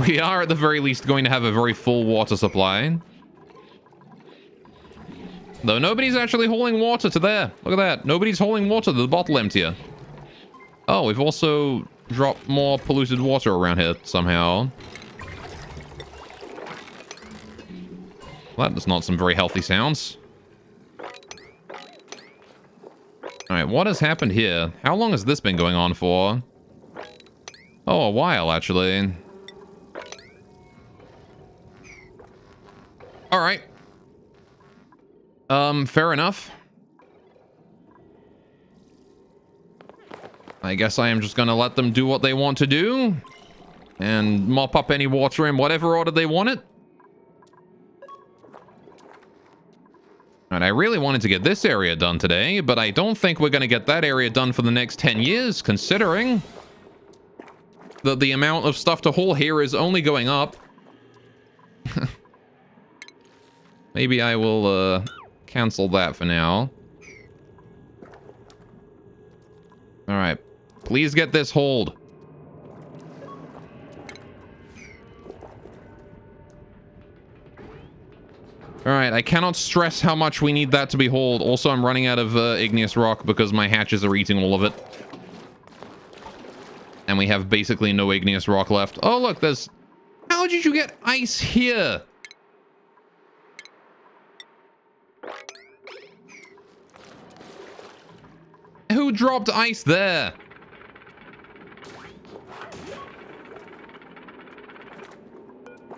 we are, at the very least, going to have a very full water supply. Though nobody's actually hauling water to there. Look at that. Nobody's hauling water to the bottle emptier. Oh, we've also dropped more polluted water around here somehow. Well, that is not some very healthy sounds. Alright, what has happened here? How long has this been going on for? Oh, a while, actually. Alright. Fair enough. I guess I am just gonna let them do what they want to do. And mop up any water in whatever order they want it. And I really wanted to get this area done today, but I don't think we're gonna get that area done for the next 10 years, considering that the amount of stuff to haul here is only going up. Maybe I will, cancel that for now. Alright. Please get this hold. Alright, I cannot stress how much we need that to be hauled. Also, I'm running out of igneous rock because my hatches are eating all of it. And we have basically no igneous rock left. Oh, look, there's... How did you get ice here? Who dropped ice there?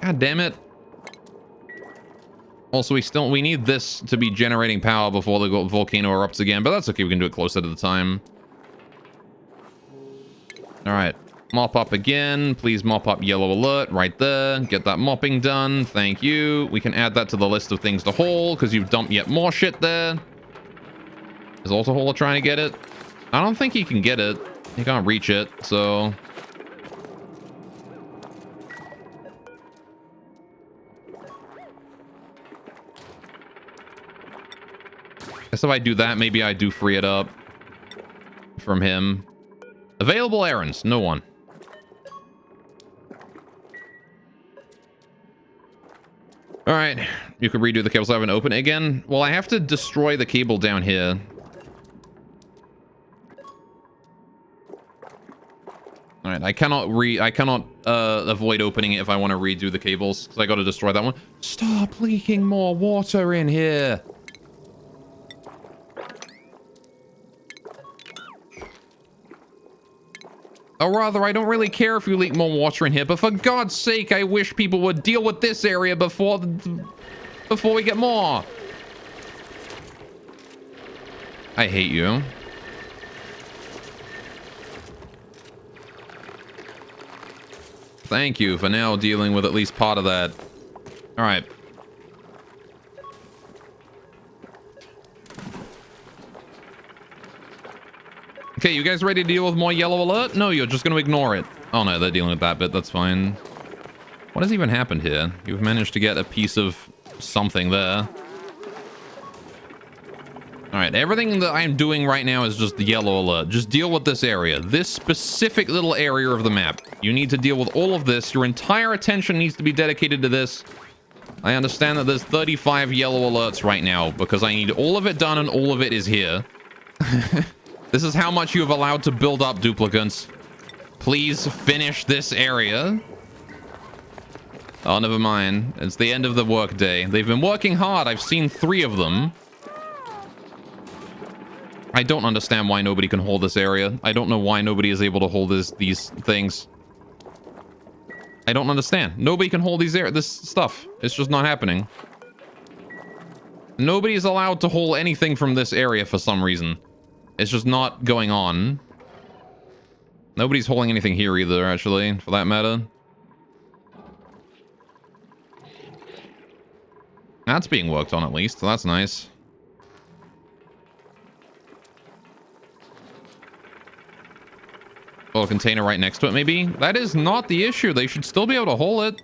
God damn it. Also, we need this to be generating power before the volcano erupts again, but that's okay, we can do it closer to the time. All right. Mop up again. Please mop up yellow alert right there. Get that mopping done. Thank you. We can add that to the list of things to haul because you've dumped yet more shit there. Is Alter Hauler trying to get it? I don't think he can get it. He can't reach it, so... guess if I do that, maybe I do free it up from him. Available errands. No one. All right. You can redo the cable so I haven't opened it again. Well, I have to destroy the cable down here. All right. I cannot avoid opening it if I want to redo the cables because I got to destroy that one. Stop leaking more water in here. Or rather, I don't really care if you leak more water in here, but for God's sake, I wish people would deal with this area before we get more. I hate you. Thank you for now dealing with at least part of that. All right. Okay, you guys ready to deal with more yellow alert? No, you're just going to ignore it. Oh no, they're dealing with that bit. That's fine. What has even happened here? You've managed to get a piece of something there. All right, everything that I'm doing right now is just the yellow alert. Just deal with this area. This specific little area of the map. You need to deal with all of this. Your entire attention needs to be dedicated to this. I understand that there's 35 yellow alerts right now because I need all of it done and all of it is here. This is how much you have allowed to build up, duplicants. Please finish this area. Oh, never mind. It's the end of the workday. They've been working hard. I've seen 3 of them. I don't understand why nobody can hold this area. I don't know why nobody is able to hold these things. I don't understand. Nobody can hold this stuff. It's just not happening. Nobody is allowed to hold anything from this area for some reason. It's just not going on. Nobody's holding anything here either, actually, for that matter. That's being worked on at least, so that's nice. Oh, a container right next to it, maybe? That is not the issue. They should still be able to hold it.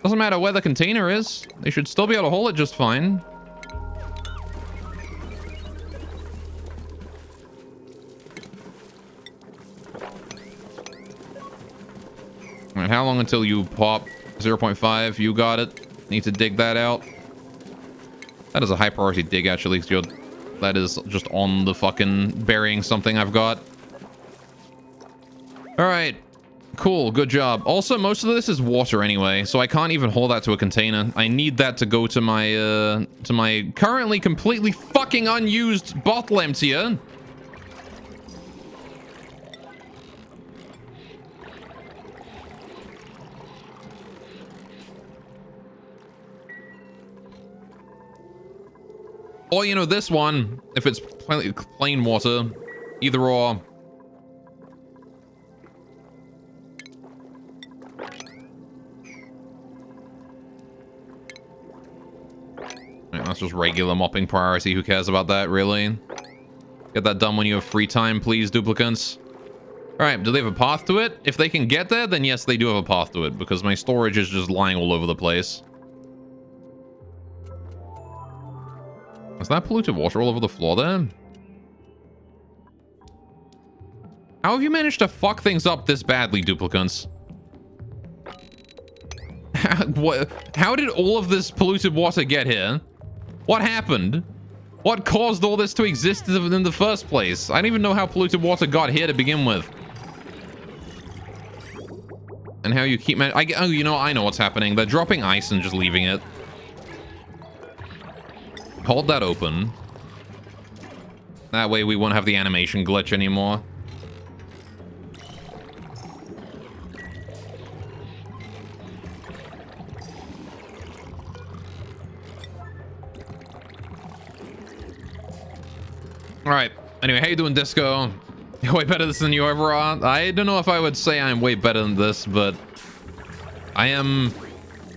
Doesn't matter where the container is. They should still be able to hold it just fine. All right, how long until you pop? 0.5. You got it. Need to dig that out. That is a high priority dig, actually. That is just on the fucking burying something I've got. All right. Cool. Good job. Also, most of this is water anyway, so I can't even hold that to a container. I need that to go to my currently completely fucking unused bottle emptier. Or, you know, this one, if it's plain water, either or. Right, that's just regular mopping priority. Who cares about that, really? Get that done when you have free time, please, duplicants. All right, do they have a path to it? If they can get there, then yes, they do have a path to it, because my storage is just lying all over the place. Is that polluted water all over the floor there? How have you managed to fuck things up this badly, duplicants? How did all of this polluted water get here? What happened? What caused all this to exist in the first place? I don't even know how polluted water got here to begin with. And how you keep... oh, you know, I know what's happening. They're dropping ice and just leaving it. Hold that open. That way we won't have the animation glitch anymore. All right. Anyway, how you doing, Disco? You're way better than you ever are. I don't know if I would say I'm way better than this, but I am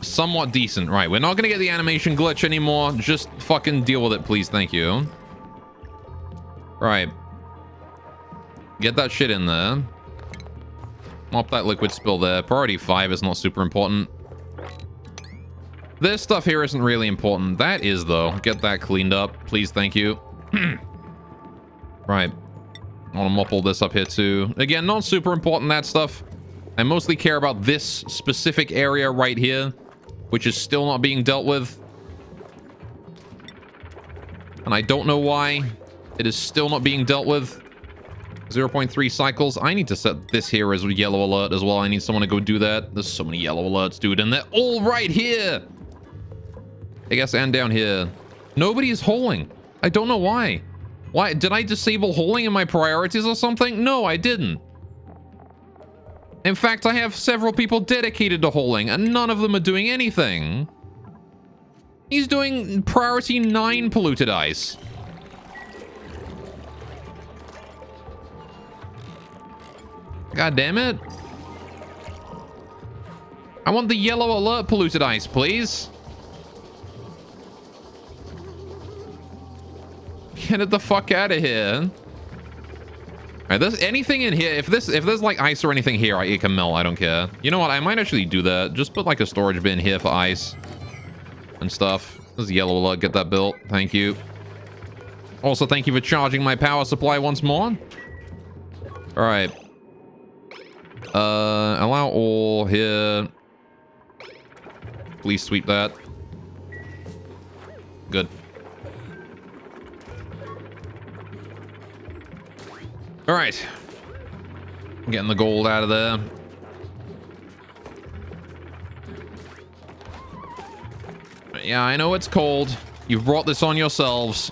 somewhat decent. Right, we're not gonna get the animation glitch anymore. Just fucking deal with it, please. Thank you. Right. Get that shit in there. Mop that liquid spill there. Priority 5 is not super important. This stuff here isn't really important. That is, though. Get that cleaned up. Please, thank you. Right. I want to mop all this up here, too. Again, not super important, that stuff. I mostly care about this specific area right here, which is still not being dealt with. And I don't know why it is still not being dealt with. 0.3 cycles. I need to set this here as a yellow alert as well. I need someone to go do that. There's so many yellow alerts, dude, and they're all right here. I guess, and down here. Nobody is holing. I don't know why. Why? Did I disable holing in my priorities or something? No, I didn't. In fact, I have several people dedicated to holing, and none of them are doing anything. He's doing priority 9 polluted ice. God damn it. I want the yellow alert polluted ice, please. Get it the fuck out of here. Alright, there's anything in here. If there's like ice or anything here, it can melt. I don't care. You know what? I might actually do that. Just put like a storage bin here for ice and stuff. There's a yellow alert. Get that built. Thank you. Also, thank you for charging my power supply once more. Alright. Allow all here. Please sweep that. Good. All right. Getting the gold out of there. Yeah, I know it's cold. You've brought this on yourselves.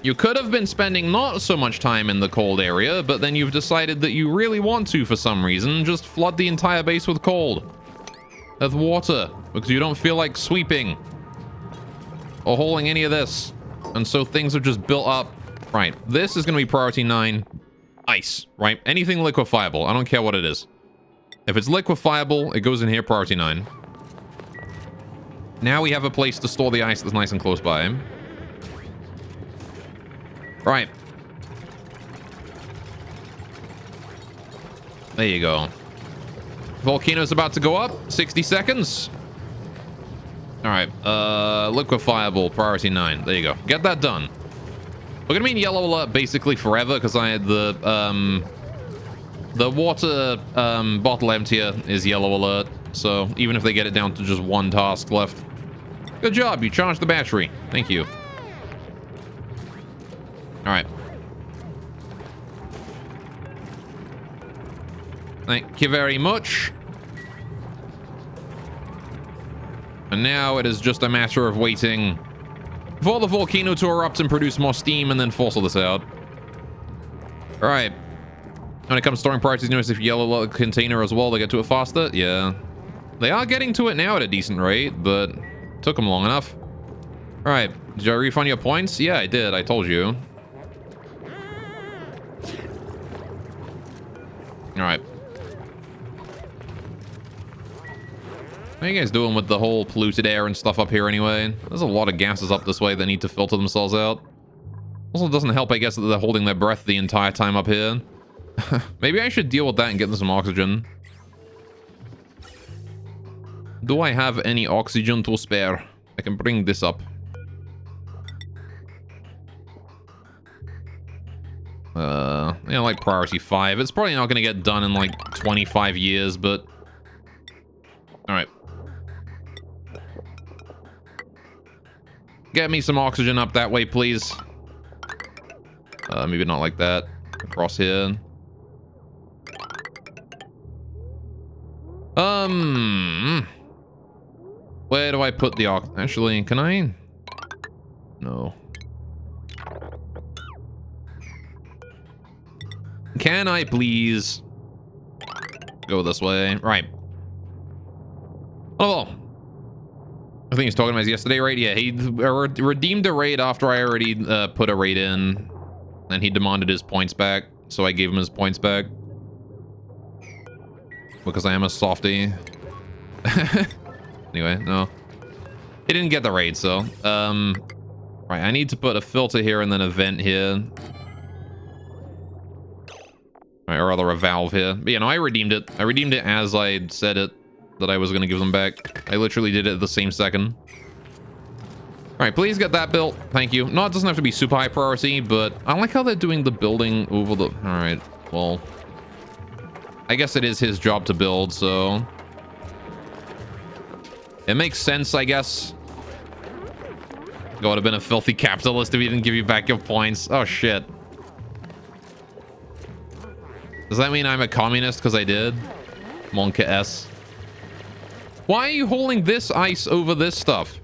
You could have been spending not so much time in the cold area, but then you've decided that you really want to for some reason. Just flood the entire base with cold. With water. Because you don't feel like sweeping. Or hauling any of this. And so things have just built up. Right. This is going to be priority 9. Ice. Right? Anything liquefiable. I don't care what it is. If it's liquefiable, it goes in here, priority 9. Now we have a place to store the ice that's nice and close by. Right. There you go. Volcano's about to go up. 60 seconds. All right. Liquefiable, priority 9. There you go. Get that done. We're gonna be in yellow alert basically forever because I had the water bottle emptier is yellow alert. So even if they get it down to just one task left. Good job. You charged the battery. Thank you. All right. Thank you very much. And now it is just a matter of waiting for the volcano to erupt and produce more steam and then force all this out. All right. When it comes to storing priorities, notice if you yellow a container as well, they get to it faster. Yeah. They are getting to it now at a decent rate, but it took them long enough. All right. Did I refund your points? Yeah, I did. I told you. All right. What are you guys doing with the whole polluted air and stuff up here anyway? There's a lot of gases up this way that need to filter themselves out. Also, it doesn't help, I guess, that they're holding their breath the entire time up here. Maybe I should deal with that and get them some oxygen. Do I have any oxygen to spare? I can bring this up. Yeah, like priority 5. It's probably not going to get done in like 25 years, but... Alright. Get me some oxygen up that way, please. Maybe not like that. Across here. Where do I put the Actually, can I? No. Can I please go this way? Right. Oh, I think he's talking about his yesterday raid. Yeah, he redeemed a raid after I already put a raid in, and he demanded his points back. so I gave him his points back. Because I am a softie. Anyway, no. He didn't get the raid, so. Right, I need to put a filter here and then a vent here. Right, or rather a valve here. But, you know, I redeemed it. I redeemed it as I said it, that I was going to give them back. I literally did it at the same second. Alright, please get that built. Thank you. No, it doesn't have to be super high priority, but I like how they're doing the building over the... Alright, well... I guess it is his job to build, so... It makes sense, I guess. God, would have been a filthy capitalist if he didn't give you back your points. Oh, shit. Does that mean I'm a communist because I did? Monka S. Why are you hauling this ice over this stuff?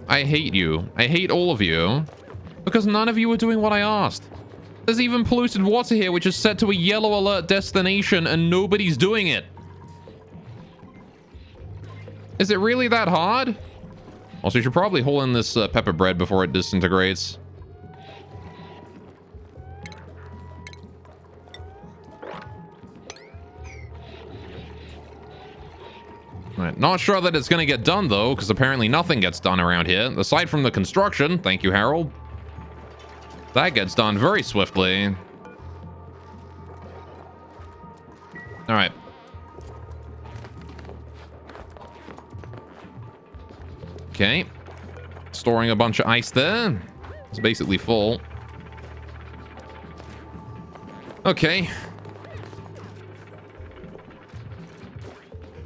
I hate you. I hate all of you. Because none of you are doing what I asked. There's even polluted water here, which is set to a yellow alert destination, and nobody's doing it. Is it really that hard? Also, you should probably haul in this pepper bread before it disintegrates. Right. Not sure that it's going to get done, though, because apparently nothing gets done around here. Aside from the construction, thank you, Harold. That gets done very swiftly. All right. Okay. Storing a bunch of ice there. It's basically full. Okay.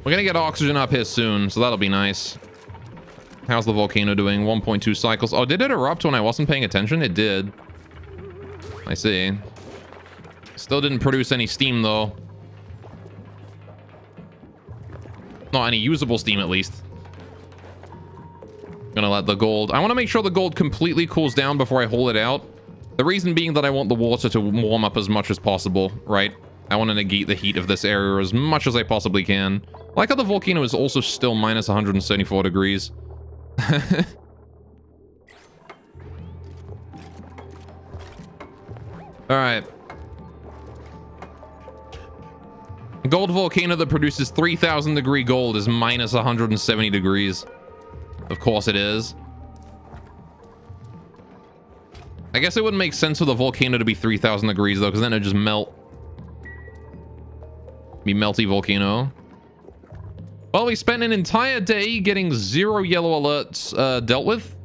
We're gonna get oxygen up here soon, so that'll be nice. How's the volcano doing? 1.2 cycles. Oh, did it erupt when I wasn't paying attention? It did. I see. Still didn't produce any steam, though. Not any usable steam, at least. Gonna let the gold... I want to make sure the gold completely cools down before I haul it out. The reason being that I want the water to warm up as much as possible, right? I want to negate the heat of this area as much as I possibly can. I like how the volcano is also still minus 174 degrees. Alright. Gold volcano that produces 3,000 degree gold is minus 170 degrees. Of course it is. I guess it wouldn't make sense for the volcano to be 3,000 degrees though, because then it'd just melt. Be melty volcano. Well, we spent an entire day getting 0 yellow alerts dealt with.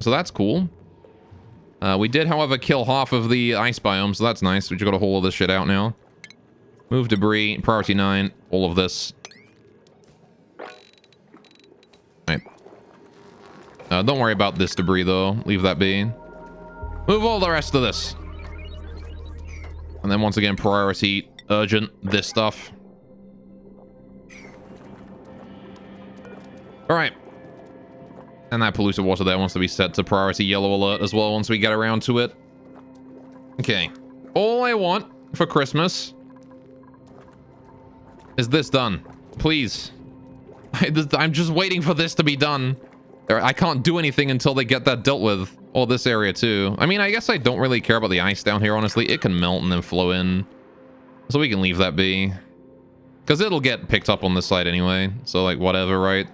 So that's cool. We did, however, kill half of the ice biome, so that's nice. We just gotta haul all this shit out now. Move debris, priority 9, all of this. Right. Don't worry about this debris, though. Leave that be. Move all the rest of this. And then once again, priority, urgent, this stuff. Alright. And that polluted water there wants to be set to priority yellow alert as well once we get around to it. Okay. All I want for Christmas is this done. Please. I'm just waiting for this to be done. I can't do anything until they get that dealt with. Or this area too. I mean, I guess I don't really care about the ice down here, honestly. It can melt and then flow in. So we can leave that be. Because it'll get picked up on this side anyway. So, like, whatever, right?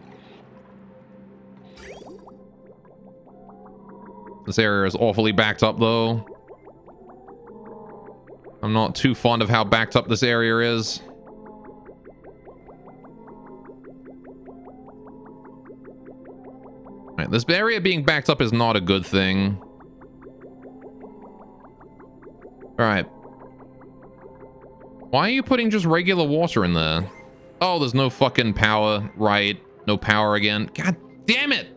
This area is awfully backed up, though. I'm not too fond of how backed up this area is. Right, this area being backed up is not a good thing. Alright. Why are you putting just regular water in there? Oh, there's no fucking power. Right. No power again. God damn it!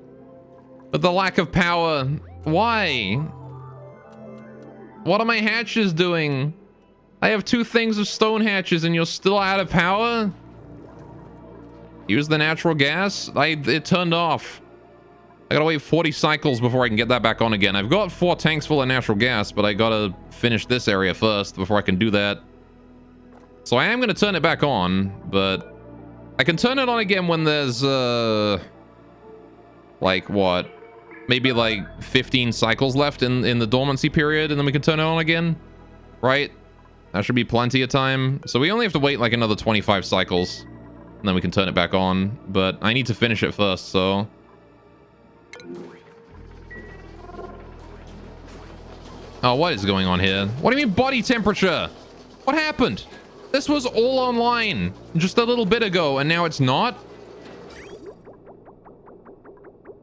But the lack of power... Why? What are my hatches doing? I have 2 things of stone hatches and you're still out of power? Use the natural gas? It turned off. I gotta wait 40 cycles before I can get that back on again. I've got 4 tanks full of natural gas, but I gotta finish this area first before I can do that. So I am gonna turn it back on, but I can turn it on again when there's like, what? Maybe like 15 cycles left in the dormancy period, and then we can turn it on again, right? That should be plenty of time. So we only have to wait like another 25 cycles, and then we can turn it back on. But I need to finish it first, so... Oh, what is going on here? What do you mean body temperature? What happened? This was all online just a little bit ago, and now it's not?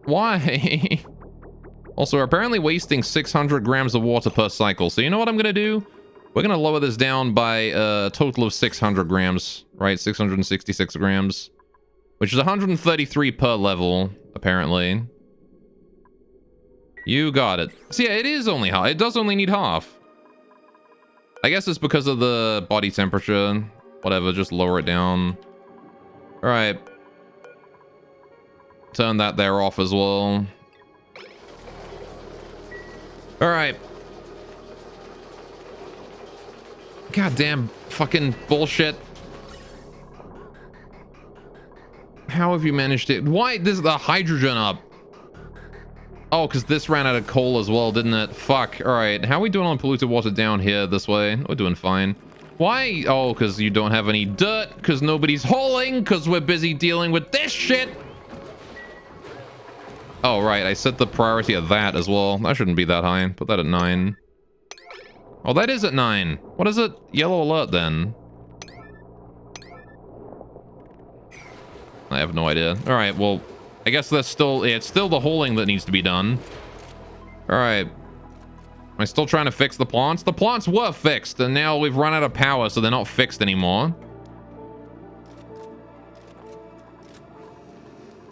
Why? Also, we're apparently wasting 600 grams of water per cycle. So you know what I'm going to do? We're going to lower this down by a total of 600 grams, right? 666 grams, which is 133 per level, apparently. You got it. So yeah, it is only half. It does only need half. I guess it's because of the body temperature. Whatever, just lower it down. All right. Turn that there off as well. All right. Goddamn fucking bullshit. How have you managed it? Why is the hydrogen up? Oh, because this ran out of coal as well, didn't it? Fuck. All right. How are we doing on polluted water down here this way? We're doing fine. Why? Oh, because you don't have any dirt. Because nobody's hauling. Because we're busy dealing with this shit. Oh, right. I set the priority of that as well. That shouldn't be that high. Put that at 9. Oh, that is at 9. What is it? Yellow alert then. I have no idea. All right. Well... I guess that's still... It's still the hauling that needs to be done. Alright. Am I still trying to fix the plants? The plants were fixed, and now we've run out of power, so they're not fixed anymore.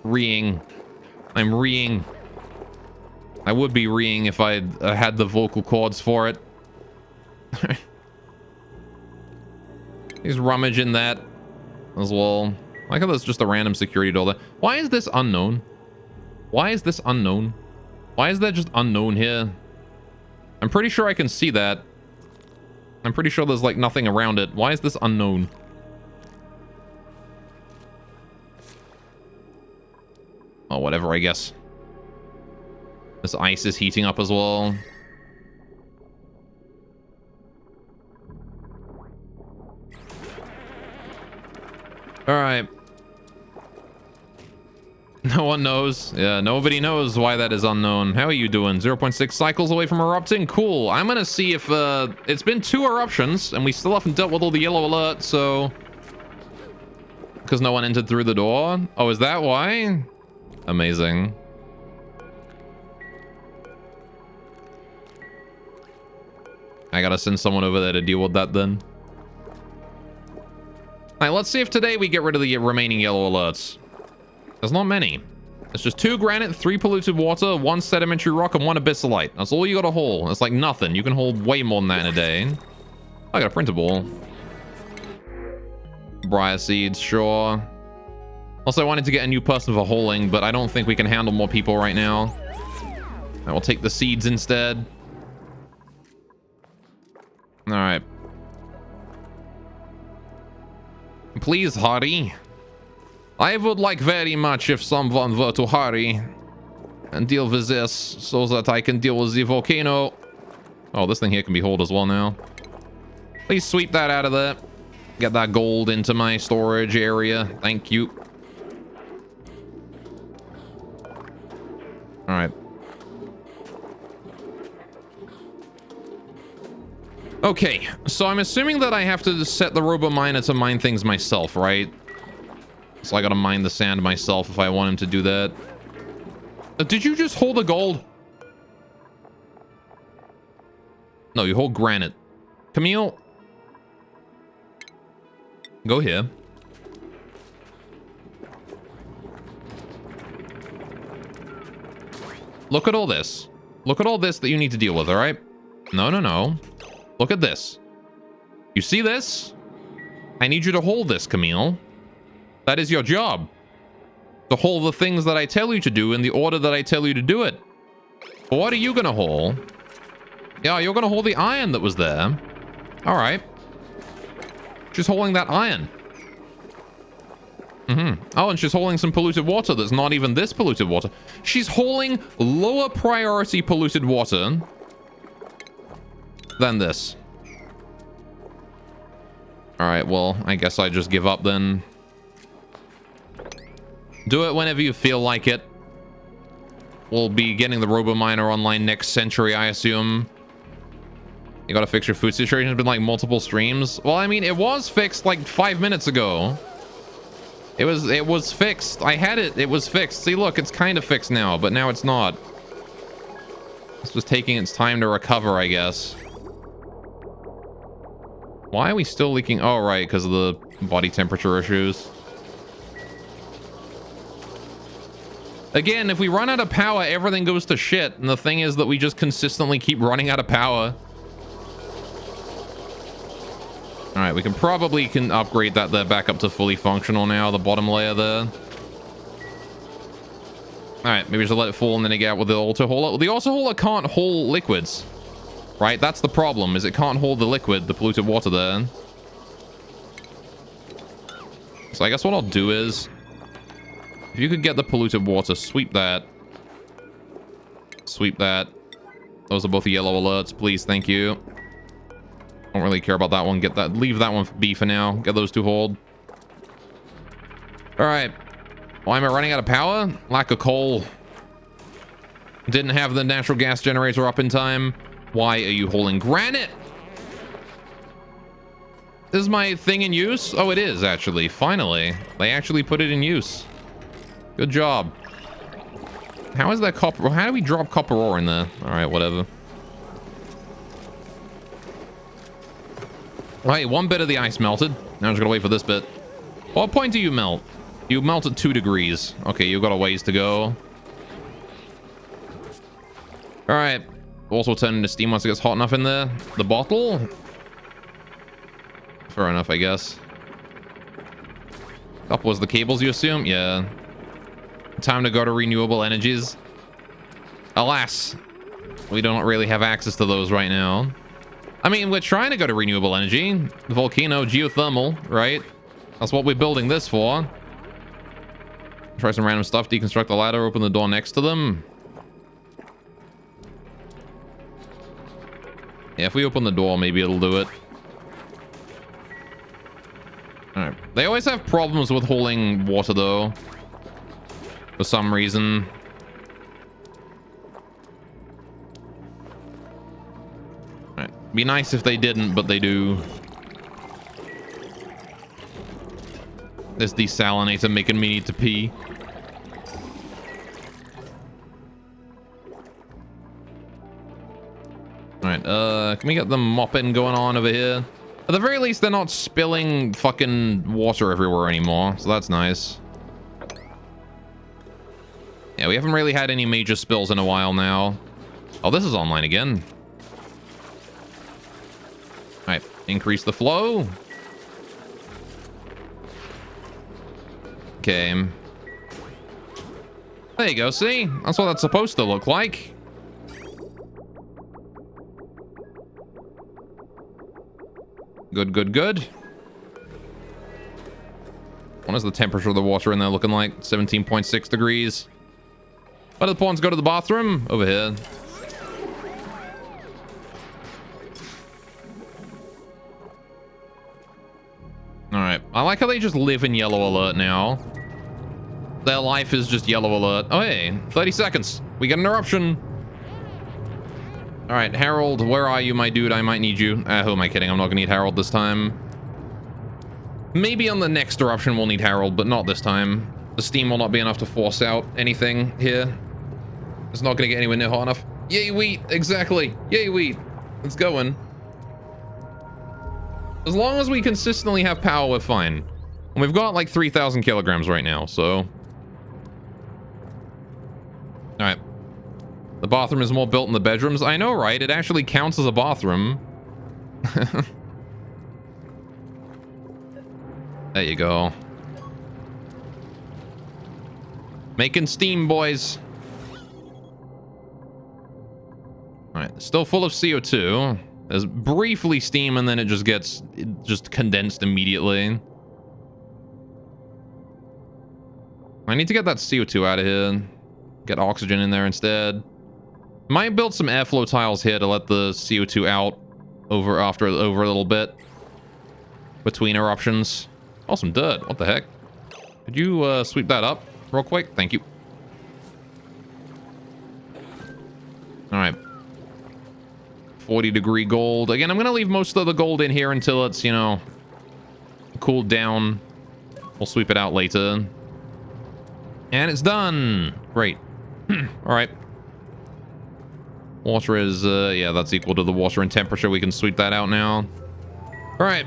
Reeing. I'm reeing. I would be reeing if I had the vocal cords for it. He's rummaging that as well. I like how there's just a random security door there. Why is this unknown? Why is this unknown? Why is that just unknown here? I'm pretty sure I can see that. I'm pretty sure there's like nothing around it. Why is this unknown? Oh, whatever, I guess. This ice is heating up as well. All right. No one knows. Yeah, nobody knows why that is unknown. How are you doing? 0.6 cycles away from erupting? Cool. I'm gonna see if it's been 2 eruptions and we still haven't dealt with all the yellow alerts, so... Because no one entered through the door? Oh, is that why? Amazing. I gotta send someone over there to deal with that then. Alright, let's see if today we get rid of the remaining yellow alerts. There's not many. It's just 2 granite, 3 polluted water, 1 sedimentary rock, and 1 abyssalite. That's all you gotta haul. It's like nothing. You can hold way more than that in a day. I got a printable. Briar seeds, sure. Also, I wanted to get a new person for hauling, but I don't think we can handle more people right now. I will take the seeds instead. Alright. Please hurry. I would like very much if someone were to hurry and deal with this so that I can deal with the volcano. Oh, this thing here can be hauled as well now. Please sweep that out of there. Get that gold into my storage area. Thank you. All right. Okay, so I'm assuming that I have to set the robo miner to mine things myself, right? So I gotta mine the sand myself if I want him to do that. Did you just hold the gold? No, you hold granite. Camille, go here. Look at all this. Look at all this that you need to deal with, all right? No, no, no. Look at this. You see this? I need you to hold this, Camille. That is your job. To hold the things that I tell you to do in the order that I tell you to do it. But what are you gonna haul? Yeah, you're gonna hold the iron that was there. All right. Just holding that iron. Oh, and she's hauling some polluted water that's not even this polluted water. She's hauling lower priority polluted water than this. Alright, well, I guess I just give up then. Do it whenever you feel like it. We'll be getting the Robo-Miner online next century, I assume. You gotta fix your food situation. It's been like multiple streams. Well, I mean, it was fixed like 5 minutes ago. It was fixed. I had it. It was fixed. See, look, it's kind of fixed now, but now it's not. This was taking its time to recover, I guess. Why are we still leaking? Oh, right, because of the body temperature issues. Again, if we run out of power, everything goes to shit. And the thing is that we just consistently keep running out of power. All right, we can probably upgrade that there back up to fully functional now, the bottom layer there. All right, maybe just let it fall and then get out with the auto hauler. The auto hauler can't haul liquids, right? That's the problem, is it can't hold the liquid, the polluted water there. So I guess what I'll do is, if you could get the polluted water, sweep that. Sweep that. Those are both yellow alerts, please, thank you. Don't really care about that one. Get that. Leave that one for B for now. Get those two hauled. All right. Why am I running out of power? Lack of coal. Didn't have the natural gas generator up in time. Why are you hauling granite? Is my thing in use? Oh, it is actually. Finally, they actually put it in use. Good job. How is that copper? How do we drop copper ore in there? All right, whatever. Right, one bit of the ice melted. Now I'm just gonna wait for this bit. What point do you melt? You melt at 2 degrees. Okay, you've got a ways to go. All right. Also turn into steam once it gets hot enough in there. The bottle? Fair enough, I guess. Up was the cables, you assume? Yeah. Time to go to renewable energies. Alas, we don't really have access to those right now. I mean, we're trying to go to renewable energy. Volcano, geothermal, right? That's what we're building this for. Try some random stuff, deconstruct the ladder, open the door next to them. Yeah, if we open the door, maybe it'll do it. Alright. They always have problems with hauling water, though. For some reason. Be nice if they didn't, but they do. This desalinator making me need to pee. Alright, can we get the mopping going on over here? At the very least, they're not spilling fucking water everywhere anymore, so that's nice. Yeah, we haven't really had any major spills in a while now. Oh, this is online again. Alright, increase the flow. Okay. There you go, see? That's what that's supposed to look like. Good, good, good. What is the temperature of the water in there looking like? 17.6 degrees. Where do the pawns go to the bathroom? Over here. Alright. I like how they just live in yellow alert now. Their life is just yellow alert. Oh, hey. 30 seconds. We get an eruption. Alright, Harold, where are you, my dude? I might need you. Who am I kidding? I'm not gonna need Harold this time. Maybe on the next eruption we'll need Harold, but not this time. The steam will not be enough to force out anything here. It's not gonna get anywhere near hot enough. Yay, wheat! Exactly! Yay, wheat! It's going. As long as we consistently have power, we're fine. And we've got like 3,000 kilograms right now, so... Alright. The bathroom is more built in the bedrooms. I know, right? It actually counts as a bathroom. There you go. Making steam, boys. Alright, still full of CO2. There's briefly steam and then it just gets condensed immediately. I need to get that CO2 out of here. Get oxygen in there instead. Might build some airflow tiles here to let the CO2 out over a little bit. Between eruptions. Oh, some dirt. What the heck? Could you sweep that up real quick? Thank you. Alright. 40-degree gold. Again, I'm going to leave most of the gold in here until it's, you know, cooled down. We'll sweep it out later. And it's done. Great. Alright. Water is, yeah, that's equal to the water and temperature. We can sweep that out now. Alright.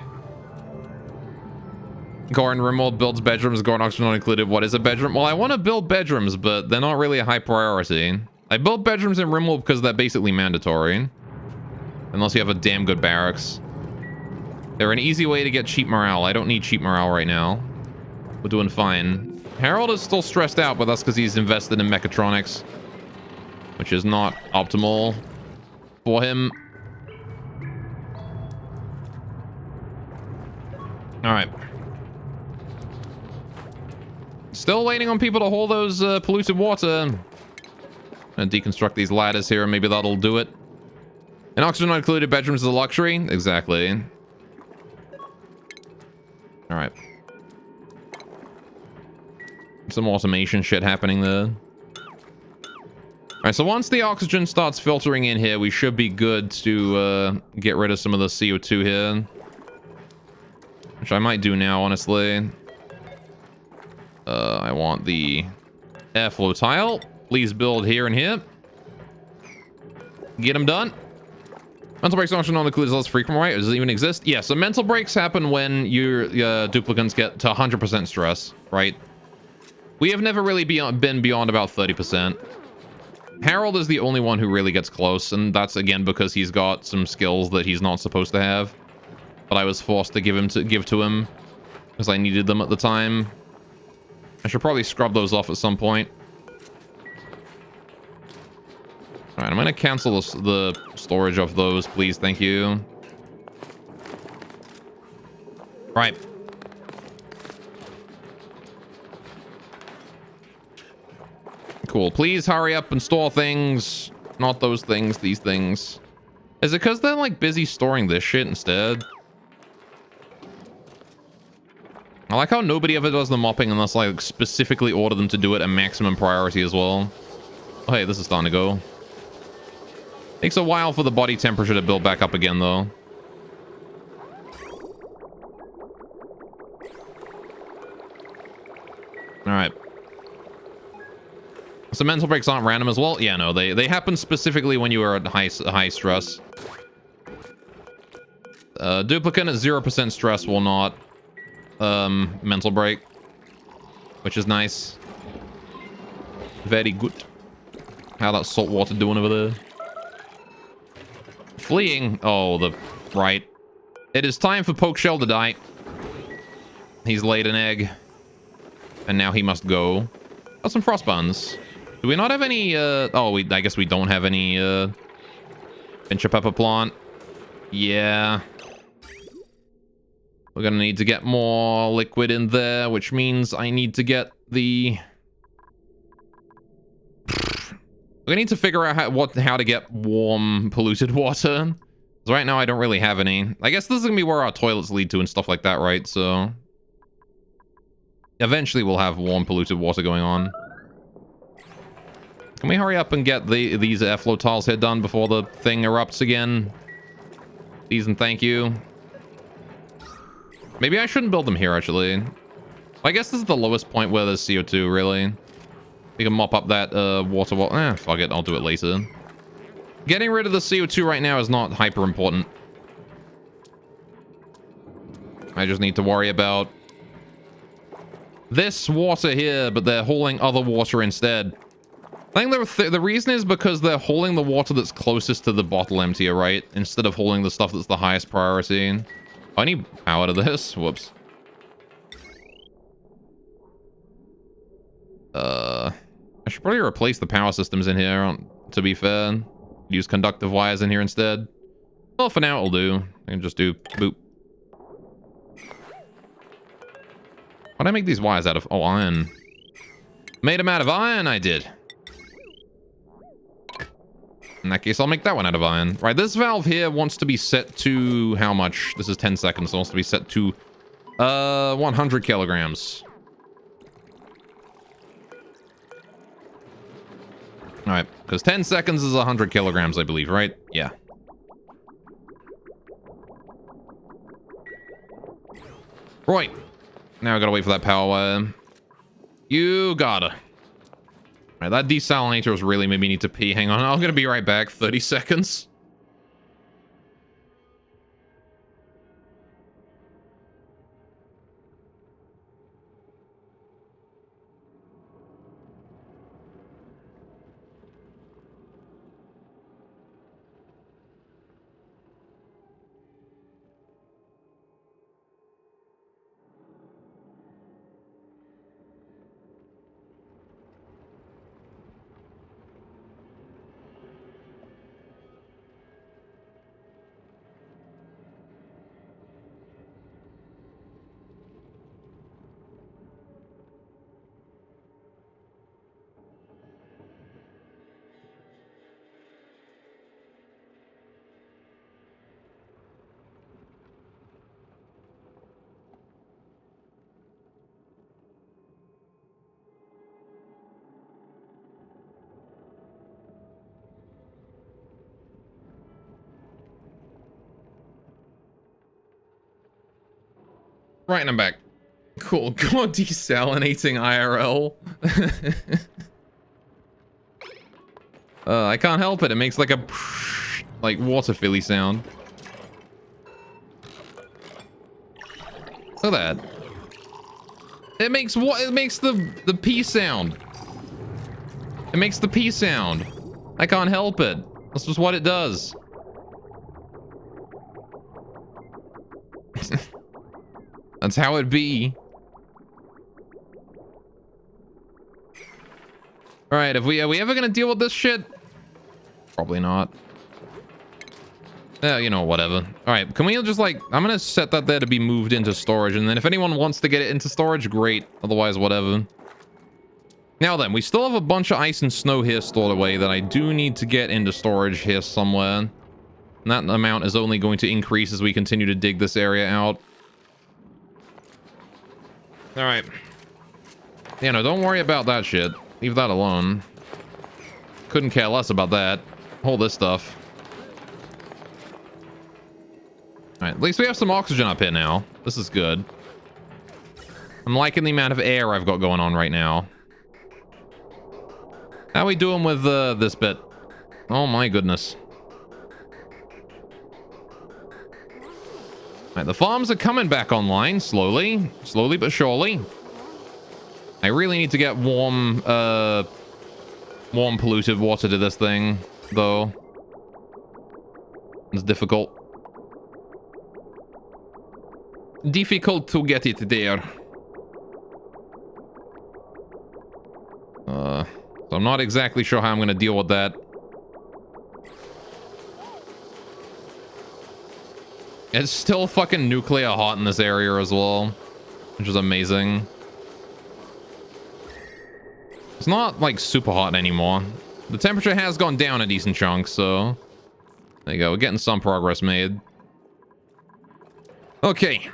Gordon Rimwald builds bedrooms. Gordon Oxygen not included. What is a bedroom? Well, I want to build bedrooms, but they're not really a high priority. I built bedrooms in Rimwald because they're basically mandatory. Unless you have a damn good barracks. They're an easy way to get cheap morale. I don't need cheap morale right now. We're doing fine. Harold is still stressed out, but that's because he's invested in mechatronics. Which is not optimal for him. Alright. Still waiting on people to hold those polluted water. Gonna deconstruct these ladders here and maybe that'll do it. And oxygen not included, bedrooms is a luxury? Exactly. Alright. Some automation shit happening there. Alright, so once the oxygen starts filtering in here, we should be good to get rid of some of the CO2 here. Which I might do now, honestly. I want the airflow tile. Please build here and here. Get them done. Mental breaks aren't included less frequent, right? Does it even exist? Yeah, so mental breaks happen when your duplicants get to 100% stress, right? We have never really been beyond about 30%. Harold is the only one who really gets close, and that's again because he's got some skills that he's not supposed to have. But I was forced to give to him because I needed them at the time. I should probably scrub those off at some point. Alright, I'm going to cancel the storage of those, please. Thank you. Right. Cool. Please hurry up and store things. Not those things, these things. Is it because they're, like, busy storing this shit instead? I like how nobody ever does the mopping unless I specifically order them to do it at maximum priority as well. Oh, hey, this is starting to go. Takes a while for the body temperature to build back up again, though. Alright. So mental breaks aren't random as well? Yeah, no, they happen specifically when you are at high stress. Duplicant at 0% stress will not mental break, which is nice. Very good. How that salt water doing over there? Fleeing. Oh, right. It is time for Pokeshell to die. He's laid an egg. And now he must go. Oh, some frost buns. Do we not have any, oh, I guess we don't have any, Pinch a pepper plant. Yeah. We're gonna need to get more liquid in there, which means I need to get the... We need to figure out how to get warm, polluted water. Because right now I don't really have any. I guess this is gonna be where our toilets lead to and stuff like that, right? So... Eventually we'll have warm, polluted water going on. Can we hurry up and get these airflow tiles here done before the thing erupts again? Please and thank you. Maybe I shouldn't build them here, actually. I guess this is the lowest point where there's CO2, really. We can mop up that water wall. Fuck it, I'll do it later. Getting rid of the CO2 right now is not hyper important. I just need to worry about this water here, but they're hauling other water instead. I think the reason is because they're hauling the water that's closest to the bottle emptier, right? Instead of hauling the stuff that's the highest priority. Oh, I need power to this. Whoops. I should probably replace the power systems in here, to be fair. Use conductive wires in here instead. Well, for now it'll do. I can just do boop. Why'd I make these wires out of? Oh, iron. Made them out of iron, I did. In that case, I'll make that one out of iron. Right, this valve here wants to be set to how much? This is 10 seconds. It wants to be set to 100 kilograms. All right, because 10 seconds is 100 kilograms, I believe, right? Yeah. Right. Now I gotta wait for that power wire. You gotta. Right, that desalinator has really made me need to pee. Hang on, I'm gonna be right back. 30 seconds. Right, and I'm back. Cool. God, desalinating IRL. I can't help it. It makes like a like water filly sound. Look at that. It makes what? It makes the pee sound. It makes the pee sound. I can't help it. That's just what it does. That's how it be. All right, are we ever gonna deal with this shit? Probably not. Yeah, you know, whatever. All right, can we just like, I'm gonna set that there to be moved into storage, and then if anyone wants to get it into storage, great. Otherwise, whatever. Now then, we still have a bunch of ice and snow here stored away that I do need to get into storage here somewhere. And that amount is only going to increase as we continue to dig this area out. All right. Yeah, no, don't worry about that shit. Leave that alone. Couldn't care less about that. Hold this stuff. All right, at least we have some oxygen up here now. This is good. I'm liking the amount of air I've got going on right now. How we doing with this bit? Oh my goodness. All right, the farms are coming back online slowly. Slowly but surely. I really need to get warm polluted water to this thing, though. It's difficult. Difficult to get it there. So I'm not exactly sure how I'm going to deal with that. It's still fucking nuclear hot in this area as well, which is amazing. It's not like super hot anymore. The temperature has gone down a decent chunk, so there you go. We're getting some progress made. Okay.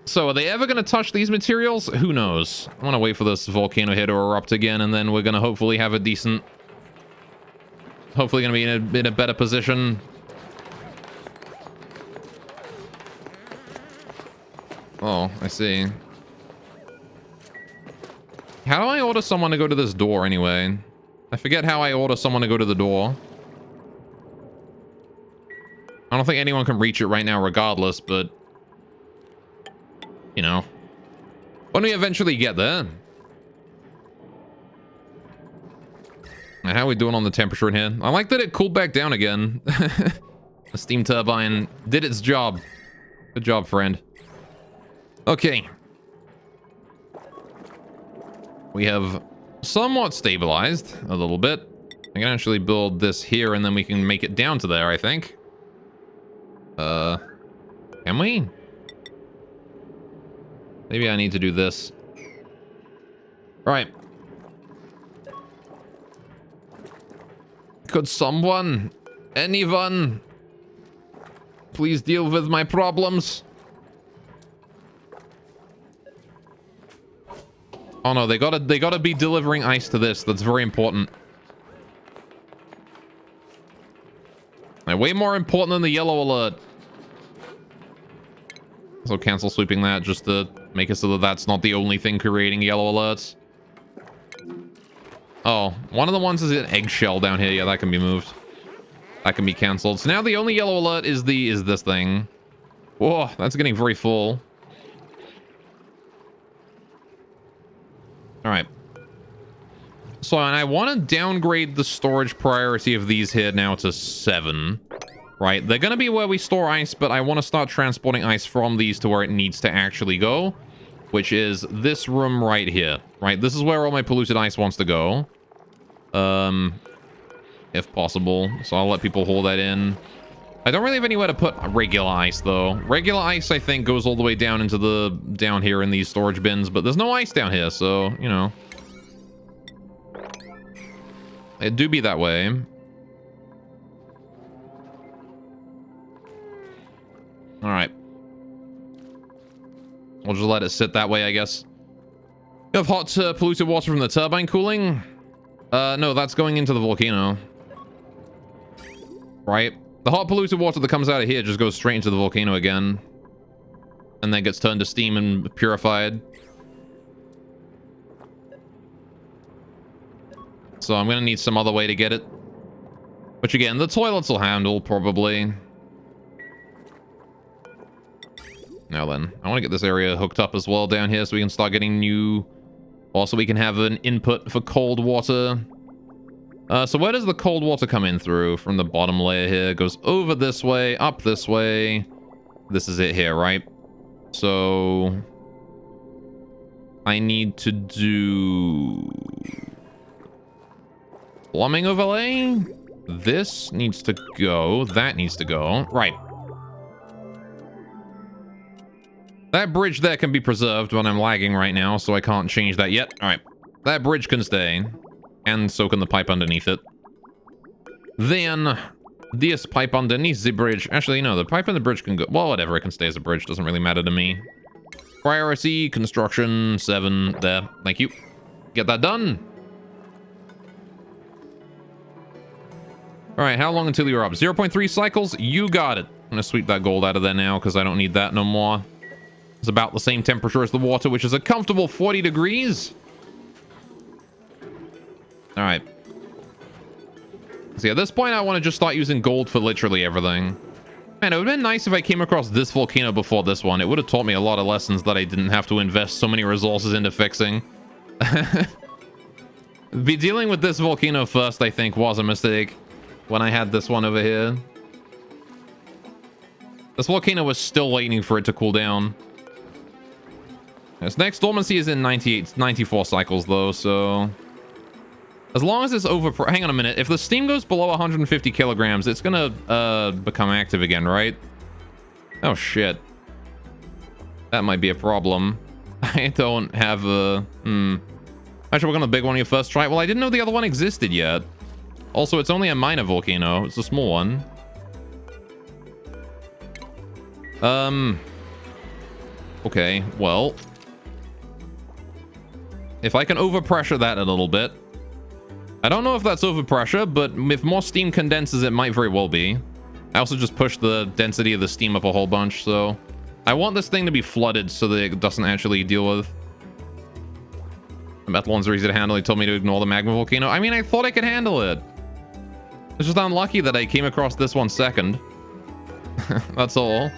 So are they ever going to touch these materials? Who knows? I want to wait for this volcano here to erupt again, and then we're going to hopefully have a decent... Hopefully going to be in a better position. Oh, I see. How do I order someone to go to this door anyway? I forget how I order someone to go to the door. I don't think anyone can reach it right now regardless, but... You know. When we eventually get there. How are we doing on the temperature in here? I like that it cooled back down again. The steam turbine did its job. Good job, friend. Okay. We have somewhat stabilized a little bit. I can actually build this here and then we can make it down to there, I think. Can we? Maybe I need to do this. All right. Could someone, anyone, please deal with my problems? Oh no, they gotta be delivering ice to this. That's very important. Like, way more important than the yellow alert. So cancel sweeping that just to make it so that that's not the only thing creating yellow alerts. Oh, one of the ones is an eggshell down here. Yeah, that can be moved. That can be canceled. So now the only yellow alert is this thing. Whoa, that's getting very full. All right. So, and I want to downgrade the storage priority of these here now to 7. Right? They're going to be where we store ice, but I want to start transporting ice from these to where it needs to actually go, which is this room right here. Right? This is where all my polluted ice wants to go. If possible. So I'll let people hold that in. I don't really have anywhere to put regular ice, though. Regular ice, I think, goes all the way down into down here in these storage bins, but there's no ice down here, so, you know. It do be that way. All right. We'll just let it sit that way, I guess. You have hot polluted water from the turbine cooling? No, that's going into the volcano. Right? The hot polluted water that comes out of here just goes straight into the volcano again. And then gets turned to steam and purified. So I'm going to need some other way to get it. Which again, the toilets will handle, probably. Now then, I want to get this area hooked up as well down here so we can start getting new... Also, we can have an input for cold water. So where does the cold water come in through? From the bottom layer here. It goes over this way, up this way. This is it here, right? So... I need to do... plumbing overlay? This needs to go. That needs to go. Right. That bridge there can be preserved when I'm lagging right now, so I can't change that yet. All right. That bridge can stay. And so can the pipe underneath it. Then, this pipe underneath the bridge. Actually, no, the pipe and the bridge can go. Well, whatever. It can stay as a bridge. Doesn't really matter to me. Priority, construction, 7. There. Thank you. Get that done. All right, how long until you're up? 0.3 cycles? You got it. I'm going to sweep that gold out of there now because I don't need that no more. It's about the same temperature as the water, which is a comfortable 40 degrees. All right. See, at this point, I want to just start using gold for literally everything. Man, it would have been nice if I came across this volcano before this one. It would have taught me a lot of lessons that I didn't have to invest so many resources into fixing. Be dealing with this volcano first, I think, was a mistake. When I had this one over here. This volcano was still waiting for it to cool down. This next dormancy is in 94 cycles though, so... As long as it's over... Hang on a minute. If the steam goes below 150 kilograms, it's gonna become active again, right? Oh, shit. That might be a problem. I don't have a... Actually, we're gonna big one here first try. Well, I didn't know the other one existed yet. Also, it's only a minor volcano. It's a small one. Okay, well. If I can overpressure that a little bit. I don't know if that's overpressure, but if more steam condenses, it might very well be. I also just pushed the density of the steam up a whole bunch, so... I want this thing to be flooded so that it doesn't actually deal with... The metal ones are easy to handle. He told me to ignore the magma volcano. I mean, I thought I could handle it. It's just unlucky that I came across this one second. That's all.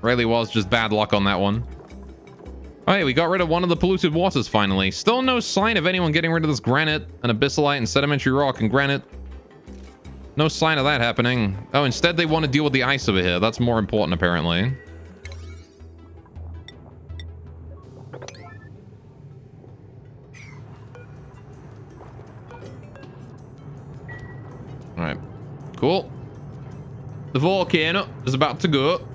Really was just bad luck on that one. Oh, hey, we got rid of one of the polluted waters finally. Still no sign of anyone getting rid of this granite and abyssalite and sedimentary rock and granite. No sign of that happening. Oh, instead they want to deal with the ice over here. That's more important, apparently. All right, cool. The volcano is about to go.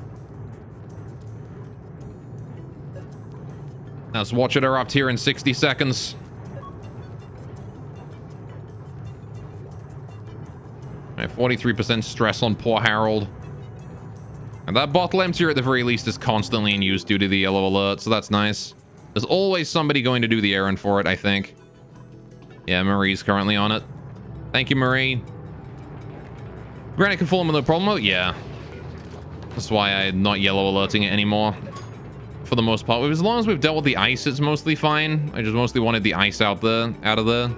Let's watch it erupt here in 60 seconds. 43% stress on poor Harold. And that bottle emptier at the very least is constantly in use due to the yellow alert, so that's nice. There's always somebody going to do the errand for it, I think. Yeah, Marie's currently on it. Thank you, Marie. Granite can fall in with no problem. Oh, yeah. That's why I'm not yellow alerting it anymore. For the most part. As long as we've dealt with the ice, it's mostly fine. I just mostly wanted the ice out of there.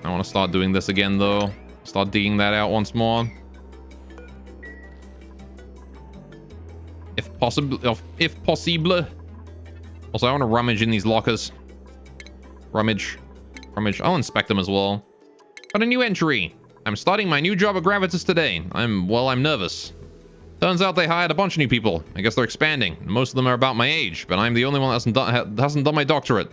I want to start doing this again, though. Start digging that out once more. If possible. If possible. Also, I want to rummage in these lockers. Rummage. I'll inspect them as well. Got a new entry. I'm starting my new job at Gravitas today. I'm nervous. Turns out they hired a bunch of new people. I guess they're expanding. Most of them are about my age, but I'm the only one that hasn't done my doctorate.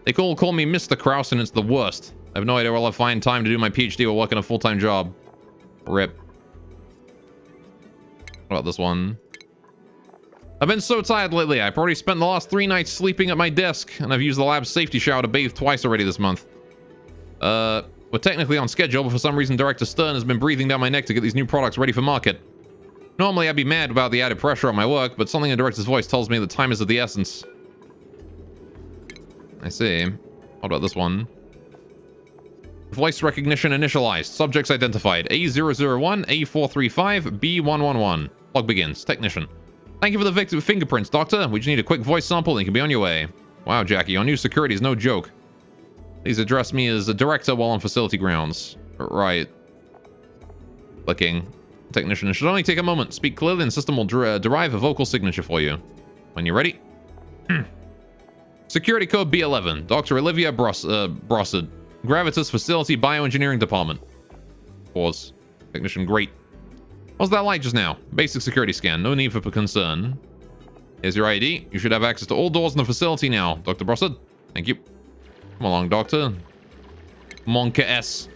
They all call me Mr. Krause, and it's the worst. I have no idea where I'll find time to do my PhD or work in a full-time job. Rip. What about this one? I've been so tired lately. I've already spent the last 3 nights sleeping at my desk, and I've used the lab's safety shower to bathe twice already this month. We're technically on schedule, but for some reason Director Stern has been breathing down my neck to get these new products ready for market. Normally I'd be mad about the added pressure on my work, but something in the director's voice tells me that time is of the essence. I see. What about this one? Voice recognition initialized. Subjects identified. A001, A435, B111. Log begins. Technician. Thank you for the fingerprints, Doctor. We just need a quick voice sample and you can be on your way. Wow, Jackie, your new security is no joke. Please address me as a director while on facility grounds. Right. Clicking. Technician, it should only take a moment. Speak clearly and the system will derive a vocal signature for you. When you're ready. Security code B11. Dr. Olivia Brossard. Gravitas Facility Bioengineering Department. Pause. Technician, great. What's that like just now? Basic security scan. No need for concern. Here's your ID. You should have access to all doors in the facility now. Dr. Brossard. Thank you. Come along, Doctor. Monka S.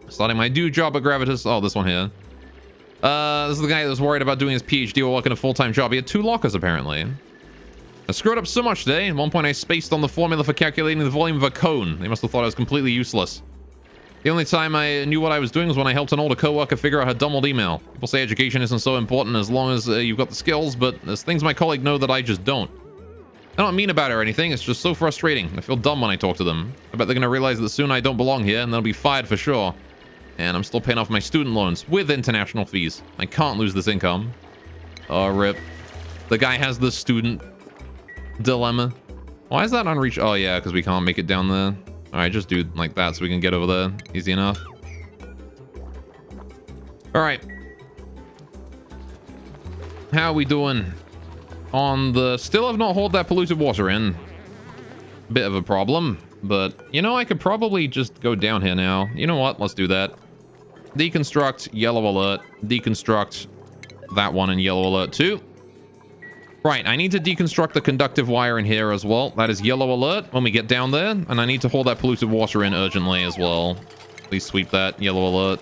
Starting my new job at Gravitas. Oh, this one here. This is the guy that was worried about doing his PhD or working a full-time job. He had 2 lockers, apparently. I screwed up so much today. At one point, I spaced on the formula for calculating the volume of a cone. They must have thought I was completely useless. The only time I knew what I was doing was when I helped an older coworker figure out her dumb old email. People say education isn't so important as long as you've got the skills, but there's things my colleague know that I just don't. I don't mean about it or anything, it's just so frustrating. I feel dumb when I talk to them. I bet they're going to realize that soon I don't belong here and they'll be fired for sure. And I'm still paying off my student loans with international fees. I can't lose this income. Oh, rip. The guy has the student dilemma. Why is that unreached? Oh, yeah, because we can't make it down there. All right, just do like that so we can get over there. Easy enough. All right. How are we doing? On the... Still have not hauled that polluted water in. Bit of a problem. But, you know, I could probably just go down here now. You know what? Let's do that. Deconstruct, yellow alert. Deconstruct that one and yellow alert too. Right, I need to deconstruct the conductive wire in here as well. That is yellow alert when we get down there. And I need to haul that polluted water in urgently as well. Please sweep that yellow alert.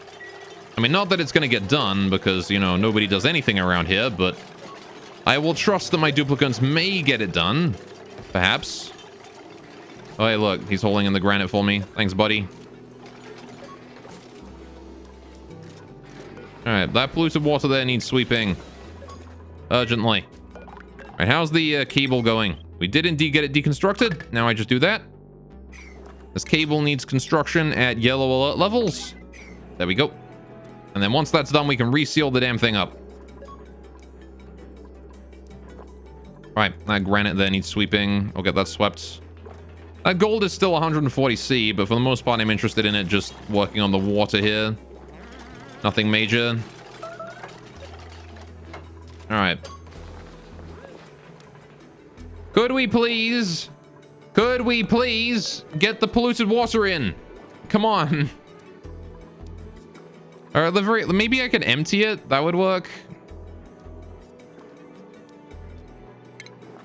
I mean, not that it's going to get done because, you know, nobody does anything around here, but I will trust that my duplicants may get it done. Perhaps. Oh, hey, look. He's hauling in the granite for me. Thanks, buddy. Alright, that polluted water there needs sweeping. Urgently. Alright, how's the cable going? We did indeed get it deconstructed. Now I just do that. This cable needs construction at yellow alert levels. There we go. And then once that's done, we can reseal the damn thing up. Right, that granite there needs sweeping. I'll get that swept. That gold is still 140C, but for the most part, I'm interested in it just working on the water here. Nothing major. All right. Could we please get the polluted water in? Come on. Or at the very... Maybe I could empty it. That would work.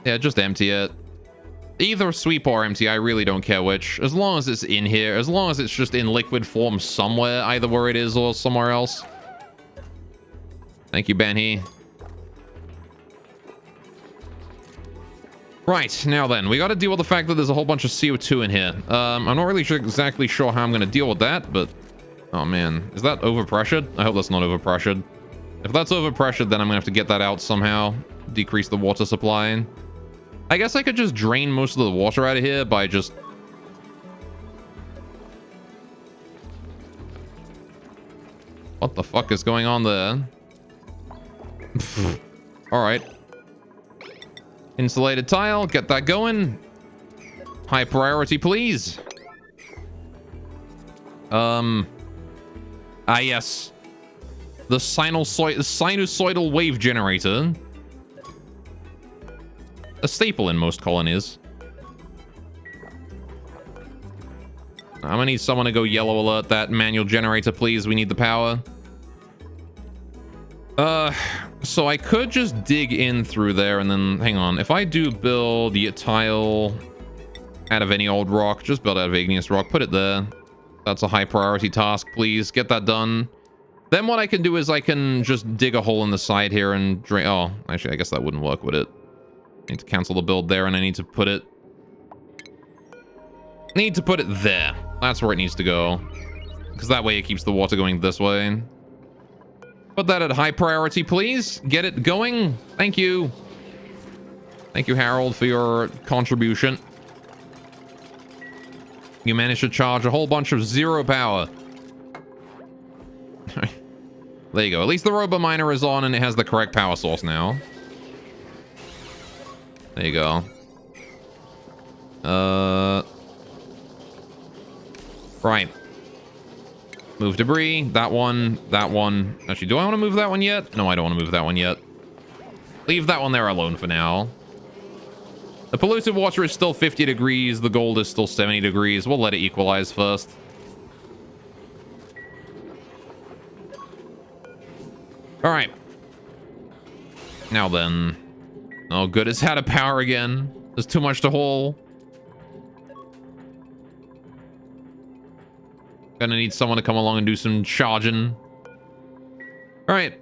Yeah, just empty it. Either sweep or empty, I really don't care which. As long as it's in here, as long as it's just in liquid form somewhere, either where it is or somewhere else. Thank you, Benny. Right, now then, we got to deal with the fact that there's a whole bunch of CO2 in here. I'm not really exactly sure how I'm going to deal with that, but... Oh, man. Is that overpressured? I hope that's not overpressured. If that's overpressured, then I'm going to have to get that out somehow. Decrease the water supply. I guess I could just drain most of the water out of here by just... What the fuck is going on there? Alright. Insulated tile, get that going. High priority, please. Yes. The sinusoidal wave generator. A staple in most colonies. I'm gonna need someone to go yellow alert that manual generator, please. We need the power. So I could just dig in through there and then, hang on. If I do build a tile out of any old rock, just build out of igneous rock, put it there. That's a high priority task, please. Get that done. Then what I can do is I can just dig a hole in the side here and drain. Oh, actually, I guess that wouldn't work, would it? I need to cancel the build there and I need to put it... there. That's where it needs to go. Because that way it keeps the water going this way. Put that at high priority, please. Get it going. Thank you. Thank you, Harold, for your contribution. You managed to charge a whole bunch of 0 power. There you go. At least the Robo Miner is on and it has the correct power source now. There you go. Right. Move debris. That one. That one. Actually, do I want to move that one yet? No, I don't want to move that one yet. Leave that one there alone for now. The polluted water is still 50 degrees. The gold is still 70 degrees. We'll let it equalize first. All right. Now then. Oh, good. It's out of power again. There's too much to haul. Gonna need someone to come along and do some charging. All right.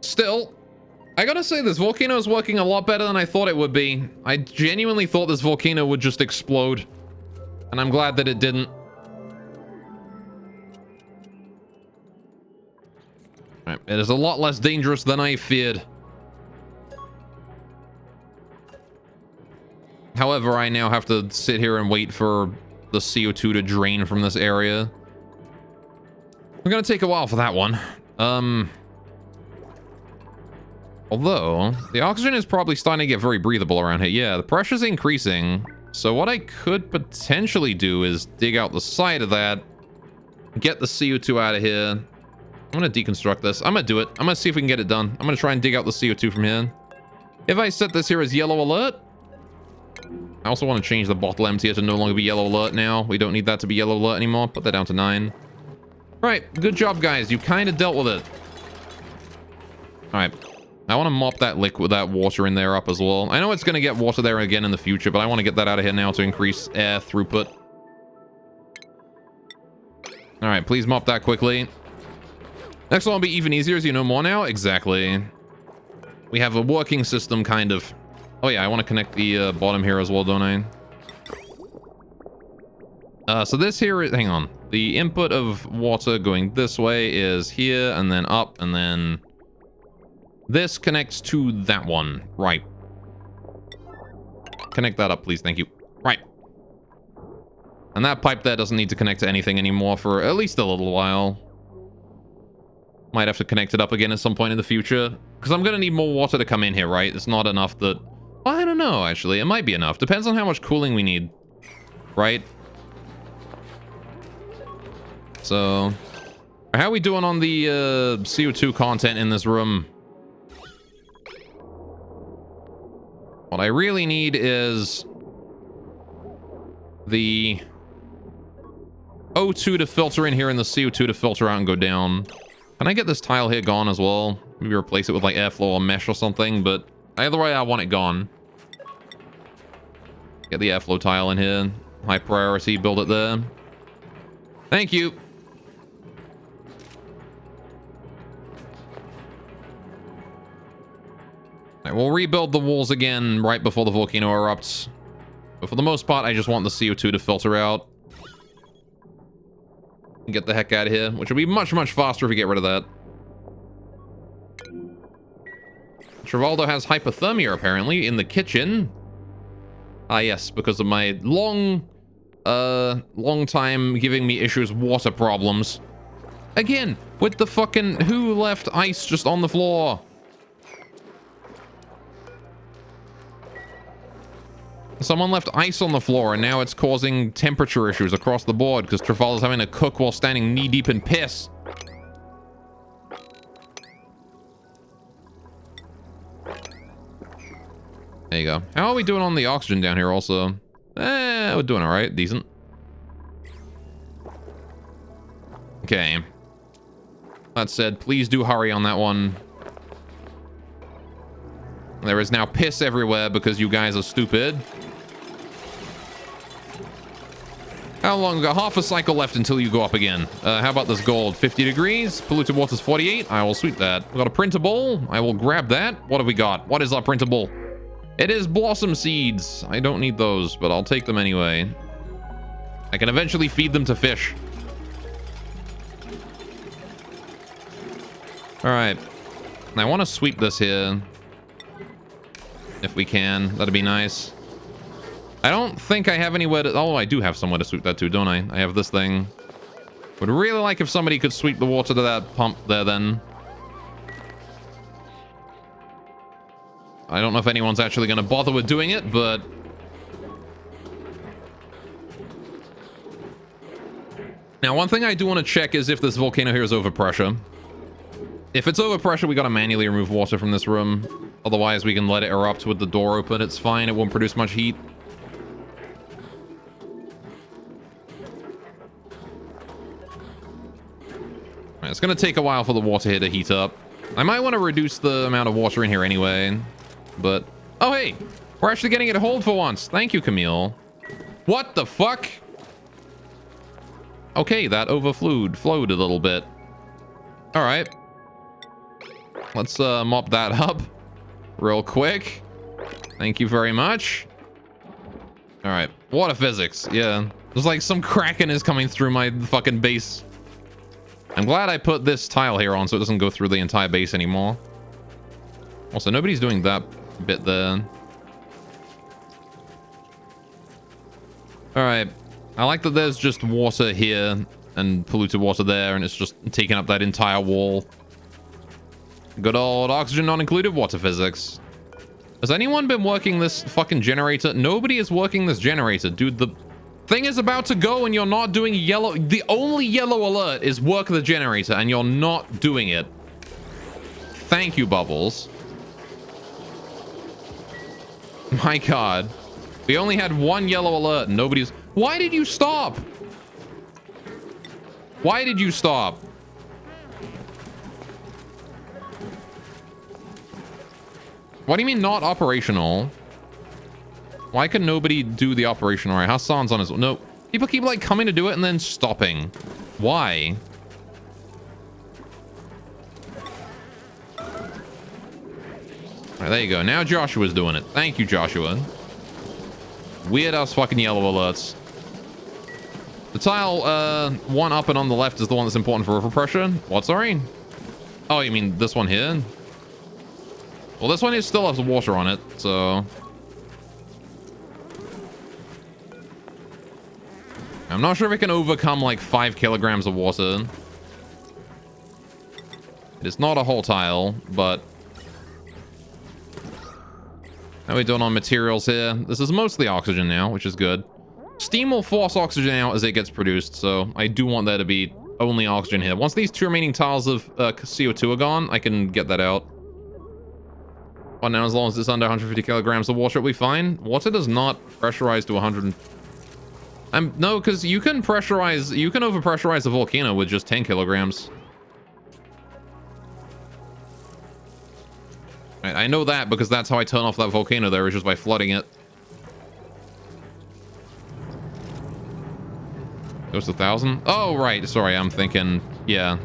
Still, I gotta say this volcano is working a lot better than I thought it would be. I genuinely thought this volcano would just explode. And I'm glad that it didn't. All right. It is a lot less dangerous than I feared. However, I now have to sit here and wait for the CO2 to drain from this area. We're gonna take a while for that one. Although, the oxygen is probably starting to get very breathable around here. Yeah, the pressure's increasing. So what I could potentially do is dig out the side of that, get the CO2 out of here. I'm gonna deconstruct this. I'm gonna do it. I'm gonna see if we can get it done. I'm gonna try and dig out the CO2 from here. If I set this here as yellow alert, I also want to change the bottle emptier to no longer be yellow alert now. We don't need that to be yellow alert anymore. Put that down to 9. Right, good job, guys. You kind of dealt with it. All right. I want to mop that liquid, that water in there up as well. I know it's going to get water there again in the future, but I want to get that out of here now to increase air throughput. All right, please mop that quickly. Next one will be even easier as you know more now. Exactly. We have a working system, kind of. Oh yeah, I want to connect the bottom here as well, don't I? So this here is, hang on. The input of water going this way is here and then up and then this connects to that one. Right. Connect that up, please. Thank you. Right. And that pipe there doesn't need to connect to anything anymore for at least a little while. Might have to connect it up again at some point in the future. Because I'm going to need more water to come in here, right? It's not enough that... Well, I don't know, actually. It might be enough. Depends on how much cooling we need. Right? So... How are we doing on the CO2 content in this room? What I really need is... the... O2 to filter in here and the CO2 to filter out and go down. Can I get this tile here gone as well? Maybe replace it with like airflow or mesh or something, but either way I want it gone. Get the airflow tile in here. High priority, build it there. Thank you. Right, Alright, we'll rebuild the walls again right before the volcano erupts. But for the most part, I just want the CO2 to filter out. And get the heck out of here, which will be much, much faster if we get rid of that. Trivaldo has hypothermia, apparently, in the kitchen. Ah, yes, because of my long time giving me issues, water problems. Again, with the fucking... Who left ice just on the floor? Someone left ice on the floor, and now it's causing temperature issues across the board because Trafalgar's having to cook while standing knee-deep in piss. There you go. How are we doing on the oxygen down here also? We're doing alright. Decent. Okay. That said, please do hurry on that one. There is now piss everywhere because you guys are stupid. How long? We've got half a cycle left until you go up again. How about this gold? 50 degrees. Polluted water's 48. I will sweep that. We've got a printable. I will grab that. What have we got? What is our printable? It is blossom seeds. I don't need those, but I'll take them anyway. I can eventually feed them to fish. All right. I want to sweep this here. If we can, that'd be nice. I don't think I have anywhere to... Oh, I do have somewhere to sweep that to, don't I? I have this thing. Would really like if somebody could sweep the water to that pump there then. I don't know if anyone's actually going to bother with doing it, but... Now, one thing I do want to check is if this volcano here is overpressure. If it's overpressure, we got to manually remove water from this room. Otherwise, we can let it erupt with the door open. It's fine. It won't produce much heat. Right, it's going to take a while for the water here to heat up. I might want to reduce the amount of water in here anyway. But... Oh, hey! We're actually getting it hold for once. Thank you, Camille. What the fuck? Okay, that flowed a little bit. All right. Let's mop that up real quick. Thank you very much. All right, water physics. Yeah, there's like some kraken is coming through my fucking base. I'm glad I put this tile here on so it doesn't go through the entire base anymore. Also, nobody's doing that bit there. All right, I like that there's just water here and polluted water there, and it's just taking up that entire wall. Good old oxygen not included water physics. Has anyone been working this fucking generator? Nobody is working this generator, dude. The thing is about to go and you're not doing yellow. The only yellow alert is work the generator and you're not doing it. Thank you, Bubbles. My God. We only had one yellow alert and nobody's... Why did you stop? Why did you stop? What do you mean not operational? Why can nobody do the operation right? Hassan's on his... No. People keep like coming to do it and then stopping. Why? Alright, there you go. Now Joshua's doing it. Thank you, Joshua. Weird ass fucking yellow alerts. The tile, one up and on the left is the one that's important for overpressure. What, sorry? Oh, you mean this one here? Well, this one still has water on it, so... I'm not sure if it can overcome, like, 5 kilograms of water. It is not a whole tile, but... How are we doing on materials here? This is mostly oxygen now, which is good. Steam will force oxygen out as it gets produced, so I do want there to be only oxygen here. Once these 2 remaining tiles of CO2 are gone, I can get that out. Well, now as long as it's under 150 kilograms of water, it'll be fine. Water does not pressurize to 100. No, because you can overpressurize a volcano with just 10 kilograms. I know that because that's how I turn off that volcano there, is just by flooding it. Goes to 1,000? Oh, right. Sorry, I'm thinking, yeah.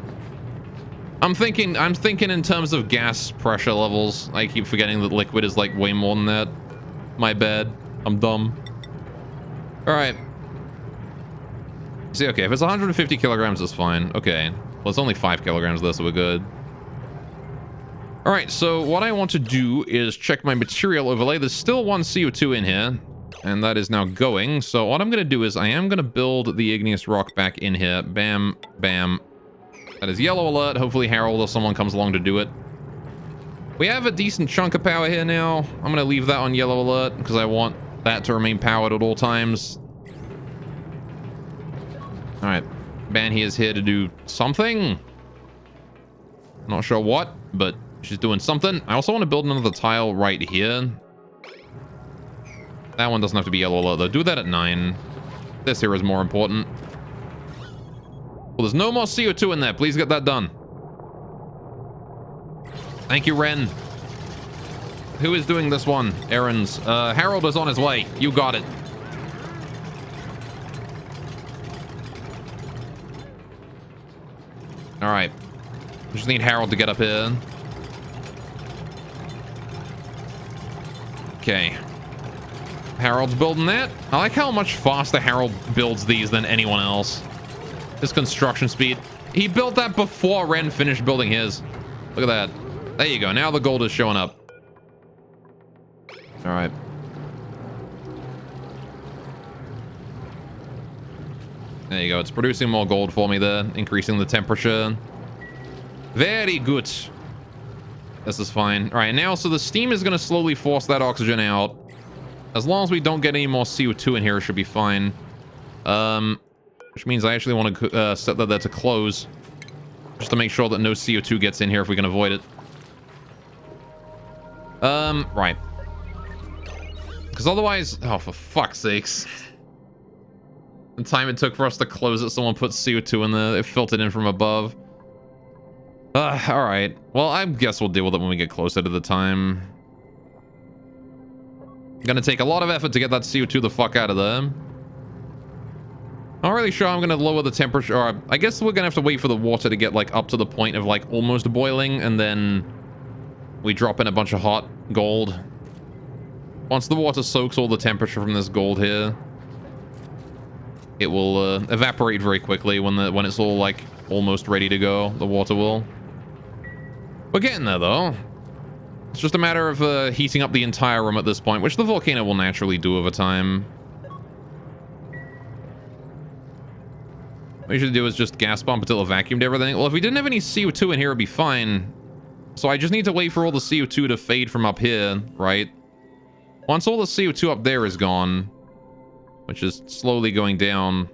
I'm thinking in terms of gas pressure levels. I keep forgetting that liquid is like way more than that. My bad. I'm dumb. All right. See, okay, if it's 150 kilograms, it's fine. Okay. Well, it's only 5 kilograms though, so we're good. All right, so what I want to do is check my material overlay. There's still one CO2 in here, and that is now going. So what I'm going to do is I am going to build the igneous rock back in here. Bam, bam. That is yellow alert. Hopefully Harold or someone comes along to do it. We have a decent chunk of power here now. I'm going to leave that on yellow alert because I want that to remain powered at all times. All right. Banhi is here to do something. Not sure what, but she's doing something. I also want to build another tile right here. That one doesn't have to be yellow alert, though. Do that at 9. This here is more important. Well, there's no more CO2 in there. Please get that done. Thank you, Ren. Who is doing this one? Errands. Harold is on his way. You got it. All right. Just need Harold to get up here. Okay. Harold's building that. I like how much faster Harold builds these than anyone else. His construction speed. He built that before Ren finished building his. Look at that. There you go. Now the gold is showing up. All right. There you go. It's producing more gold for me there, increasing the temperature. Very good. This is fine. All right, now, so the steam is going to slowly force that oxygen out. As long as we don't get any more CO2 in here, it should be fine. Which means I actually want to set that there to close. Just to make sure that no CO2 gets in here if we can avoid it. Right. Because otherwise... Oh, for fuck's sakes. The time it took for us to close it, someone put CO2 in there. It filtered in from above. Alright. Well, I guess we'll deal with it when we get closer to the time. Gonna take a lot of effort to get that CO2 the fuck out of there. Not really sure I'm gonna lower the temperature. Or I guess we're gonna have to wait for the water to get, like, up to the point of, like, almost boiling. And then we drop in a bunch of hot gold. Once the water soaks all the temperature from this gold here, it will evaporate very quickly when it's all, like, almost ready to go. The water will. We're getting there, though. It's just a matter of heating up the entire room at this point, which the volcano will naturally do over time. What you should do is just gas pump until it vacuumed everything. Well, if we didn't have any CO2 in here, it'd be fine. So I just need to wait for all the CO2 to fade from up here, right? Once all the CO2 up there is gone, which is slowly going down,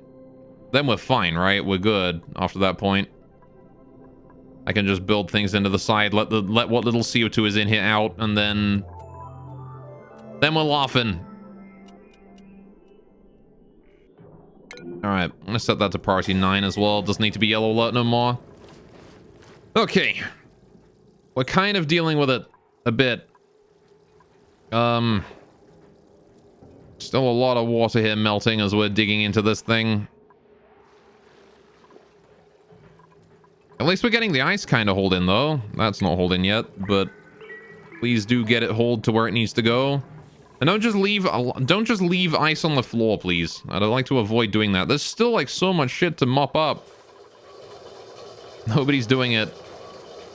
then we're fine, right? We're good after that point. I can just build things into the side, let what little CO2 is in here out, and then we're laughing. All right, I'm gonna set that to priority 9 as well. Doesn't need to be yellow alert no more. Okay, we're kind of dealing with it a bit. Still a lot of water here melting as we're digging into this thing. At least we're getting the ice kind of hold in, though. That's not holding yet, but please do get it hold to where it needs to go. And don't just leave ice on the floor, please. I'd like to avoid doing that. There's still, like, so much shit to mop up. Nobody's doing it.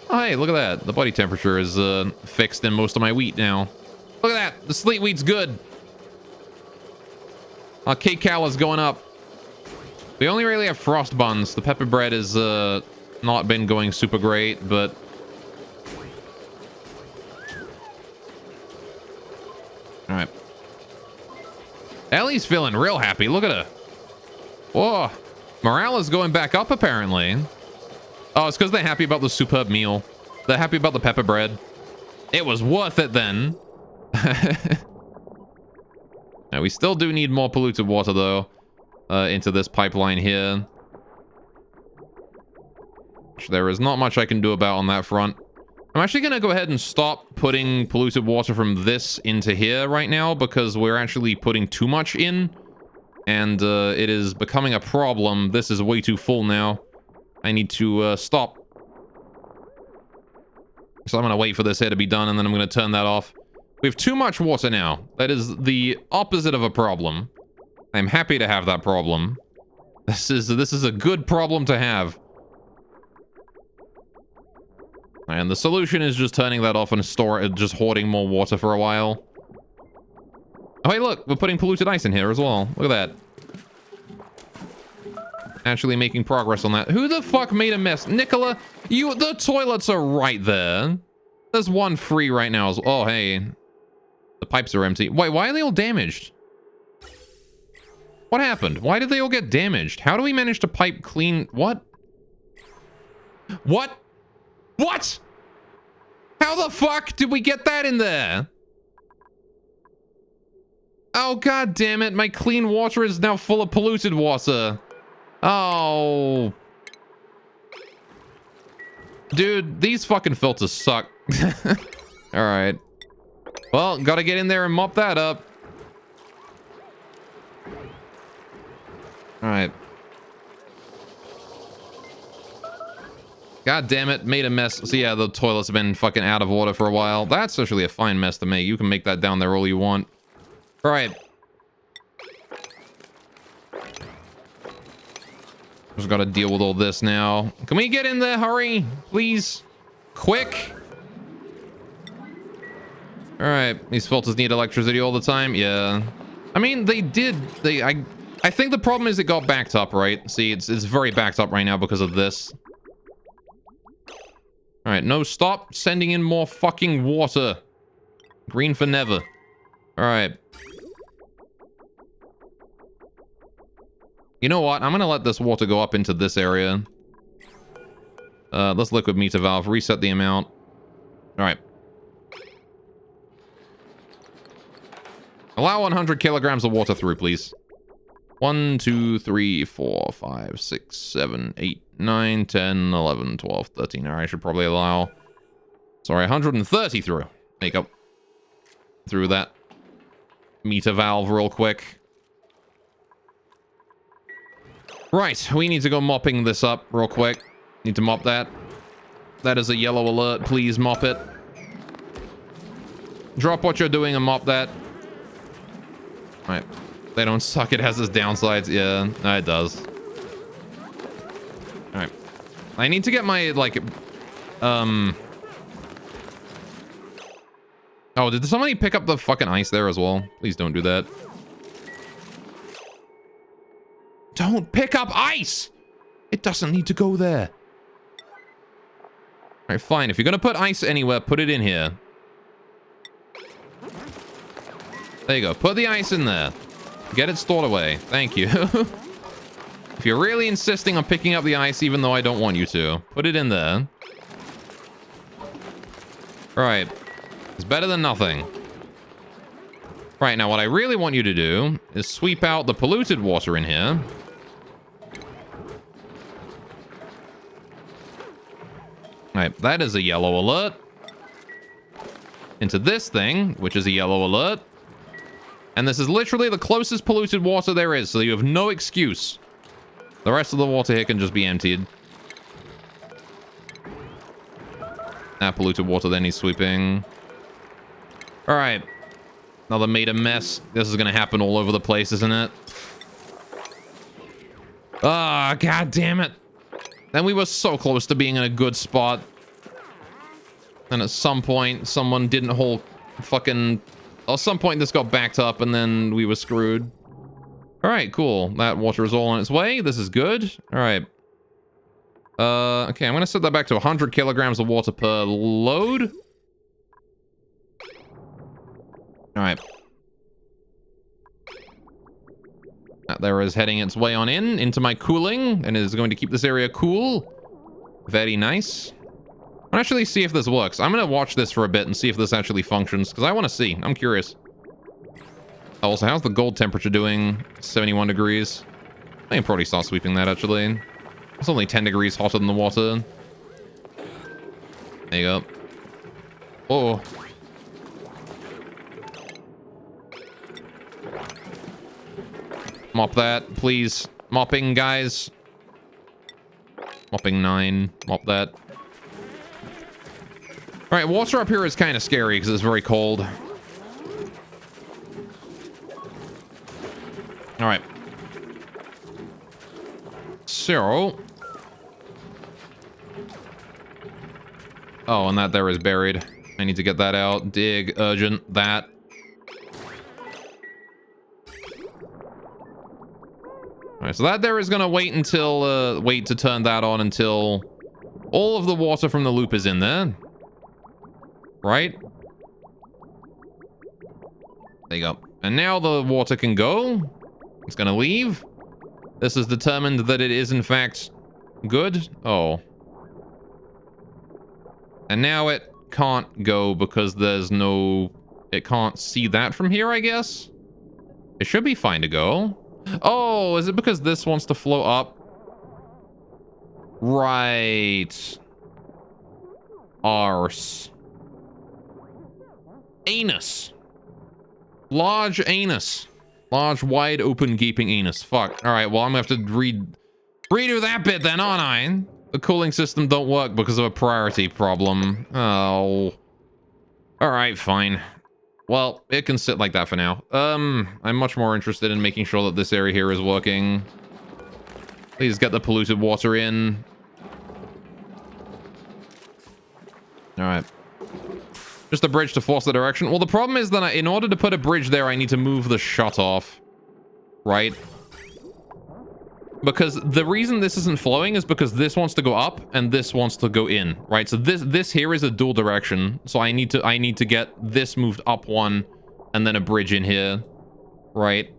Oh, hey, look at that. The body temperature is fixed in most of my wheat now. Look at that. The sleet wheat's good. Our kcal is going up. We only really have frost buns. The pepper bread is not been going super great, but all right. Ellie's feeling real happy. Look at her. Whoa. Morale is going back up, apparently. Oh, it's because they're happy about the superb meal. They're happy about the pepper bread. It was worth it then. Now, we still do need more polluted water, though, into this pipeline here. Which there is not much I can do about on that front. I'm actually going to go ahead and stop putting polluted water from this into here right now, because we're actually putting too much in. And it is becoming a problem. This is way too full now. I need to stop. So I'm going to wait for this here to be done, and then I'm going to turn that off. We have too much water now. That is the opposite of a problem. I'm happy to have that problem. This is a good problem to have. And the solution is just turning that off and just hoarding more water for a while. Oh, hey, look, we're putting polluted ice in here as well. Look at that. Actually making progress on that. Who the fuck made a mess? Nicola, the toilets are right there. There's one free right now. Oh, hey. The pipes are empty. Wait, why are they all damaged? What happened? Why did they all get damaged? How do we manage to pipe clean? What? What? What? How the fuck did we get that in there? Oh, god damn it. My clean water is now full of polluted water. Oh. Dude, these fucking filters suck. Alright. Well, gotta get in there and mop that up. Alright. God damn it, made a mess. So yeah, the toilets have been fucking out of order for a while. That's actually a fine mess to make. You can make that down there all you want. Alright. Just gotta deal with all this now. Can we get in there? Hurry, please. Quick. Alright, these filters need electricity all the time. Yeah. I mean, they did. I think the problem is it got backed up, right? See, it's very backed up right now because of this. Alright, no, stop sending in more fucking water. Green for never. Alright. You know what? I'm gonna let this water go up into this area. Let's liquid meter valve. Reset the amount. Alright. Allow 100 kilograms of water through, please. 1, 2, 3, 4, 5, 6, 7, 8, 9, 10, 11, 12, 13. Alright, I should probably allow... Sorry, 130 through. There you go. Through that meter valve real quick. Right, we need to go mopping this up real quick. Need to mop that. That is a yellow alert. Please mop it. Drop what you're doing and mop that. Alright. They don't suck. It has its downsides. Yeah, it does. Alright. I need to get my, like, Oh, did somebody pick up the fucking ice there as well? Please don't do that. Don't pick up ice! It doesn't need to go there. Alright, fine. If you're gonna put ice anywhere, put it in here. There you go. Put the ice in there. Get it stored away. Thank you. If you're really insisting on picking up the ice, even though I don't want you to, put it in there. Alright. It's better than nothing. Right, now what I really want you to do is sweep out the polluted water in here. Alright, that is a yellow alert. Into this thing, which is a yellow alert. And this is literally the closest polluted water there is, so you have no excuse. The rest of the water here can just be emptied. That polluted water then he's sweeping. Alright. Another made a mess. This is gonna happen all over the place, isn't it? Ah, god damn it. And we were so close to being in a good spot. And at some point, someone didn't hold fucking... At some point, this got backed up, and then we were screwed. Alright, cool. That water is all on its way. This is good. Alright. Okay, I'm gonna set that back to 100 kilograms of water per load. Alright. That there is heading its way on into my cooling, and is going to keep this area cool. Very nice. I'll actually see if this works. I'm gonna watch this for a bit and see if this actually functions, because I want to see. I'm curious. Also, how's the gold temperature doing? 71 degrees. I can probably start sweeping that, actually. It's only 10 degrees hotter than the water. There you go. Oh. Mop that, please. Mopping, guys. Mopping 9. Mop that. All right, water up here is kind of scary because it's very cold. All right. So. Oh, and that there is buried. I need to get that out. Dig, urgent, that. All right, so that there is gonna wait until, wait to turn that on until all of the water from the loop is in there. Right? There you go. And now the water can go. It's gonna leave. This is determined that it is in fact good. Oh. And now it can't go because there's no... It can't see that from here, I guess? It should be fine to go. Oh, is it because this wants to flow up? Right. Arse. Anus. Large anus. Large, wide open, gaping anus. Fuck. Alright, well, I'm gonna have to redo that bit then, aren't I? The cooling system don't work because of a priority problem. Oh. Alright, fine. Well, it can sit like that for now. I'm much more interested in making sure that this area here is working. Please get the polluted water in. Alright. Just a bridge to force the direction. Well, the problem is that in order to put a bridge there, I need to move the shut off. Right? Because the reason this isn't flowing is because this wants to go up and this wants to go in. Right? So this here is a dual direction. So I need to get this moved up one and then a bridge in here. Right?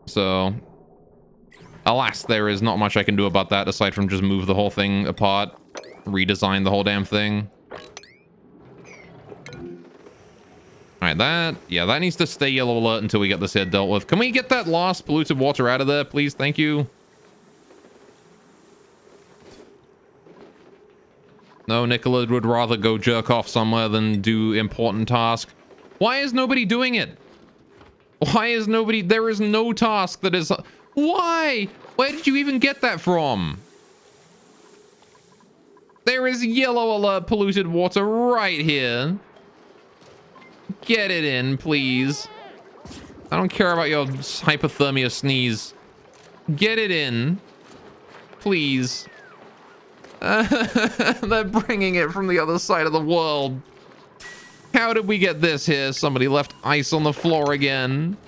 So alas, there is not much I can do about that aside from just move the whole thing apart. Redesign the whole damn thing. Alright, that needs to stay yellow alert until we get this here dealt with. Can we get that last polluted water out of there, please? Thank you. No, Nicola would rather go jerk off somewhere than do important task. Why is nobody doing it? Why is nobody... There is no task that is... Why? Where did you even get that from? There is yellow alert polluted water right here. Get it in, please. I don't care about your hypothermia sneeze. Get it in. Please. They're bringing it from the other side of the world. How did we get this here? Somebody left ice on the floor again.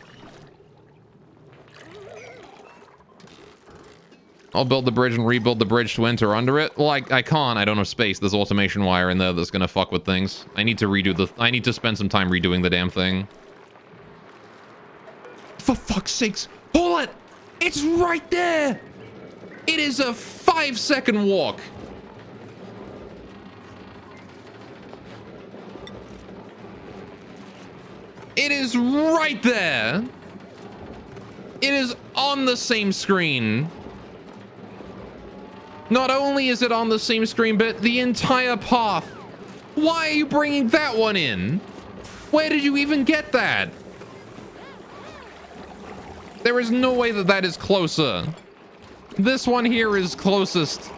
I'll build the bridge and rebuild the bridge to enter under it. Well, I can't. I don't have space. There's automation wire in there that's gonna fuck with things. I need to spend some time redoing the damn thing. For fuck's sakes. Hold it! It's right there! It is a 5-second walk. It is right there. It is on the same screen. Not only is it on the same screen, but the entire path. Why are you bringing that one in? Where did you even get that? There is no way that that is closer. This one here is closest. All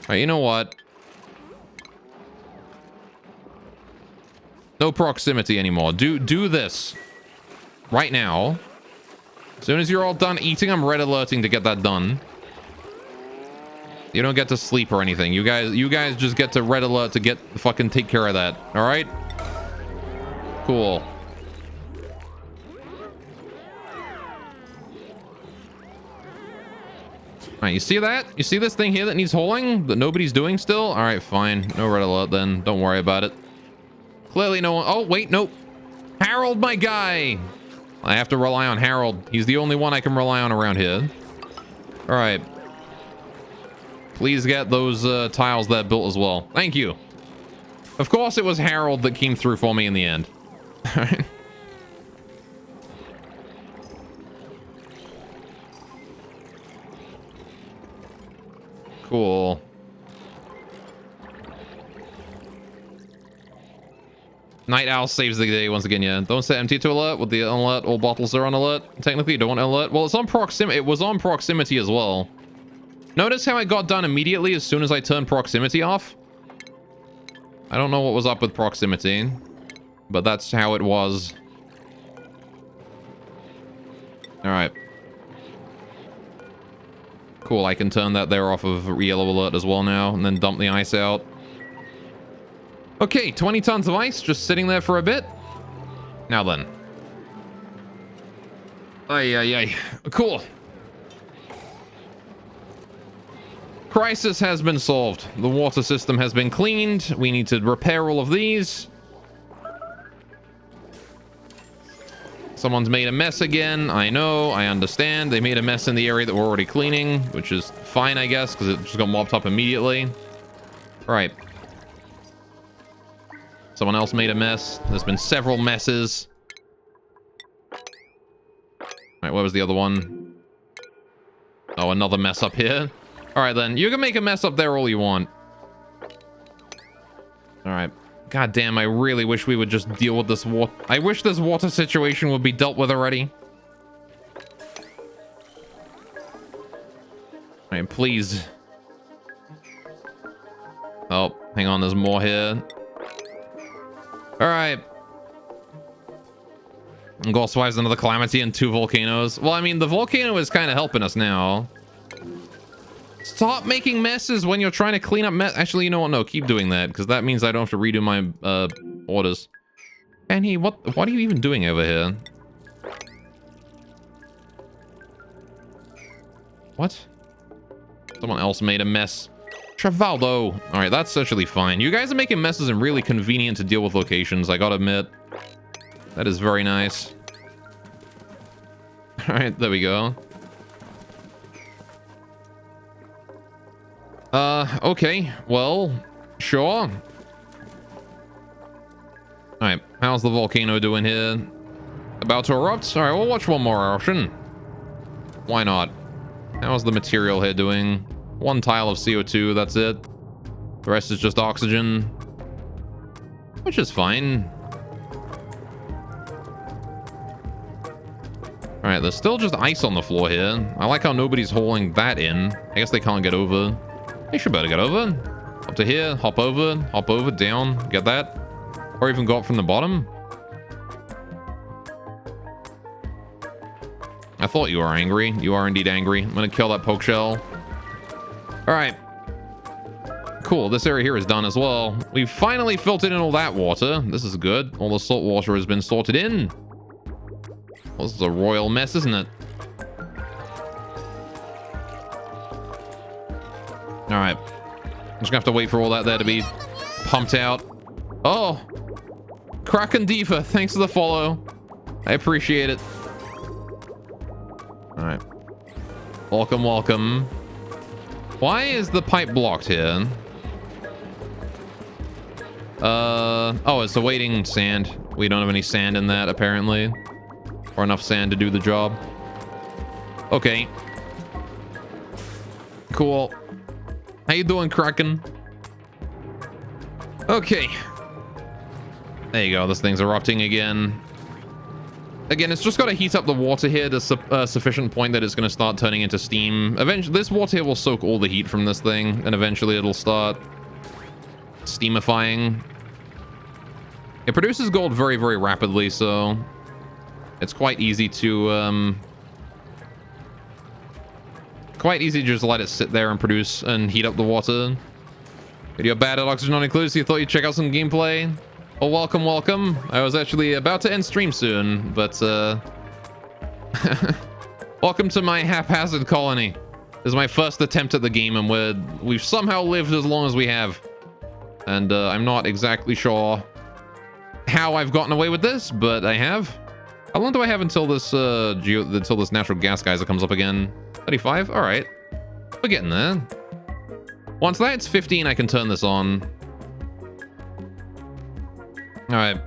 right, you know what? No proximity anymore. Do this right now. As soon as you're all done eating, I'm red alerting to get that done. You don't get to sleep or anything. You guys just get to red alert to get fucking take care of that. All right? Cool. All right, you see that? You see this thing here that needs holding that nobody's doing still? All right, fine. No red alert then. Don't worry about it. Clearly no one... Oh, wait, nope. Harold, my guy. I have to rely on Harold. He's the only one I can rely on around here. All right. Please get those tiles that built as well. Thank you. Of course, it was Harold that came through for me in the end. All right. Cool. Night Owl saves the day once again, yeah. Don't set empty to alert. With the alert, all bottles are on alert. Technically, you don't want alert. Well, it's on proximity. It was on proximity as well. Notice how it got done immediately as soon as I turned proximity off? I don't know what was up with proximity, but that's how it was. Alright. Cool, I can turn that there off of yellow alert as well now, and then dump the ice out. Okay, 20 tons of ice just sitting there for a bit. Now then. Ay, ay, ay. Cool. Crisis has been solved. The water system has been cleaned. We need to repair all of these. Someone's made a mess again. I know, I understand. They made a mess in the area that we're already cleaning, which is fine, I guess, because it just got mopped up immediately. All right. Someone else made a mess. There's been several messes. All right, where was the other one? Oh, another mess up here. All right, then. You can make a mess up there all you want. All right. God damn, I really wish we would just deal with this water. I wish this water situation would be dealt with already. All right, please. Oh, hang on. There's more here. All right. Ghost-wise, another calamity and 2 volcanoes. Well, I mean, the volcano is kind of helping us now. Stop making messes when you're trying to clean up mess. Actually, you know what? No, keep doing that, because that means I don't have to redo my orders. Annie, what are you even doing over here? What? Someone else made a mess. Travaldo. All right, that's actually fine. You guys are making messes and really convenient to deal with locations, I gotta admit. That is very nice. All right, there we go. Okay. Well, sure. All right, how's the volcano doing here? About to erupt? All right, we'll watch one more eruption. Why not? How's the material here doing? 1 tile of CO2, that's it. The rest is just oxygen, which is fine. All right, there's still just ice on the floor here. I like how nobody's hauling that in. I guess they can't get over. They should better get over. Up to here, hop over, down, get that. Or even go up from the bottom. I thought you were angry. You are indeed angry. I'm gonna kill that poke shell. All right. Cool, this area here is done as well. We've finally filtered in all that water. This is good. All the salt water has been sorted in. Well, this is a royal mess, isn't it? All right. I'm just gonna have to wait for all that there to be pumped out. Oh, Kraken Diva, thanks for the follow. I appreciate it. All right. Welcome, welcome. Why is the pipe blocked here? Oh, it's awaiting sand. We don't have any sand in that, apparently. Or enough sand to do the job. Okay. Cool. How you doing, Kraken? Okay. There you go. This thing's erupting again. Again, it's just got to heat up the water here to sufficient point that it's going to start turning into steam. Eventually, this water here will soak all the heat from this thing, and eventually it'll start steamifying. It produces gold very, very rapidly, so it's quite easy to just let it sit there and produce and heat up the water. Video bad at oxygen not included, so you thought you'd check out some gameplay? Oh, welcome, welcome. I was actually about to end stream soon, but welcome to my haphazard colony. This is my first attempt at the game, and we've somehow lived as long as we have. And I'm not exactly sure how I've gotten away with this, but I have. How long do I have until this until this natural gas geyser comes up again? 35? All right. We're getting there. Once that's 15, I can turn this on. All right.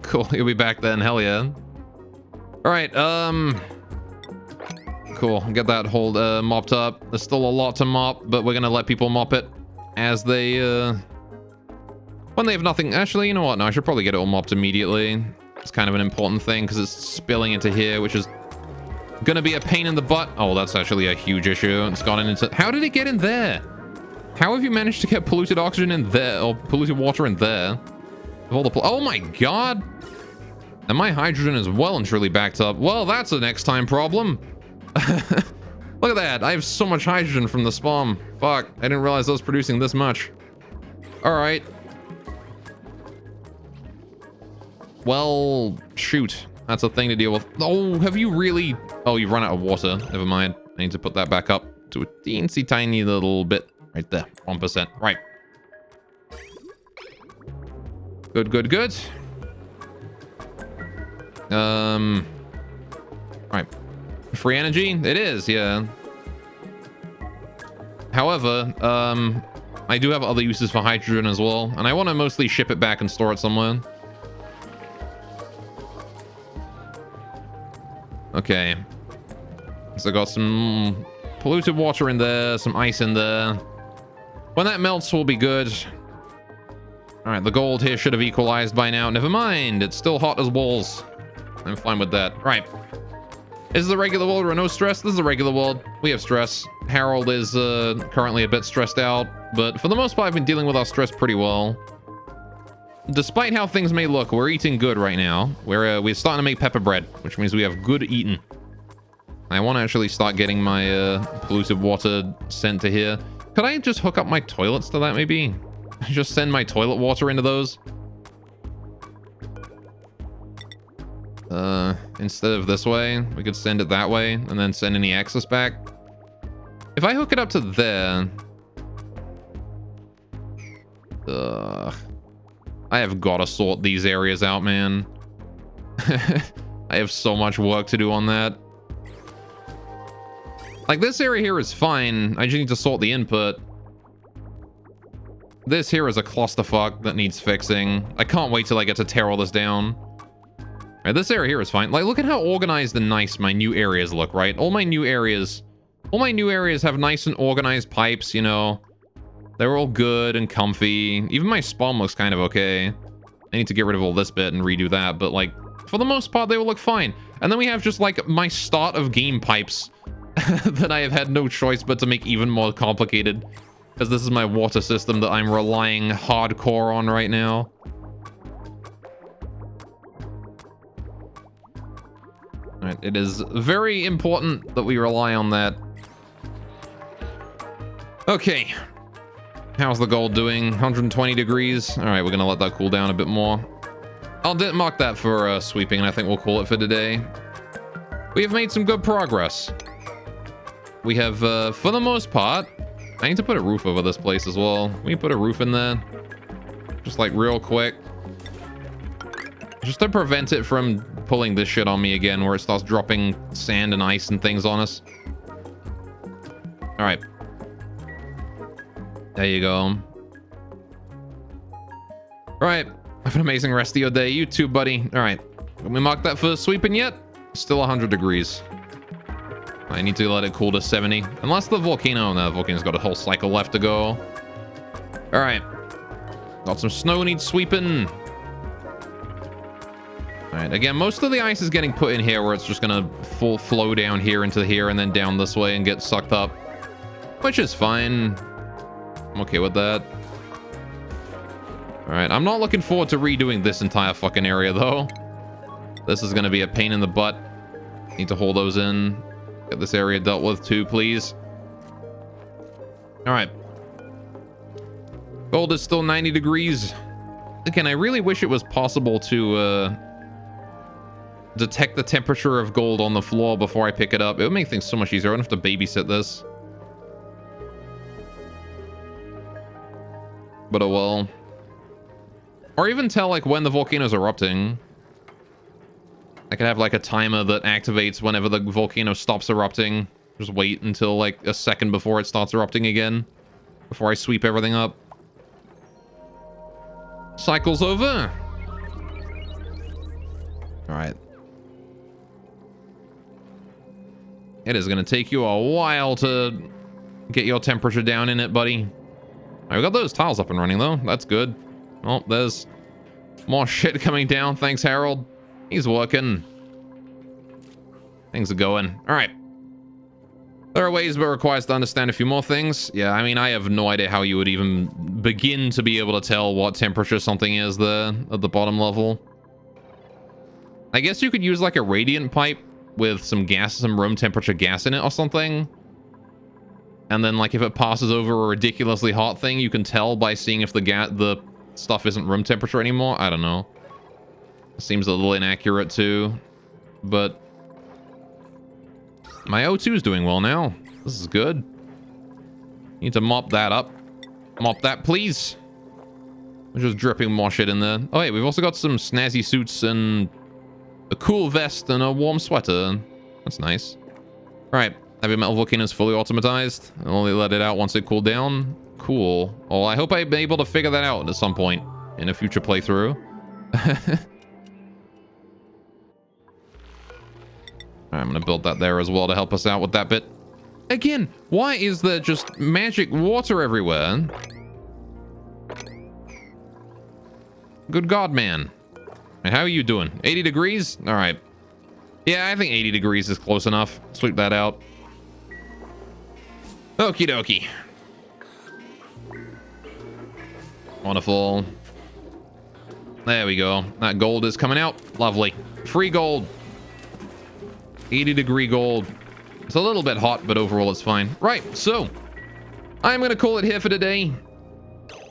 Cool. You'll be back then. Hell yeah. All right. Cool. Get that hold mopped up. There's still a lot to mop, but we're gonna let people mop it as they when they have nothing. Actually, you know what? No, I should probably get it all mopped immediately. It's kind of an important thing because it's spilling into here, which is gonna be a pain in the butt. Oh, that's actually a huge issue. It's gone into. How did it get in there? How have you managed to get polluted oxygen in there, or polluted water in there? Of all the oh my god! And my hydrogen is well and truly backed up. Well, that's a next time problem. Look at that. I have so much hydrogen from the spawn. Fuck, I didn't realize I was producing this much. Alright. Well, shoot. That's a thing to deal with. Oh, have you really... Oh, you've run out of water. Never mind. I need to put that back up to a teensy tiny little bit. Right there. 1%. Right. Good, good, good. Right. Free energy? It is, yeah. However, I do have other uses for hydrogen as well, and I want to mostly ship it back and store it somewhere. Okay. So I got some polluted water in there, some ice in there. When that melts, we'll be good. Alright, the gold here should have equalized by now. Never mind, it's still hot as balls. I'm fine with that. Right. Is the regular world or no stress? This is the regular world. We have stress. Harold is currently a bit stressed out, but for the most part, I've been dealing with our stress pretty well. Despite how things may look, we're eating good right now. We're starting to make pepper bread, which means we have good eating. I want to actually start getting my polluted water sent to here. Could I just hook up my toilets to that, maybe? Just send my toilet water into those? Instead of this way, we could send it that way and then send any excess back. If I hook it up to there... I have got to sort these areas out, man. I have so much work to do on that. Like, this area here is fine. I just need to sort the input. This here is a clusterfuck that needs fixing. I can't wait till I get to tear all this down. Right, this area here is fine. Like, look at how organized and nice my new areas look, right? All my new areas have nice and organized pipes, you know. They're all good and comfy. Even my spawn looks kind of okay. I need to get rid of all this bit and redo that, but like, for the most part, they will look fine. And then we have just like my start of game pipes that I have had no choice but to make even more complicated. Because this is my water system that I'm relying hardcore on right now. Alright, it is very important that we rely on that. Okay. How's the gold doing? 120 degrees. Alright, we're gonna let that cool down a bit more. I'll mark that for sweeping, and I think we'll call it for today. We have made some good progress. We have, for the most part... I need to put a roof over this place as well. We can put a roof in there. Just like real quick. Just to prevent it from pulling this shit on me again, where it starts dropping sand and ice and things on us. Alright. There you go. Alright. Have an amazing rest of your day. You too, buddy. Alright. Can we mark that for sweeping yet? Still 100 degrees. I need to let it cool to 70. Unless the volcano... No, the volcano's got a whole cycle left to go. Alright. Got some snow needs sweeping. Alright, again, most of the ice is getting put in here where it's just gonna full flow down here into here and then down this way and get sucked up. Which is fine. I'm okay with that. Alright, I'm not looking forward to redoing this entire fucking area, though. This is gonna be a pain in the butt. Need to hold those in. Get this area dealt with, too, please. Alright. Gold is still 90 degrees. Again, I really wish it was possible to, detect the temperature of gold on the floor before I pick it up. It would make things so much easier. I don't have to babysit this. But oh well. Or even tell, like, when the volcano's erupting. I could have, like, a timer that activates whenever the volcano stops erupting. Just wait until, like, a second before it starts erupting again. Before I sweep everything up. Cycle's over. Alright. It is going to take you a while to get your temperature down in it, buddy. Right, we got those tiles up and running, though. That's good. Oh, there's more shit coming down. Thanks, Harold. He's working. Things are going. All right. There are ways, but it requires to understand a few more things. Yeah, I mean, I have no idea how you would even begin to be able to tell what temperature something is there at the bottom level. I guess you could use like a radiant pipe with some gas, some room temperature gas in it or something. And then like if it passes over a ridiculously hot thing, you can tell by seeing if the stuff isn't room temperature anymore. I don't know. Seems a little inaccurate too, but my O2 is doing well now. This is good. Need to mop that up. Mop that, please. We're just dripping more shit in there. Oh, wait, we've also got some snazzy suits and a cool vest and a warm sweater. That's nice. All right, heavy metal volcano is fully automatized. I'll only let it out once it cooled down. Cool. Well, I hope I'm able to figure that out at some point in a future playthrough. I'm gonna build that there as well to help us out with that bit. Again, why is there just magic water everywhere? Good God, man. And how are you doing? 80 degrees? All right. Yeah, I think 80 degrees is close enough. Sweep that out. Okie dokie. Wonderful. There we go. That gold is coming out. Lovely. Free gold. 80-degree gold. It's a little bit hot, but overall it's fine. Right, so I'm going to call it here for today.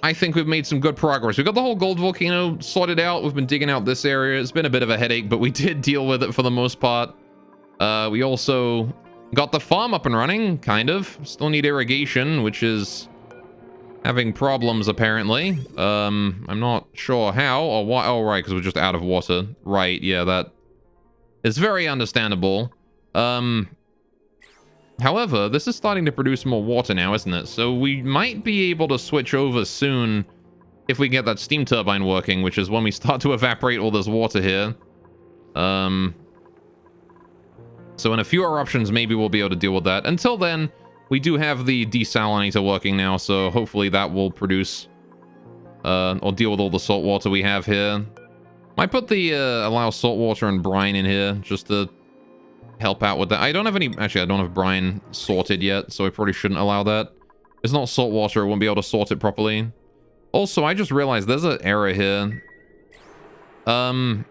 I think we've made some good progress. We've got the whole gold volcano sorted out. We've been digging out this area. It's been a bit of a headache, but we did deal with it for the most part. We also got the farm up and running, kind of. Still need irrigation, which is having problems, apparently. I'm not sure how or why. Oh, right, because we're just out of water. Right, yeah, that is very understandable. However, this is starting to produce more water now, isn't it? So we might be able to switch over soon if we get that steam turbine working, which is when we start to evaporate all this water here. So in a few eruptions, maybe we'll be able to deal with that. Until then, we do have the desalinator working now, so hopefully that will produce or deal with all the salt water we have here. Might put the allow salt water and brine in here just to help out with that. I don't have any... Actually, I don't have brine sorted yet, so I probably shouldn't allow that. It's not salt water. I won't be able to sort it properly. Also, I just realized there's an error here. The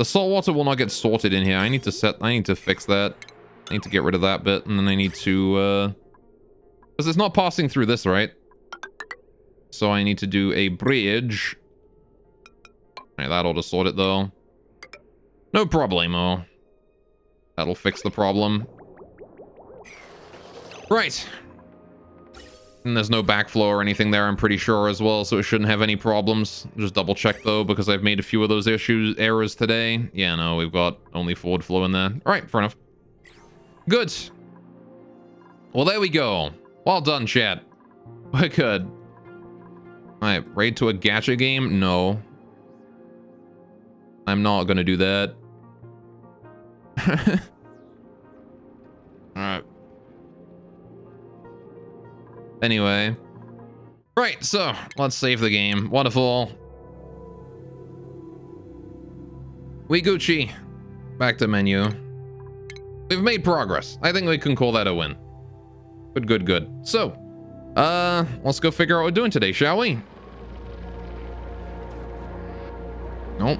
salt water will not get sorted in here. I need to fix that. I need to get rid of that bit, and then I need to... Because it's not passing through this, right? So I need to do a bridge. Alright, that ought to sort it, though. No problemo. That'll fix the problem. Right. And there's no backflow or anything there, I'm pretty sure, as well, so it shouldn't have any problems. Just double check, though, because I've made a few of those errors today. Yeah, no, we've got only forward flow in there. All right, fair enough. Good. Well, there we go. Well done, chat. We're good. All right, raid to a gacha game? No. I'm not gonna do that. Alright. Anyway. Right, so let's save the game. Wonderful. We Gucci. Back to menu. We've made progress. I think we can call that a win. Good, good, good. So, let's go figure out what we're doing today, shall we? Nope.